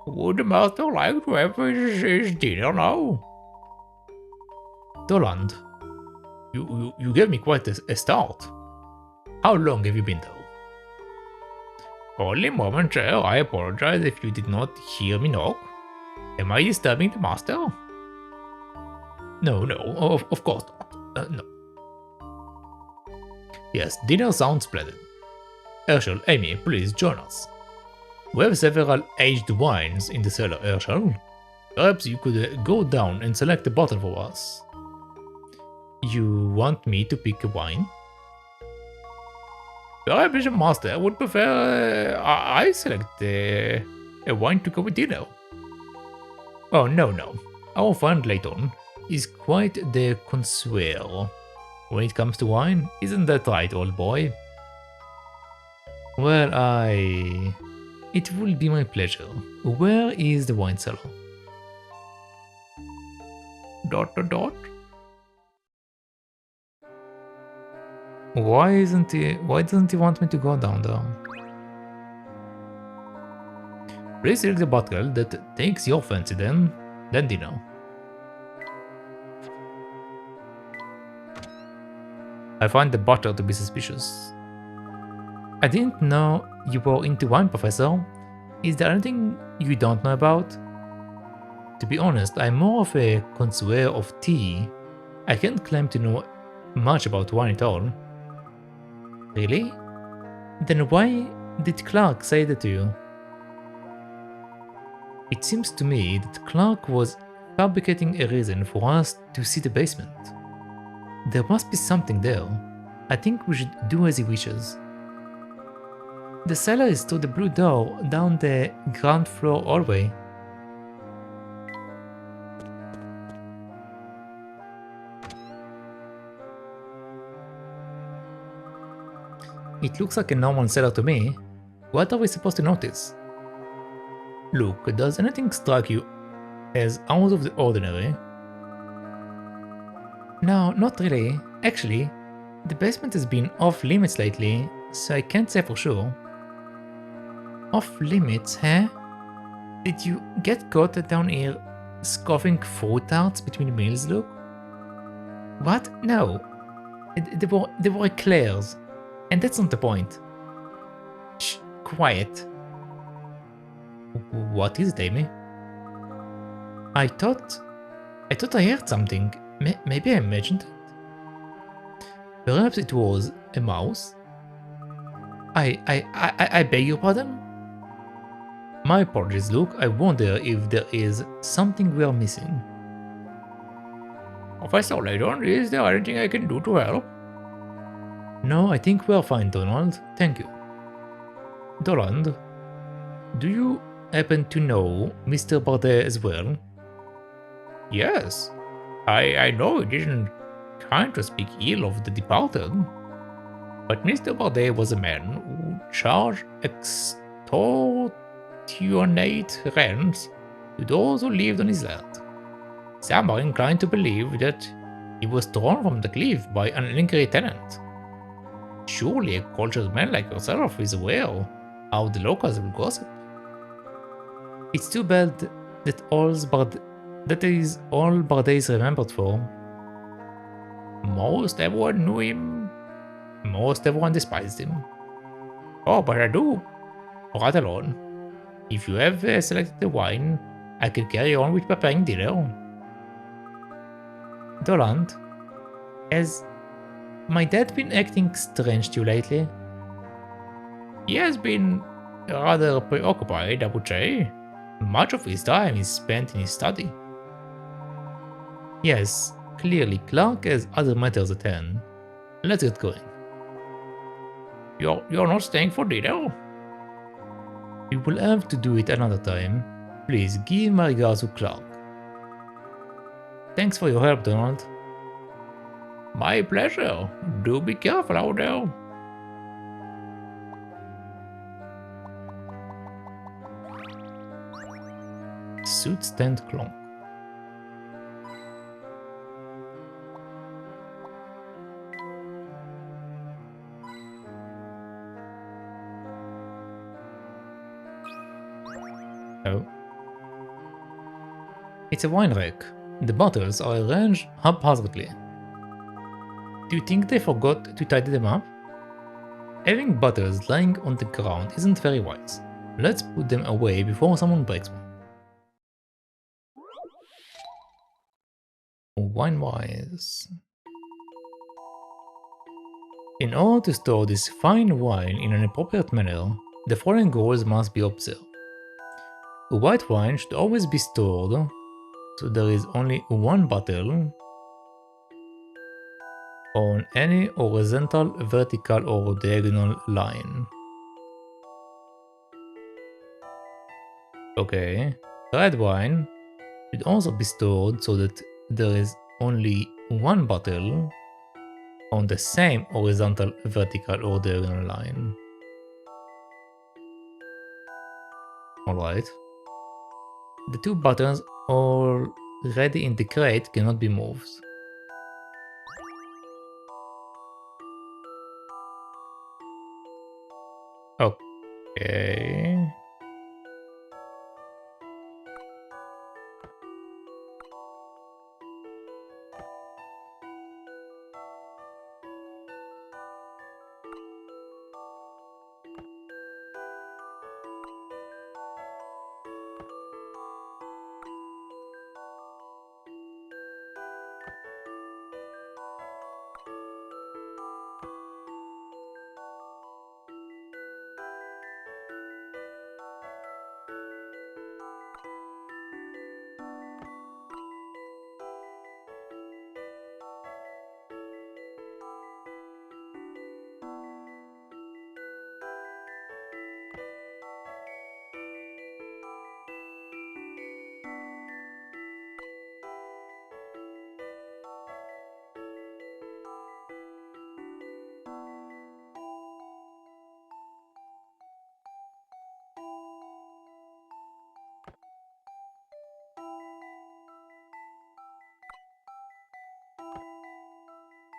Would the master like to have his dinner now? Doland, you gave me quite a start. How long have you been though? Only moments, sir. I apologize if you did not hear me knock. Am I disturbing the master? No, of course not. No. Yes, dinner sounds splendid. Herschel, Amy, please join us. We have several aged wines in the cellar, Herschel. Perhaps you could go down and select a bottle for us. You want me to pick a wine? Perhaps the master would prefer I select a wine to go with dinner. Oh, no. Our friend Layton is quite the connoisseur when it comes to wine. Isn't that right, old boy? Well, it will be my pleasure. Where is the wine cellar? ... Why doesn't he want me to go down there? Please select the bottle that takes your fancy then dinner. I find the bottle to be suspicious. I didn't know you were into wine, Professor. Is there anything you don't know about? To be honest, I'm more of a connoisseur of tea. I can't claim to know much about wine at all. Really? Then why did Clark say that to you? It seems to me that Clark was fabricating a reason for us to see the basement. There must be something there. I think we should do as he wishes. The cellar is through the blue door down the ground floor hallway. It looks like a normal cellar to me. What are we supposed to notice? Luke, does anything strike you as out of the ordinary? No, not really. Actually, the basement has been off limits lately, so I can't say for sure. Off limits, huh? Did you get caught down here scoffing fruit tarts between meals, Luke? What? No. They were eclairs. And that's not the point. Shh, quiet. What is it, Amy? I thought I heard something. Maybe I imagined it. Perhaps it was a mouse? I beg your pardon? My apologies, Luke. I wonder if there is something we are missing. Professor Layton, is there anything I can do to help? No, I think we're fine, Donald. Thank you. Doland, do you happen to know Mr. Bardet as well? Yes. I know it isn't kind to speak ill of the departed, but Mr. Bardet was a man who charged extortionate rents to those who lived on his land. Some are inclined to believe that he was thrown from the cliff by an angry tenant. Surely a cultured man like yourself is aware how the locals will gossip. It's too bad that is all Bardet is remembered for. Most everyone knew him. Most everyone despised him. Oh, but I do. Right alone. If you have selected the wine, I can carry on with preparing dinner. Doland, has my dad been acting strange to you lately? He has been rather preoccupied, I would say. Much of his time is spent in his study. Yes, clearly Clark has other matters at hand. Let's get going. You're not staying for dinner? We will have to do it another time. Please give my regards to Clark. Thanks for your help, Donald. My pleasure. Do be careful out there. Suit stand clonk. Oh. It's a wine rack. The bottles are arranged haphazardly. Do you think they forgot to tidy them up? Having bottles lying on the ground isn't very wise. Let's put them away before someone breaks one. Wine-wise. In order to store this fine wine in an appropriate manner, the following rules must be observed. A white wine should always be stored, so there is only one bottle on any horizontal, vertical or diagonal line. Okay. Red wine should also be stored so that there is only one bottle on the same horizontal, vertical or diagonal line. Alright. The two buttons already in the crate cannot be moved. Okay.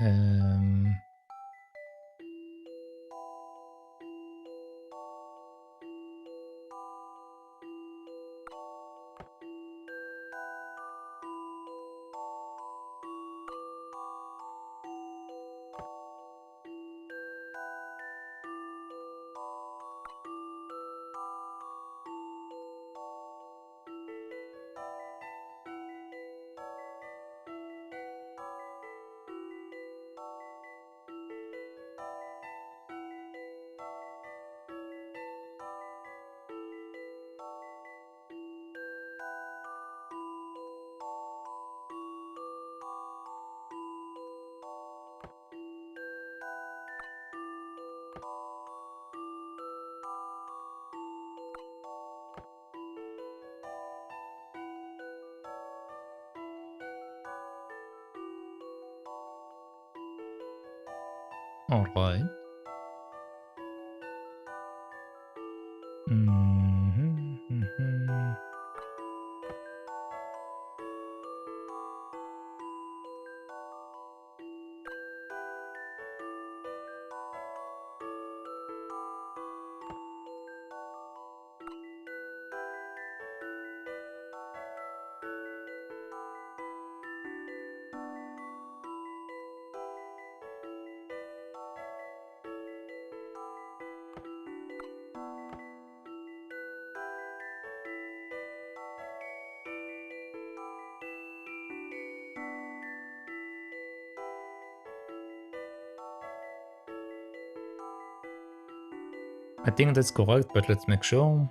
Um, Alright. Mhm. I think that's correct, but let's make sure.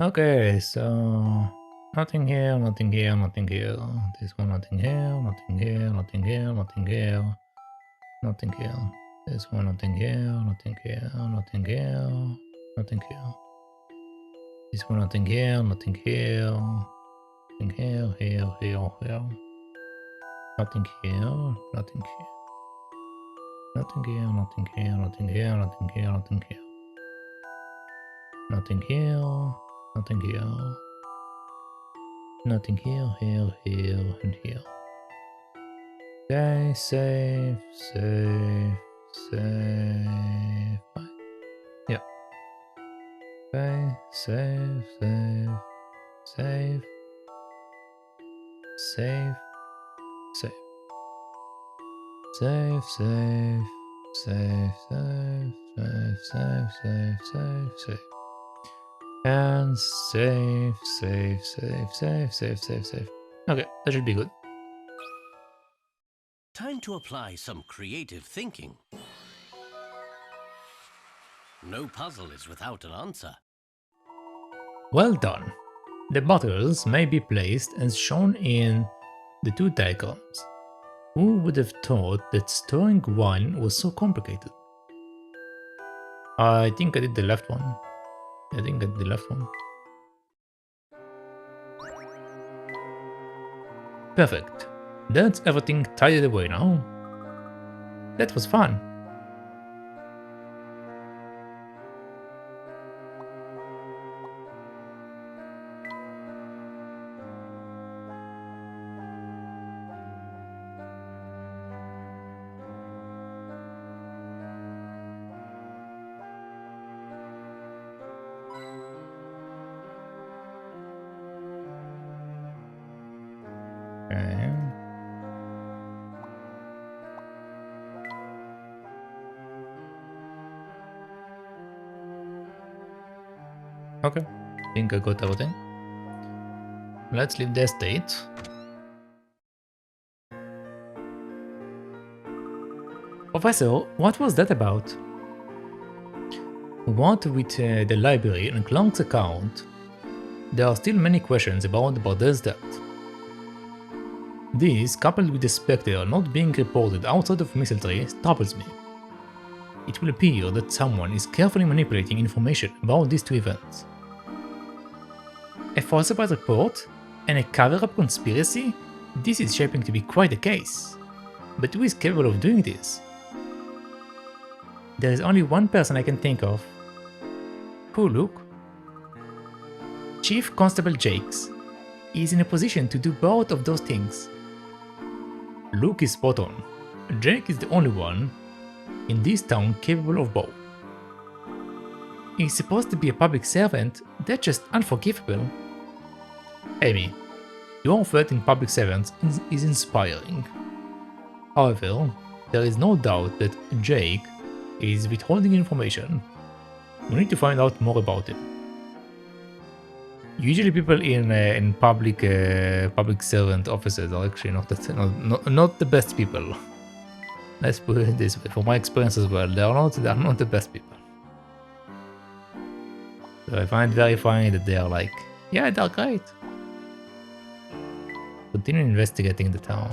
Okay, so nothing here, nothing here, nothing here. This one, nothing here, nothing here, nothing here, nothing here, nothing here. This one, nothing here, nothing here, nothing here, nothing here. This one, nothing here, nothing here, nothing here, here, here, here. Nothing here, nothing here. Nothing here, nothing here, nothing here, nothing here, nothing here. Nothing here, nothing here. Nothing here, here, here, and here. Okay, save, save, save. Yeah. Okay, save, save, save, save, save. Save, save, save, save, save, save, save, save, save. And save, save, save, save, save, save, save. Okay, that should be good. Time to apply some creative thinking. No puzzle is without an answer. Well done. The bottles may be placed as shown in the two diagrams. Who would have thought that storing wine was so complicated? I think I did the left one. I think I did the left one. Perfect. That's everything tidied away now. That was fun. Okay. Okay, I think I got everything. Let's leave the estate. Professor, what was that about? What with the library and Clark's account, there are still many questions about Bardel's death. This, coupled with the Spectre not being reported outside of Misthallery, troubles me. It will appear that someone is carefully manipulating information about these two events. A falsified report and a cover-up conspiracy? This is shaping to be quite a case. But who is capable of doing this? There is only one person I can think of. Who, Luke? Chief Constable Jakes is in a position to do both of those things. Luke is spot on. Jake is the only one in this town capable of both. He's supposed to be a public servant, that's just unforgivable. Amy, your faith in public servants is inspiring. However, there is no doubt that Jake is withholding information. We need to find out more about him. Usually people in public servant offices are actually not the best people. Let's put it this way. From my experience as well, they are not the best people. So I find it very funny that they are like, yeah, they're great. Continue investigating the town.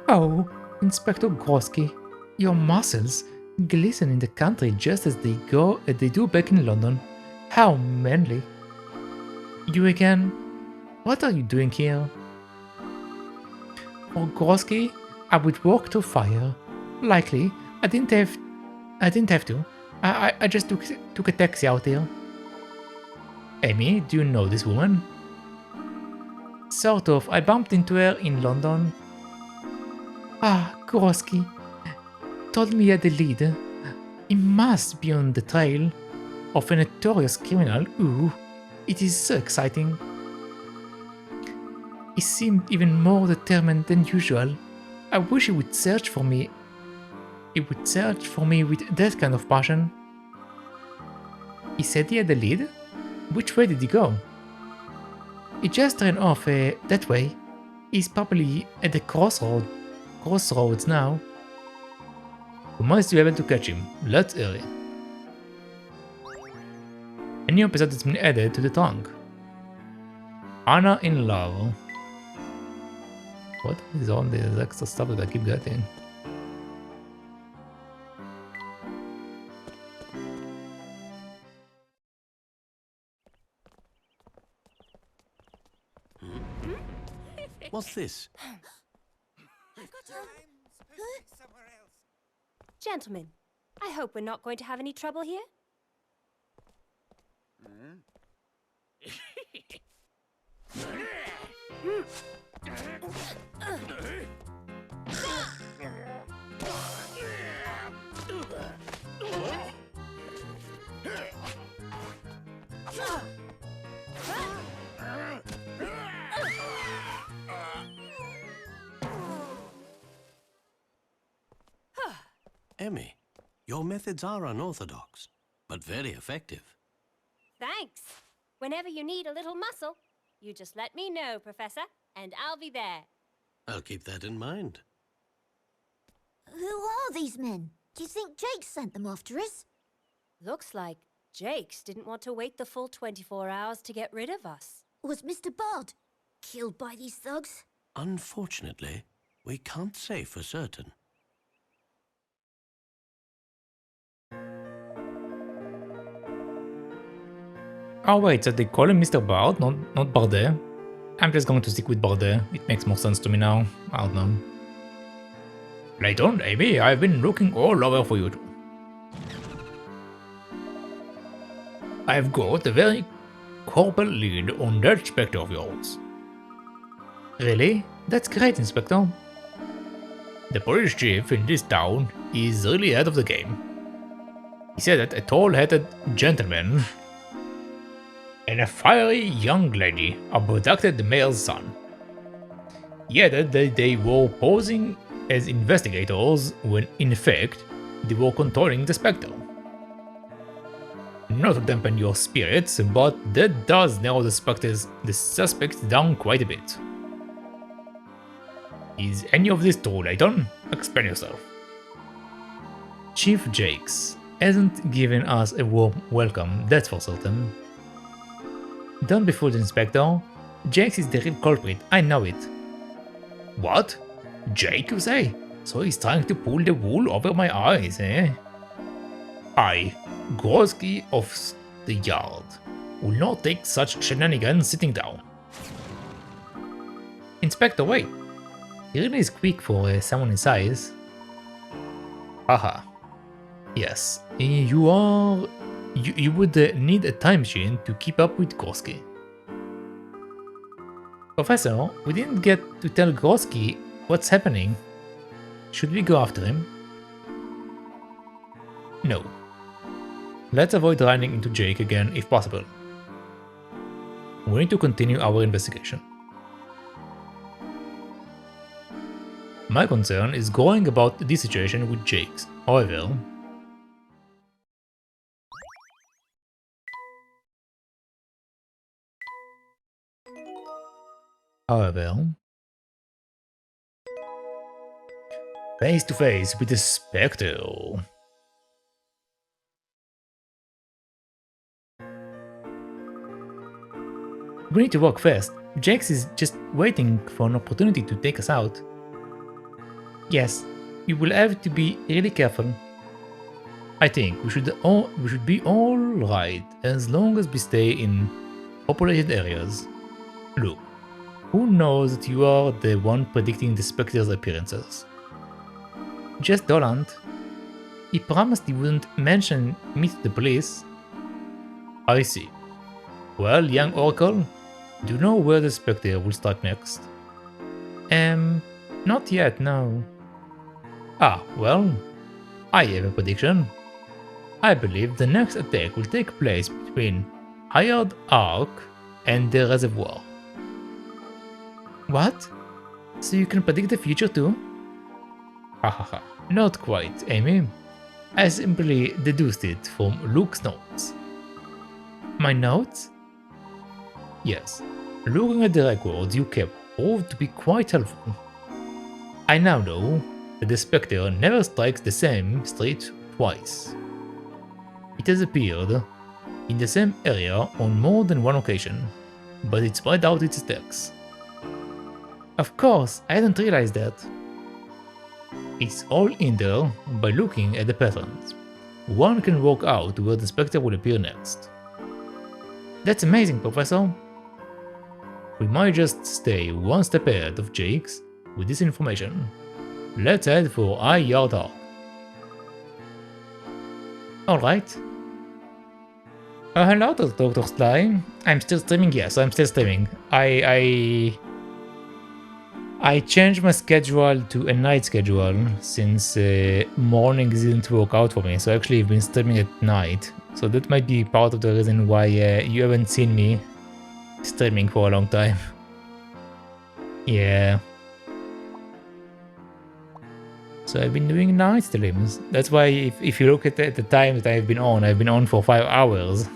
Oh, Inspector Grosky, your muscles glisten in the country just as they do back in London. How manly. You again? What are you doing here? For Grosky, I would walk to fire. Likely, I didn't have to. I just took a taxi out here. Amy, do you know this woman? Sort of. I bumped into her in London. Ah, Grosky. Told me he had a lead. He must be on the trail of a notorious criminal. Ooh, it is so exciting. He seemed even more determined than usual. I wish he would search for me. He would search for me with that kind of passion. He said he had a lead? Which way did he go? He just ran off that way. He's probably at the crossroads now. We must be able to catch him. Let's hurry. A new episode has been added to the trunk. Anna in love. What is all this extra stuff that I keep getting? What's this? Gentlemen, I hope we're not going to have any trouble here. Emmy, your methods are unorthodox, but very effective. Thanks. Whenever you need a little muscle, you just let me know, Professor, and I'll be there. I'll keep that in mind. Who are these men? Do you think Jake sent them after us? Looks like Jakes didn't want to wait the full 24 hours to get rid of us. Was Mr. Bard killed by these thugs? Unfortunately, we can't say for certain. Oh wait, so they call him Mr. Bard, not Bardet? I'm just going to stick with Bardet. It makes more sense to me now. I don't know. Layton, Amy, I've been looking all over for you two. I've got a very corporal lead on that Spectre of yours. Really? That's great, Inspector. The police chief in this town is really ahead of the game. He said that a tall-headed gentleman and a fiery young lady abducted the mayor's son. He added that they were posing as investigators when in fact they were controlling the Spectre. Not to dampen your spirits, but that does narrow the suspects down quite a bit. Is any of this true, Layton? Explain yourself. Chief Jakes hasn't given us a warm welcome, that's for certain. Don't be fooled, Inspector. Jakes is the real culprit, I know it. What? Jake, you say? So he's trying to pull the wool over my eyes, eh? I, Groski of the Yard, will not take such shenanigans sitting down. Inspector, wait. He really is quick for someone his size. Haha. Yes, you would need a time machine to keep up with Groski. Professor, we didn't get to tell Groski what's happening. Should we go after him? No. Let's avoid running into Jake again if possible. We need to continue our investigation. My concern is going about this situation with Jake's. However, face to face with the Spectre. We need to work fast. Jax is just waiting for an opportunity to take us out. Yes, you will have to be really careful. I think we should be all right as long as we stay in populated areas. Look, who knows that you are the one predicting the Spectre's appearances? Just Doland. He promised he wouldn't mention me to the police. I see. Well, young Oracle, do you know where the Spectre will strike next? Not yet, no. Ah, well, I have a prediction. I believe the next attack will take place between Hired Ark and the Reservoir. What? So you can predict the future too? Hahaha, not quite, Amy. I simply deduced it from Luke's notes. My notes? Yes, looking at the records you kept proved to be quite helpful. I now know that the Spectre never strikes the same street twice. It has appeared in the same area on more than one occasion, but it spread out its attacks. Of course, I hadn't realized that. It's all in there by looking at the patterns. One can work out where the Spectre will appear next. That's amazing, Professor. We might just stay one step ahead of Jake's with this information. Let's head for I-Yard Hall. Alright. Hello, Dr. Sly. I'm still streaming, yes, I'm still streaming. I changed my schedule to a night schedule since mornings didn't work out for me, so actually I've been streaming at night. So that might be part of the reason why you haven't seen me streaming for a long time. Yeah. So I've been doing night streams. That's why if you look at the time that I've been on for 5 hours.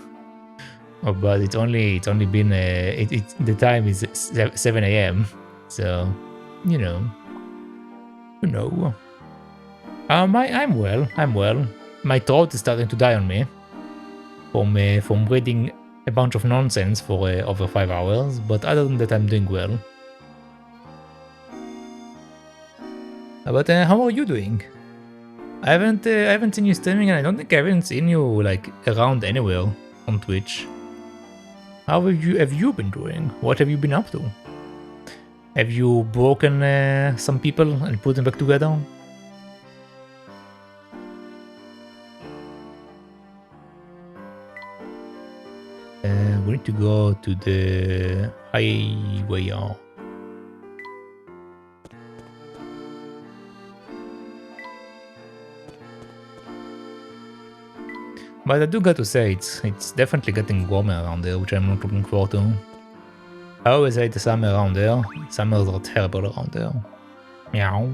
Oh, but it's only been the time is 7 AM. So, you know. I'm well. My throat is starting to die on me from reading a bunch of nonsense for over 5 hours, but other than that, I'm doing well. But how are you doing? I haven't seen you streaming, and I don't think I haven't seen you like around anywhere on Twitch. How have you been doing? What have you been up to? Have you broken some people and put them back together? We need to go to the highway. But I do got to say, it's definitely getting warmer around there, which I'm not looking forward to. I always hate the summer around there. Summers are terrible around there. Meow.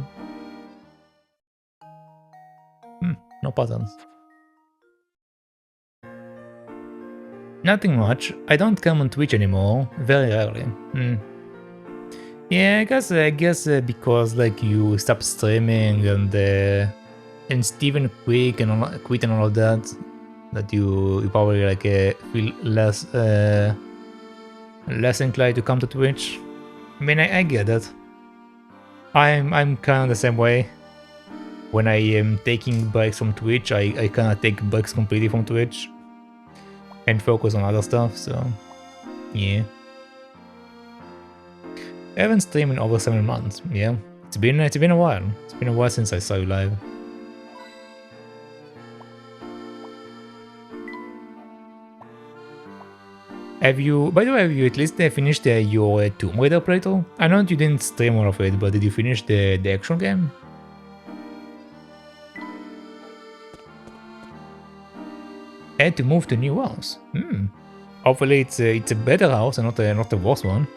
No patterns. Nothing much. I don't come on Twitch anymore. Very rarely. Yeah, I guess because like you stopped streaming and Steven quit and all of that you probably like feel less inclined to come to Twitch. I mean, I get that. I'm kind of the same way. When I am taking breaks from Twitch, I kind of take breaks completely from Twitch and focus on other stuff. So, yeah. I haven't streamed in over 7 months. Yeah, it's been a while. It's been a while since I saw you live. By the way, have you at least finished your Tomb Raider playthrough? I know you didn't stream all of it, but did you finish the actual game? I had to move to a new house. Hopefully it's a better house and not the worst one.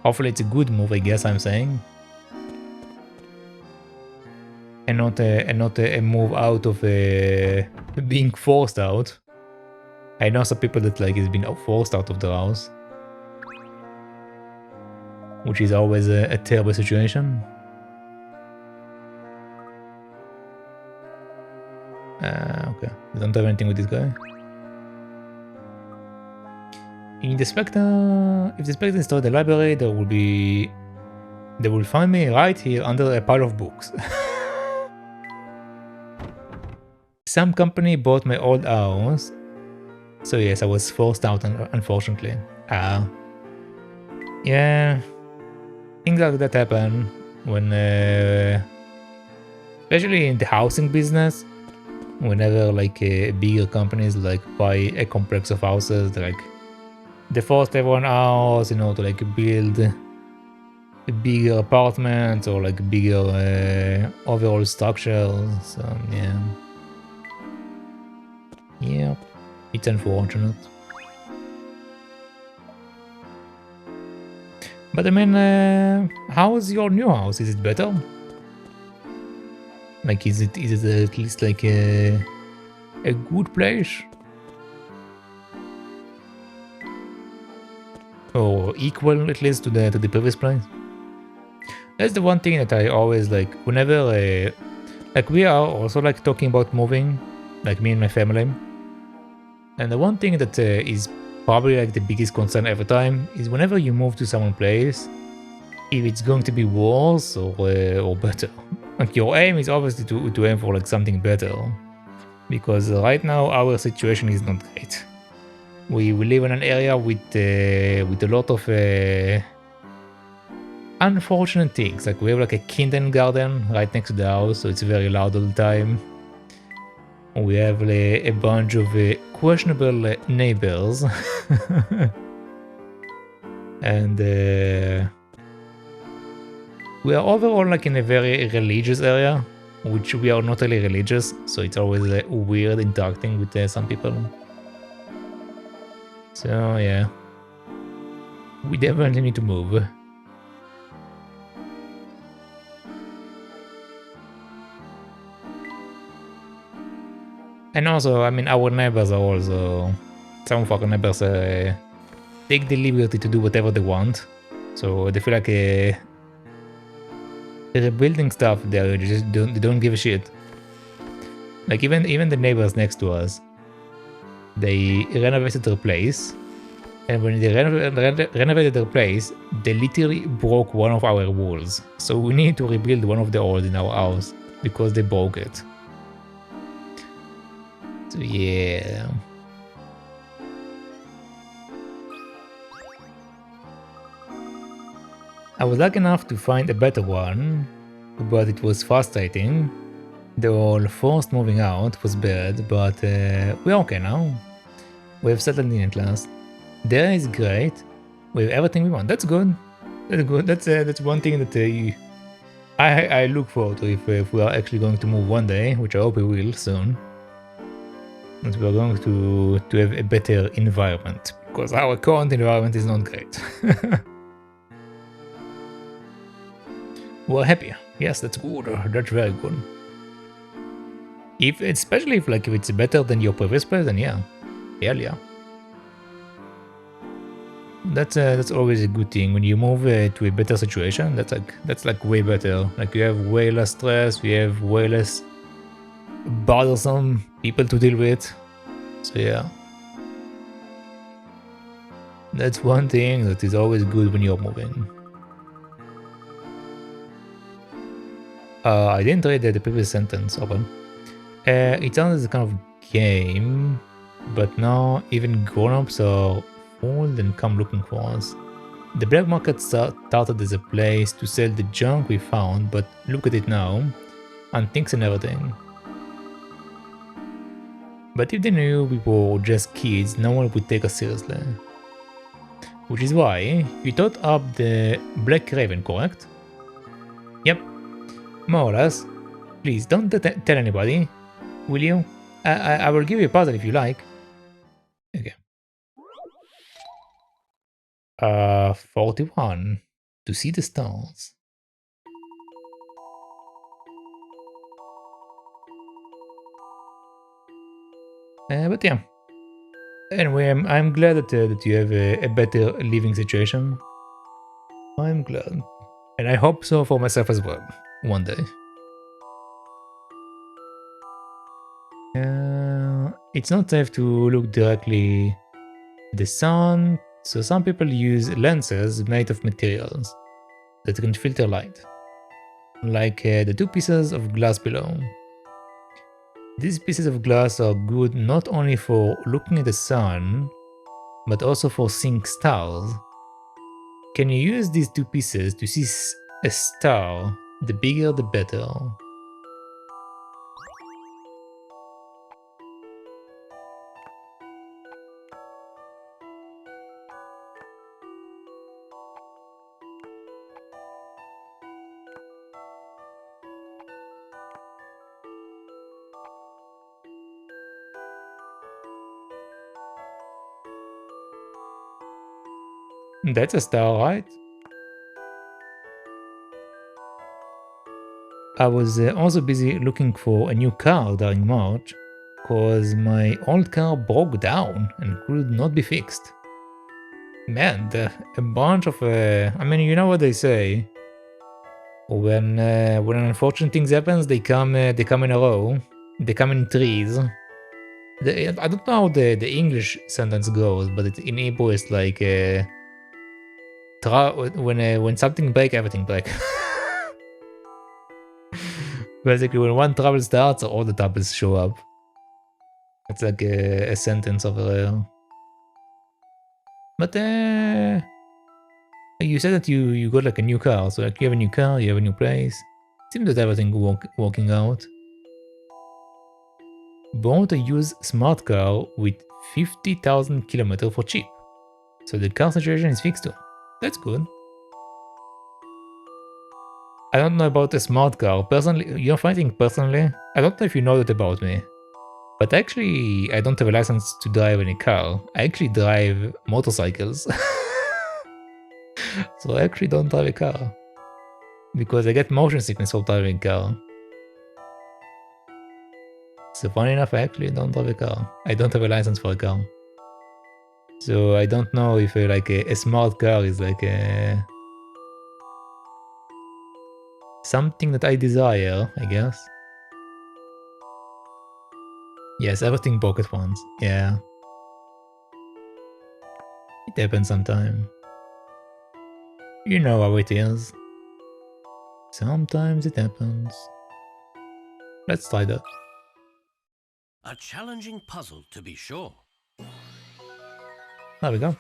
Hopefully it's a good move, I guess I'm saying. And not a move out of being forced out. I know some people that like has been forced out of the house, which is always a terrible situation. Okay, I don't have anything with this guy. In the Spectre, if the Spectre destroys the library, they will find me right here under a pile of books. Some company bought my old house. So yes, I was forced out, unfortunately. Yeah, things like that happen when, especially in the housing business. Whenever like bigger companies like buy a complex of houses, they force everyone out, to like build a bigger apartments or like bigger overall structures. So yeah. It's unfortunate. But I mean, how is your new house? Is it better? Like, is it at least like a good place? Or equal at least to the previous place? That's the one thing that I always like whenever like we are also like talking about moving, like me and my family. And the one thing that is probably like the biggest concern every time is whenever you move to someone's place, if it's going to be worse or better. Like your aim is obviously to aim for like something better, because right now our situation is not great. We live in an area with a lot of unfortunate things. Like we have like a kindergarten right next to the house, so it's very loud all the time. We have a bunch of questionable neighbors, and we are overall like in a very religious area, which we are not really religious, so it's always weird interacting with some people. So yeah, we definitely need to move. And also, I mean, our neighbors are also, some of our neighbors take the liberty to do whatever they want. So they feel like they're building stuff, they just don't give a shit. Like even the neighbors next to us, they renovated their place, and when they renovated their place, they literally broke one of our walls. So we need to rebuild one of the walls in our house because they broke it. So yeah. I was lucky enough to find a better one, but it was frustrating. The whole forced moving out was bad, but we're okay now. We have settled in at last. There is great. We have everything we want. That's good. That's good. That's one thing that I look forward to if we are actually going to move one day, which I hope we will soon. And we are going to have a better environment, because our current environment is not great. We're happy. Yes, that's good. That's very good. Especially if it's better than your previous place, then yeah, hell yeah. That's always a good thing when you move to a better situation. That's like way better. Like you have way less stress. You have way less bothersome people to deal with. So yeah, that's one thing that is always good when you're moving. I didn't read the previous sentence. Open. It sounds as a kind of game, but now even grown-ups are fooled and come looking for us. The black market started as a place to sell the junk we found, but look at it now, antiques and everything. But if they knew we were just kids, no one would take us seriously. Which is why you thought up the Black Raven, correct? Yep. More or less. Please don't tell anybody, will you? I will give you a puzzle if you like. Okay. 41. To see the stars. But yeah. Anyway, I'm glad that you have a better living situation. I'm glad. And I hope so for myself as well, one day. It's not safe to look directly at the sun, so some people use lenses made of materials that can filter light, like the two pieces of glass below. These pieces of glass are good not only for looking at the sun, but also for seeing stars. Can you use these two pieces to see a star? The bigger the better. That's a star, right? I was also busy looking for a new car during March, cause my old car broke down and could not be fixed. Man, a bunch of I mean, you know what they say. when unfortunate things happens, they come in a row. They come in threes. I don't know how the English sentence goes, but in Hebrew it's like when something break, everything break. Basically, when one trouble starts, all the troubles show up. It's like a sentence over there. But you said that you got like a new car, so like you have a new car, you have a new place. Seems that everything working out. Bought a used smart car with 50,000 kilometers for cheap. So the car situation is fixed too. That's good. I don't know about a smart car. Personally, you're fighting personally. I don't know if you know that about me. But actually, I don't have a license to drive any car. I actually drive motorcycles. So I actually don't drive a car. Because I get motion sickness for driving a car. So funny enough, I actually don't drive a car. I don't have a license for a car. So I don't know if like a smart car is like something that I desire, I guess. Yes, everything broke at once. Yeah. It happens sometime. You know how it is. Sometimes it happens. Let's try that. A challenging puzzle, to be sure. There we go.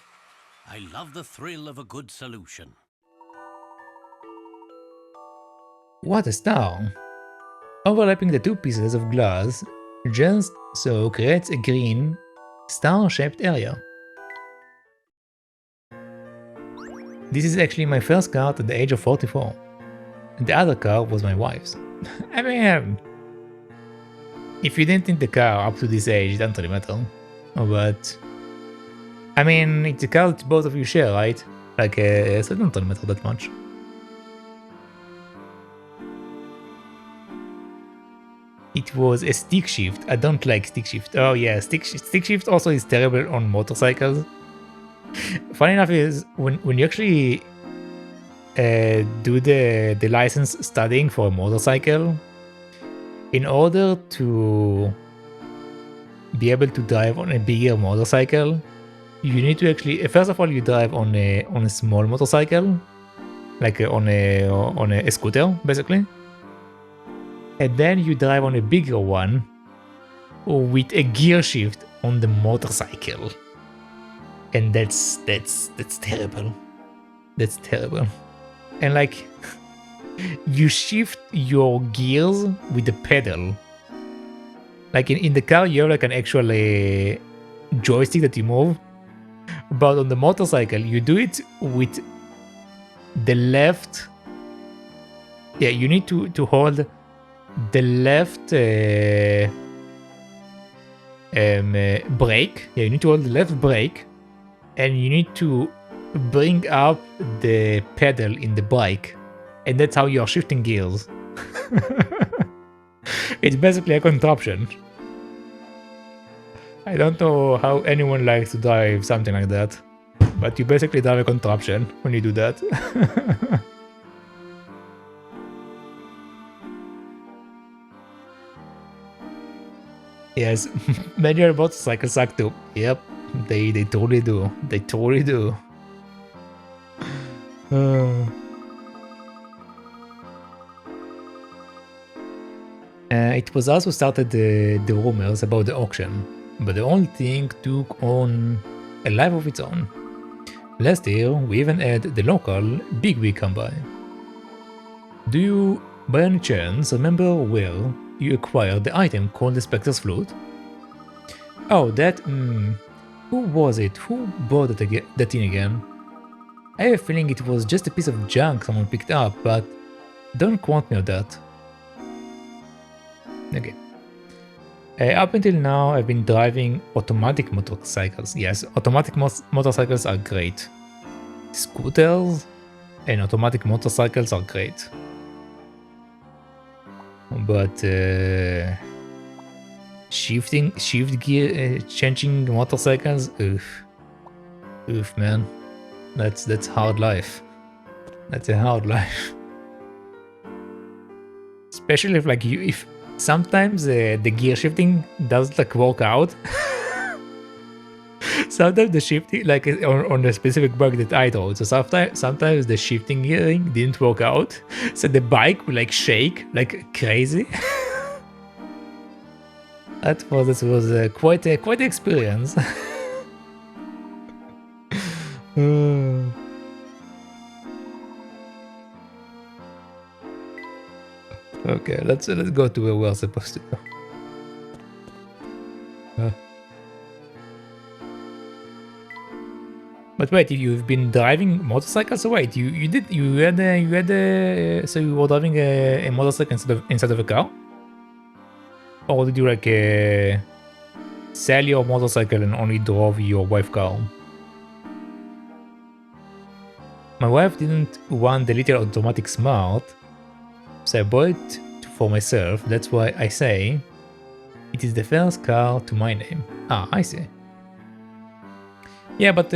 I love the thrill of a good solution. What a star! Overlapping the two pieces of glass just so creates a green, star-shaped area. This is actually my first car at the age of 44. The other car was my wife's. I mean, if you didn't need the car up to this age, it doesn't really matter. But, I mean, it's a car that both of you share, right? Like, so it doesn't really matter that much. It was a stick shift. I don't like stick shift. Oh yeah, stick shift also is terrible on motorcycles. Funny enough is when you actually do the license studying for a motorcycle, in order to be able to drive on a bigger motorcycle, you need to actually first of all you drive on a small motorcycle, like on a scooter basically. And then you drive on a bigger one with a gear shift on the motorcycle. And that's terrible. That's terrible. And like you shift your gears with the pedal. Like in the car you have like an actual joystick that you move. But on the motorcycle you do it with the left. Yeah, you need to hold the left brake. Yeah, you need to hold the left brake, and you need to bring up the pedal in the bike, and that's how you are shifting gears. It's basically a contraption. I don't know how anyone likes to drive something like that, but you basically drive a contraption when you do that. Yes, manual motorcycles suck too. Yep, they totally do. They totally do. It was also started the rumors about the auction, but the whole thing took on a life of its own. Last year, we even had the local bigwig come by. Do you, by any chance, remember where you acquired the item called the Spectre's flute? Oh, that, who was it? Who bought that in again? I have a feeling it was just a piece of junk someone picked up, but don't quote me on that. Okay. Up until now, I've been driving automatic motorcycles. Yes, automatic motorcycles are great. Scooters and automatic motorcycles are great. But shift gear, changing motorcycles, oof, man, that's hard life. That's a hard life. especially if like if sometimes the gear shifting doesn't like work out. Sometimes the shifting, like on the specific bug that I told, so sometimes the shifting gearing didn't work out, so the bike will like shake like crazy. That was quite an experience. Okay, let's go to where we're supposed to go. But wait, you've been driving motorcycles? So wait, you had so you were driving a motorcycle instead of a car? Or did you like sell your motorcycle and only drove your wife's car? My wife didn't want the little automatic smart, so I bought it for myself. That's why I say it is the first car to my name. Ah, I see. Yeah, but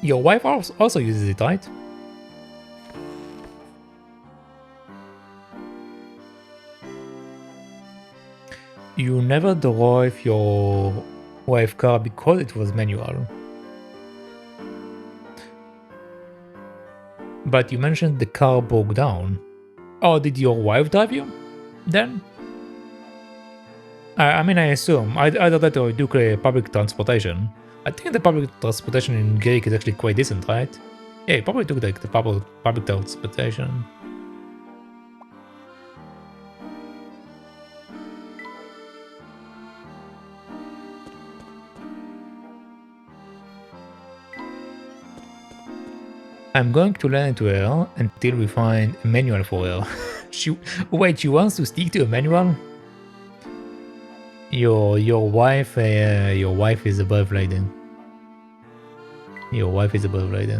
your wife also uses it, right? You never drove your wife's car because it was manual. But you mentioned the car broke down. Oh, did your wife drive you then? I mean, I assume. Either that or you took public transportation. I think the public transportation in Greek is actually quite decent, right? Yeah, you probably took like the public transportation. I'm going to lend it to her until we find a manual for her. She wants to stick to a manual? Your wife is a brave lady. Your wife is a brave lady.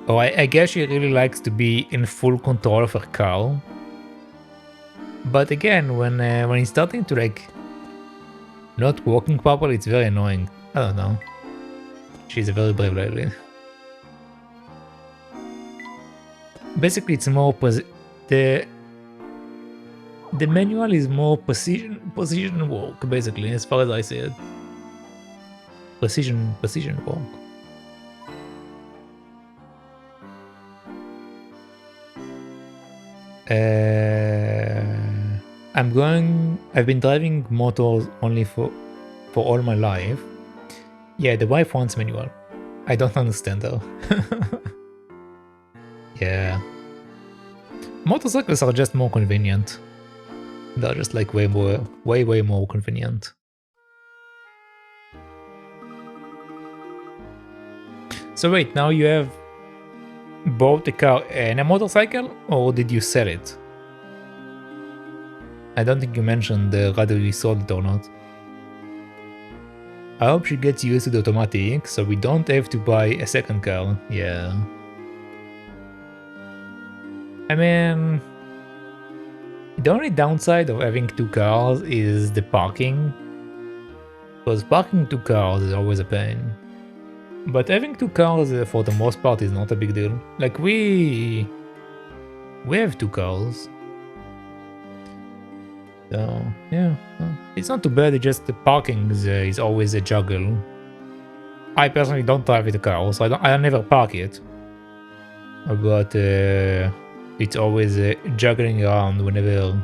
Oh, I guess she really likes to be in full control of her car. But again, when it's starting to like not working properly, it's very annoying. I don't know. She's a very brave lady. Basically, it's more the manual is more precision work, basically, as far as I see it. Precision work. I've been driving motors only for all my life. Yeah, the wife wants manual. I don't understand though. Yeah. Motorcycles are just more convenient. They're just like way more convenient. So wait, now you have bought a car and a motorcycle, or did you sell it? I don't think you mentioned whether you sold it or not. I hope she gets used to the automatic, so we don't have to buy a second car. Yeah. I mean, the only downside of having two cars is the parking. Because parking two cars is always a pain. But having two cars for the most part is not a big deal. Like we have two cars. So yeah, it's not too bad. It's just the parking is always a juggle. I personally don't drive with a car, so I never park it. But it's always juggling around whenever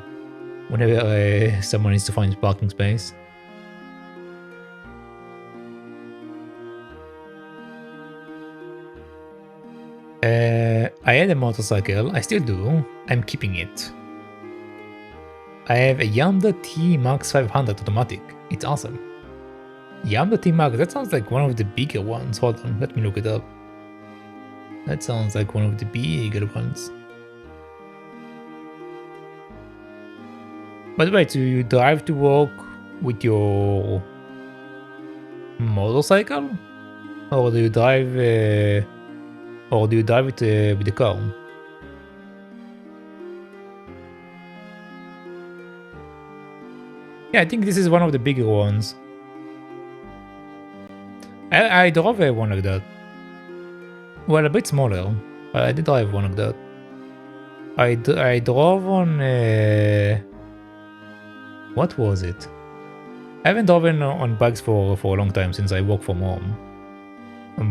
someone needs to find a parking space. I had a motorcycle. I still do. I'm keeping it. I have a Yamda T Max 500 automatic. It's awesome. Yamda T Max, that sounds like one of the bigger ones. Hold on, let me look it up. That sounds like one of the bigger ones. By the way, do you drive to work with your motorcycle? Or do you drive with the car? Yeah, I think this is one of the bigger ones. I drove one like that. Well, a bit smaller. I did drive one of that. I drove on... what was it? I haven't driven on bikes for a long time since I work from home.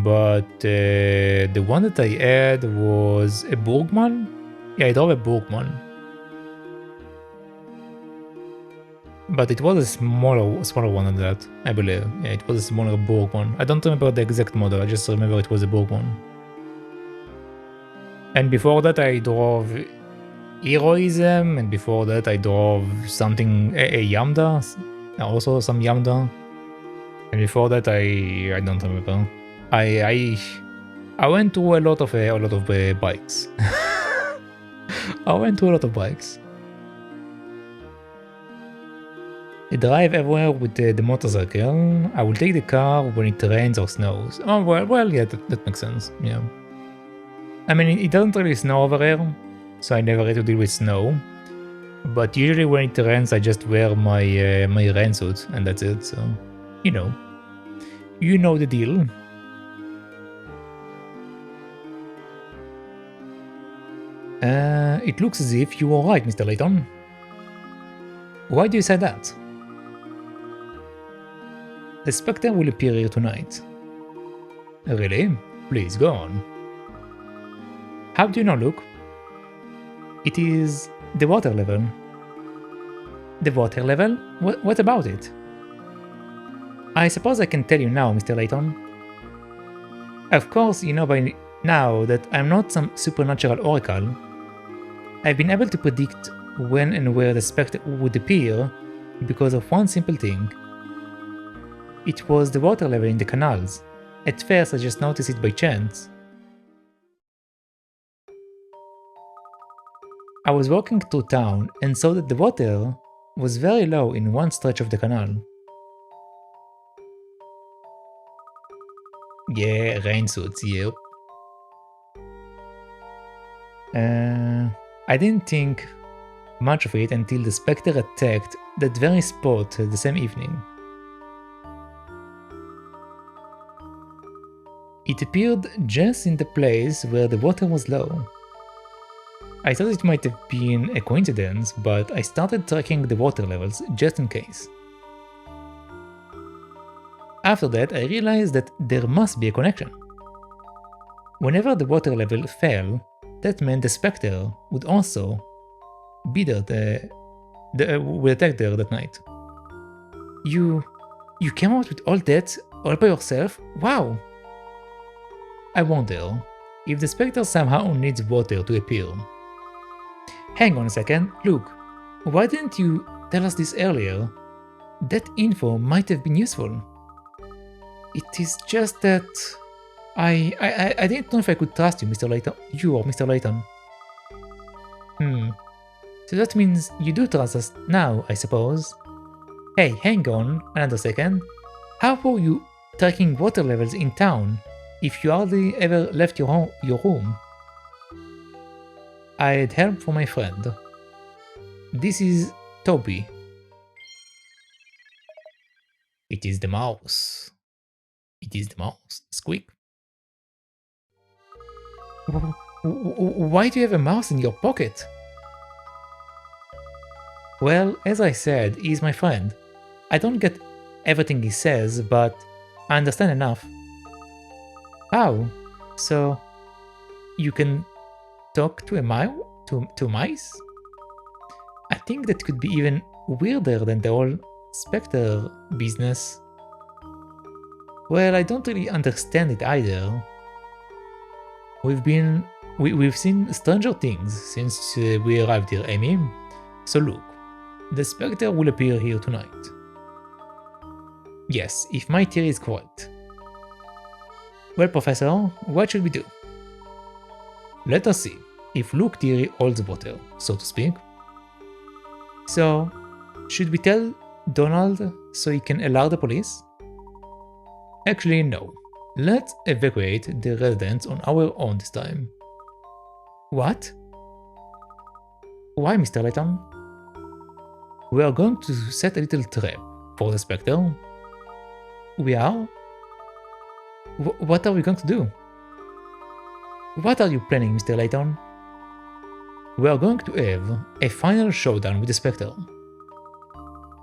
But the one that I had was a Burgman. Yeah, I drove a Burgman. But it was a smaller one than that, I believe. Yeah, it was a smaller Burgman. I don't remember the exact model, I just remember it was a Burgman. And before that I drove Heroism, and before that I drove something, a Yamda, also some Yamda. And before that I don't remember. I went to a lot of bikes. I went to a lot of bikes. I drive everywhere with the motorcycle. I will take the car when it rains or snows. Oh well, yeah, that makes sense. Yeah. I mean, it doesn't really snow over here, so I never had to deal with snow. But usually when it rains, I just wear my my rain suit, and that's it. So, you know the deal. It looks as if you were right, Mr. Layton. Why do you say that? The Spectre will appear here tonight. Really? Please, go on. How do you know, Luke? It is the water level. The water level? What about it? I suppose I can tell you now, Mr. Layton. Of course, you know by now that I'm not some supernatural oracle. I've been able to predict when and where the Spectre would appear because of one simple thing. It was the water level in the canals. At first I just noticed it by chance. I was walking through town and saw that the water was very low in one stretch of the canal. Yeah, rain suits, yep. I didn't think much of it until the Spectre attacked that very spot the same evening. It appeared just in the place where the water was low. I thought it might have been a coincidence, but I started tracking the water levels just in case. After that, I realized that there must be a connection. Whenever the water level fell, that meant the Spectre would also be there, would attack there that night. You came out with all that all by yourself? Wow! I wonder if the Spectre somehow needs water to appear. Hang on a second, Luke, why didn't you tell us this earlier? That info might have been useful. It is just that I didn't know if I could trust you, Mr. Layton. You or Mr. Layton. So that means you do trust us now, I suppose. Hey, hang on another second. How were you tracking water levels in town if you hardly ever left your room? I had help from my friend. This is Toby. It is the mouse. It is the mouse. Squeak. Why do you have a mouse in your pocket? Well, as I said, he's my friend. I don't get everything he says, but I understand enough. How? So, you can talk to a mouse? To mice? I think that could be even weirder than the whole Spectre business. Well, I don't really understand it either. We've seen stranger things since we arrived here, Amy. So look, the Spectre will appear here tonight. Yes, if my theory is correct. Well, Professor, what should we do? Let us see if Luke's theory holds water, so to speak. So, should we tell Donald so he can alert the police? Actually, no. Let's evacuate the residents on our own this time. What? Why, Mr. Layton? We are going to set a little trap for the Spectre. We are? What are we going to do? What are you planning, Mr. Layton? We are going to have a final showdown with the Spectre.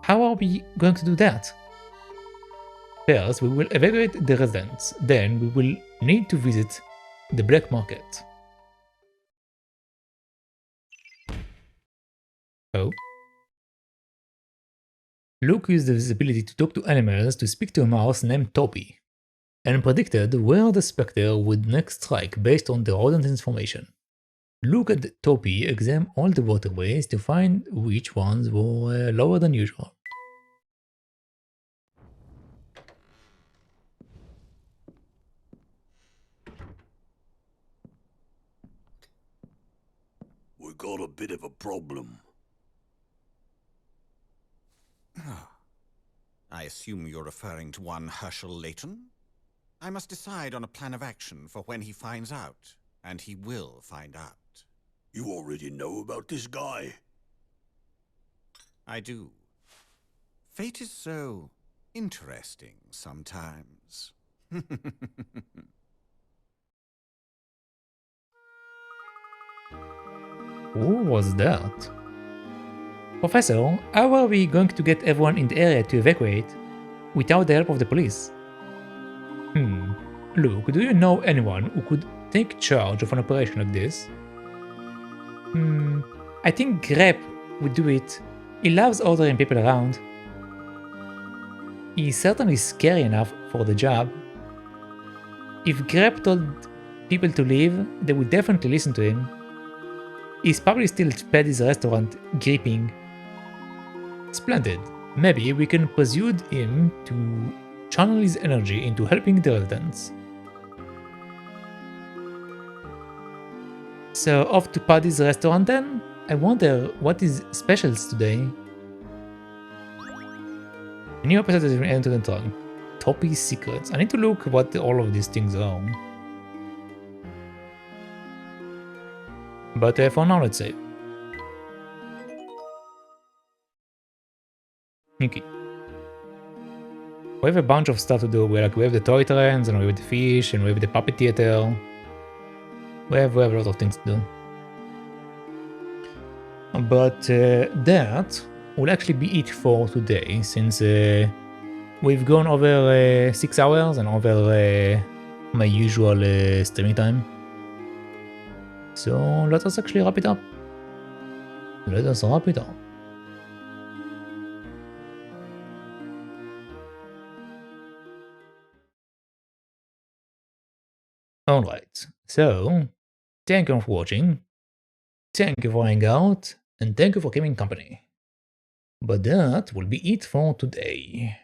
How are we going to do that? First, we will evacuate the residents, then we will need to visit the black market. Oh. Luke used his ability to talk to animals to speak to a mouse named Toby, and predicted where the Spectre would next strike based on the rodent information. Luke and Toby examined all the waterways to find which ones were lower than usual. We got a bit of a problem. I assume you're referring to one Herschel Layton? I must decide on a plan of action for when he finds out, and he will find out. You already know about this guy? I do. Fate is so interesting sometimes. Who was that? Professor, how are we going to get everyone in the area to evacuate without the help of the police? Luke, do you know anyone who could take charge of an operation like this? I think Grep would do it. He loves ordering people around. He's certainly scary enough for the job. If Grep told people to leave, they would definitely listen to him. He's probably still at Paddy's restaurant, gripping. Splendid. Maybe we can persuade him to channel his energy into helping the residents. So off to Paddy's restaurant then? I wonder what is specials today. A new episode has been entered the trunk. Toppy's secrets. I need to look what all of these things are. But for now, let's save. Okay. We have a bunch of stuff to do. We have the toy trains, and we have the fish, and we have the puppet theater. We have a lot of things to do. But that will actually be it for today, since we've gone over 6 hours and over my usual streaming time. So let us actually wrap it up. Let us wrap it up. Alright, so thank you for watching, thank you for hanging out, and thank you for keeping company. But that will be it for today.